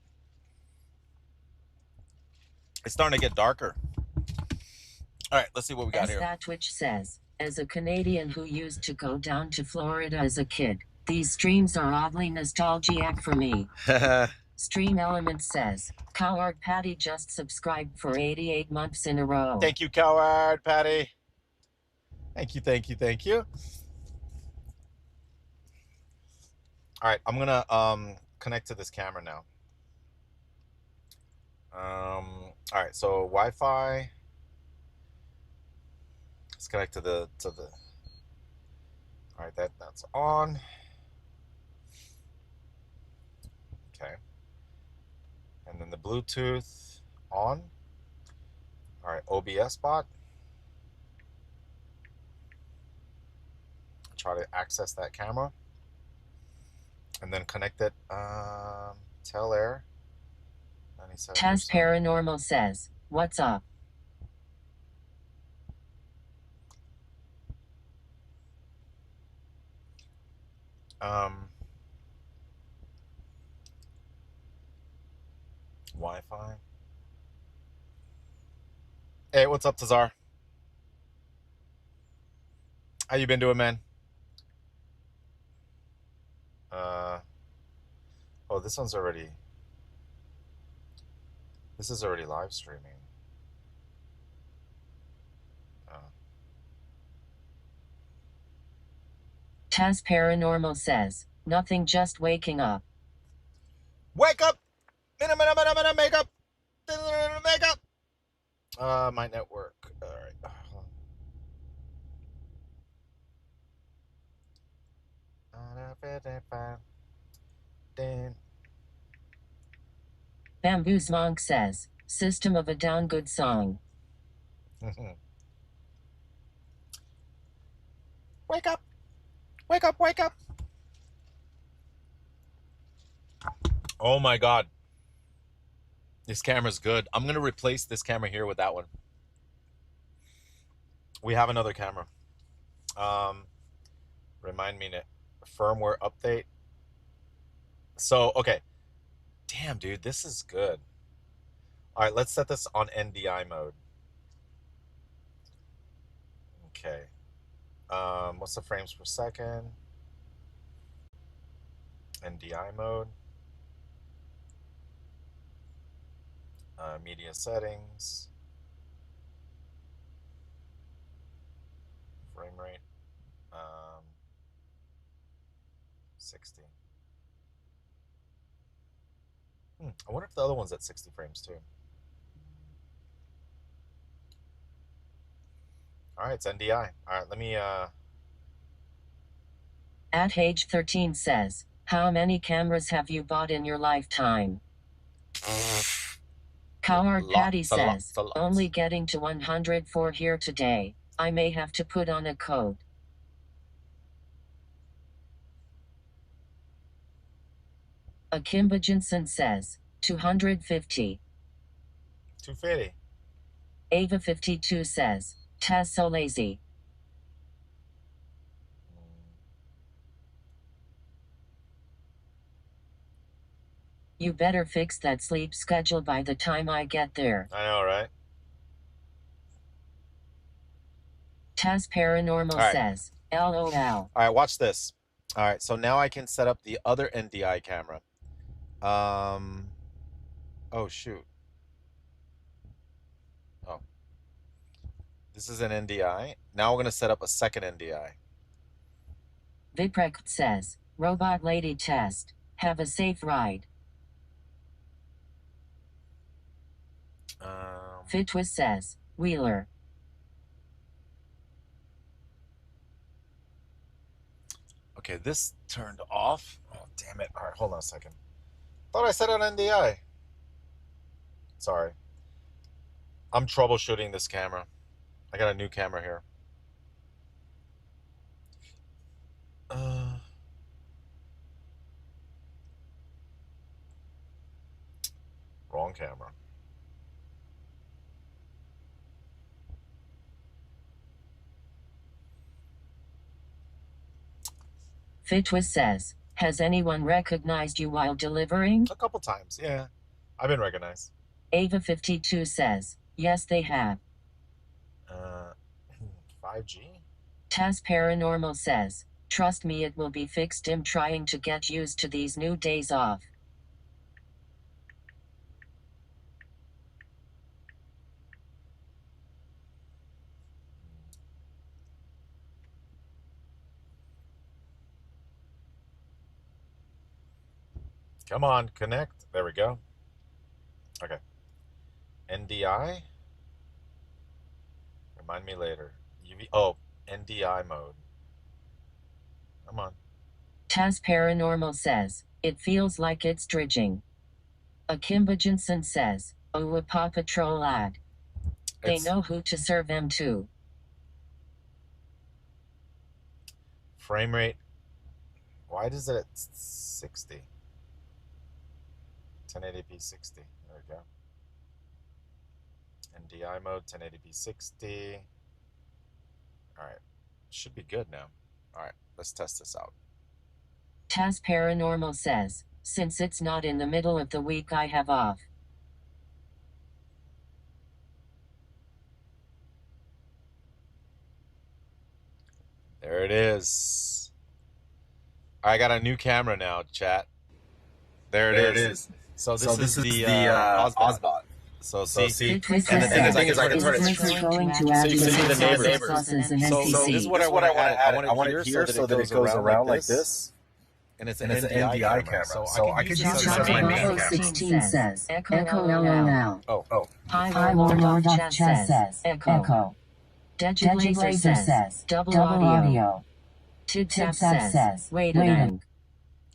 It's starting to get darker. All right, let's see what we got As here. that Twitch says, as a Canadian who used to go down to Florida as a kid, these streams are oddly nostalgic for me. Stream Element says, Coward Patty just subscribed for 88 months in a row. Thank you, Coward Patty. Thank you, thank you, thank you. All right, I'm gonna connect to this camera now. All right, so Wi-Fi. Let's connect to the. All right, that's on. Okay. And then the Bluetooth on. All right, OBS bot. Try to access that camera. And then connect it. Tel Air. Taz Paranormal says, what's up? Wi-Fi. Hey, what's up, Tazar? How you been doing, man? Oh, this is already live streaming. Taz Paranormal says, nothing, just waking up. Wake up! Makeup! Makeup! My network. All right. Bamboo's Monk says, System of a Down good song. Wake up! Wake up! Wake up! Oh my God. This camera's good. I'm going to replace this camera here with that one. We have another camera. Remind me to firmware update. So, okay. Damn, dude, this is good. All right, let's set this on NDI mode. Okay. What's the frames per second? NDI mode. Media settings. Frame rate. 60. I wonder if the other one's at 60 frames too. All right, it's NDI. All right, let me. At age 13 says, how many cameras have you bought in your lifetime? Coward Patty says, only getting to 104 here today. I may have to put on a coat. Akimba Jensen says, 250. 250. Ava 52 says, Taz so lazy. You better fix that sleep schedule by the time I get there. I know, right? Taz Paranormal says, LOL. All right, watch this. All right, so now I can set up the other NDI camera. Oh, shoot. Oh. This is an NDI. Now we're going to set up a second NDI. Viprek says, Robot Lady Test. Have a safe ride. Fitwist says, Wheeler. Okay, this turned off. Oh, damn it. All right, hold on a second. Thought I set an NDI. Sorry. I'm troubleshooting this camera. I got a new camera here. Wrong camera. Fitwist says, has anyone recognized you while delivering? A couple times, yeah. I've been recognized. Ava 52 says, yes they have. 5G? Taz Paranormal says, trust me it will be fixed. I'm trying to get used to these new days off. Come on, connect. There we go. Okay. NDI? Remind me later. Oh, NDI mode. Come on. Taz Paranormal says, it feels like it's dredging. Akimba Jensen says, oh a Paw Patrol ad. They know who to serve them to. Frame rate. Why does it at 60? 1080p 60. There we go. NDI mode, 1080p 60. All right. Should be good now. All right. Let's test this out. Taz Paranormal says, since it's not in the middle of the week I have off. There it is. I got a new camera now, chat. There it is. So this is the Ozbot. So see, and the thing is I can turn it. So you can see the neighbors. So this is what I want to add. I want it here so that it goes around like this. And it's an NDI camera. So I can use it as my main camera. 16 says, Echo LOL. Oh. High Lord Chess says, Echo. Laser says, double audio. Tip says, waiting.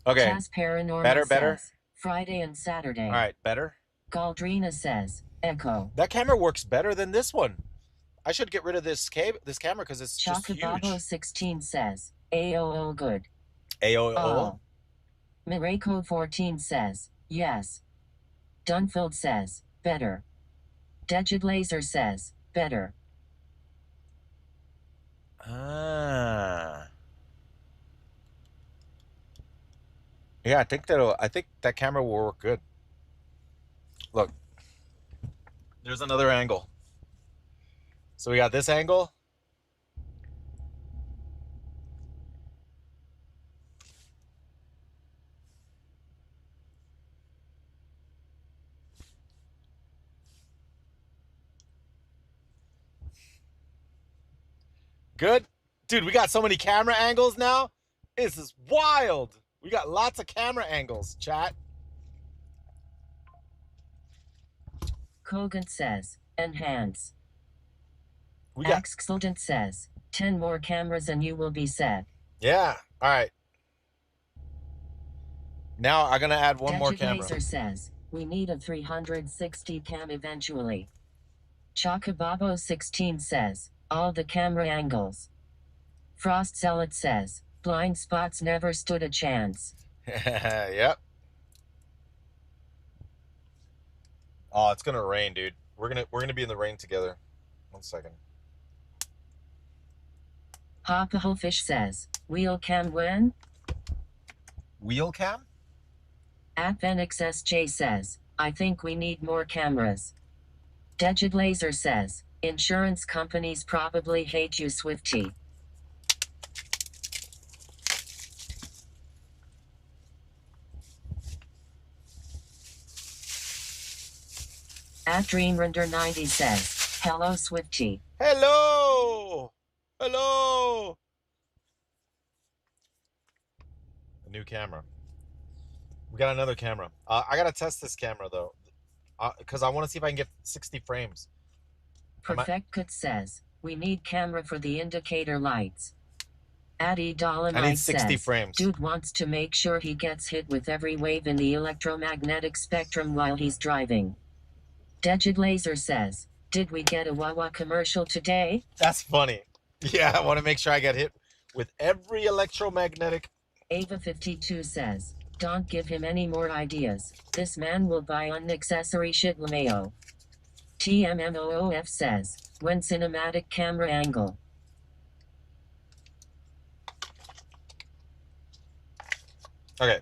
Okay. Taz Paranormal Better. says, Friday and Saturday. All right, better. Galdrina says, Echo. That camera works better than this one. I should get rid of this camera because it's just huge. Chocobabo 16 says, AOO good. AOO? Mirako 14 says, yes. Dunfield says, better. Degid Laser says, better. Yeah, I think that camera will work good. Look. There's another angle. So we got this angle. Good? Dude, we got so many camera angles now. This is wild. We got lots of camera angles, chat. Kogan says, enhance. We got Axeldent says, 10 more cameras and you will be set. Yeah. All right. Now I'm gonna add one more Dejit camera. Laser says, we need a 360 cam eventually. Chocobabo 16 says, all the camera angles. Frost Zealot says, blind spots never stood a chance. Yep. Oh, it's gonna rain, dude. We're gonna be in the rain together. 1 second. Hopahofish says, wheel cam when? Wheel cam? AppNXSJ says, I think we need more cameras. Dejit Laser says, insurance companies probably hate you, Swifty. @DreamRender90 says, hello, Swifty. Hello! Hello! A new camera. We got another camera. I gotta test this camera though, because I want to see if I can get 60 frames. Perfect says, we need camera for the indicator lights. Addy I Dolomite need 60 says, frames. dude wants to make sure he gets hit with every wave in the electromagnetic spectrum while he's driving. Dejit Laser says, did we get a Wawa commercial today? That's funny. Yeah, I want to make sure I get hit with every electromagnetic. Ava52 says, don't give him any more ideas. This man will buy unnecessary shit, LMAO. TMMOOF says, when cinematic camera angle. Okay.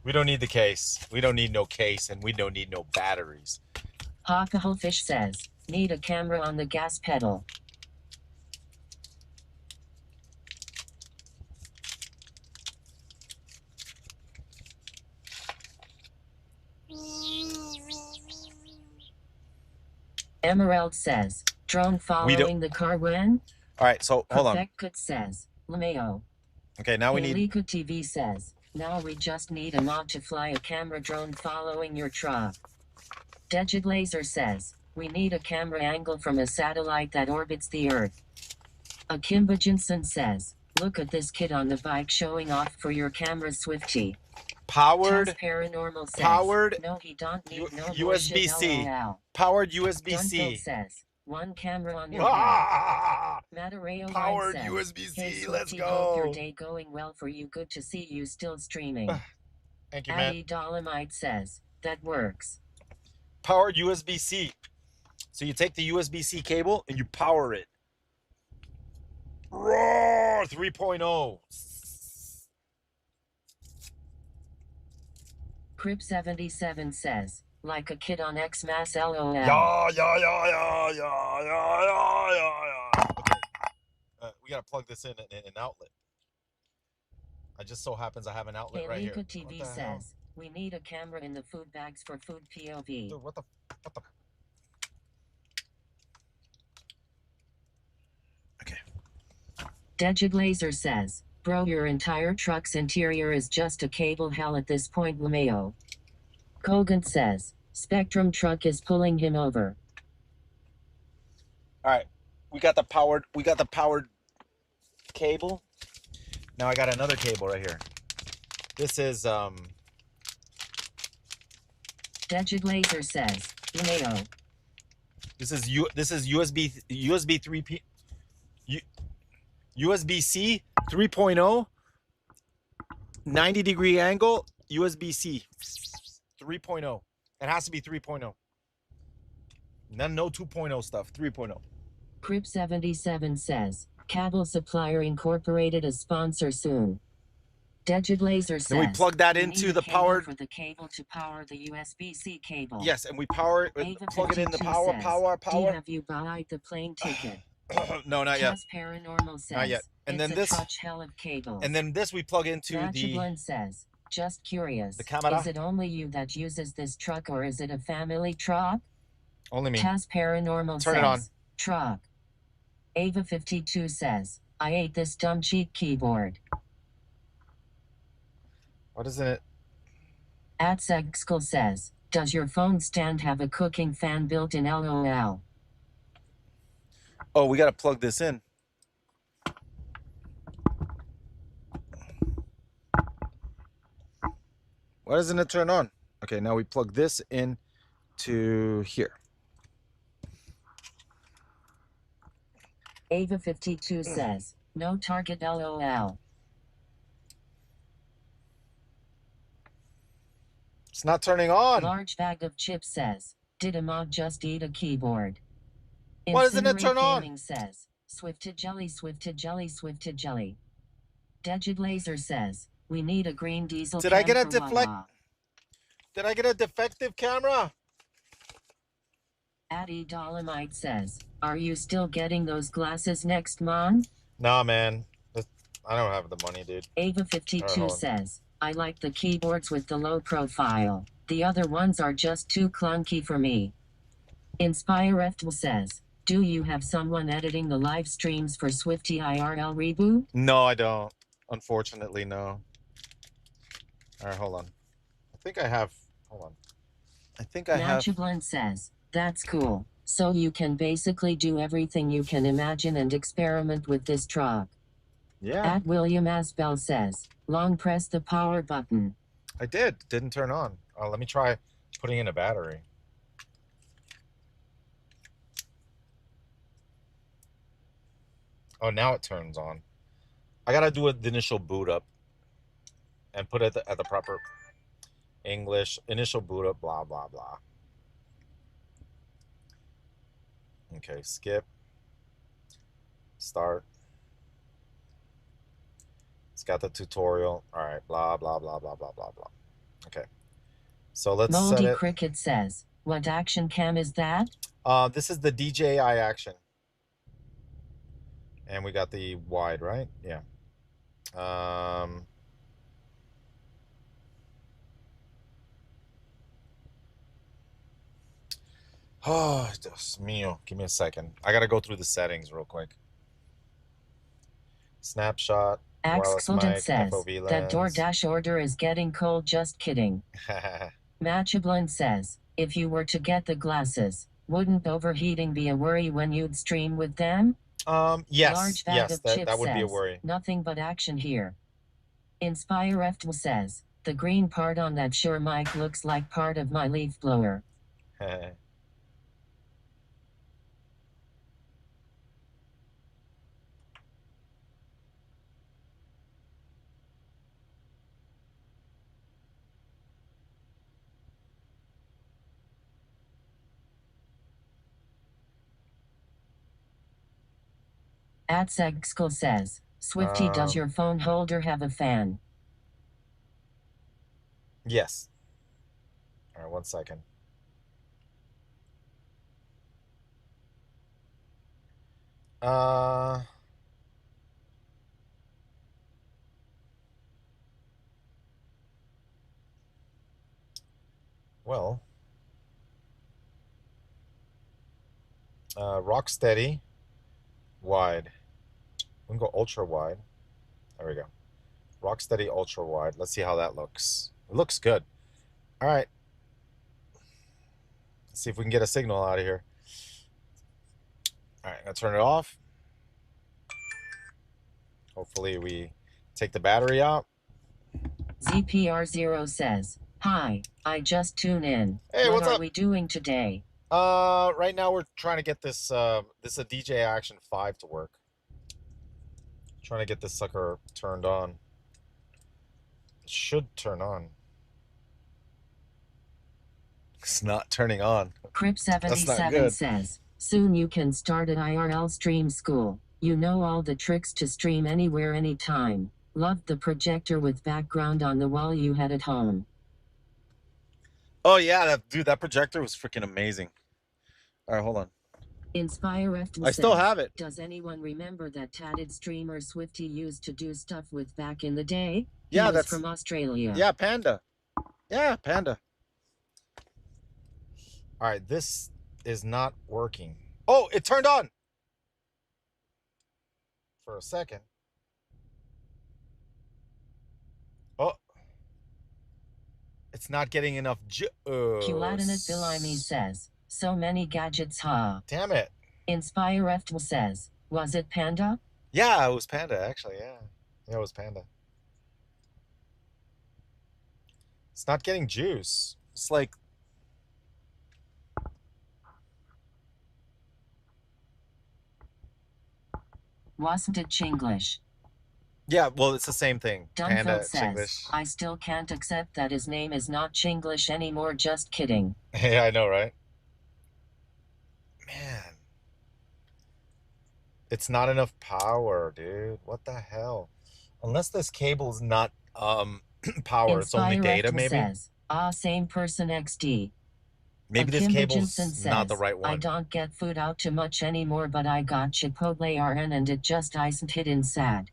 We don't need the case. We don't need no case, and we don't need no batteries. Hawkahofish says, need a camera on the gas pedal. Emerald says, drone following the car when? All right, so hold on. Perfect says, LMAO. Okay, now we need. Likud TV says, now we just need a mod to fly a camera drone following your truck. Dejit Laser says, we need a camera angle from a satellite that orbits the Earth. Akimba Jensen says, look at this kid on the bike showing off for your camera, Swifty. Powered. Taz Paranormal says, Powered. no, he don't need no USB-C. LOL. Powered USB-C. Dunfield says, one camera on your Ah! Matareo Powered says, USB-C. hey, Let's Swifty, hope your go. day going well for you. Good to see you still streaming. Thank you, man. Addy Dolomite says, that works. Powered USB-C. So you take the USB-C cable and you power it. Roar 3.0. Crip77 says, like a kid on Xmas LOL. Yeah. Okay. We gotta plug this in an outlet. It just so happens I have an outlet right here. Kalika TV says, we need a camera in the food bags for food POV. Dude, what the? Okay. Dejit Laser says, bro, your entire truck's interior is just a cable hell at this point, LMAO. Kogan says, Spectrum truck is pulling him over. All right. We got the powered cable. Now I got another cable right here. This is Dejit Laser says, LMAO. This is USB 3P USB-C 3.0 90-degree angle USB-C 3.0. It has to be 3.0. No 2.0 stuff. 3.0. Crip77 says, Cable Supplier Incorporated a sponsor soon. Dejit Laser says, Then we plug that into the powered for the cable to power the USB-C cable. Yes, and we power it, plug it in the power. Have you bought the plane ticket? No, not yet. Paranormal says, Not yet. And then this hell of cables. And then this we plug into Ratchablin says, just curious. The camera. Is it only you that uses this truck or is it a family truck? Only me. Taz Paranormal Turn says, it on. Truck. Ava52 says, I ate this dumb cheap keyboard. What isn't it? Atsexkal says, does your phone stand have a cooking fan built in? LOL. Oh, we got to plug this in. Why doesn't it turn on? Okay, now we plug this in to here. Ava52 says, no target LOL. It's not turning on. Large bag of chips says, did a mod just eat a keyboard? Why doesn't it turn on? Gaming says, Swifted jelly, Swifted jelly, Swifted jelly. Degid Laser says, we need a green diesel. Did I get a for deflect? Wawa. Did I get a defective camera? Addy Dolomite says, are you still getting those glasses next month? Nah, man. I don't have the money, dude. Ava52 says, I like the keyboards with the low profile. The other ones are just too clunky for me. InspireFTL says, do you have someone editing the live streams for Swifty IRL Reboot? No, I don't. Unfortunately, no. All right, hold on. I think I have. Hold on. I think I have. Matchablin says, that's cool. So you can basically do everything you can imagine and experiment with this truck. Yeah. At William Asbell says, long press the power button. I did. Didn't turn on. Let me try putting in a battery. Oh, now it turns on. I gotta do the initial boot up and put it at the proper English. Initial boot up, blah, blah, blah. Okay, skip. Start. It's got the tutorial. All right, blah, blah, blah, blah, blah, blah, blah. Okay. So let's Moldy set it. Cricket says, what action cam is that? This is the DJI action. And we got the wide, right? Yeah. Oh, Dios mío. Give me a second. I got to go through the settings real quick. Snapshot. Axel says, FOV lens. that DoorDash order is getting cold, just kidding. Matchablin says, if you were to get the glasses, wouldn't overheating be a worry when you'd stream with them? Yes, Large bag yes, of that chips would be a says, worry. nothing but action here. InspireFTL says, the green part on that Shure mic looks like part of my leaf blower. Atsegskal says, Swifty, does your phone holder have a fan? Yes. All right, 1 second. Well, rock steady, wide. We can go ultra wide. There we go. Rock steady, ultra wide. Let's see how that looks. It looks good. All right. Let's see if we can get a signal out of here. All right, I'm gonna turn it off. Hopefully we take the battery out. ZPR0 says, hi, I just tuned in. Hey, what what's are up? we doing today? Right now we're trying to get this this is a DJI Action 5 to work. Trying to get this sucker turned on. It should turn on. It's not turning on. Crip77 says, soon you can start an IRL stream school. You know all the tricks to stream anywhere, anytime. Loved the projector with background on the wall you had at home. Oh yeah, that projector was freaking amazing. All right, hold on. InspireFTL I still have it. Does anyone remember that tatted streamer Swifty used to do stuff with back in the day? Yeah, that's from Australia. Yeah, Panda. Yeah, Panda. All right, this is not working. Oh, it turned on. For a second. Oh. It's not getting enough Qulatinate Bilimi says, so many gadgets, huh? Damn it. InspireFTL says, was it Panda? Yeah, it was Panda, actually, yeah. Yeah, it was Panda. It's not getting juice. It's like, Wasn't it Chinglish? yeah, well, it's the same thing. Dunfeld Panda, says, Chinglish. I still can't accept that his name is not Chinglish anymore, just kidding. Yeah, I know, right? Man. It's not enough power, dude. What the hell? Unless this cable's not power, it's only data, maybe? Says, same person XD. Maybe this Akimba cable's Jensen not the says, right I one. don't get food out too much anymore, but I got Chipotle RN and it just isn't hitting sad.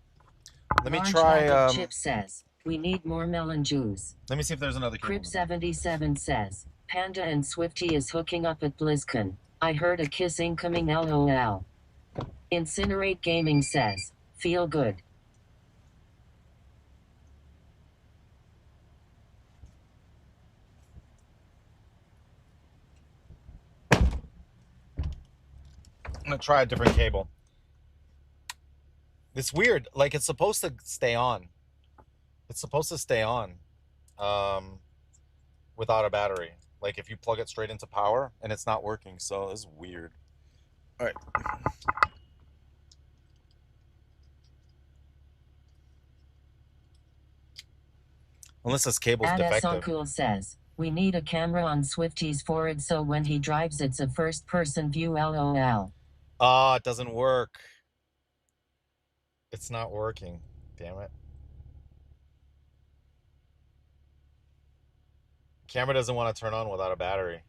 Let me Large try, Bag of Chips says, we need more melon juice. let me see if there's another cable. Crip77 says, Panda and Swifty is hooking up at BlizzCon. I heard a kiss incoming, LOL. Incinerate Gaming says, feel good. I'm gonna try a different cable. It's weird. Like, it's supposed to stay on. It's supposed to stay on without a battery. Like, if you plug it straight into power, and it's not working. So it's weird. All right. Unless this cable's defective. Adesoncool says, we need a camera on Swifty's forehead so when he drives it's a first-person view, LOL. Ah, it doesn't work. It's not working. Damn it. Camera doesn't want to turn on without a battery.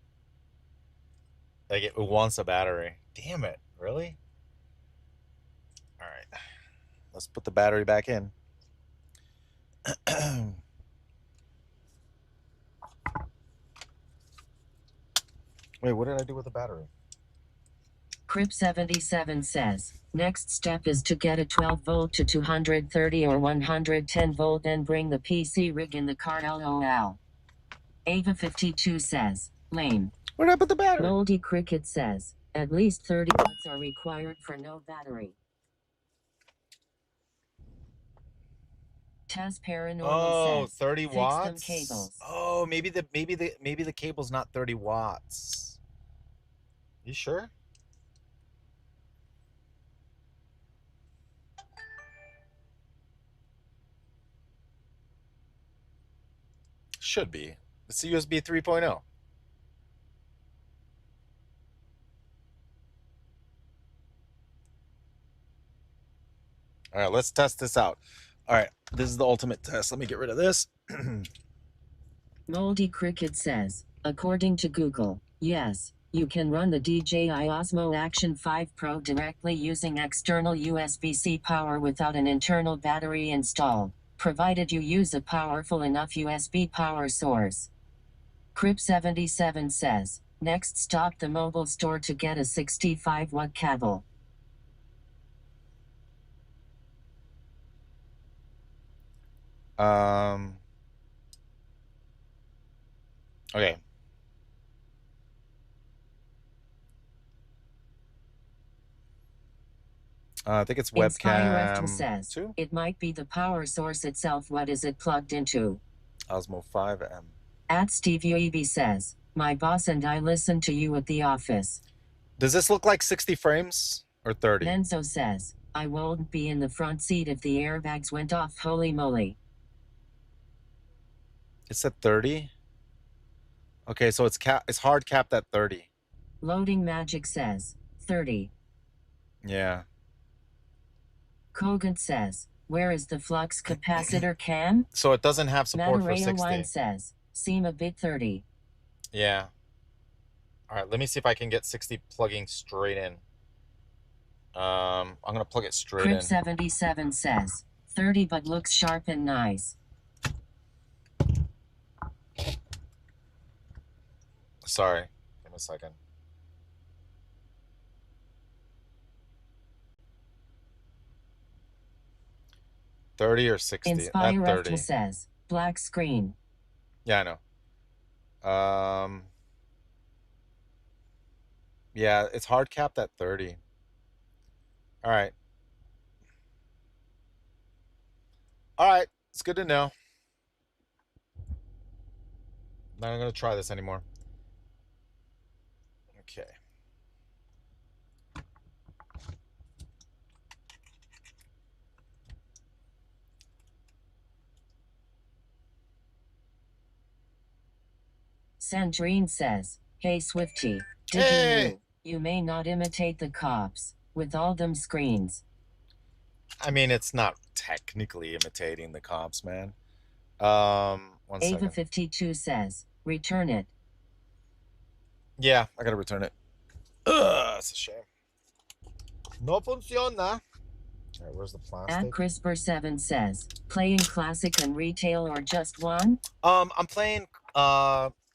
Like, it wants a battery. Damn it. Really? All right. Let's put the battery back in. Wait, what did I do with the battery? Crip77 says, next step is to get a 12 volt to 230 or 110 volt and bring the PC rig in the car, LOL. Ava52 says, lame. Where did I put the battery? Moldy Cricket says, at least 30 watts are required for no battery. Taz Paranormal says, 30 fix watts. them cables. Oh, maybe the cable's not 30 watts. You sure? Should be. It's a USB 3.0. All right, let's test this out. All right, this is the ultimate test. Let me get rid of this. Moldy Cricket says, according to Google, yes, you can run the DJI Osmo Action 5 Pro directly using external USB-C power without an internal battery installed, provided you use a powerful enough USB power source. Crip77 says, next stop the mobile store to get a 65-watt cable. Okay. I think it's webcam says, 2. it might be the power source itself. What is it plugged into? Osmo 5M. At Steve UEB says, my boss and I listen to you at the office. Does this look like 60 frames or 30? Enzo says, I won't be in the front seat if the airbags went off. Holy moly. It's at 30. Okay, so it's hard capped at 30. Loading Magic says, 30. Yeah. Kogan says, where is the flux capacitor cam? So it doesn't have support for 60. Wine says, seem a bit 30. Yeah. All right, let me see if I can get 60 plugging straight in. I'm going to plug it straight in. Crip77 says, 30 but looks sharp and nice. Sorry. Give me a second. $30 or 60? Inspire At 30. says, black screen. Yeah, I know. Yeah, it's hard capped at 30. All right. All right. It's good to know. Not gonna try this anymore. Okay. Sandrine says, "Hey Swifty, did you Hey! know you may not imitate the cops with all them screens?" I mean, it's not technically imitating the comps, man. One second. Ava52 says, "Return it." Yeah, I gotta return it. Ugh, that's a shame. No funciona. All right, where's the At plastic? CRISPR7 says, "Playing classic and retail or just one?" I'm playing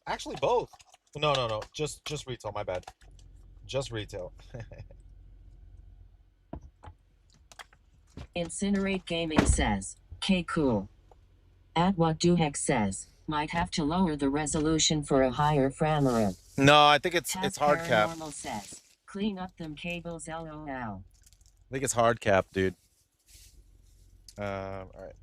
actually both. No. Just retail, my bad. Just retail. Incinerate Gaming says, "K cool." At What Do Heck says, "Might have to lower the resolution for a higher frame rate." No, I think it's Taz hard cap. Paranormal says, "Clean up them cables, lol." I think it's hard cap, dude. All right.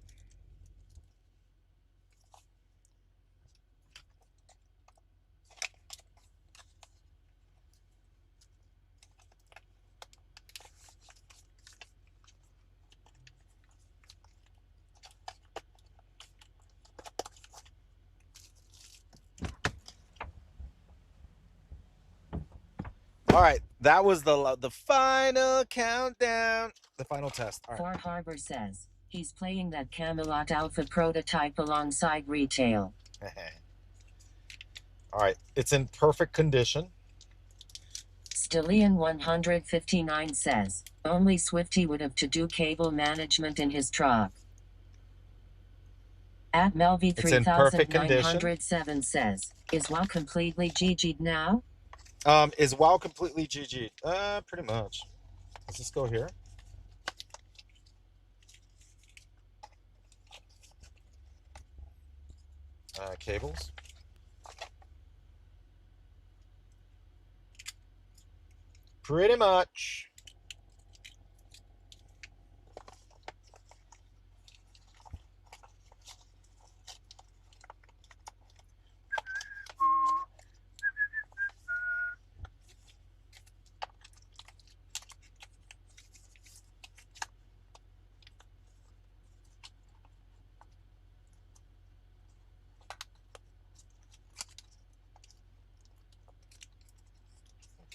All right, that was the final countdown, the final test. All right. Far Harbor says, "He's playing that Camelot Alpha prototype alongside retail." All right, it's in perfect condition. Stillion159 says, "Only Swifty would have to do cable management in his truck." At It's in perfect condition. Melvy3907 says, "Is WoW completely GG'd now?" Is WoW completely GG? Pretty much. Let's just go here. Cables. Pretty much.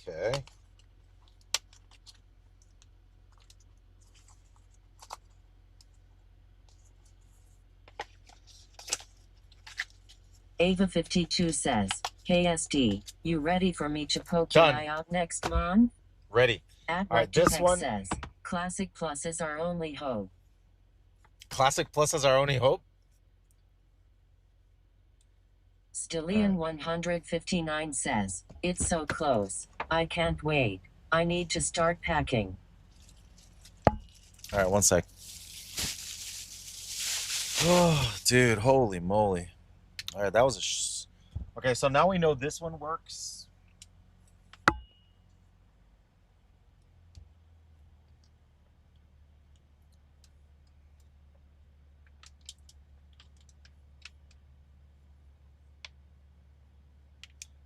Okay. Ava52 says, "KSD, you ready for me to poke Done. your eye out next month?" Ready. At All right, What this Heck one. says, "Classic Plus is our only hope." Classic Plus is our only hope. Stillion159 says, "It's so close. I can't wait. I need to start packing." All right, one sec. Oh, dude, holy moly. All right, that was a okay, so now we know this one works.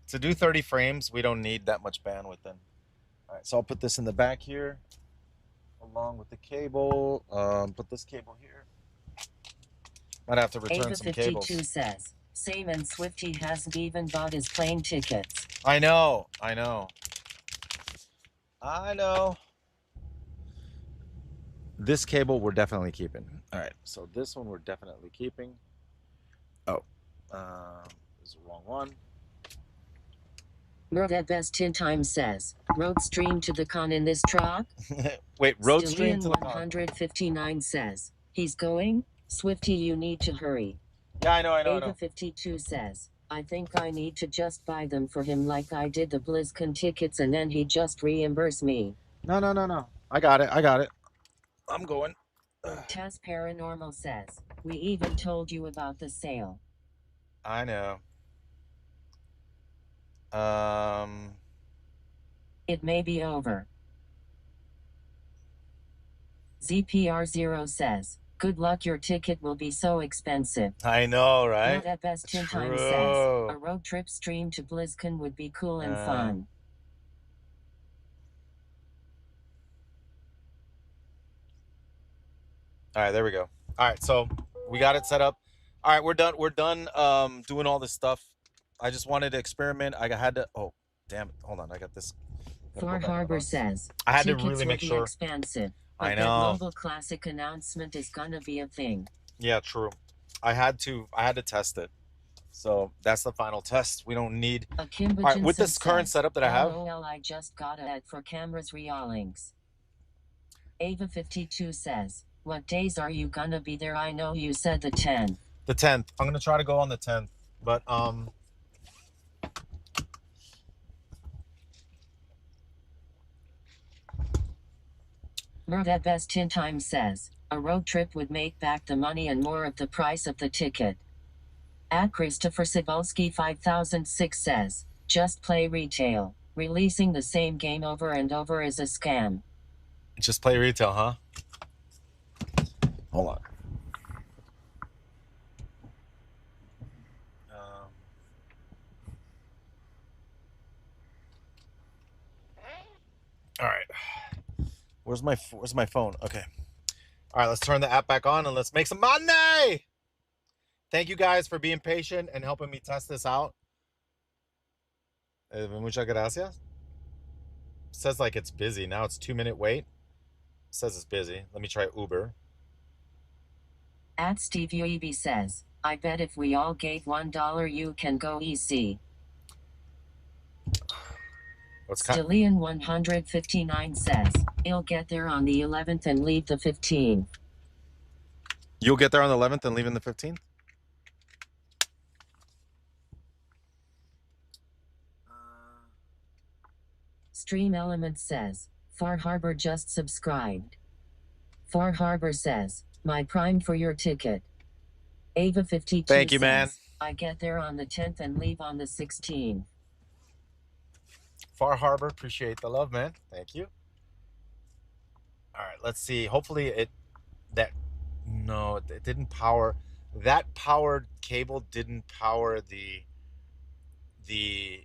To do 30 frames, we don't need that much bandwidth then. All right, so I'll put this in the back here along with the cable. Put this cable here. Might have to return some cables. Ava52 says, "Same, and Swifty hasn't even bought his plane tickets." I know. This cable we're definitely keeping. All right, so this one we're definitely keeping. Oh, this is the wrong one. Murd at Best in Time says, "Road stream to the con in this truck?" Wait, road stream to the con. 159 says, "He's going? Swifty, you need to hurry." Yeah, I know. Ava52 says, "I think I need to just buy them for him like I did the BlizzCon tickets and then he just reimburse me." No. I got it. I'm going. Taz Paranormal says, "We even told you about the sale." I know. It may be over. ZPR0 says, Good luck, your ticket will be so expensive. I know, right? Not at best 10 times says. True. A road trip stream to BlizzCon would be cool and fun. All right, there we go. All right, so we got it set up. All right, we're done. We're done doing all this stuff. I just wanted to experiment. I had to. Oh, damn it! Hold on, I got this. Gotta go Far back on Harbor those. says I had to tickets really will make be sure. expensive, I but that know. Mobile Classic announcement is gonna be a thing. Yeah, true. I had to test it. So that's the final test. We don't need. A All Kimba right, with this says, current setup that I have. LOL, I just got a ad for cameras realinks. Ava52 says, what days are you gonna be there? I know you said the 10th. The 10th. I'm gonna try to go on the 10th, but Mert at best 10 times says, a road trip would make back the money and more of the price of the ticket. At Christopher Cebulski 5006 says, just play retail. Releasing the same game over and over is a scam. just play retail, huh? Hold on. All right. Where's my phone? Okay. All right, let's turn the app back on and let's make some money. Thank you guys for being patient and helping me test this out. Muchas gracias. It says like it's busy. Now it's 2-minute wait. It says it's busy. Let me try Uber. At Steve UEB says, I bet if we all gave $1 you can go easy. What's Stillian 159 says, he'll get there on the 11th and leave the 15th. You'll get there on the 11th and leave on the 15th? Stream Element says, Far Harbor just subscribed. Far Harbor says, my prime for your ticket. Ava52 Thank you, says, man. I get there on the 10th and leave on the 16th. Far Harbor, appreciate the love, man. Thank you. All right, let's see. Hopefully it didn't power. That powered cable didn't power the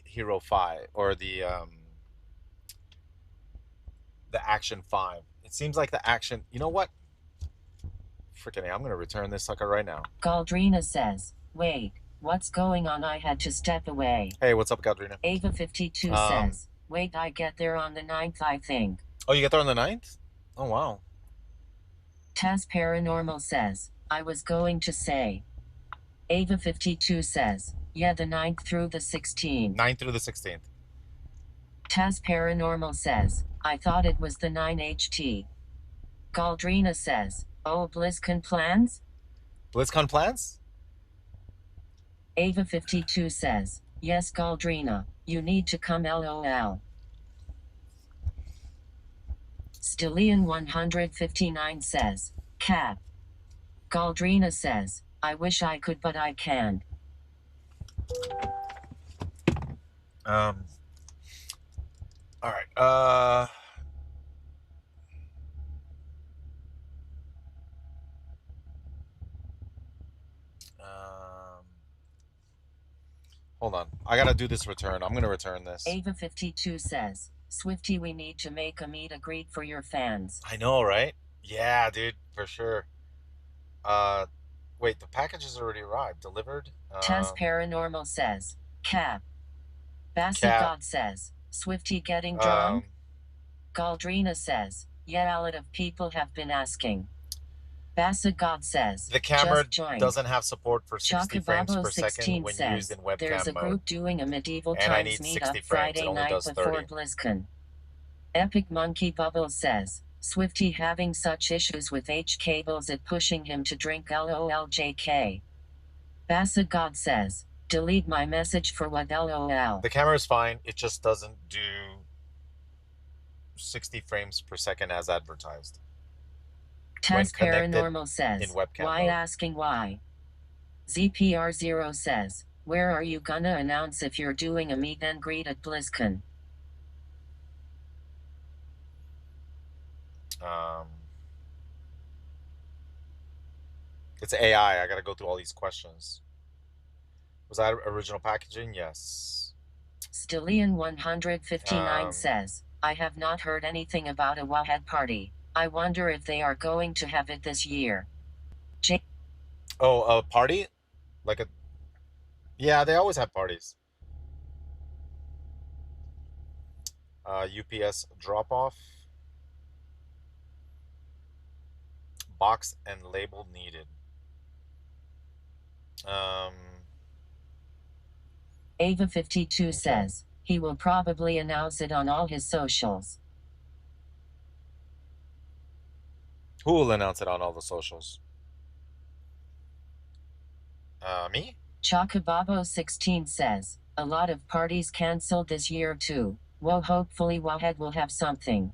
Hero 5 or the Action 5. It seems like the Action. You know what? Freaking I'm gonna return this sucker right now. Galdrina says, wait, what's going on? I had to step away. Hey, what's up, Galdrina? Ava52 says, wait, I get there on the 9th, I think. Oh, you get there on the 9th? Oh, wow. Taz Paranormal says, I was going to say. Ava52 says, yeah, the 9th through the 16th. 9th through the 16th. Taz Paranormal says, I thought it was the 9HT. Galdrina says, oh, BlizzCon plans? BlizzCon plans? Ava52 says, yes, Galdrina, you need to come LOL. Stillian 159 says, Cat. Galdrina says, I wish I could but I can't. All right. Hold on. I gotta do this return. I'm gonna return this. Ava52 says, Swifty, we need to make a meet and greet for your fans. I know, right? Yeah, dude, for sure. Wait, the package has already arrived. Delivered? Taz Paranormal says, Cap. Bassett God says, Swifty getting drawn? Galdrina says, yeah, a lot of people have been asking. Bassett God says, the camera doesn't have support for 60 frames per second when says, used in webcam there's a group mode. doing a medieval And I times need 60 meetup frames. Friday It only night does before 30. BlizzCon. Epic Monkey Bubble says, Swifty having such issues with H cables it pushing him to drink LOLJK. Bassett God says, delete my message for what LOL. The camera is fine. It just doesn't do 60 frames per second as advertised. Taz Paranormal says, why mode. asking why? ZPR0 says, where are you gonna announce if you're doing a meet and greet at BlizzCon? It's AI. I gotta go through all these questions. Was that original packaging? Yes. Stillion159 says, I have not heard anything about a Wowhead party. I wonder if they are going to have it this year. Oh, a party? Like a... Yeah, they always have parties. UPS drop off. Box and label needed. Um, Ava52 says, he will probably announce it on all his socials. who will announce it on all the socials? Me? Chocobabo16 says, a lot of parties cancelled this year too. Well, hopefully Wowhead will have something.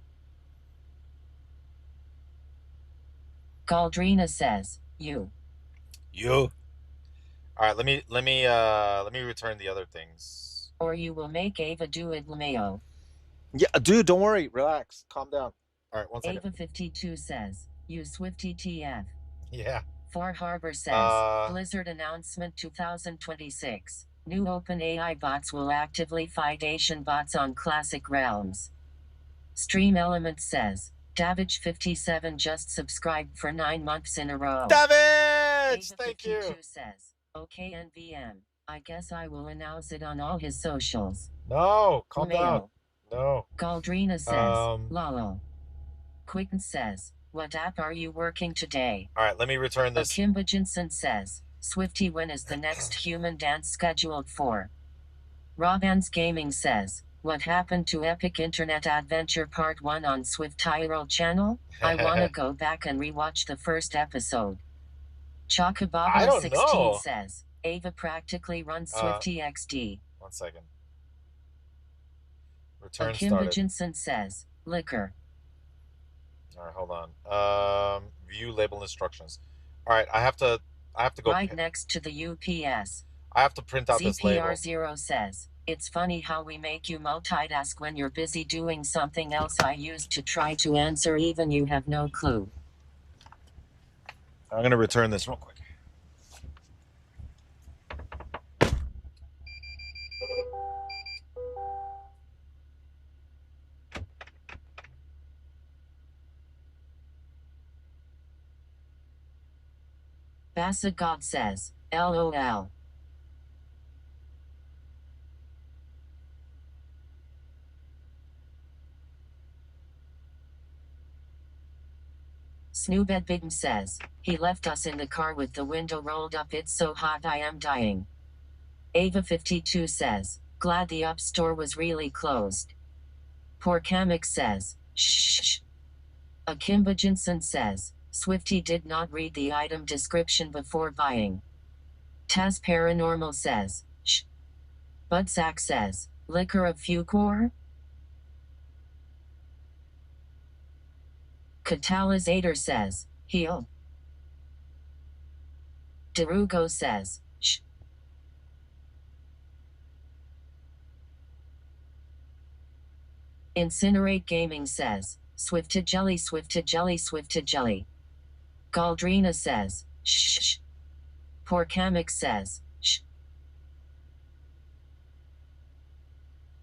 Galdrina says, you. You. All right, let me return the other things. Or you will make Ava do it, LMAO. Yeah, dude, don't worry. Relax. Calm down. All right, one second. Ava52 says, you Swifty TF. Yeah. Far Harbor says, Blizzard announcement 2026. New OpenAI bots will actively fight Asian bots on classic realms. Stream Element says, Davich57 just subscribed for 9 months in a row. Davich! Thank you. Ava52 says, okay NVM, I guess I will announce it on all his socials. No, calm Mayo. down. No. Galdrina says, lolo. Quicken says, what app are you working today? All right, let me return this. Akimba Jensen says, Swifty, when is the next human dance scheduled for? Robans Gaming says, what happened to Epic Internet Adventure Part 1 on Swift Tyrol channel? I wanna go back and rewatch the first episode. Chocobabo16 says, Ava practically runs Swifty XD. 1 second. Return Akimba started. Jensen says, liquor. All right, hold on. View label instructions. All right, I have to go right next to the UPS. I have to print out this label. ZPR0 says, it's funny how we make you multitask when you're busy doing something else I used to try to answer even you have no clue. I'm going to return this real quick. Bassa God says, LOL. Snoobedbidden says, he left us in the car with the window rolled up, it's so hot I am dying. Ava52 says, glad the Up Store was really closed. Poor Kamek says, shh. Akimba Jensen says, Swifty did not read the item description before buying. Taz Paranormal says, shh. Budsack says, liquor of Fucor? Catalizator says, heal. Derugo says, shh. Incinerate Gaming says, Swifted Jelly, Swifted Jelly, Swifted Jelly. Galdrina says, shh. Poor Kamek says, shh.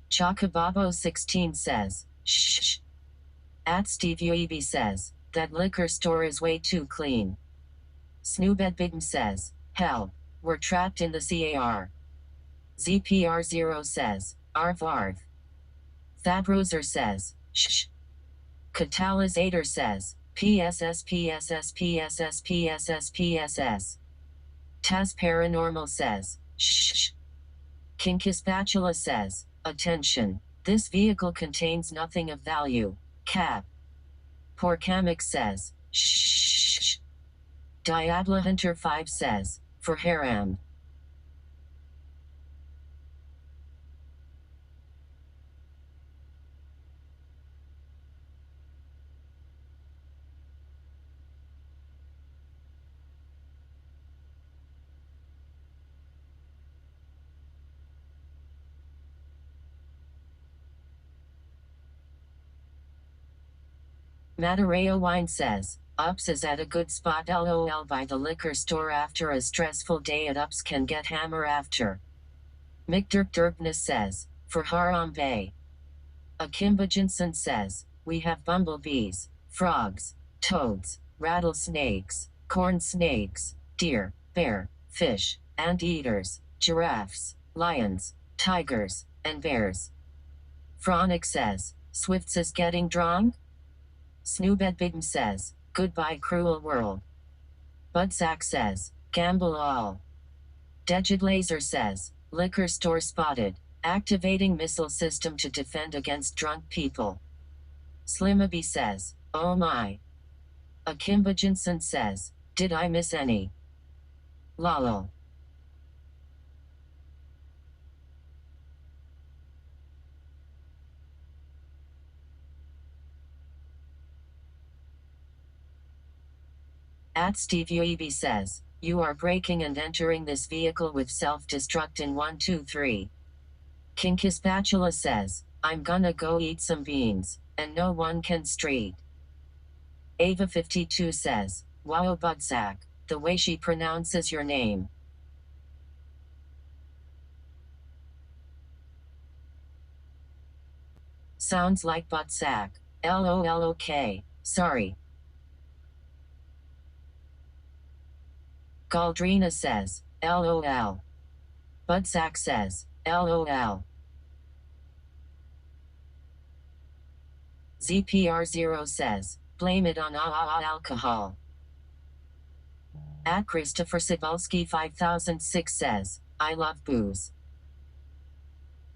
Chocobabo16 says, shh. At Steve Uebi says, that liquor store is way too clean. Snoobedbidden says, hell, we're trapped in the CAR. ZPR0 says, arv arv. Thabroser says, shh. Catalizator says, PSS PSS PSS PSS PSS. Taz Paranormal says, shh. Kinky Spatula says, attention, this vehicle contains nothing of value. Cap. Poor Kamek says, shh. Diablo Hunter 5 says, for Haram. Matareo Wine says, Ups is at a good spot lol by the liquor store after a stressful day at Ups can get hammer after. McDirkness says, for Harambe. Akimba Jensen says, we have bumblebees, frogs, toads, rattlesnakes, corn snakes, deer, bear, fish, anteaters, giraffes, lions, tigers, and bears. Fronic says, Swifts is getting drunk? Snoobedbigm says, goodbye cruel world. Budsack says, gamble all. Degid Laser says, liquor store spotted, activating missile system to defend against drunk people. Slimaby says, oh my. Akimba Jensen says, did I miss any? Lol. At Steve Uebi says, you are braking and entering this vehicle with self-destruct in 1 2 3. Kinky Spatula says, I'm gonna go eat some beans, and no one can street. Ava52 says, wow Budsack, the way she pronounces your name. Sounds like Budsack. LOLOK, sorry. Galdrina says, LOL. Budsack says, LOL. ZPR0 says, blame it on alcohol. At Christopher Cibulski 5006 says, I love booze.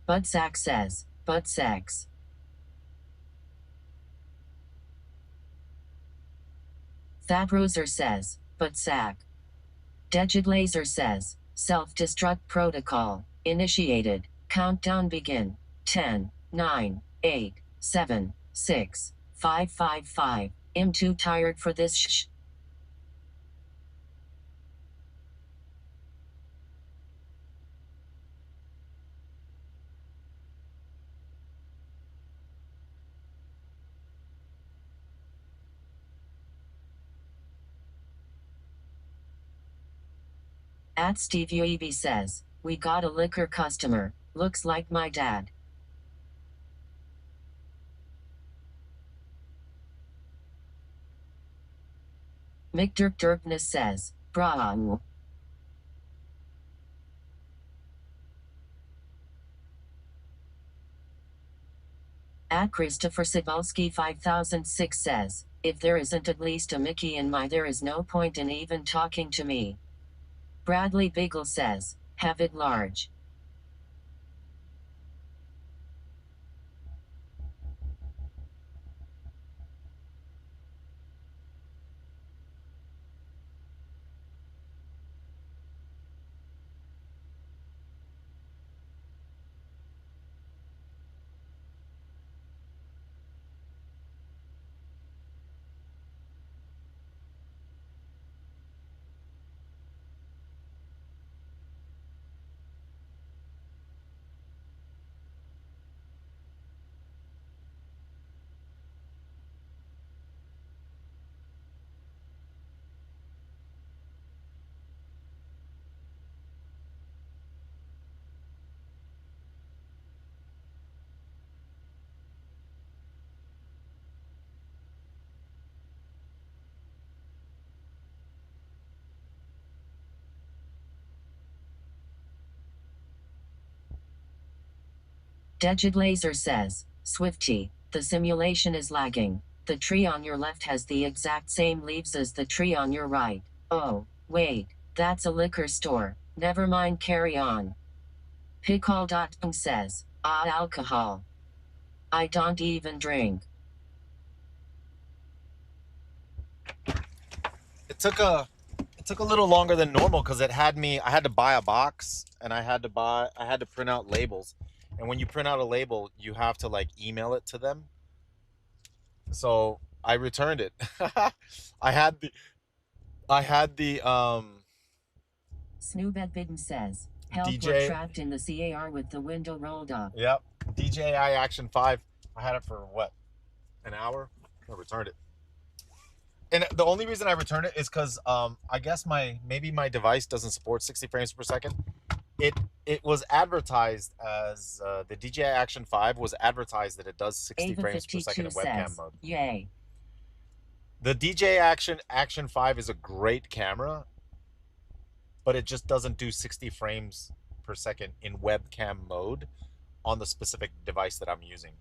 Budsack says, butt sex. Fabroser says, Budsack. Degid Laser says, self-destruct protocol, initiated, countdown begin, 10, 9, 8, 7, 6, 5, 5, 5, I'm too tired for this shh. At Steve Uebi says, we got a liquor customer, looks like my dad. McDirkness says, brah. At Christopher Cibulski 5006 says, if there isn't at least a Mickey in my there is no point in even talking to me. Bradley Beagle says, have it large. Degid Laser says, Swifty, the simulation is lagging. The tree on your left has the exact same leaves as the tree on your right. Oh, wait, that's a liquor store. Never mind, carry on. Pickle.tung says, alcohol. I don't even drink. It took a little longer than normal because I had to buy a box and I had to print out labels. And when you print out a label, you have to like email it to them. So I returned it. I had the I had the Snoobedbidden says, help, we're DJ. trapped in the CAR with the window rolled up. Yep. DJI Action 5. I had it for what? An hour? I returned it. And the only reason I return it is because I guess maybe my device doesn't support 60 frames per second. It was advertised as the DJI Action 5 was advertised that it does 60 frames per second in webcam mode. Yay. The DJI Action 5 is a great camera, but it just doesn't do 60 frames per second in webcam mode on the specific device that I'm using,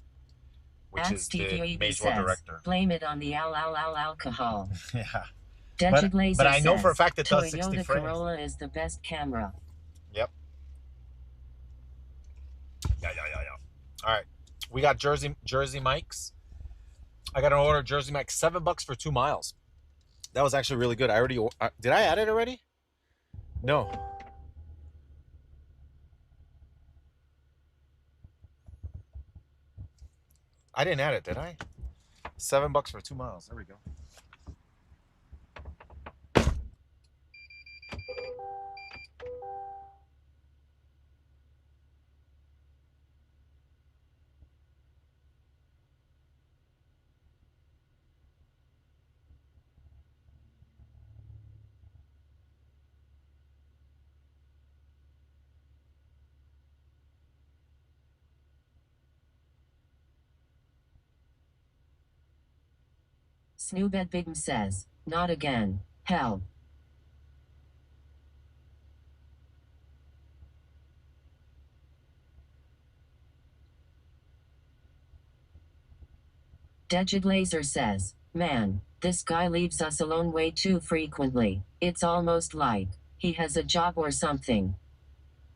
which is the Major Director. Blame it on the alcohol. Yeah. But I know for a fact it does 60 Toyota frames. Corolla is the best camera. Yep. Yeah. All right. We got Jersey mics. I got an order Jersey mic, $7 for 2 miles. That was actually really good. I already did I add it already? No. I didn't add it, did I? $7 for 2 miles. There we go. Snoobed Bigm says, not again. Hell. Degid Laser says, man, this guy leaves us alone way too frequently. It's almost like he has a job or something.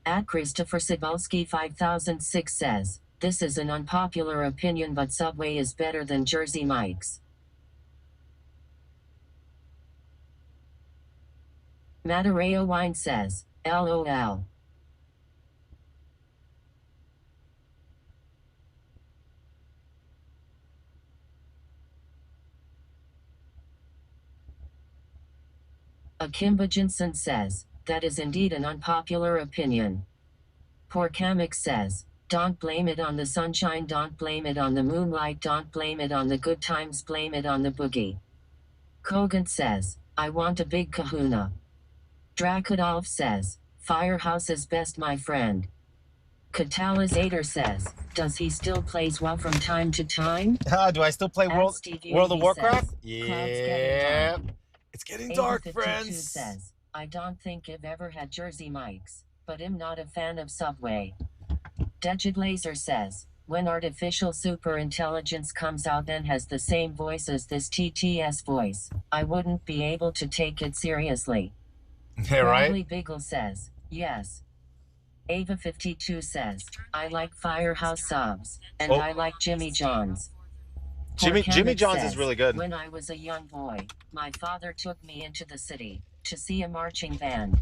At Christopher Cybulski 5006 says, this is an unpopular opinion, but Subway is better than Jersey Mike's. Matareo Wine says, LOL. Akimba Jensen says, that is indeed an unpopular opinion. Poor Kamek says, don't blame it on the sunshine, don't blame it on the moonlight, don't blame it on the good times, blame it on the boogie. Kogan says, I want a big kahuna. Drakadolf says, Firehouse is best, my friend. Catalizator says, does he still plays WoW from time to time? Do I still play World of Warcraft? Says, Yeah. It's getting dark, friends. Says, I don't think I've ever had Jersey Mike's, but I'm not a fan of Subway. Degid Laser says, when artificial superintelligence comes out and has the same voice as this TTS voice, I wouldn't be able to take it seriously. Yeah, right? Bradley Biggle says, yes. Ava52 says, I like Firehouse subs, and I like Jimmy John's. Jimmy John's says, is really good. When I was a young boy, my father took me into the city to see a marching band.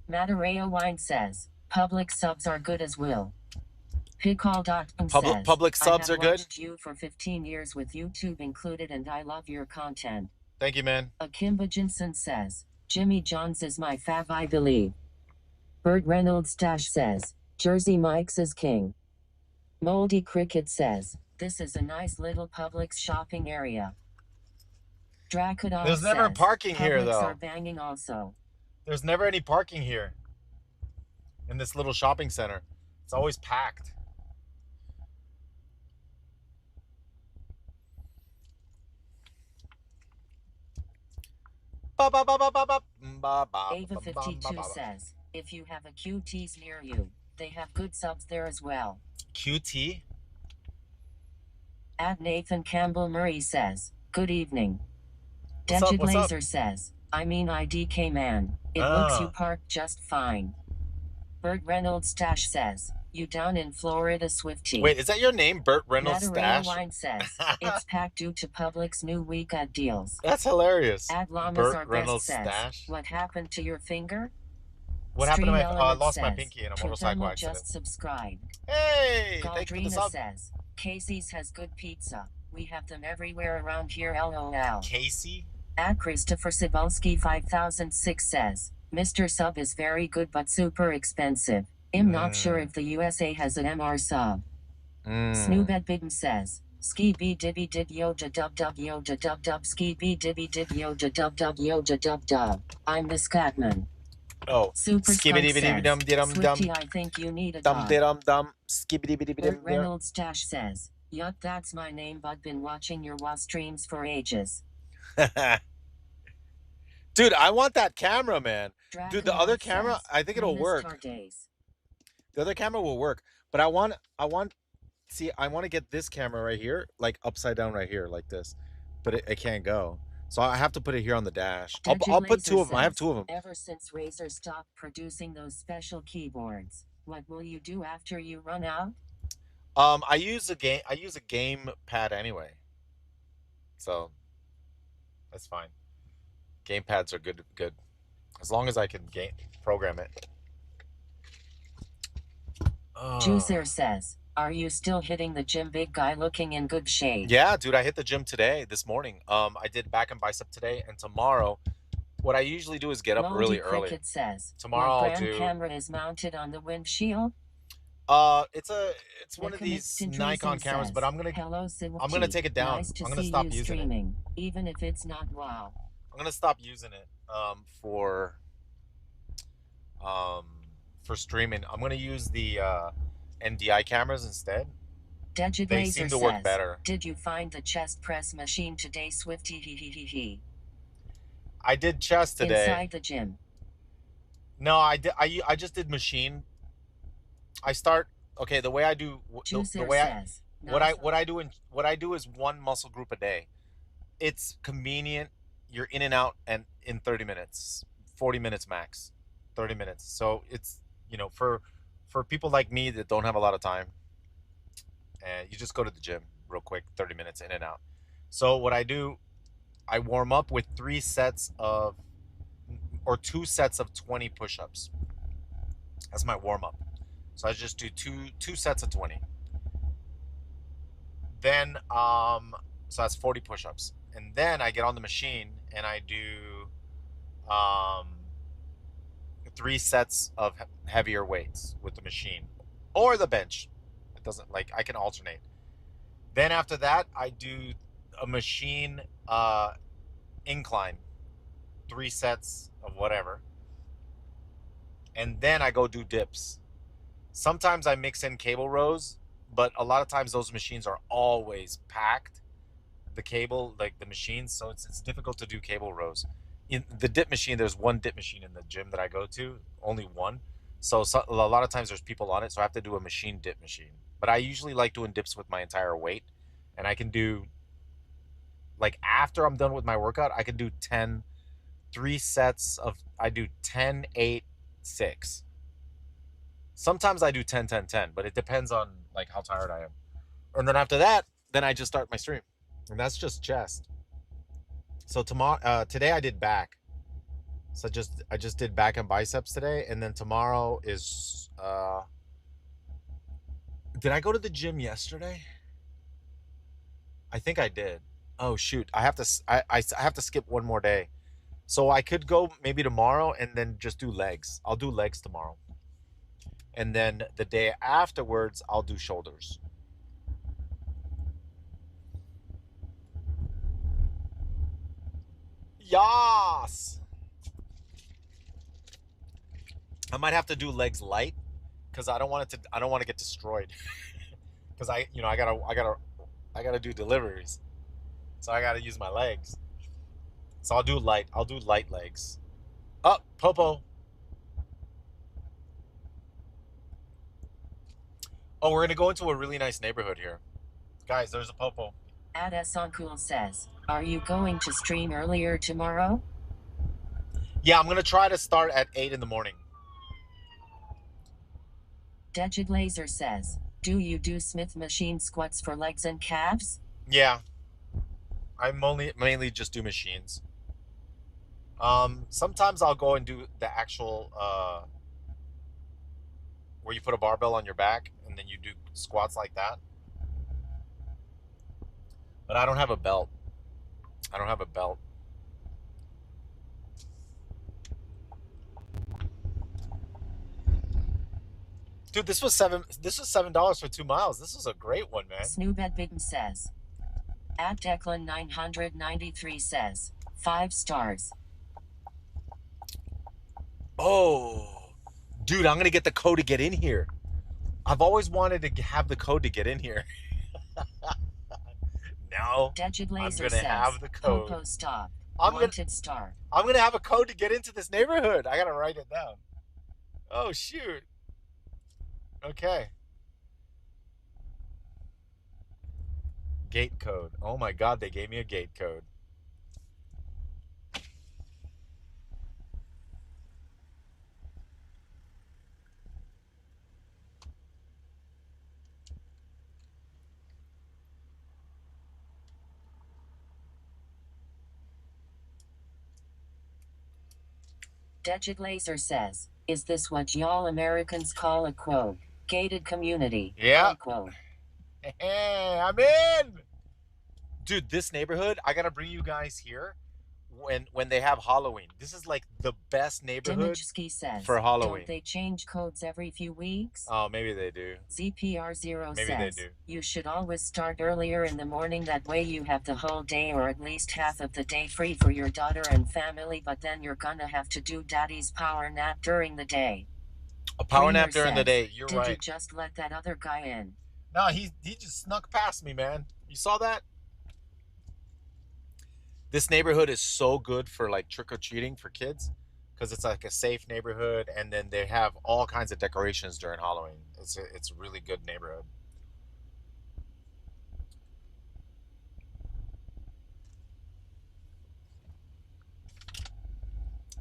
Matareo Wine says, public subs are good as will. Picall.com says, public subs are good? I have watched you for 15 years with YouTube included, and I love your content. Thank you, man. Akimba Jensen says, Jimmy John's is my fav, I believe. Burt Reynolds Dash says, Jersey Mike's is king. Moldy Cricket says, this is a nice little Publix shopping area. Dracodon There's never says, parking here, Publix though. are banging also. There's never any parking here in this little shopping center. It's always packed. Ava52 says, if you have a QT's near you, they have good subs there as well. QT? At Nathan Campbell Murray says, good evening. What's Degid up? Laser says, I mean IDK man, it looks you parked just fine. Burt Reynolds Stash says, you down in Florida, Swifty. Wait, is that your name, Burt Reynolds Stash? Wine says, it's packed due to Publix new week at deals. That's hilarious. Ad Llamas Burt are Reynolds best says, Stash? what happened to your finger? What happened to my... I lost my says, pinky in a motorcycle accident. Just subscribe. Hey! Thank you for the Galdrina sub. says, Casey's has good pizza. We have them everywhere around here, LOL. Casey? At Christopher Cybulski 5006 says, Mr. Sub is very good but super expensive. I'm not sure if the USA has an MR sub. Snoobed Bigm says, Ski bee dibby dib yoja dub dub yoja dub dub ski bee dibby dib yoja dub dub yoja dub dub. I'm the Scatman. Oh, Super Skunk says, skibidi-bidi-dum-di-dum-dum. Swifty, I think you need a Dum dog. dum dum Burt skibidi-bidi-bidi-dum. Reynolds Dash says, yup, that's my name, but been watching your WA streams for ages. Dude, I want that camera, man. Dude, the other Dracomoth camera, says, I think it'll Venus work. Tardays. The other camera will work, but see, I want to get this camera right here, like upside down right here, like this, but it can't go. So I have to put it here on the dash. I'll put two of them. I have two of them. Ever since Razer stopped producing those special keyboards, what will you do after you run out? I use a game pad anyway, so that's fine. Game pads are good, as long as I can program it. Juicer says, are you still hitting the gym, big guy looking in good shape? Yeah, dude, I hit the gym this morning. I did back and bicep today, and tomorrow, what I usually do is get up really early. Says, tomorrow I'll do. Camera is mounted on the windshield. It's one of these Nikon cameras, but I'm gonna take it down. I'm gonna stop using it. Even if it's not wow. I'm gonna stop using it for streaming. I'm gonna use the NDI cameras instead. They seem to work better. Did you find the chest press machine today, Swifty? I did chest today. Inside the gym. No, I did. I just did machine. The way I do the way says, what I do is one muscle group a day. It's convenient. You're in and out and in 30 minutes, 40 minutes max, 30 minutes. So it's, for people like me that don't have a lot of time, and you just go to the gym real quick, 30 minutes in and out. So what I do, I warm up with 2 sets of 20 push-ups. That's my warm up. So I just do two sets of 20. Then so that's 40 push-ups. And then I get on the machine and I do 3 sets of heavier weights with the machine or the bench. It doesn't, I can alternate. Then after that, I do a machine incline, 3 sets of whatever. And then I go do dips. Sometimes I mix in cable rows, but a lot of times those machines are always packed. The cable, the machines, so it's difficult to do cable rows. In the dip machine, there's one dip machine in the gym that I go to, only one. So a lot of times there's people on it, so I have to do a machine dip machine. But I usually like doing dips with my entire weight, and I can do, after I'm done with my workout, I can do 3 sets of, I do 10, 8, 6. Sometimes I do 10, 10, 10, but it depends on how tired I am. And then after that, then I just start my stream. And that's just chest. So today I did back. So I just did back and biceps today, and then tomorrow is did I go to the gym yesterday? I think I did. Oh shoot, I have to skip one more day. So I could go maybe tomorrow and then just do legs. I'll do legs tomorrow. And then the day afterwards, I'll do shoulders. Yas! I might have to do legs light because I don't want to get destroyed. Because I gotta do deliveries. So I gotta use my legs. So I'll do light legs. Oh, Popo. Oh, we're gonna go into a really nice neighborhood here. Guys, there's a Popo. Adesancool says, are you going to stream earlier tomorrow? Yeah, I'm gonna try to start at 8 in the morning. Dejid Laser says, do you do Smith machine squats for legs and calves? Yeah. I mainly just do machines. Sometimes I'll go and do the actual where you put a barbell on your back and then you do squats like that. But I don't have a belt. Dude, this was $7 for 2 miles. This was a great one, man. Snoobedbigm says. At Declan 993 says 5 stars. Oh, dude, I'm gonna get the code to get in here. I've always wanted to have the code to get in here. Now Dejid I'm Laser gonna says, have the code. Popo stop. I'm Wanted star. gonna have a code to get into this neighborhood. I gotta write it down. Oh shoot. Okay. Gate code. Oh my god, they gave me a gate code. Dejid Laser says, is this what y'all Americans call a quote? Gated community. Yeah. Unquote. Hey, I'm in. Dude, this neighborhood, I gotta bring you guys here when they have Halloween. This is like the best neighborhood Dimitsky says, for Halloween. don't they change codes every few weeks? Oh, maybe they do. ZPR0 Maybe says, they do. you should always start earlier in the morning, that way you have the whole day or at least half of the day free for your daughter and family, but then you're gonna have to do daddy's power nap during the day. A power Greener nap during the says, day. You're did right. you just let that other guy in? No, he just snuck past me, man. You saw that? This neighborhood is so good for like trick-or-treating for kids because it's like a safe neighborhood, and then they have all kinds of decorations during Halloween. It's a really good neighborhood.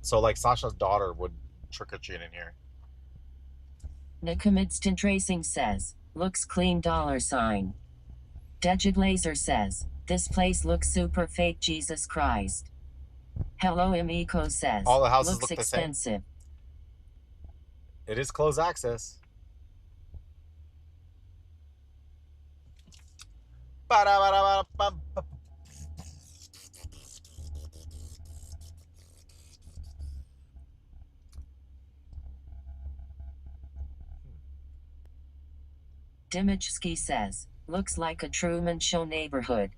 So like Sasha's daughter would trick-or-treat in here. Nicamidstant Racing says, looks clean $sign. Dejid Laser says, this place looks super fake, Jesus Christ. Hello Emiko says, All the houses looks look the same. expensive. It is closed access. Dimichski says, looks like a Truman Show neighborhood.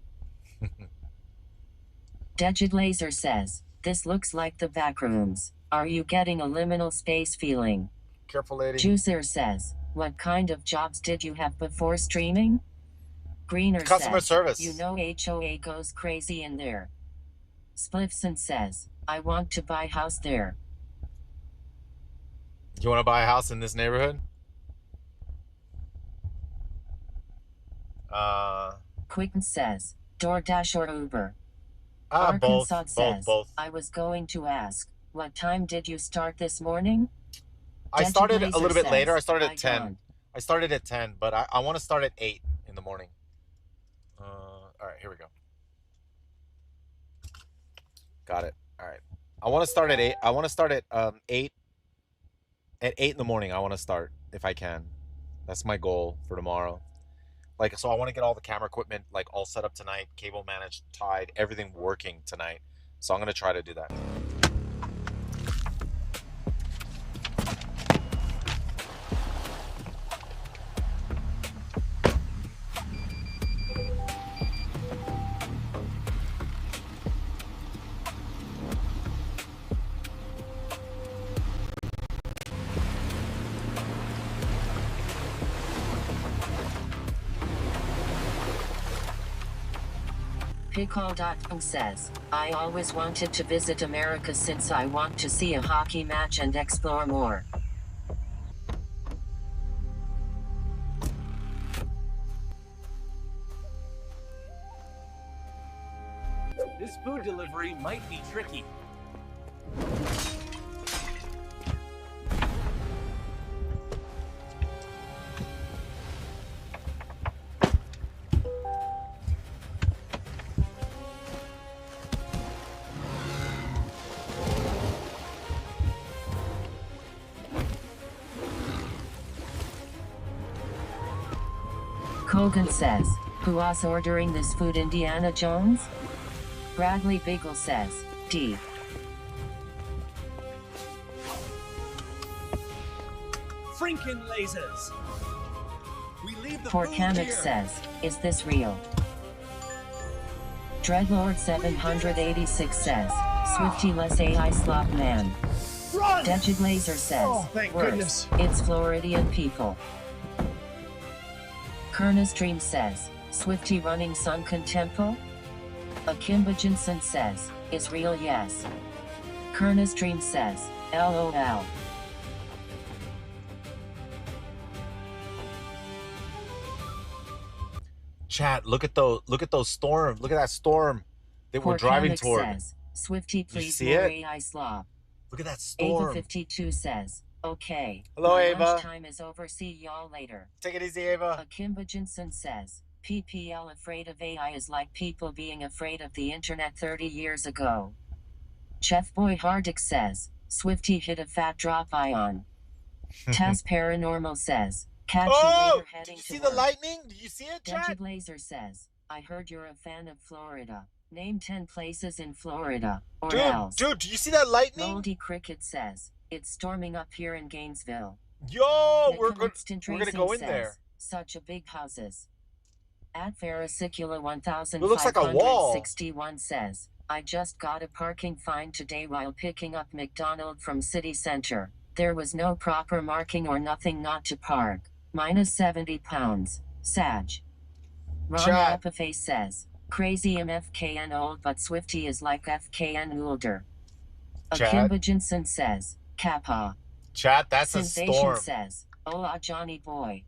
Dejid Laser says, this looks like the back rooms. Are you getting a liminal space feeling? Careful, lady. Juicer says, what kind of jobs did you have before streaming? Greener Customer says, service. you know HOA goes crazy in there. Spliffson says, I want to buy house there. You want to buy a house in this neighborhood? Quicken says, DoorDash or Uber. Both. Arkansas says, Both. I was going to ask, what time did you start this morning? I started a little bit later. I started at I 10. don't. I started at 10, but I want to start at 8 in the morning. All right, here we go. Got it. All right. I want to start at 8. I want to start at 8. At 8 in the morning, I want to start if I can. That's my goal for tomorrow. Like, so I want to get all the camera equipment like all set up tonight, cable managed, tied, everything working tonight. So I'm going to try to do that. Pickle.com says, I always wanted to visit America since I want to see a hockey match and explore more. This food delivery might be tricky. Kogan says, who was ordering this food, Indiana Jones? Bradley Beagle says, D. Frinkin lasers. We leave the For food Kamek here. says, is this real? Dreadlord 786 says, Swifty less AI slop man. Run! Degid Laser says, Oh, thank worse, goodness. it's Floridian people. Kerna Stream says, Swifty running Sunken Temple? Akimba Jensen says, is real yes. Kerna Stream says, LOL. Chat, look at those storms. Look at that storm that we're Poor driving Kamek toward. says, Swifty You please see more it? AI slop. Look at that Ava storm. 52 says, okay. Hello, my Ava. lunchtime is over, see y'all later. Take it easy, Ava. Akimba Jensen says, PPL afraid of AI is like people being afraid of the internet 30 years ago. Chef Boy Hardick says, Swifty hit a fat drop ion. Taz Paranormal says, catch you later heading Did you to see work. the lightning? Did you see it, chat? Degid Laser says, I heard you're a fan of Florida. Name 10 places in Florida, or else. Dude, do you see that lightning? Moldy Cricket says, it's storming up here in Gainesville. Yo, we're Nicola gonna go in says, there. such a big houses. At Vericicula It looks like a wall. 1561 says, I just got a parking fine today while picking up McDonald from City Center. There was no proper marking or nothing not to park. Minus 70 pounds. Sag. Ron Chat. Apaface says, crazy MFKN old but Swifty is like FKN older. Chat. Akimba Jensen says, Kappa. Chat, that's Sensation a storm. says, hola Johnny boy.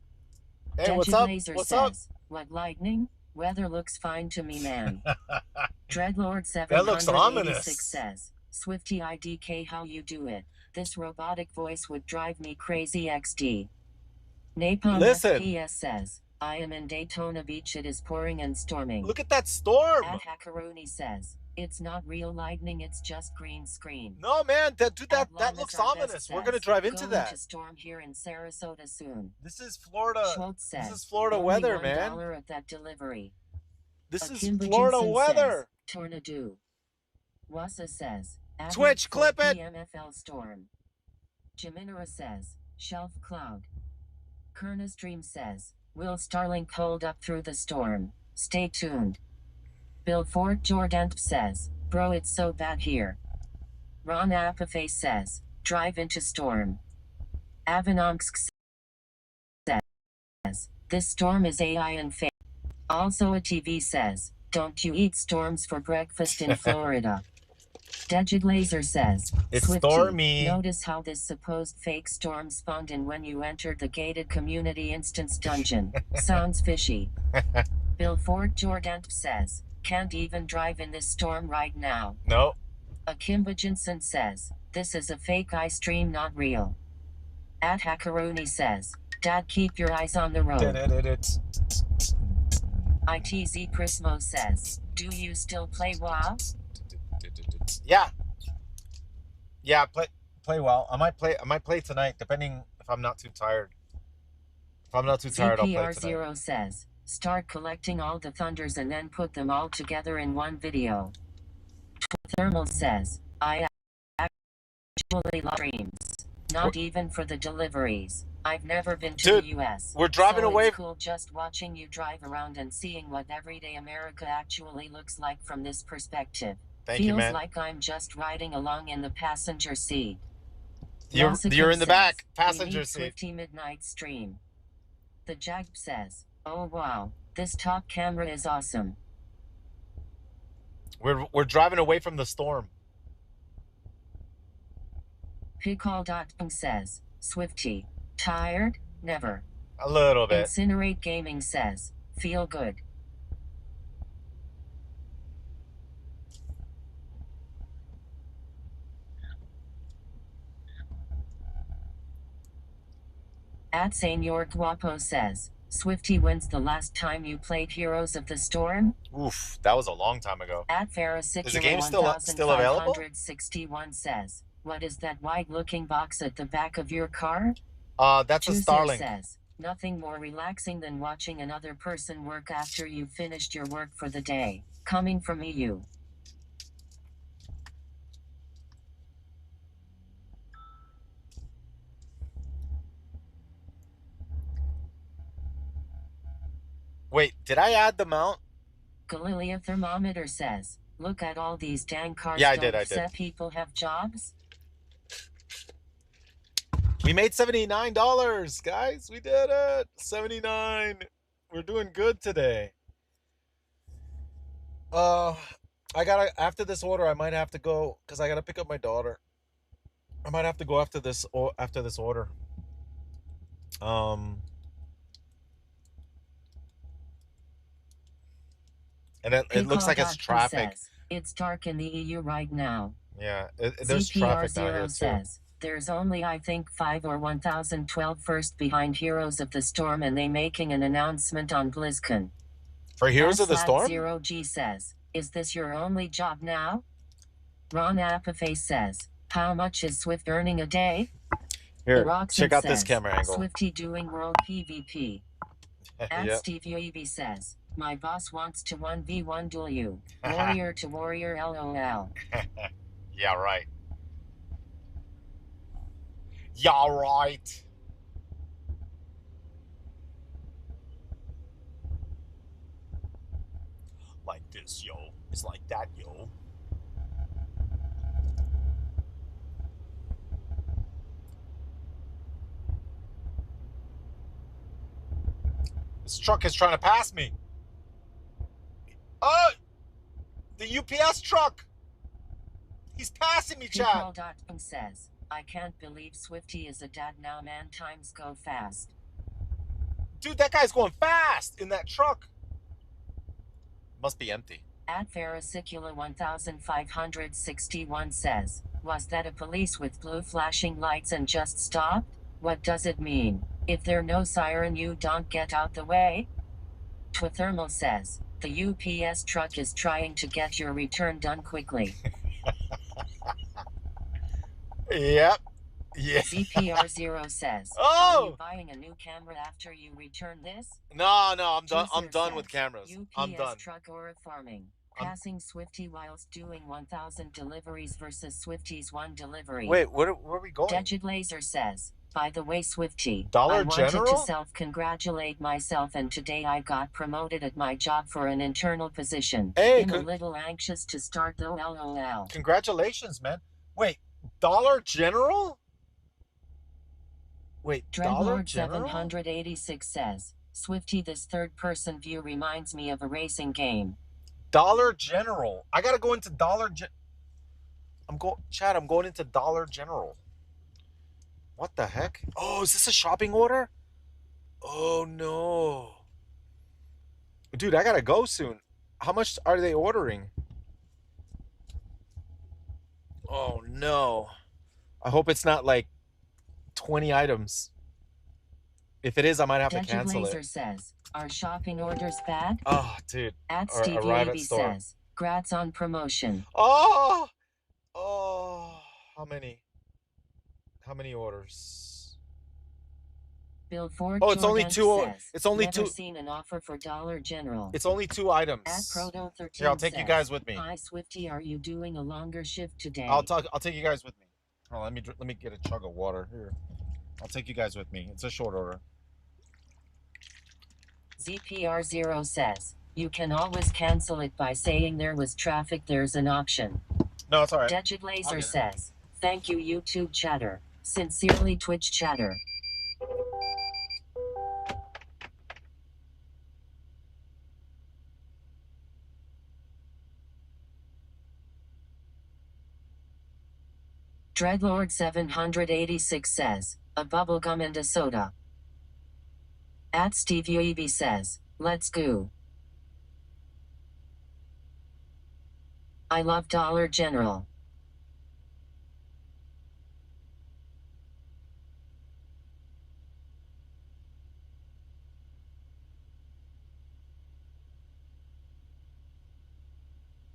Hey, what's Degid up? Laser What's says, up? what lightning? Weather looks fine to me, man. Dreadlord That looks 786 ominous. says, Swifty IDK how you do it. This robotic voice would drive me crazy XD. Napalm Listen. FPS says, I am in Daytona Beach, it is pouring and storming. Look at that storm. At Hackaroni says, it's not real lightning, it's just green screen. No, man, that At looks Lanatar ominous. Best We're gonna says, drive into going that. to storm here in Sarasota soon. This is Florida. Schultz says, This is Florida only weather, $1 man. at that delivery. This is Akimba Florida Jensen weather. says, Tornado. Wassa says, Twitch, clip it. MFL storm. Jiminara says, shelf cloud. Kerna Stream says, will Starlink hold up through the storm? Stay tuned. Bill Fort Jordan says, bro it's so bad here. Ron Apaface says, drive into storm. Avanonsk says, this storm is AI and fake. Also a TV says, don't you eat storms for breakfast in Florida. Degid Laser says, It's Swifty, stormy. notice how this supposed fake storm spawned in when you entered the gated community instance dungeon. Sounds fishy. Bill Fort Jordan says, can't even drive in this storm right now. No. Akimba Jensen says, this is a fake iStream, not real. At Hackaroni says, Dad keep your eyes on the road. ITZ Prismo says, do you still play WoW? Yeah. Yeah, play well. I might play tonight, depending if I'm not too tired. If I'm not too tired, I'll play tonight. ZPR0 says, start collecting all the thunders and then put them all together in one video. Thermal says, I actually love streams. Not even for the deliveries. I've never been to the US. We're driving so away. It's cool just watching you drive around and seeing what everyday America actually looks like from this perspective. Thank Feels you, man. like I'm just riding along in the passenger seat. You're in the says, back, we passenger need seat. Swifty midnight stream. The Jag says, oh wow, this top camera is awesome. We're driving away from the storm. Pickall.com says, Swifty, tired? Never. A little bit. Incinerate Gaming says, feel good. At Senor Guapo says, Swifty, when's the last time you played Heroes of the Storm? Oof, that was a long time ago. At Farrah Is the game still available? 1561 says, what is that white-looking box at the back of your car? That's a Joseph Starlink. says, nothing more relaxing than watching another person work after you've finished your work for the day. Coming from EU. Wait, did I add the mount? Galilea Thermometer says, look at all these dang cars. Yeah, I Don't did. set people have jobs? We made $79, guys. We did it. 79. We're doing good today. I gotta, after this order, I might have to go because I gotta pick up my daughter. I might have to go after this order. And it looks like it's traffic. Says, it's dark in the EU right now. Yeah, there's traffic down here too. Says, there's only I think 5 or 1,012 first behind Heroes of the Storm, and they making an announcement on BlizzCon. For Heroes of the Storm? Zero G says, is this your only job now? Ron Apaface says, how much is Swift earning a day? Here, check out this camera angle. Swifty doing world PvP. At Yep. Steve UEB says, my boss wants to 1v1 duel you. Warrior to warrior LOL. Yeah, right. Yeah, right. Like this, yo. It's like that, yo. This truck is trying to pass me. Oh! The UPS truck! He's passing me, Chad. People.com says, I can't believe Swifty is a dad now, man. Times go fast. Dude, that guy's going fast in that truck. Must be empty. At Ferricicula 1561 says, was that a police with blue flashing lights and just stopped? What does it mean? If there no siren, you don't get out the way? Twithermal says, the UPS truck is trying to get your return done quickly. Yep. Yeah. ZPR0 says, oh! Are you buying a new camera after you return this? No, I'm done. I'm done with cameras. I'm done. Truck or farming. Passing Swifty whilst doing 1,000 deliveries versus Swifty's 1 delivery. Wait, where are we going? Digit Laser says, by the way, Swifty, Dollar I wanted General? to self-congratulate myself, and today I got promoted at my job for an internal position. Hey, I'm a little anxious to start though, LOL. Congratulations, man. Wait, Dollar General? Wait, Dollar General? 786 says, Swifty, this third-person view reminds me of a racing game. Dollar General. I gotta go into Chad, I'm going into Dollar General. What the heck? Oh, is this a shopping order? Oh no. Dude, I gotta go soon. How much are they ordering? Oh no. I hope it's not like 20 items. If it is, I might have to cancel Laser it. Says, are shopping orders bad? Oh, dude. At Steve UAB says, grats on promotion. Oh, how many orders? Bill Ford. Oh, it's only two. Says, it's only never two. Seen an offer for Dollar General. It's only 2 items. At Proto 13 Here, I'll take says, you guys with me. Hi, Swifty, are you doing a longer shift today? I'll take you guys with me. Oh, let me get a chug of water here. I'll take you guys with me. It's a short order. ZPR0 says, you can always cancel it by saying there was traffic. There's an option. No, it's all right. Digit Laser says, thank you, YouTube chatter. Sincerely, Twitch chatter. Dreadlord 786 says, a bubblegum and a soda. At Steve UEB says, let's go. I love Dollar General.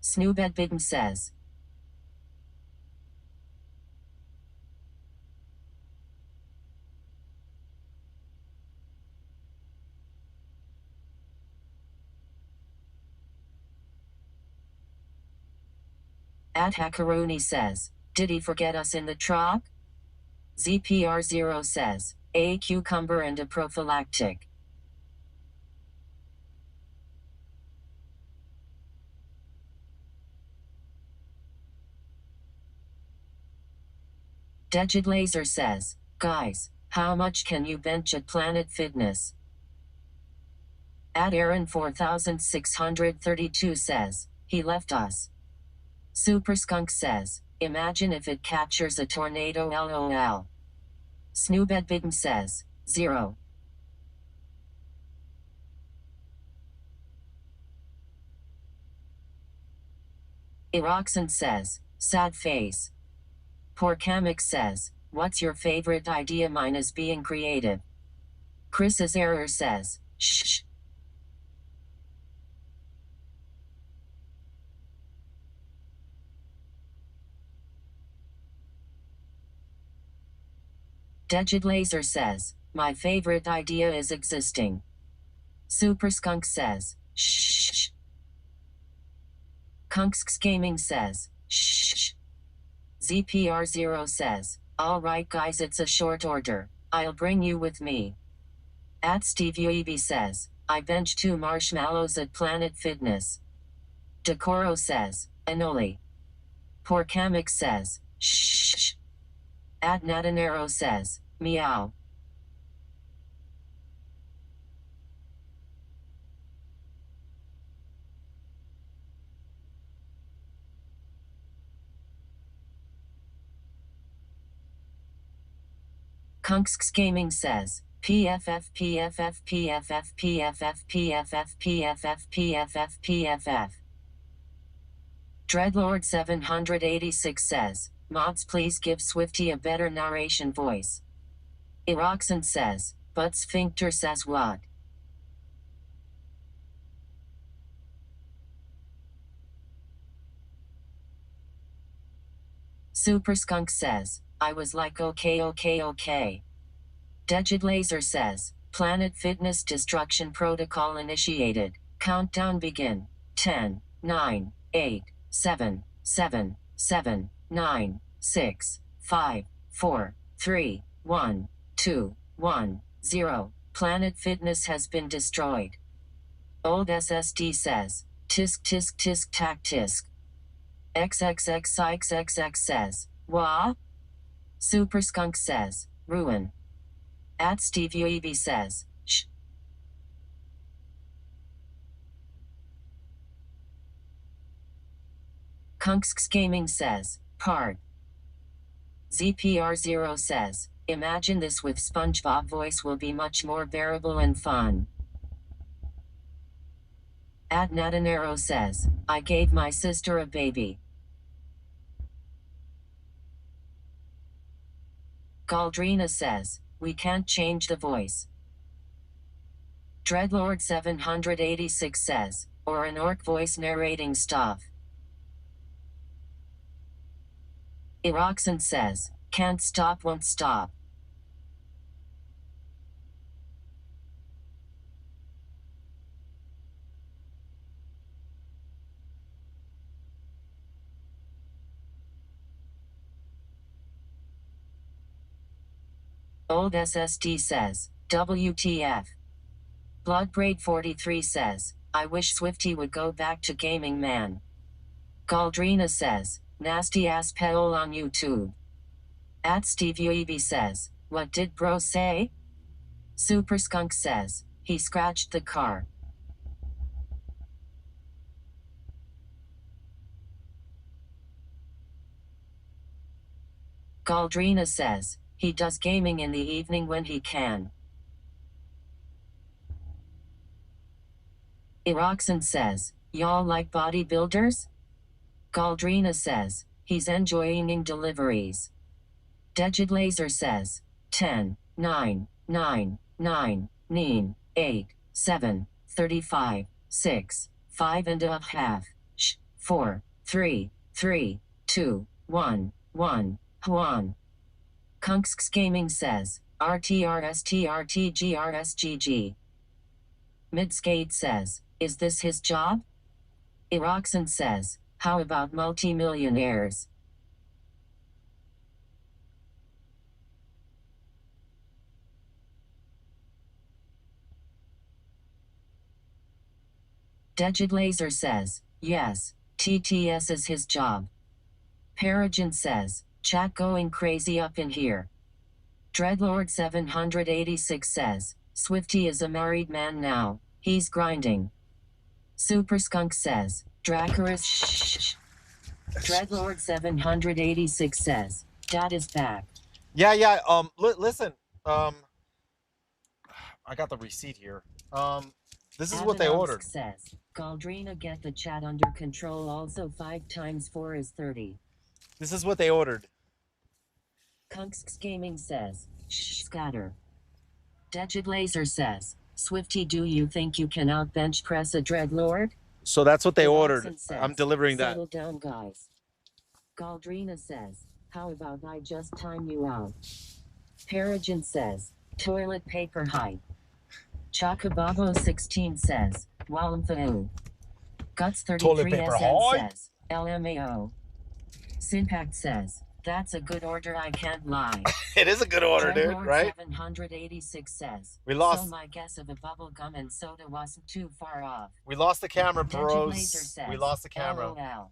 Snoobed Bidden says, At Hackaroni says, did he forget us in the truck? ZPR0 says, a cucumber and a prophylactic. Digit Laser says, guys, how much can you bench at Planet Fitness? At Aaron 4632 says, he left us. Super Skunk says, imagine if it captures a tornado lol. Snoobedbidm says, 0. Iroxen says, sad face. Porkamic says, what's your favorite idea? Mine is being creative. Chris's error says, shh. Digit Laser says, my favorite idea is existing. Super Skunk says, shh. Kunks Gaming says, shh. ZPR0 says, alright guys, it's a short order. I'll bring you with me. At Steve UEB says, I bench 2 marshmallows at Planet Fitness. Decoro says, Anoli. Porkamic says, shh. At Nadanero says, meow. Kunks Gaming says, PFF PFF PFF PFF PFF PFF PFF PFF. Dreadlord 786 says, mods please give Swifty a better narration voice. Iroxen says, but Sphincter says what? Super Skunk says, I was like okay. Digit Laser says, Planet Fitness destruction protocol initiated. Countdown begin. 10, 9, 8, 7, 7, 7, 9, 6, 5, 4, 3, 1, 2, 1, 0. Planet Fitness has been destroyed. Old SSD says, tisk tisk tisk tac tisk. XXX says, wah? Super Skunk says, ruin. At Steve UEB says, shh. Kunks Gaming says, part. ZPR0 says, imagine this with SpongeBob voice will be much more bearable and fun. At Nadanero says, I gave my sister a baby. Galdrina says, we can't change the voice. Dreadlord 786 says, or an orc voice narrating stuff. Iroxen says, can't stop, won't stop. Old SSD says, WTF. Bloodbraid 43 says, I wish Swifty would go back to gaming man. Galdrina says, nasty ass peol on YouTube. At Steve UEB says, what did bro say? Super Skunk says, he scratched the car. Galdrina says, he does gaming in the evening when he can. Iroxen says, y'all like bodybuilders? Galdrina says, he's enjoying deliveries. Digit Laser says, 10, 9, 9, 9, 9, 8, 7, 35, 6, 5 and a half, 4, 3, 3, 2, 1, 1, Juan. Kunks Gaming says, RTRSTRTGRSGG. Midskate says, is this his job? Iroxen says, how about multimillionaires? Digit Laser says, yes, TTS is his job. Peregrine says, Chat going crazy up in here. Dreadlord 786 says, Swifty is a married man now. He's grinding. Super Skunk says, Dracarys shh. Dreadlord 786 says, Dad is back. Yeah. Listen. I got the receipt here. This is what they ordered. Says, Galdrina, get the chat under control. Also 5 times 4 is 30. This is what they ordered. Kunks Gaming says, shh, scatter. Degid Laser says, Swifty, do you think you can outbench press a Dreadlord? So that's what they ordered. Says, I'm delivering that. Settle down, guys. Galdrina says, how about I just time you out? Peregrine says, toilet paper hype. Chocobabo 16 says, Wallamfau. Guts 33 SN says, LMAO. Simpact says, that's a good order, I can't lie. It is a good order, dude, right? 786 says, we lost. So my guess of a bubble gum and soda wasn't too far off. We lost the camera, bros. We lost the camera. LOL.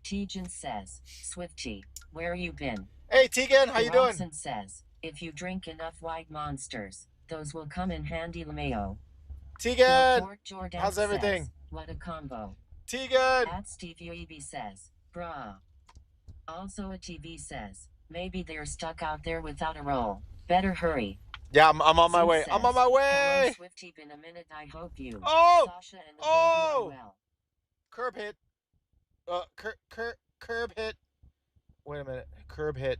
Tegan says, Swifty, where you been? Hey, Tegan, how you doing? Robson says, if you drink enough white monsters, those will come in handy, LMAO. Tegan, how's everything? Says, what a combo. Tegan! At Steve UEB says, brah. Also a TV says, maybe they're stuck out there without a roll. Better hurry. Yeah, I'm on my way. Says, I'm on my way. Hello, Swifty, been a minute. I hope you. Oh! Sasha and the baby are well. Curb hit. Curb hit. Wait a minute. Curb hit.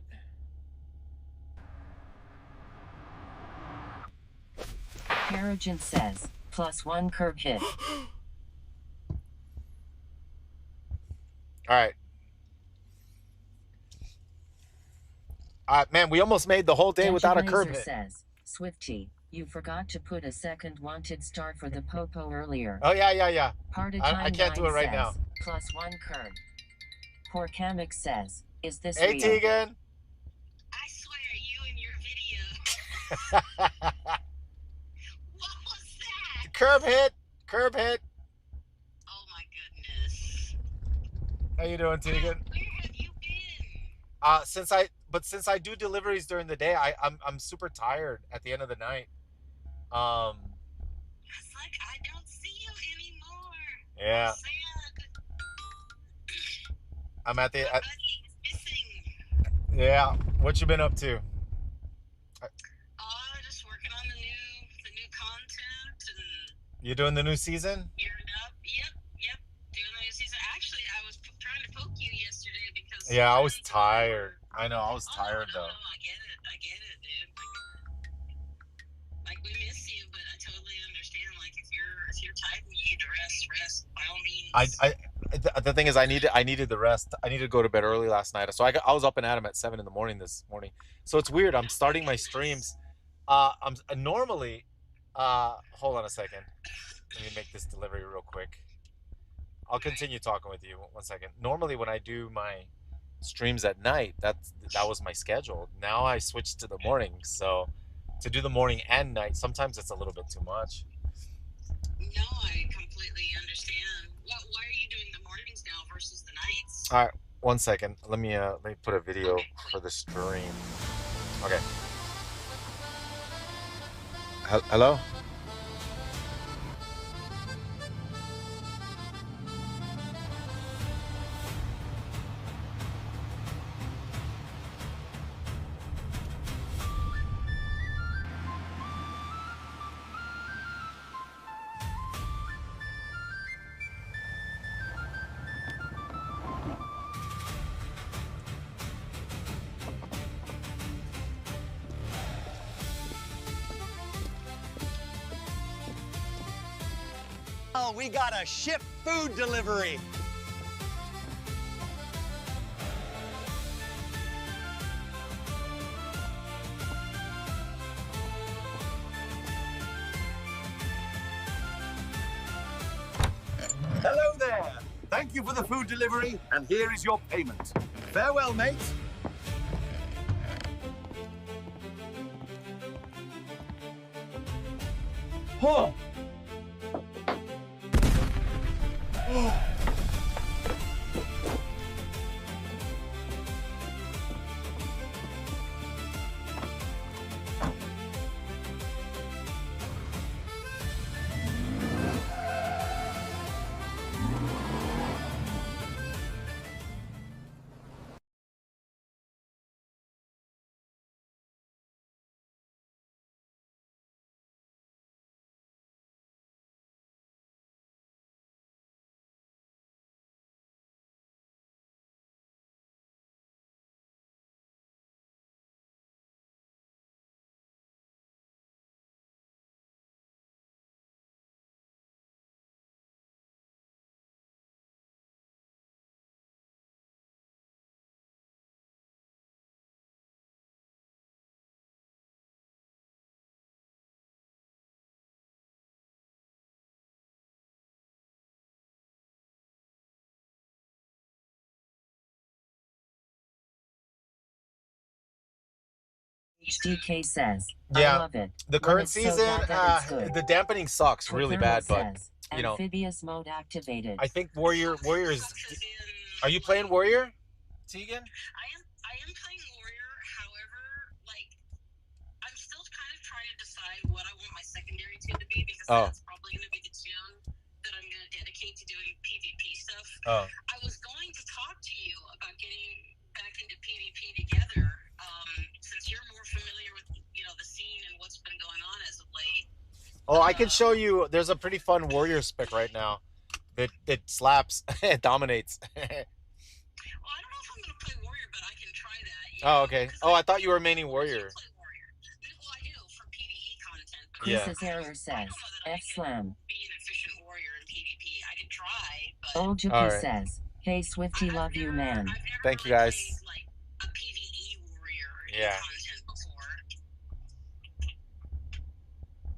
Peregrine says, +1 curb hit. All right. Man, we almost made the whole day without a curb hit. Says, Swifty, you forgot to put a second wanted star for the popo earlier. Oh, yeah. I can't do it right now. +1 curb. Poor Kamek says, is this Hey, real? Tegan. I swear, you and your video. What was that? Curb hit. Oh my goodness. How you doing, Tegan? Where have you been? Since I do deliveries during the day, I'm super tired at the end of the night. It's like I don't see you anymore. Yeah. Sad. I'm at the. My buddy is missing. Yeah. What you been up to? Just working on the new content and. You doing the new season? Gearing up. Yep. Doing the new season. Actually, I was trying to poke you yesterday because. Yeah, I was tired. I know, I was tired though. No, I get it, dude. Like we miss you, but I totally understand. Like if you're tired and you need to rest by all means. The thing is, I needed the rest. I needed to go to bed early last night, so I was up and at 'em at 7 in the morning this morning. So it's weird. I'm starting my streams. I'm normally. Hold on a second. Let me make this delivery real quick. I'll continue talking with you 1 second. Normally, when I do my streams at night, that was my schedule. Now I switched to the morning, so to do the morning and night, sometimes it's a little bit too much. No, I completely understand. Why are you doing the mornings now versus the nights? All right, 1 second. Let me put a video for the stream. Okay. Hello? Oh, we got a ship food delivery. Hello there. Thank you for the food delivery, and here is your payment. Farewell, mate. Oh. HDK says, Yeah, I love it. the When current it's so season, bad that it's good. the dampening sucks really Colonel bad, but says, you know, amphibious mode activated. I think Warrior is. Are you playing Warrior, Tegan? I am playing Warrior. However, like I'm still kind of trying to decide what I want my secondary tune to be because that's probably going to be the tune that I'm going to dedicate to doing PvP stuff. I was going to talk to you about getting back into PvP together, since you're more familiar with the scene and what's been going on as of late. Oh, I can show you. There's a pretty fun Warrior spec right now. It slaps. It dominates. Well, I don't know if I'm going to play Warrior, but I can try that. Oh, okay. Oh, I thought you were mainly Warrior. Well, I do for PvE content. But Chris's error says, F slam. Be an efficient warrior in PvP. I could try, but Old Jippy says, hey Swifty, love you, man. Thank you guys. Played, like a PvE warrior in content before.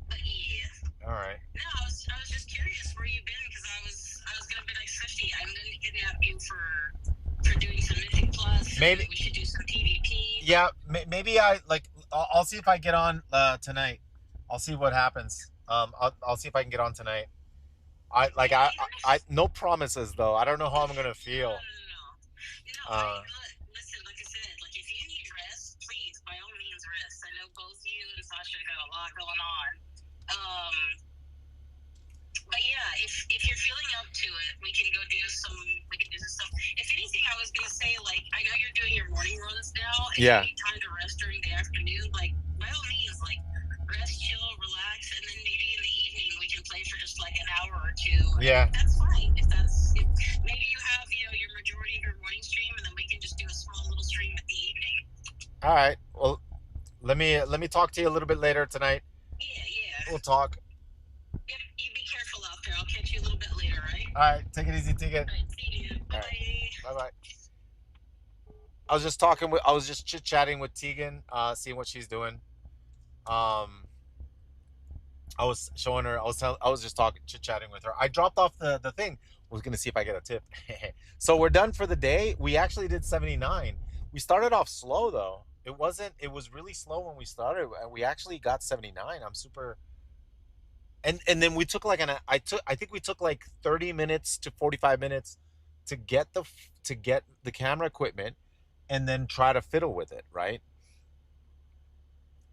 But yeah. All right. No, I was just curious where you've been because I was gonna be like Swifty. I'm gonna kidnap you for doing some Mythic Plus. Maybe we should do some PvP. Yeah, maybe I'll see if I get on tonight. I'll see what happens. I'll see if I can get on tonight. I no promises though. I don't know how I'm gonna feel. No, listen, like I said, like if you need rest, please by all means rest. I know both you and Sasha got a lot going on. But yeah, if you're feeling up to it, we can do some stuff. If anything, I was gonna say, like, I know you're doing your morning runs now, and you need time to rest during the afternoon, like by all means, like rest, chill, relax, and then maybe in the evening we can play for just like an hour or two. Yeah. That's fine. If maybe you have, your majority of your morning stream and then we can just do a small little stream at the evening. All right. Well, let me talk to you a little bit later tonight. Yeah. We'll talk. Yep, you be careful out there. I'll catch you a little bit later, right? All right. Take it easy, Tegan. All right, see you. Bye. Bye. I was just chit-chatting with Tegan, seeing what she's doing. I was showing her. I was just chit-chatting with her. I dropped off the thing. I was gonna see if I get a tip. So we're done for the day. We actually did 79. We started off slow though. It was really slow when we started, and we actually got 79. I'm super. And then we took I think we took like 30 minutes to 45 minutes to get the camera equipment, and then try to fiddle with it, right?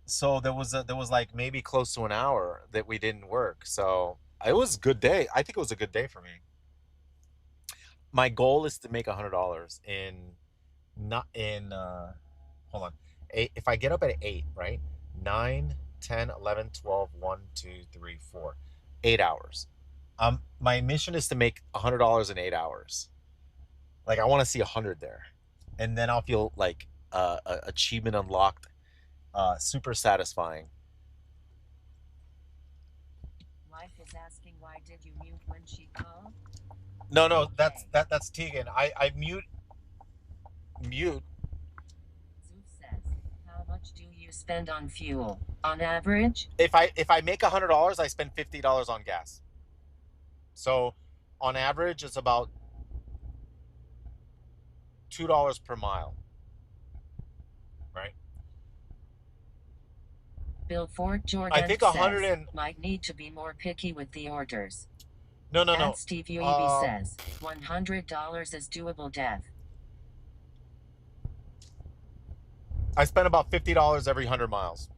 So there was like maybe close to an hour that we didn't work. So it was a good day. I think it was a good day for me. My goal is to make $100 hold on. If I get up at 8, right? 9, 10, 11, 12, 1, 2, 3, 4. 8 hours. My mission is to make $100 in 8 hours. Like I want to see 100 there. And then I'll feel like achievement unlocked. Super satisfying. Life is asking why did you mute when she called? No, that's Tegan. I mute. Zeus says, how much do you spend on fuel on average? If I make $100, I spend $50 on gas. So on average, it's about $2 per mile. Right? Bill Fort Jordan I think 100 might need to be more picky with the orders. No. Steve UEB says $100 is doable, Dev. I spend about $50 every 100 miles.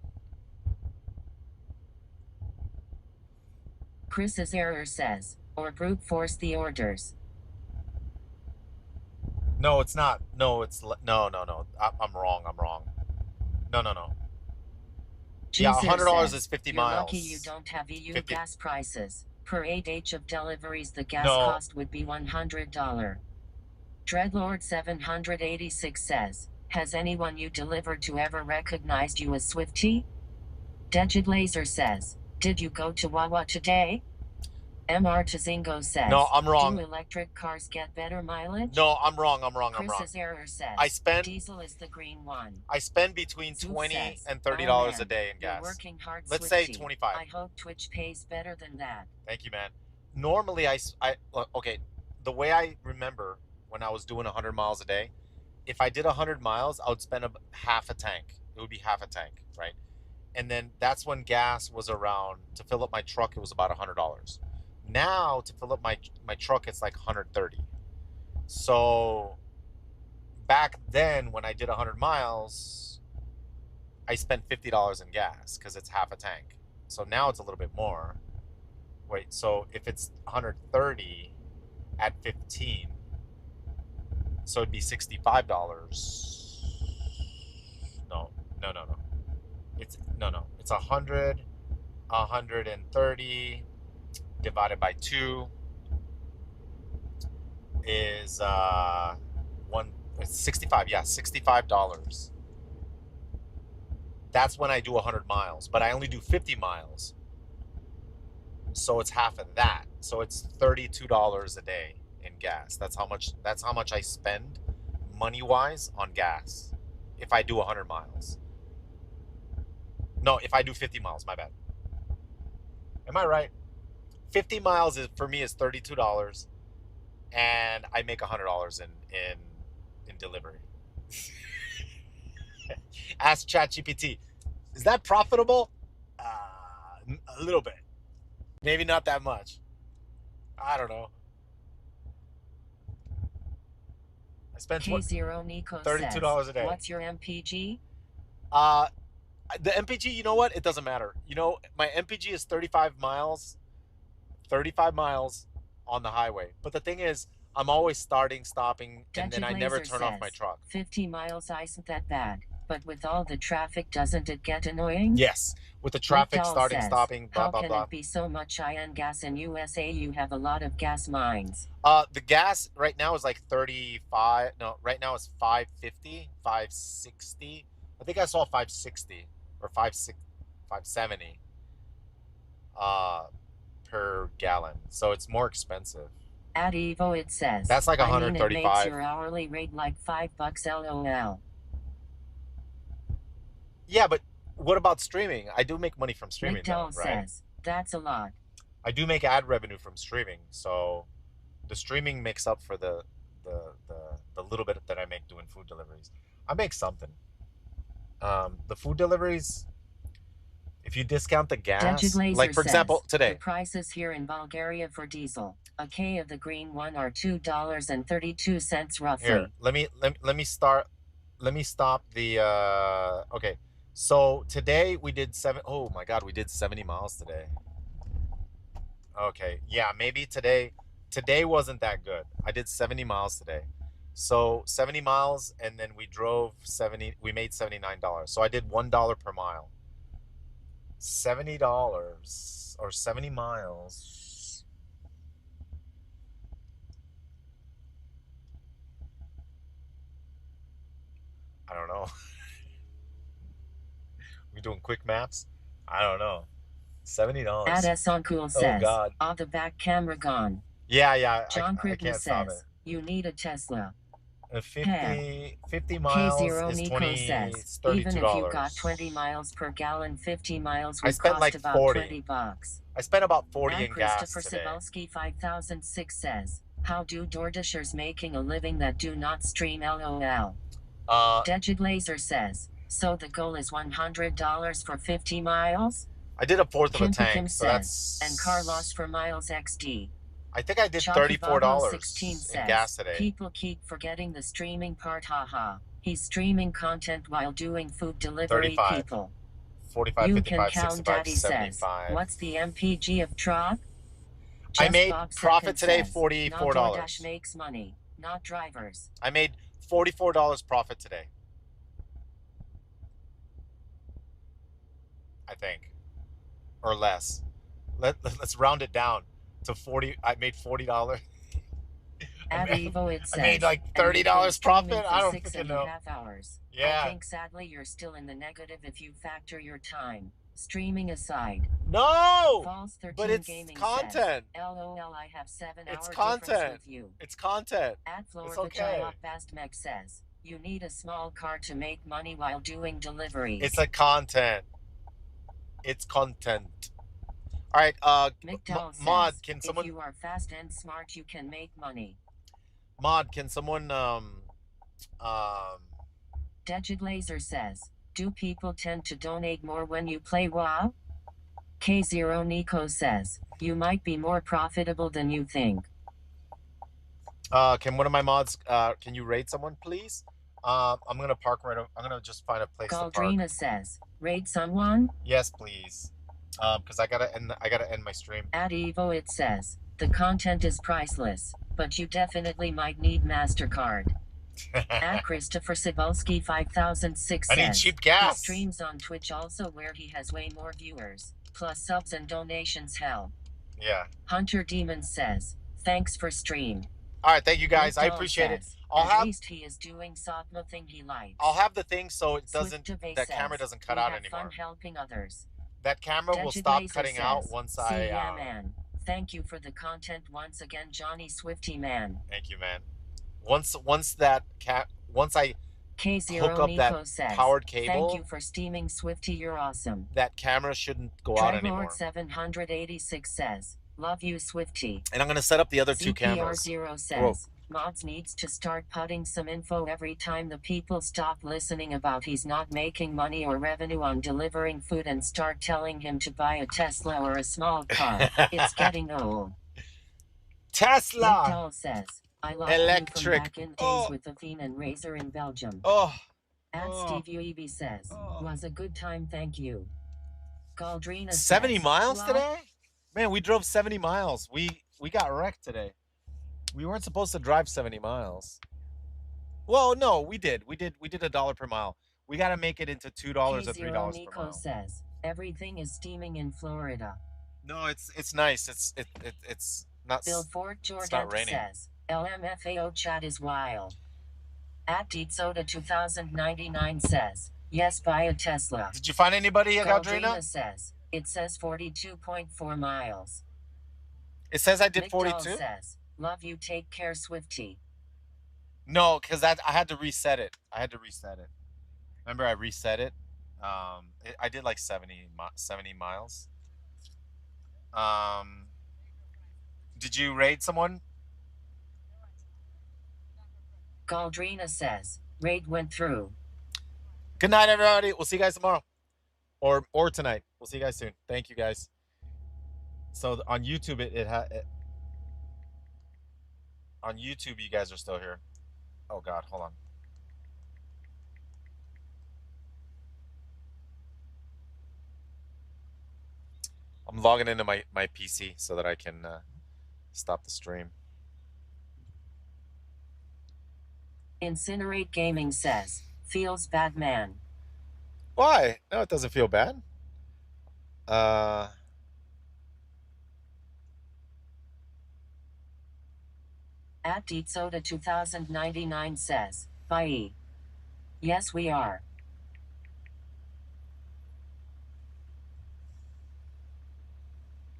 Chris's error says, or brute force the orders. No, it's not. No, it's no. I'm wrong. No. Yeah, $100 is 50 You're miles. Lucky you don't have EU 50. gas prices. Per 8H of deliveries, the gas cost would be $100. Dreadlord 786 says, has anyone you delivered to ever recognized you as Swifty? Degid Laser says, did you go to Wawa today? MR Tazingo says, no, I'm wrong. Do electric cars get better mileage? No, I'm wrong. Chris's error says, I spend diesel is the green one. I spend between $20 and $30 a day in gas. Working hard, Let's Swifty. say 25. I hope Twitch pays better than that. Thank you, man. Normally, okay, the way I remember when I was doing 100 miles a day, if I did 100 miles, I would spend half a tank. It would be half a tank. right? And then that's when gas was around, to fill up my truck, it was about $100. Now to fill up my truck, it's like 130. So back then when I did 100 miles, I spent $50 in gas because it's half a tank. So now it's a little bit more. Wait, so if it's 130 at 15, so it'd be $65. No. It's 130 divided by 2 is it's 65. Yeah, $65. That's when I do 100 miles, but I only do 50 miles. So it's half of that. So it's $32 a day in gas. That's how much I spend money-wise on gas if I do 100 miles. No, if I do 50 miles, my bad. Am I right? 50 miles is for me is $32, and I make $100 in delivery. Ask ChatGPT, is that profitable? A little bit. Maybe not that much. I don't know. I spent K0 Nico $32 says, a day. what's your MPG? The MPG, you know what? It doesn't matter. You know, my MPG is 35 miles. 35 miles on the highway. But the thing is, I'm always starting, stopping, and then I never turn off my truck. 50 miles isn't that bad, but with all the traffic, doesn't it get annoying? Yes, with the traffic, starting, stopping, blah, blah, blah. How can it be so much IN gas in USA? You have a lot of gas mines. The gas right now is like 35. No, right now it's 550, 560. I think I saw 560 or 570 per gallon. So it's more expensive. At Evo, it says that's like 135. It makes your hourly rate like $5 LOL. Yeah, but what about streaming? I do make money from streaming, McDowell though, right? says that's a lot. I do make ad revenue from streaming, so the streaming makes up for the little bit that I make doing food deliveries. I make something. The food deliveries, if you discount the gas, like for example today, the prices here in Bulgaria for diesel, a K of the green one are $2.32 roughly. Here, let me stop the okay. So today we did oh my god, we did 70 miles today. Okay, yeah, maybe today wasn't that good. I did 70 miles today. So 70 miles, and then we drove 70, we made $79. So I did $1 per mile. $70 or 70 miles. I don't know. We doing quick maps? I don't know. $70. Ad Soncool says, oh god. Oh, the back camera gone. Yeah. John I can't stop it. You need a Tesla. 50 miles K0 is Nico 20, says, $32. even if you got 20 miles per gallon, 50 miles would I spent cost like about 40. $20. I spent about 40 and in gas Christopher today. Cebulski 5006 says, how do DoorDashers making a living that do not stream LOL? Degid Laser says, so the goal is $100 for 50 miles? I did a fourth of a tank, Kim so says, that's... and Carlos for miles XD. I think I did $34 in gas today. People keep forgetting the streaming part, haha. He's streaming content while doing food delivery, 35. people. 45, you 55, can count, 65, Daddy 75. Says, what's the MPG of truck? I made profit today, $44. Not DoorDash makes money, not drivers. I made $44 profit today. I think. Or less. Let's round it down to 40. I made $40. At Evo, it says, I made like $30 profit. I don't freaking know. Hours. Yeah. I think sadly you're still in the negative if you factor your time. Streaming aside. No! False 13 but it's Gaming content. Says, LOL, I have 7 it's hour content. Difference with you. It's content. At Florida, it's okay. Bastmec says, you need a small car to make money while doing deliveries. It's a content. It's content. All right, Mod, can someone... If you are fast and smart, you can make money. Mod, can someone, Degid Laser says, Do people tend to donate more when you play WoW? K0 Nico says, you might be more profitable than you think. Can one of my mods, can you raid someone, please? I'm gonna park right over. I'm gonna just find a place to park. Galdrina says, raid someone? Yes, please. Because I gotta end my stream. At Evo it says, the content is priceless, but you definitely might need MasterCard. At Christopher Cebulski 5006 I says, need cheap he gas. streams on Twitch also where he has way more viewers, plus subs and donations help. Yeah. Hunter Demon says, thanks for stream. All right, thank you guys. Nick I Dahl appreciate says, it. at least he is doing something he likes. I'll have the thing so it Swift doesn't, Debate that says, camera doesn't cut we out have anymore. fun helping others. That camera will Dejid stop Laser cutting says, out once see ya, man. Thank you for the content once again, Johnny Swifty man. Thank you, man. Once I K0 hook up Nico that says, powered cable, thank you for steaming Swifty, you're awesome. that camera shouldn't go out anymore. Tribord 786 says, love you Swifty. And I'm gonna set up the other two CPR cameras. 0 says, Mods needs to start putting some info every time the people stop listening about he's not making money or revenue on delivering food and start telling him to buy a Tesla or a small car. It's getting old. Tesla! Nick Dahl says, I love Electric. you from back in days with Athene and Razor in Belgium. At Steve UEB says, was a good time, thank you. Galdrina 70 says, miles well, today? Man, we drove 70 miles. We got wrecked today. We weren't supposed to drive 70 miles. Well, no, we did. We did $1 per mile. We got to make it into $2 or $3 Nico per mile. says, everything is steaming in Florida. No, it's nice. It's not. Billboard It's Jordan not raining. says, LMFAO chat is wild. At Soda 2099 says, yes, buy a Tesla. Did you find anybody, Galdrina? Galdrina says, it says 42.4 miles. It says I did Nick Dahl 42? says, love you, take care, Swifty. No, because I had to reset it. Remember, I reset it. I did like 70 miles. Did you raid someone? Galdrina says, raid went through. Good night, everybody. We'll see you guys tomorrow, or tonight. We'll see you guys soon. Thank you, guys. So on YouTube, on YouTube, you guys are still here. Oh God, hold on. I'm logging into my PC so that I can stop the stream. Incinerate Gaming says, feels bad, man. Why? No, it doesn't feel bad. At Soda 2099 says, bye. Yes, we are.